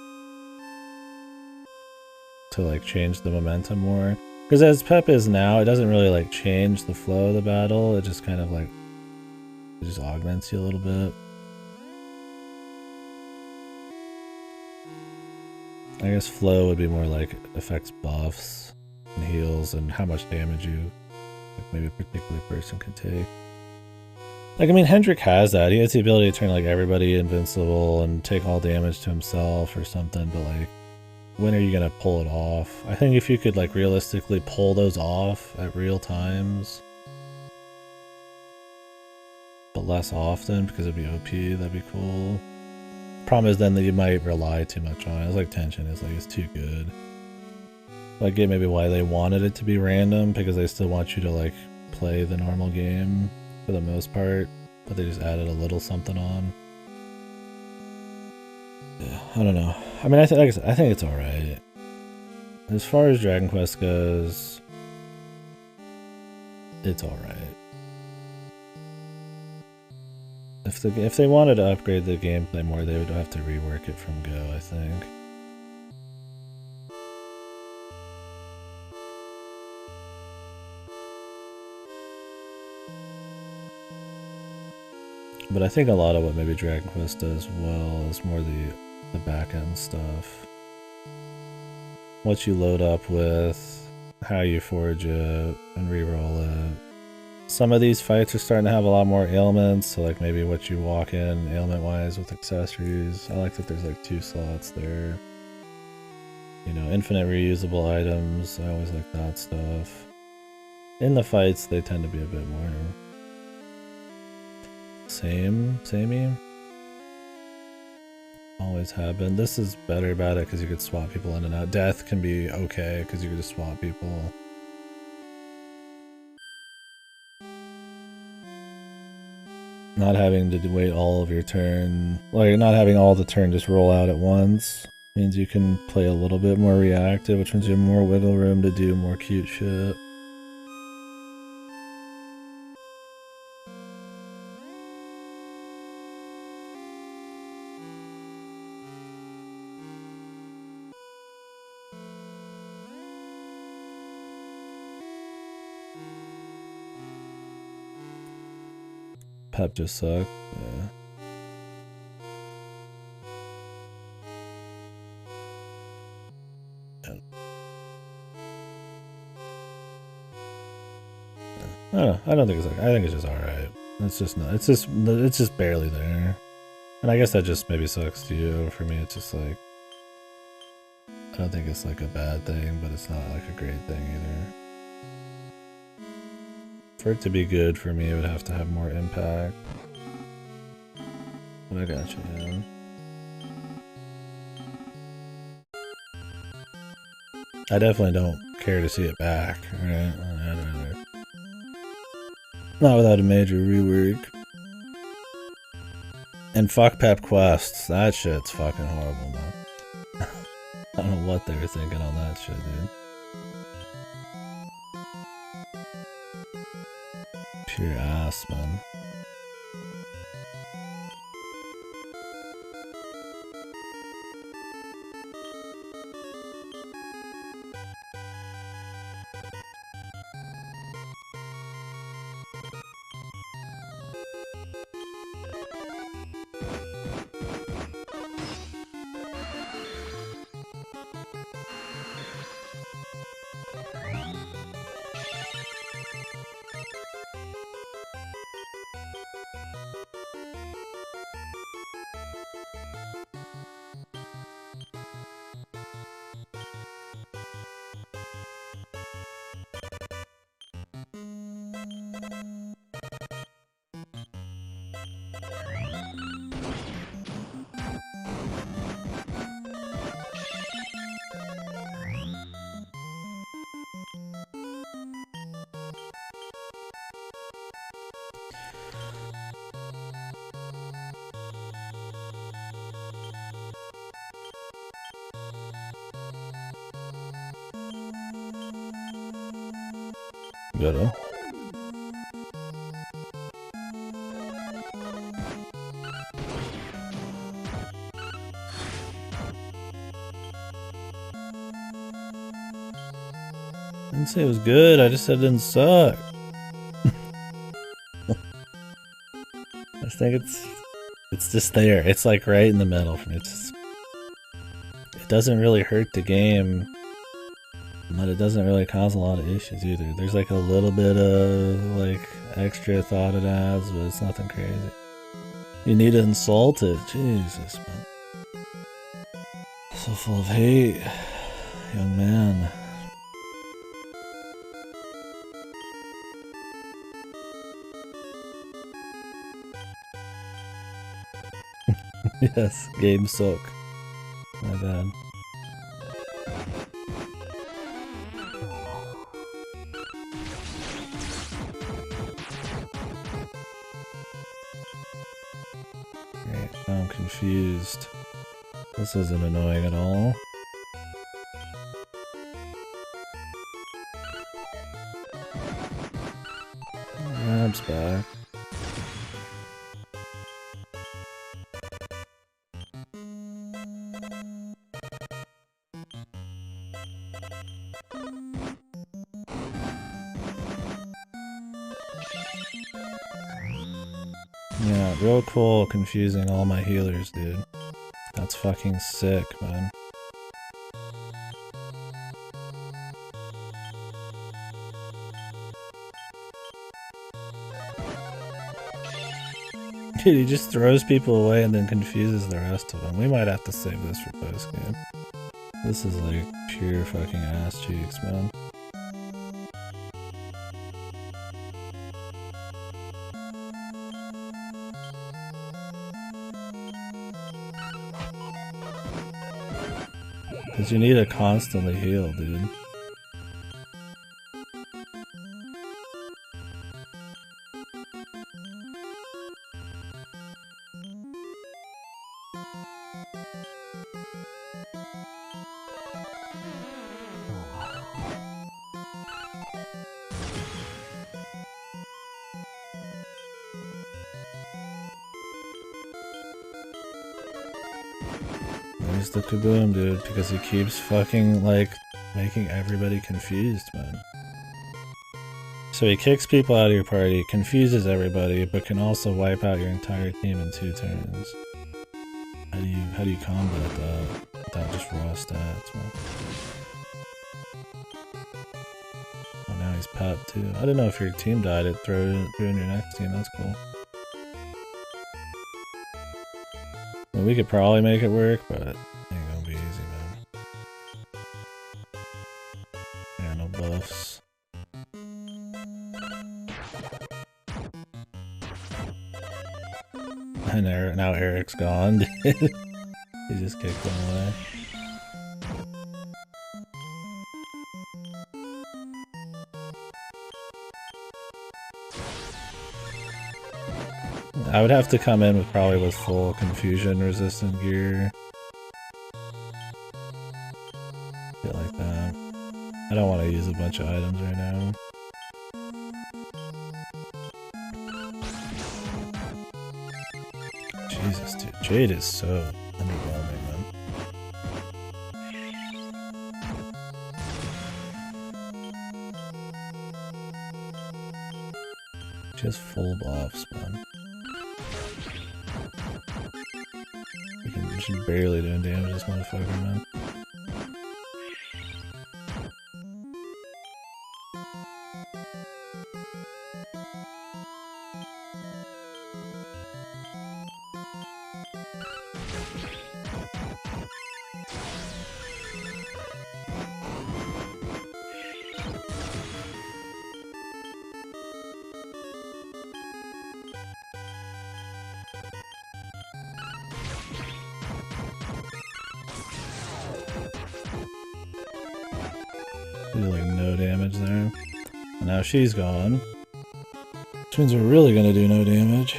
A: To, like, change the momentum more. Because as pep is now, it doesn't really like change the flow of the battle. It just kind of like, it just augments you a little bit. I guess flow would be more like affects buffs and heals and how much damage you, like maybe a particular person can take. Like, I mean, Hendrik has that. He has the ability to turn like everybody invincible and take all damage to himself or something, but like, when are you gonna pull it off? I think if you could like realistically pull those off at real times, but less often because it'd be OP, that'd be cool. Problem is then that you might rely too much on it. It's like tension is like it's too good. I get maybe why they wanted it to be random, because they still want you to like play the normal game for the most part, but they just added a little something on. Yeah, I don't know. I mean, I think it's alright. As far as Dragon Quest goes, it's alright. If they wanted to upgrade the gameplay more, they would have to rework it from Go, I think. But I think a lot of what maybe Dragon Quest does well is more the back-end stuff. What you load up with, how you forge it, and reroll it. Some of these fights are starting to have a lot more ailments, so like maybe what you walk in ailment-wise with accessories. I like that there's like 2 slots there. You know, infinite reusable items, I always like that stuff. In the fights, they tend to be a bit more samey. Always have been. This is better about it because you could swap people in and out. Death can be okay because you could just swap people. Not having to wait all of your turn, like not having all the turn just roll out at once, means you can play a little bit more reactive, which means you have more wiggle room to do more cute shit. Pep just sucked. Yeah. I don't think it's like, I think it's just alright. It's just barely there. And I guess that just maybe sucks to you. For me, it's just like, I don't think it's like a bad thing, but it's not like a great thing either. For it to be good for me, it would have to have more impact. But I got you, man. I definitely don't care to see it back, right? Not without a major rework. And fuck Pep Quests. That shit's fucking horrible, man. I don't know what they were thinking on that shit, dude. Pure ass, man. Good. I didn't say it was good, I just said it didn't suck. I just think it's just there. It's like right in the middle for me. It doesn't really hurt the game, but it doesn't really cause a lot of issues either. There's like a little bit of like extra thought it adds, but it's nothing crazy. You need to insult it. Jesus, man. So full of hate, young man. Yes, game suck. My bad. Okay, I'm confused. This isn't annoying at all. Grab's back. Yeah, real cool confusing all my healers, dude. That's fucking sick, man. Dude, he just throws people away and then confuses the rest of them. We might have to save this for post-game. This is like pure fucking ass cheeks, man. Cause you need to constantly heal, dude. There's the kaboom, dude, because he keeps fucking, like, making everybody confused, man. So he kicks people out of your party, confuses everybody, but can also wipe out your entire team in 2 turns. How do you combat that without just raw stats, man? Oh, now he's Pep, too. I didn't know if your team died, it threw in your next team, that's cool. Well, we could probably make it work, but it ain't gonna be easy, man. Yeah, no buffs. And now Eric's gone, dude. He just kicked him away. I would have to come in with probably with full confusion resistant gear. Feel like that. I don't want to use a bunch of items right now. Jesus, dude. Jade is so underwhelming, man. She has full buffs, man. She's barely doing damage, this motherfucker, man. Do like no damage there. And now she's gone. Which means we're really gonna do no damage.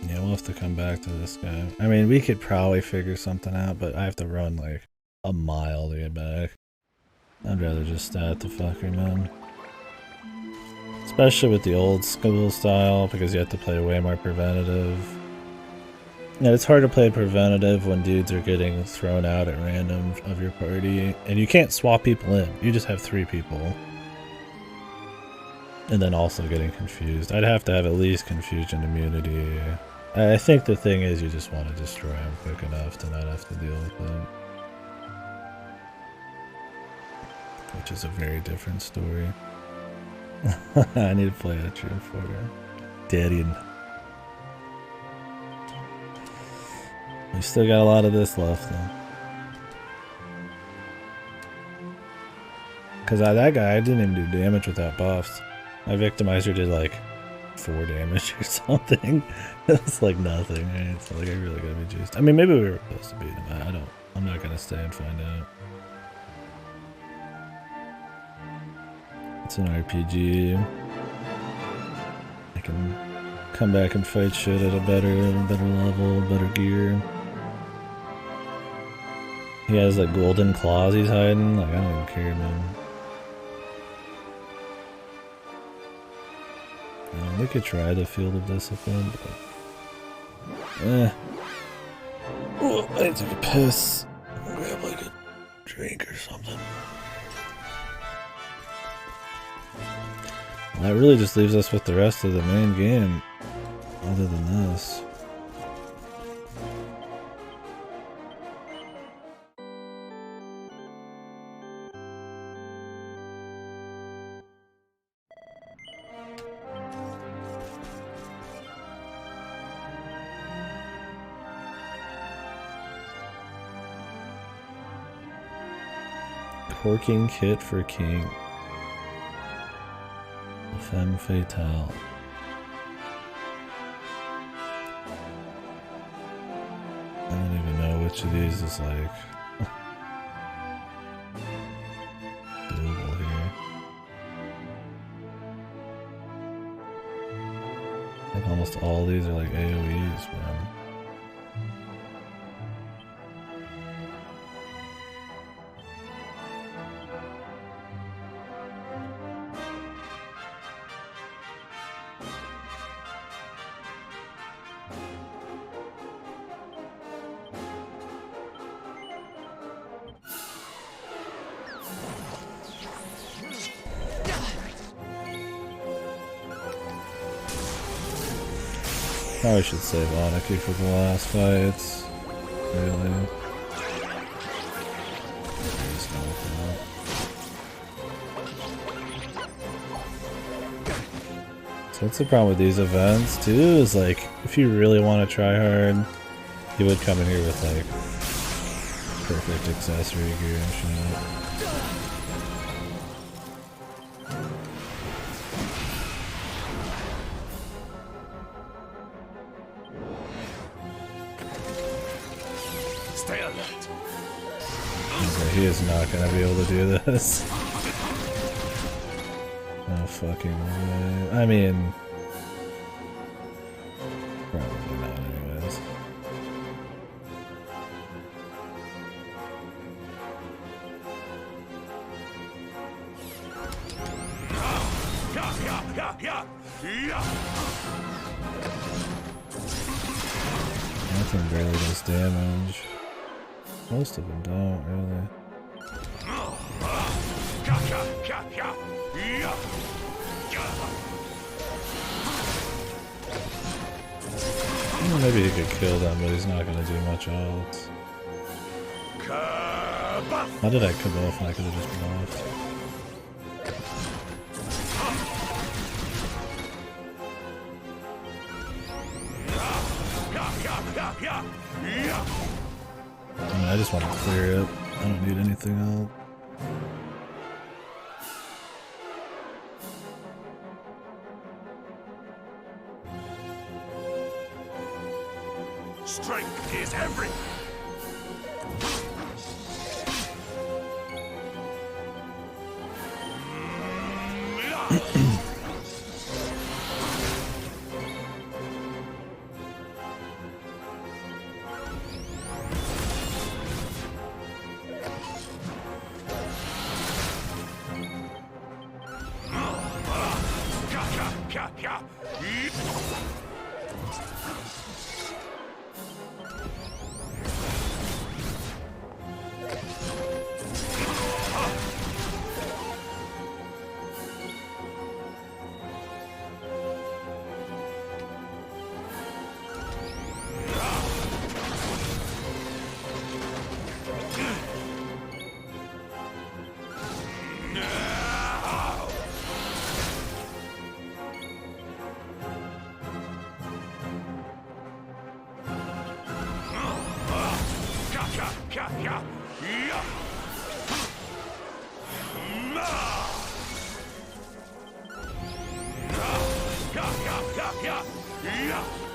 A: Yeah, we'll have to come back to this guy. I mean, we could probably figure something out, but I have to run like a mile to get back. I'd rather just stat the fucker, man. Especially with the old school style, because you have to play way more preventative. And it's hard to play preventative when dudes are getting thrown out at random of your party, and you can't swap people in. You just have 3 people. And then also getting confused. I'd have to have at least confusion immunity. I think the thing is you just want to destroy him quick enough to not have to deal with it. Which is a very different story. I need to play that true for her. Daddy. We still got a lot of this left though. Cause that guy, I didn't even do damage without buffs. My victimizer did like 4 damage or something. It's like nothing, right? So like I really gotta be juiced. I mean maybe we were supposed to beat him. I'm not gonna stay and find out. It's an RPG. I can come back and fight shit at a better level, better gear. He has like golden claws he's hiding. Like I don't even care, man. We could try the Field of Discipline, but oh, I need to take a piss. Grab like a drink or something. That really just leaves us with the rest of the main game, other than this. Corking kit for king. Femme fatale. I don't even know which of these is like doable here. I think almost all these are like AoEs, man. Probably should save Aniki for the last fights. Really. So that's the problem with these events too, is like, if you really want to try hard, you would come in here with like perfect accessory gear and shit.
H: Stay alert.
A: He is not gonna be able to do this. No fucking way. I mean, probably not anyways. Nothing barely does damage. Most of them don't, really. Well, maybe he could kill them, but he's not gonna do much else. How did I come off when I could have just been off? I mean, I just want to clear it. I don't need anything else.
H: Strength is everything.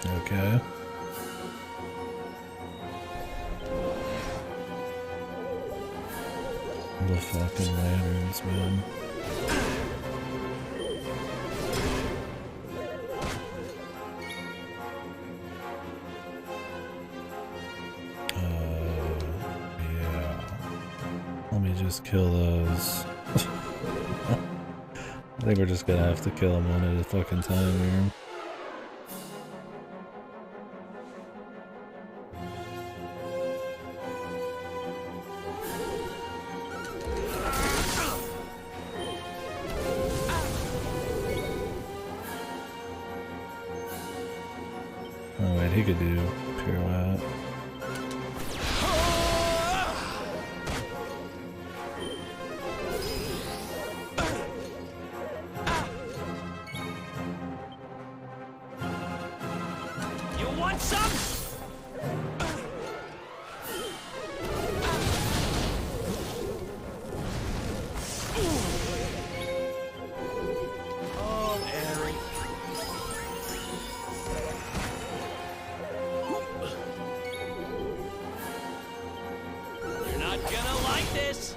A: Okay. The fucking lanterns, man. Yeah. Let me just kill those. I think we're just gonna have to kill them one at a fucking time here. Oh wait, he could do pirouette.
F: You want some? Oh, Eric. You're not gonna like this.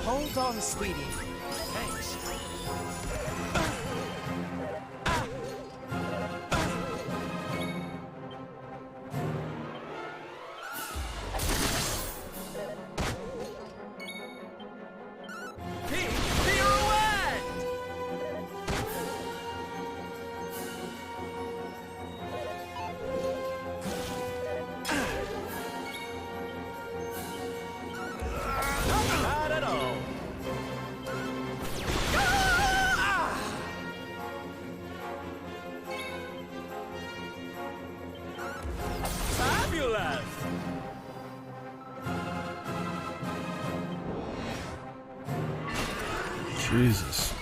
I: Hold on, sweetie.
F: Thanks. Not at all. Fabulous.
A: Jesus.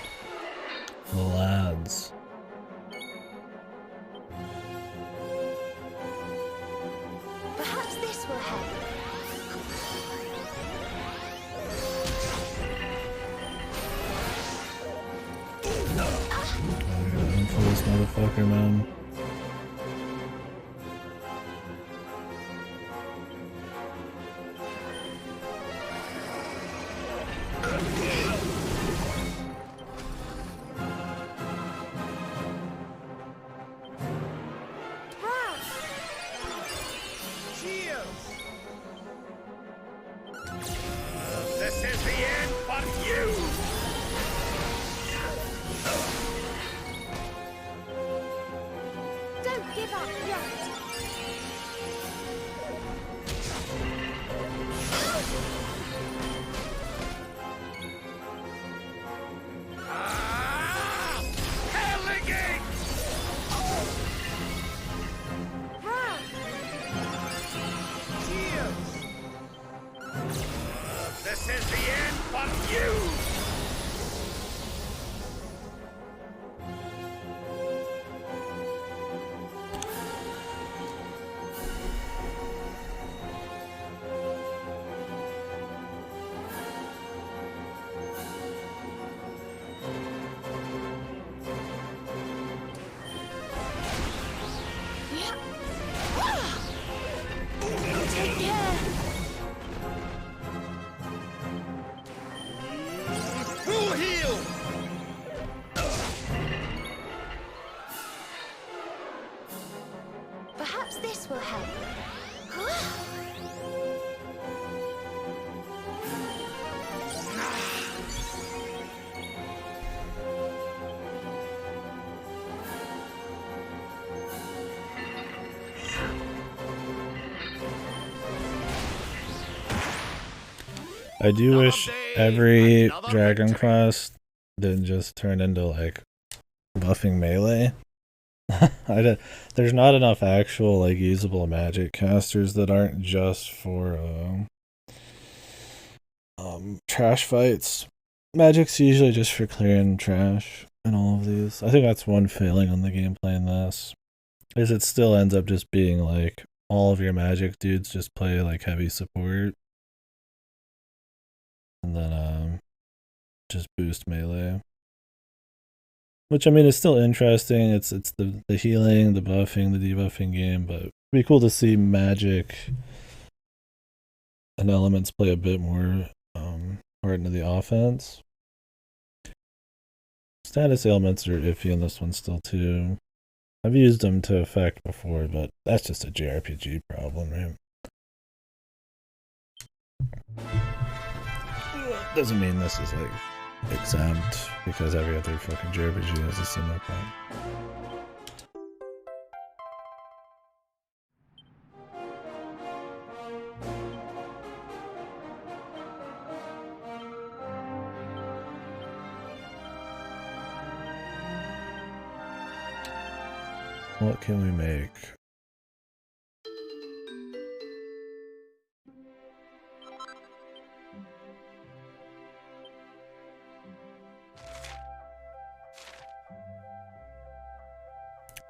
A: The lads.
C: Perhaps this will help.
A: I'm gonna unfold this motherfucker, man.
C: Don't give up yet.
H: This is the end for you!
C: Take care.
H: Who'll heal?
C: Perhaps this will help.
A: I do wish every Dragon Quest didn't just turn into like buffing melee. There's not enough actual like usable magic casters that aren't just for trash fights. Magic's usually just for clearing trash in all of these. I think that's one failing on the gameplay in this. Is it still ends up just being like all of your magic dudes just play like heavy support. And then just boost melee. Which I mean is still interesting. It's the healing, the buffing, the debuffing game, but it'd be cool to see magic and elements play a bit more part into the offense. Status ailments are iffy in this one still too. I've used them to effect before, but that's just a JRPG problem, right? Doesn't mean this is like exempt because every other fucking JRPG has a similar problem. What can we make?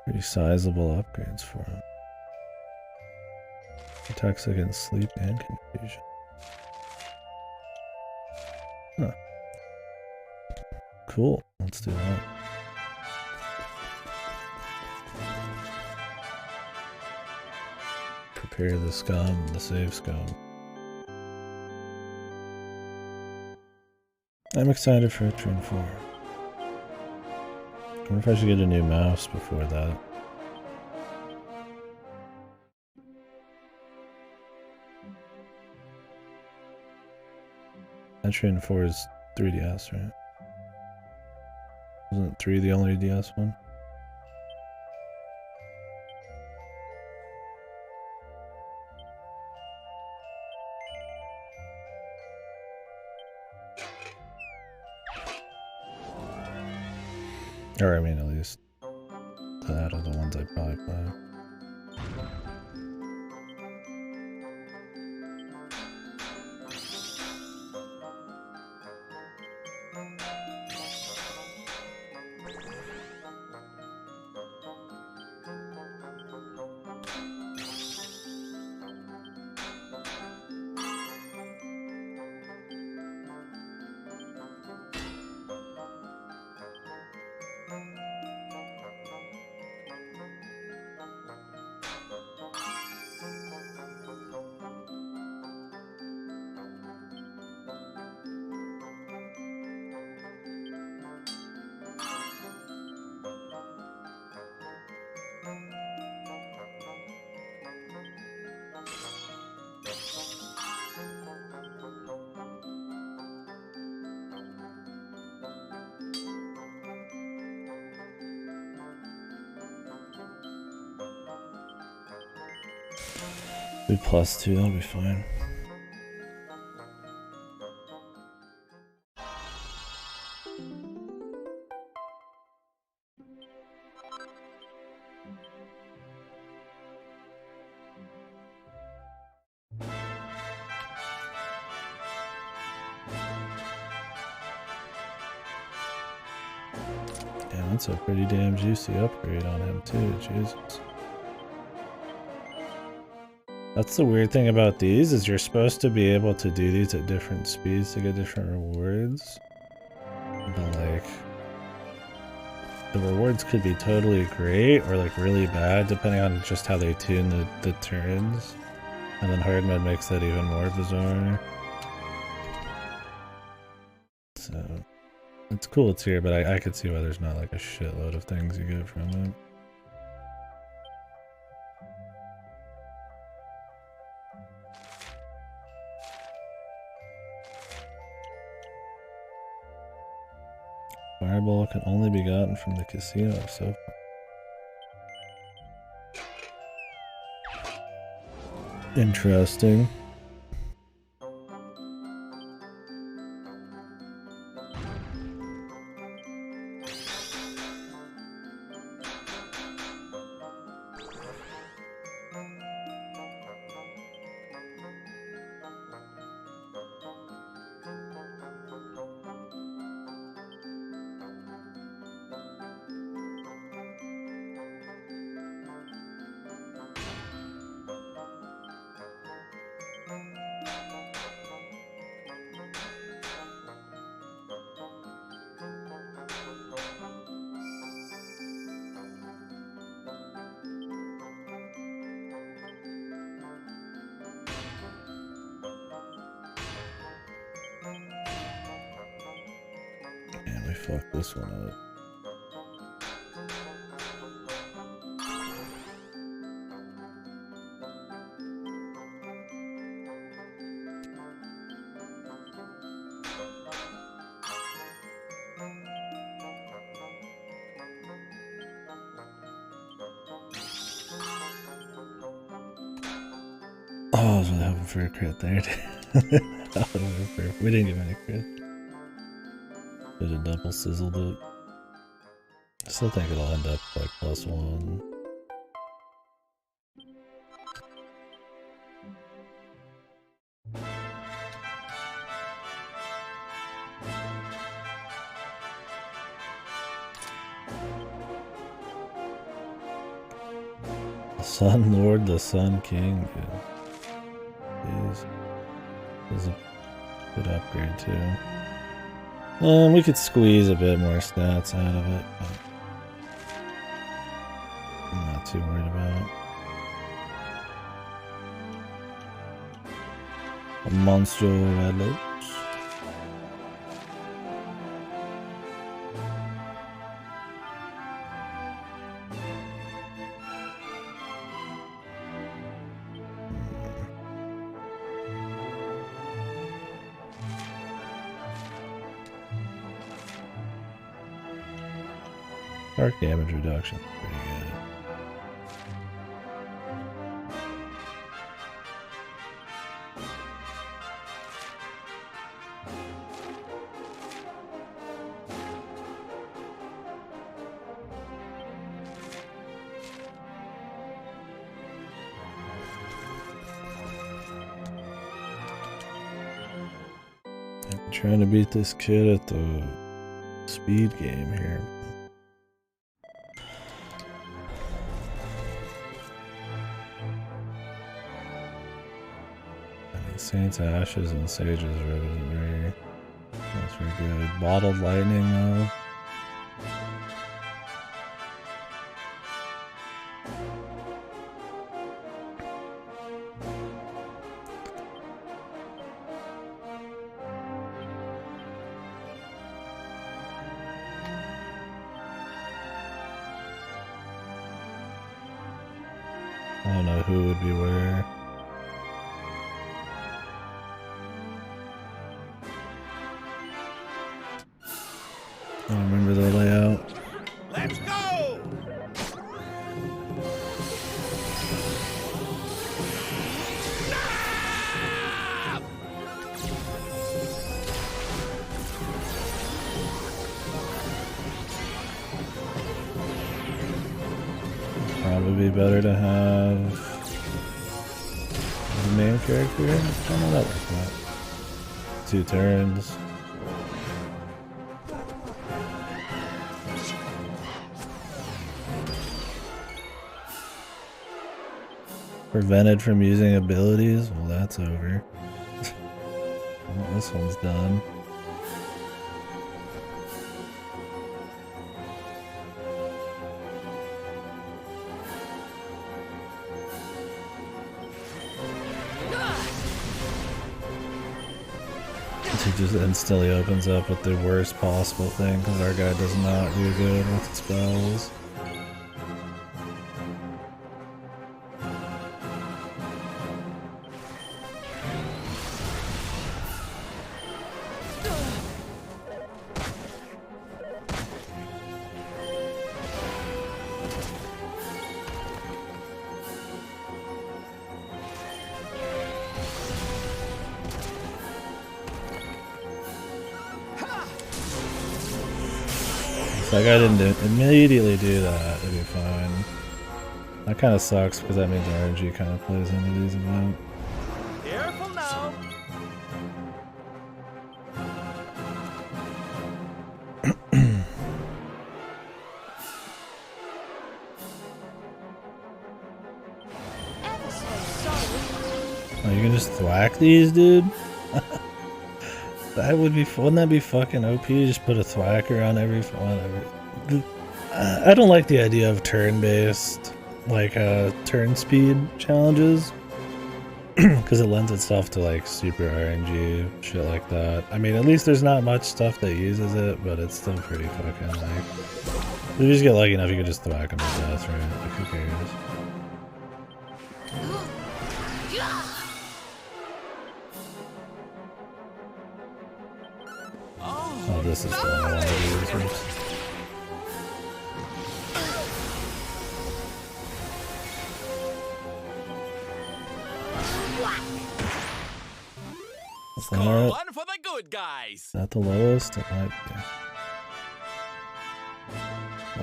A: Pretty sizable upgrades for him. Attacks against sleep and confusion. Huh. Cool. Let's do that. Prepare the scum, the save scum. I'm excited for Etrian 4. I wonder if I should get a new mouse before that. Etrian 4 is 3DS, right? Wasn't 3 the only DS one? Or I mean, at least that are the ones I probably play. Do +2, that'll be fine. Yeah, that's a pretty damn juicy upgrade on him too, Jesus. That's the weird thing about these, is you're supposed to be able to do these at different speeds to get different rewards. But like, the rewards could be totally great or like really bad depending on just how they tune the turns. And then hard mode makes that even more bizarre. So it's cool it's here, but I could see why there's not like a shitload of things you get from it. Fireball can only be gotten from the casino so far. Interesting. And we fucked this one up. Oh, I was really hoping for a crit there. We didn't give any crit. Should have double sizzled it. I still think it'll end up like +1. The Sun Lord, the Sun King. Jeez. This is a good upgrade too. We could squeeze a bit more stats out of it, but I'm not too worried about it. A monster red lips. Arc damage reduction, pretty good. I'm trying to beat this kid at the speed game here. Saints Ashes and Sage's Rib isn't that's very good. Bottled Lightning though. I don't know who would be where. I don't remember the layout.
H: Let's go!
A: probably be better to have the main character. I don't know that works out. 2 turns. Prevented from using abilities? Well, that's over. Well, this one's done. He just instantly opens up with the worst possible thing because our guy does not do good with spells. That guy didn't immediately do that, it'd be fine. That kind of sucks because that means RNG kind of plays into these events.
I: Careful now.
A: Oh, you can just thwack these, dude? That would be, wouldn't that be fucking OP? Just put a thwacker on every one. I don't like the idea of turn-based, like turn speed challenges, because it lends itself to like super RNG shit like that. I mean, at least there's not much stuff that uses it, but it's still pretty fucking like. If you just get lucky enough, you could just thwack them to death, right? Like, who cares? Oh, this is fun. I want to do this.
I: Score one for the good guys.
A: Is that the lowest? It might be.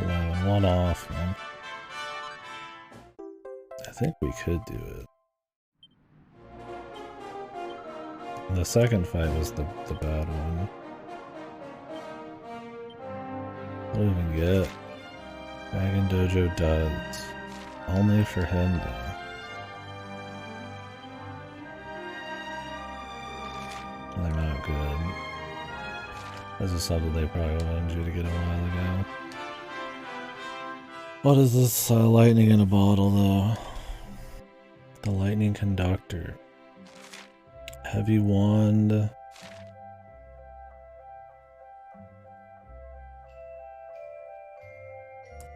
A: 11, 1 off, man. I think we could do it. The second fight was the bad one. What do we even get? Dragon Dojo Duds. Only for him though. They're not good. This is something they probably wanted you to get a while ago. What is this lightning in a bottle though? The lightning conductor. Heavy wand.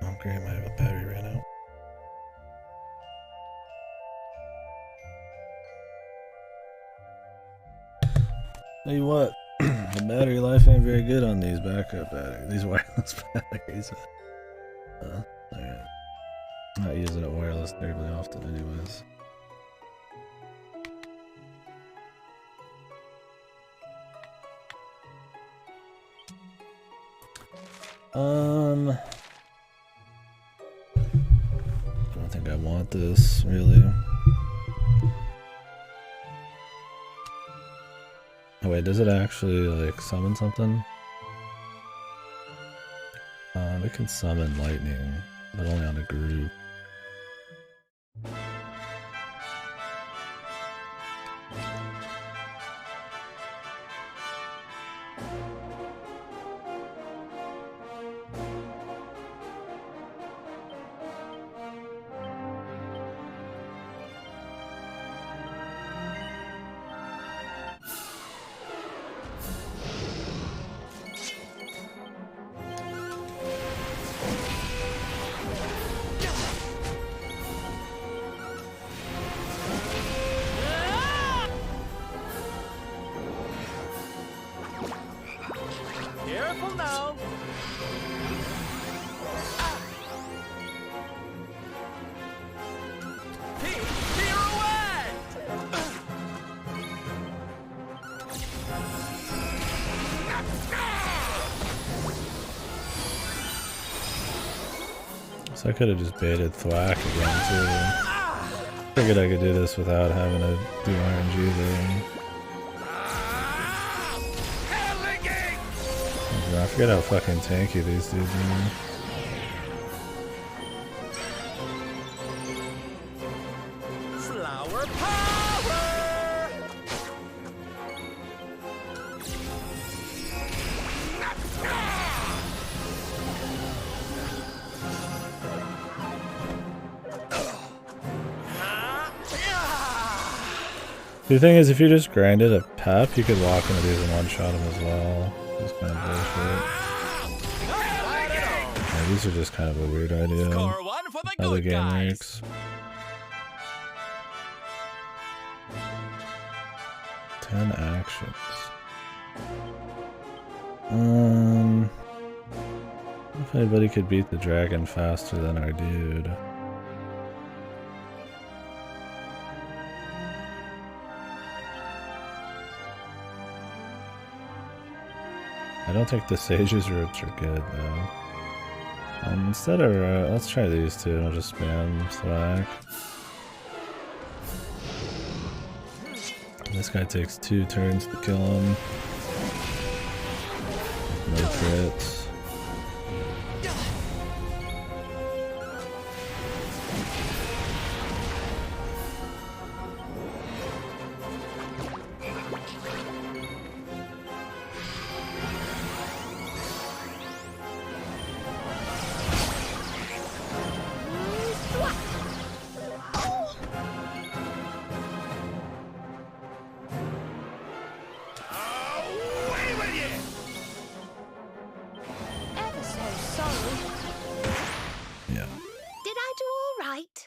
A: Oh great, my battery ran out. Tell you what, the battery life ain't very good on these backup batteries, these wireless batteries. Alright. Not using it wireless terribly often anyways. I don't think I want this, really. Oh wait, does it actually, like, summon something? It can summon lightning, but only on a group.
I: Careful now.
A: So I could have just baited Thwack again too. Figured I could do this without having to do RNG there. I forget how fucking tanky these dudes are.
I: Flower power!
A: The thing is, if you just grinded a pep, you could walk into these and one-shot them as well. It's kind of bullshit. Yeah, these are just kind of a weird idea.
I: Score one for the
A: How the
I: good
A: game
I: guys.
A: works. 10 actions. If anybody could beat the dragon faster than our dude. I don't think the Sage's roots are good though. Instead of let's try these two and I'll just spam Slack. This guy takes 2 turns to kill him. No crits.
C: Ever so sorry.
A: Yeah,
C: Did I do all right?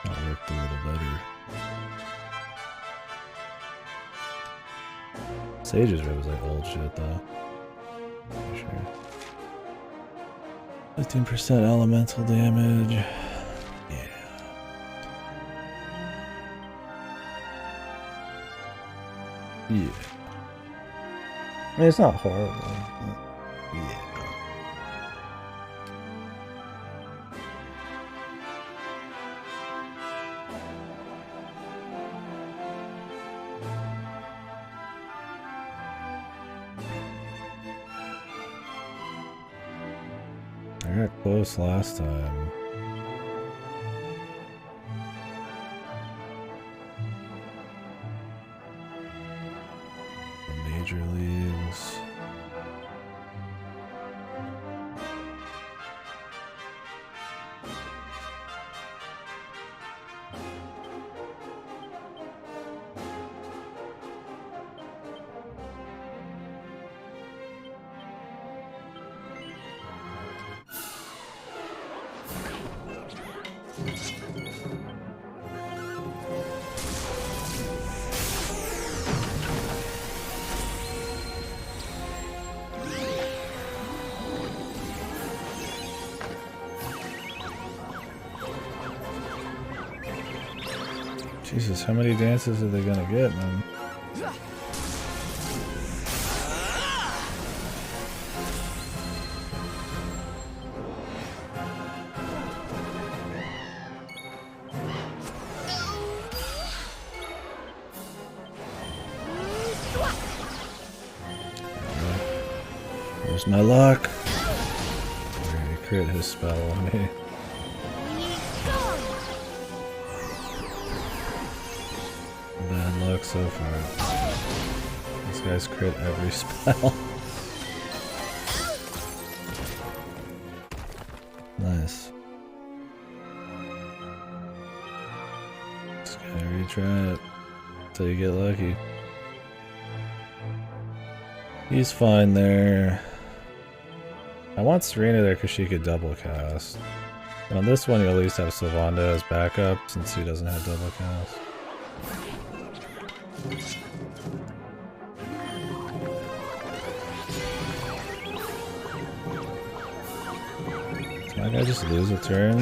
A: that worked a little better. Sage's rib was like old shit though. For sure. 15% elemental damage. Yeah. Yeah. I mean, it's not horrible. But yeah. I got close last time. The major leagues. Jesus, how many dances are they gonna get, man? Where's my luck? He crit his spell on me. Bad luck so far. This guy's crit every spell. Nice. Just gotta retry it until you get lucky. He's fine there. I want Serena there because she could double cast. And on this one, you at least have Sylvanda as backup since he doesn't have double cast. Can my guy just lose a turn?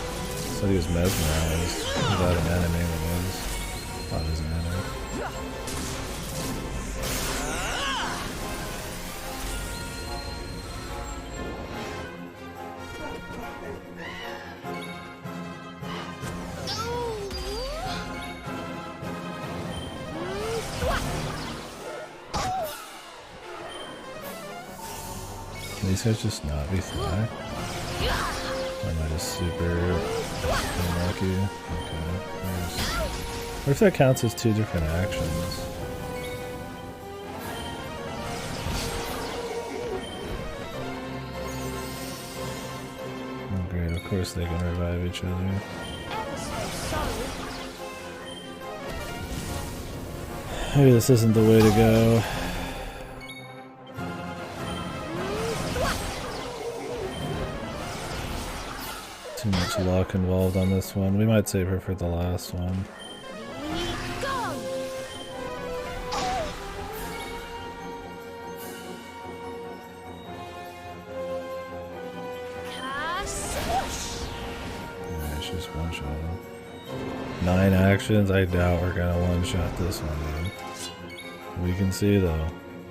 A: Said he was mesmerized without an enemy that wins. Oh, it is an enemy. Can these guys just not be fly? Or am I just super unlucky? Okay. What if that counts as 2 different actions? Oh great, of course they can revive each other. Maybe this isn't the way to go. Too much luck involved on this one. We might save her for the last one. Yeah, she's one-shot. 9 actions? I doubt we're gonna one-shot this one, dude. We can see though.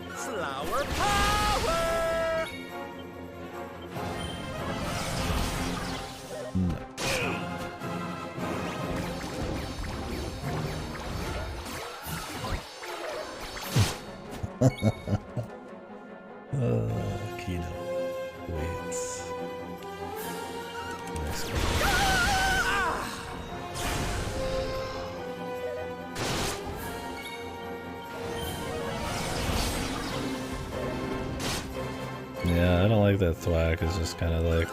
I: Flower power!
A: No. Kino. Wait. Nice. Yeah, I don't like that thwack. It's just kind of like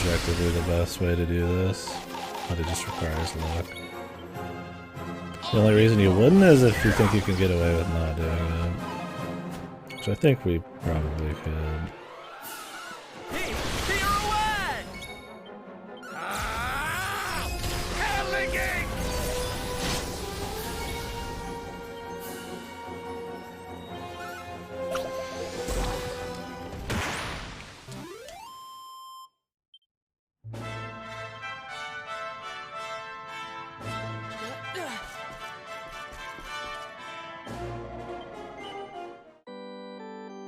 A: objectively the best way to do this, but it just requires luck. The only reason you wouldn't is if you think you can get away with not doing it. Which I think we probably could.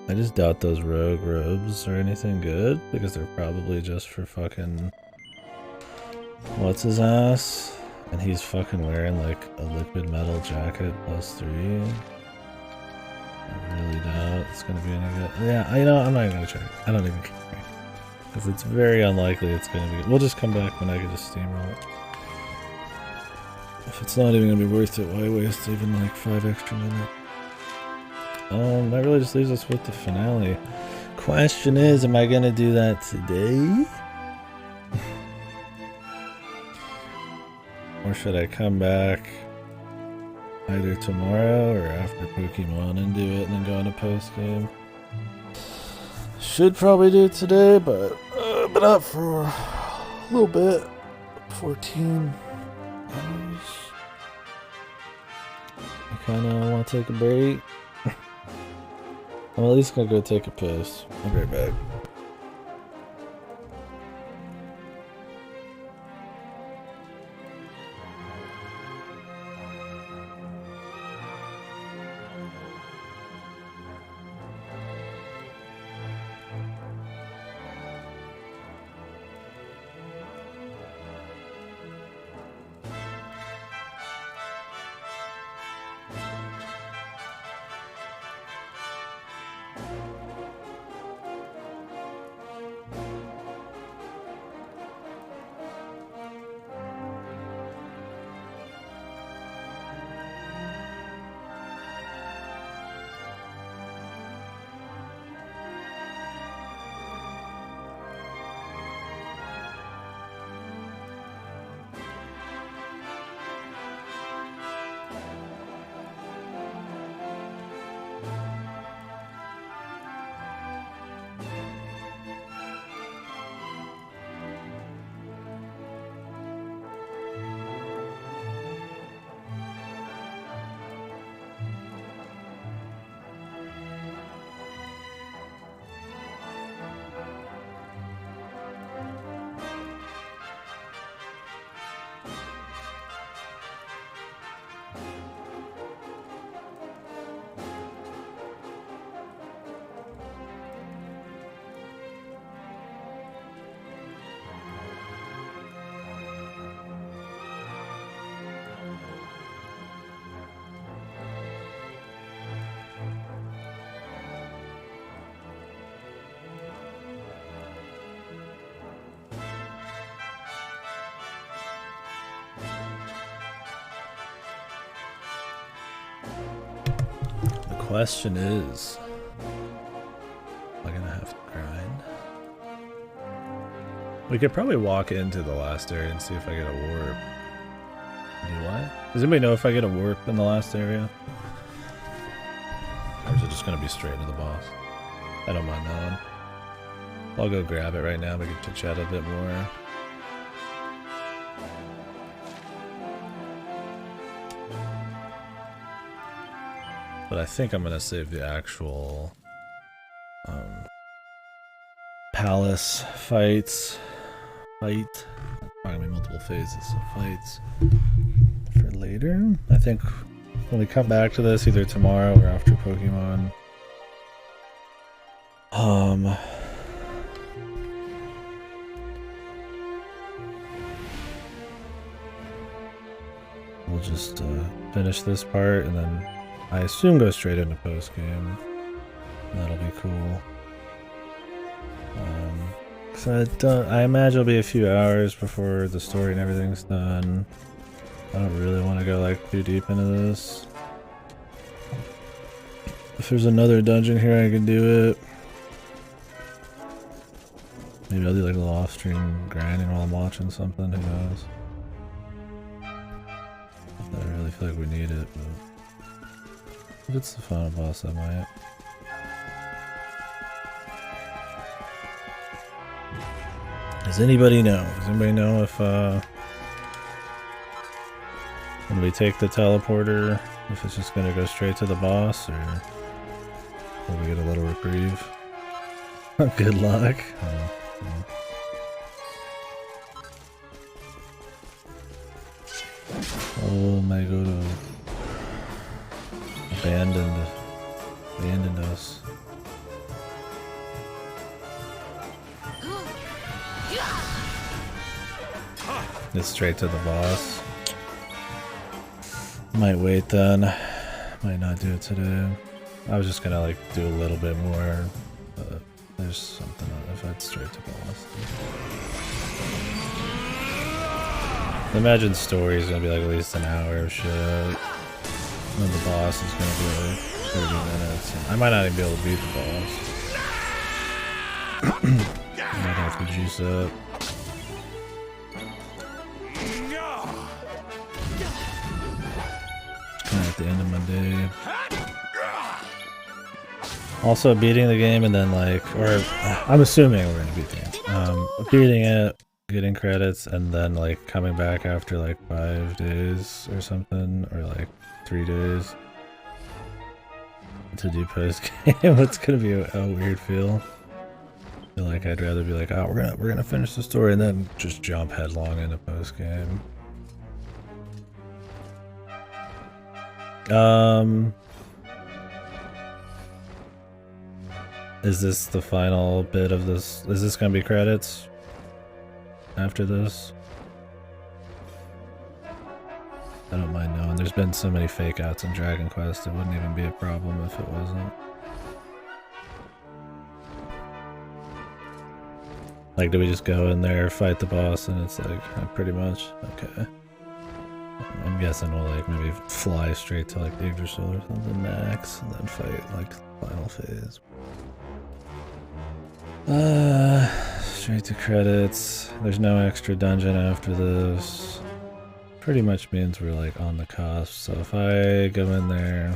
A: I just doubt those rogue robes are anything good, because they're probably just for fucking... What's his ass? And he's fucking wearing like a liquid metal jacket +3. I really doubt it's gonna be any good. Yeah, you know, I'm not even gonna check. I don't even care. Because it's very unlikely it's gonna be good. We'll just come back when I get a steamroll it. If it's not even gonna be worth it, why waste even like 5 extra minutes? That really just leaves us with the finale. Question is, am I gonna do that today? Or should I come back either tomorrow or after Pokemon and do it and then go into post game? Should probably do it today, but been up for a little bit. 14 hours. I kinda wanna take a break. I'm at least gonna go take a piss. I'll be right back. question is, am I gonna have to grind? We could probably walk into the last area and see if I get a warp. Do what? Does anybody know if I get a warp in the last area? Or is it just gonna be straight to the boss? I don't mind knowing. I'll go grab it right now. We can chit-chat a bit more. But I think I'm gonna save the actual palace fights. Probably gonna be multiple phases of fights for later. I think when we come back to this, either tomorrow or after Pokemon. We'll just finish this part and then I assume go straight into post game. That'll be cool. So I imagine it'll be a few hours before the story and everything's done. I don't really want to go like too deep into this. If there's another dungeon here, I can do it. Maybe I'll do like a little off-stream grinding while I'm watching something. Who knows? I don't really feel like we need it, but if it's the final boss, I might. Does anybody know? Does anybody know if when we take the teleporter, if it's just gonna go straight to the boss, or will we get a little reprieve? Good luck. Oh my god. Abandoned us. It's straight to the boss. Might wait then. Might not do it today. I was just gonna like do a little bit more, but there's something if it's straight to boss. I imagine story is gonna be like at least an hour of shit. And then the boss is gonna be like 30 minutes. And I might not even be able to beat the boss. I might have to juice up. At the end of my day. Also beating the game and then like, or I'm assuming we're gonna beat the game. Beating it, getting credits, and then like coming back after like 5 days or something, or like 3 days to do post game. It's gonna be a weird feel. I feel like I'd rather be like, oh, we're gonna finish the story and then just jump headlong into post game. Is this the final bit of this? Is this gonna be credits after this? I don't mind knowing. There's been so many fake outs in Dragon Quest, it wouldn't even be a problem if it wasn't. Like, do we just go in there, fight the boss, and it's like, pretty much? Okay. I'm guessing we'll like maybe fly straight to like Yggdrasil or something max, and then fight like final phase. Straight to credits. There's no extra dungeon after this. Pretty much means we're like on the cusp. So if I go in there,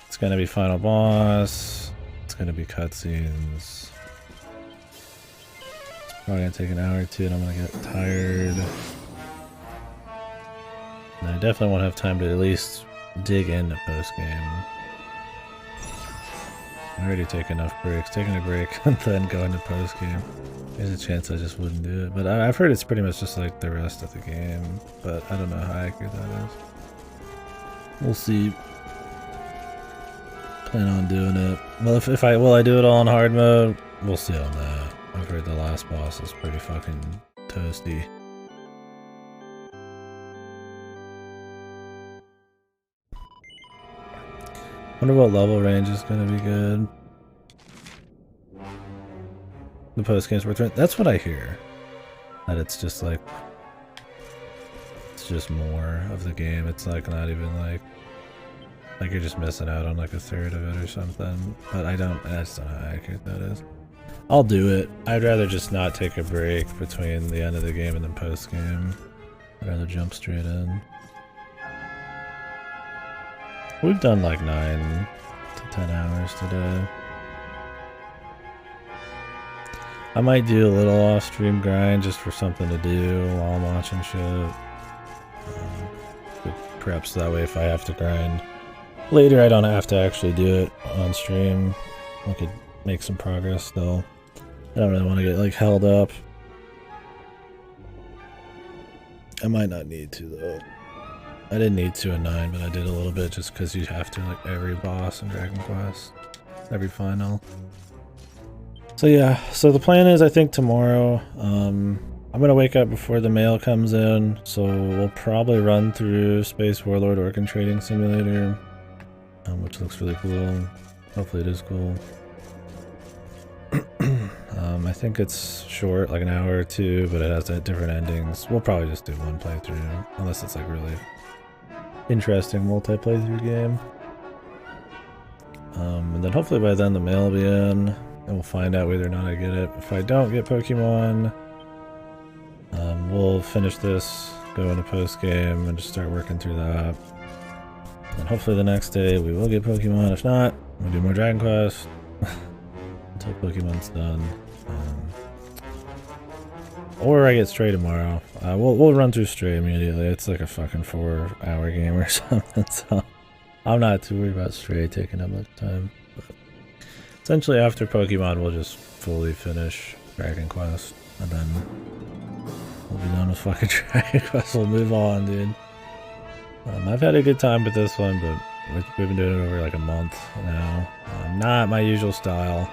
A: it's gonna be final boss. It's gonna be cutscenes. It's probably gonna take an hour or two, and I'm gonna get tired. And I definitely won't have time to at least dig into post game. I already take enough breaks. Taking a break and then going to post game. There's a chance I just wouldn't do it. But I've heard it's pretty much just like the rest of the game. But I don't know how accurate that is. We'll see. Plan on doing it. Well, if I do it all in hard mode? We'll see on that. I've heard the last boss is pretty fucking toasty. Wonder what level range is gonna be good. The post game's worth it. That's what I hear. That it's just like, it's just more of the game. It's like not even like Like you're just missing out on like a third of it or something. But I just don't know how accurate that is. I'll do it. I'd rather just not take a break between the end of the game and then post game. I'd rather jump straight in. We've done like 9 to 10 hours today. I might do a little off-stream grind just for something to do while I'm watching shit. Perhaps that way if I have to grind later, I don't have to actually do it on stream. I could make some progress still. I don't really want to get like held up. I might not need to though. I didn't need to in 9, but I did a little bit just because you have to like every boss in Dragon Quest, every final. So yeah, so the plan is I think tomorrow, I'm gonna wake up before the mail comes in, so we'll probably run through Space Warlord Organ Trading Simulator, which looks really cool. Hopefully it is cool. I think it's short, like an hour or 2, but it has different endings. We'll probably just do one playthrough, unless it's like really interesting multi-playthrough game. And then hopefully by then the mail will be in, and we'll find out whether or not I get it. If I don't get Pokemon, we'll finish this, go into post-game, and just start working through that. And hopefully the next day we will get Pokemon. If not, we'll do more Dragon Quest until Pokemon's done. Or I get Stray tomorrow. We'll run through Stray immediately. It's like a fucking 4-hour game or something, so I'm not too worried about Stray taking up much time. But essentially after Pokemon we'll just fully finish Dragon Quest, and then we'll be done with fucking Dragon Quest. We'll move on, dude. I've had a good time with this one, but we've been doing it over like a month now. Not my usual style.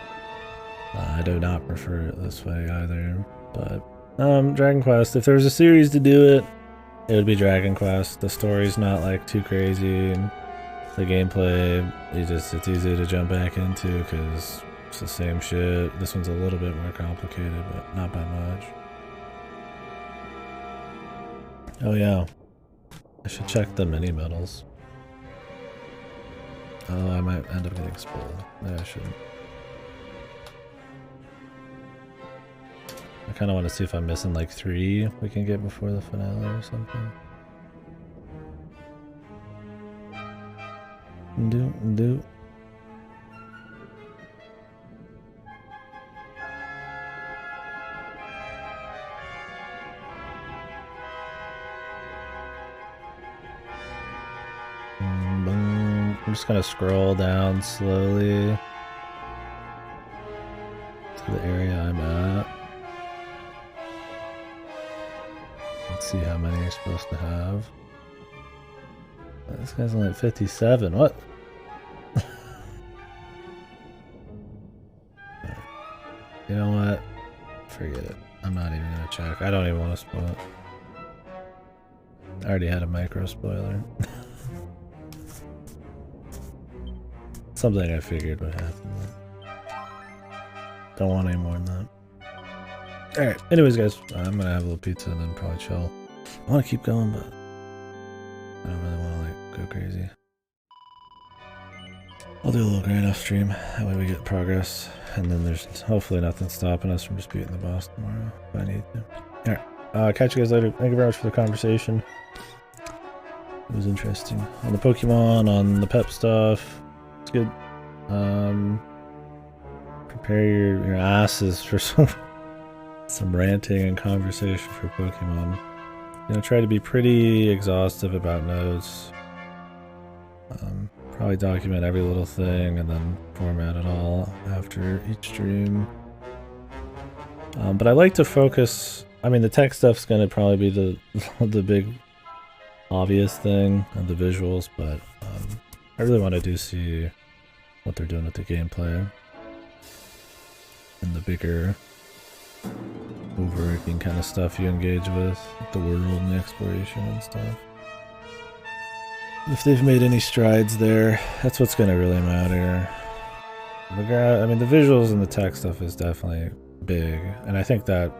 A: I do not prefer it this way either, but Dragon Quest, if there was a series to do it, it would be Dragon Quest. The story's not like too crazy, and the gameplay, it's easy to jump back into because it's the same shit. This one's a little bit more complicated, but not by much. Oh yeah, I should check the mini medals. Oh, I might end up getting spoiled. Yeah, I shouldn't. I kind of want to see if I'm missing like 3 we can get before the finale or something. Do. I'm just gonna scroll down slowly to the area I'm at. Let's see how many you're supposed to have. This guy's only at 57. What? You know what? Forget it. I'm not even gonna check. I don't even want to spoil it. I already had a micro spoiler. Something I figured would happen. Don't want any more than that. Alright, anyways guys, I'm gonna have a little pizza and then probably chill. I want to keep going, but I don't really want to like go crazy. I'll do a little grind off stream, that way we get progress, and then there's hopefully nothing stopping us from just beating the boss tomorrow if I need to. Alright, catch you guys later. Thank you very much for the conversation. It was interesting. On the Pokemon, on the pep stuff, it's good. Prepare your asses for some ranting and conversation for Pokemon. Try to be pretty exhaustive about notes. Probably document every little thing and then format it all after each stream. But I like to focus. I mean, the tech stuff's gonna probably be the big obvious thing and the visuals, but I really want to see what they're doing with the gameplay and the bigger overarching kind of stuff you engage with, like the world and the exploration and stuff. If they've made any strides there, that's what's going to really matter. I mean, the visuals and the tech stuff is definitely big, and I think that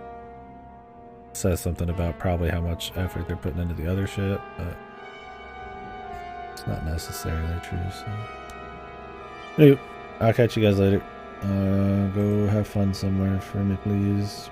A: says something about probably how much effort they're putting into the other shit, but not necessarily true. So, anyway, I'll catch you guys later. Go have fun somewhere for me, please.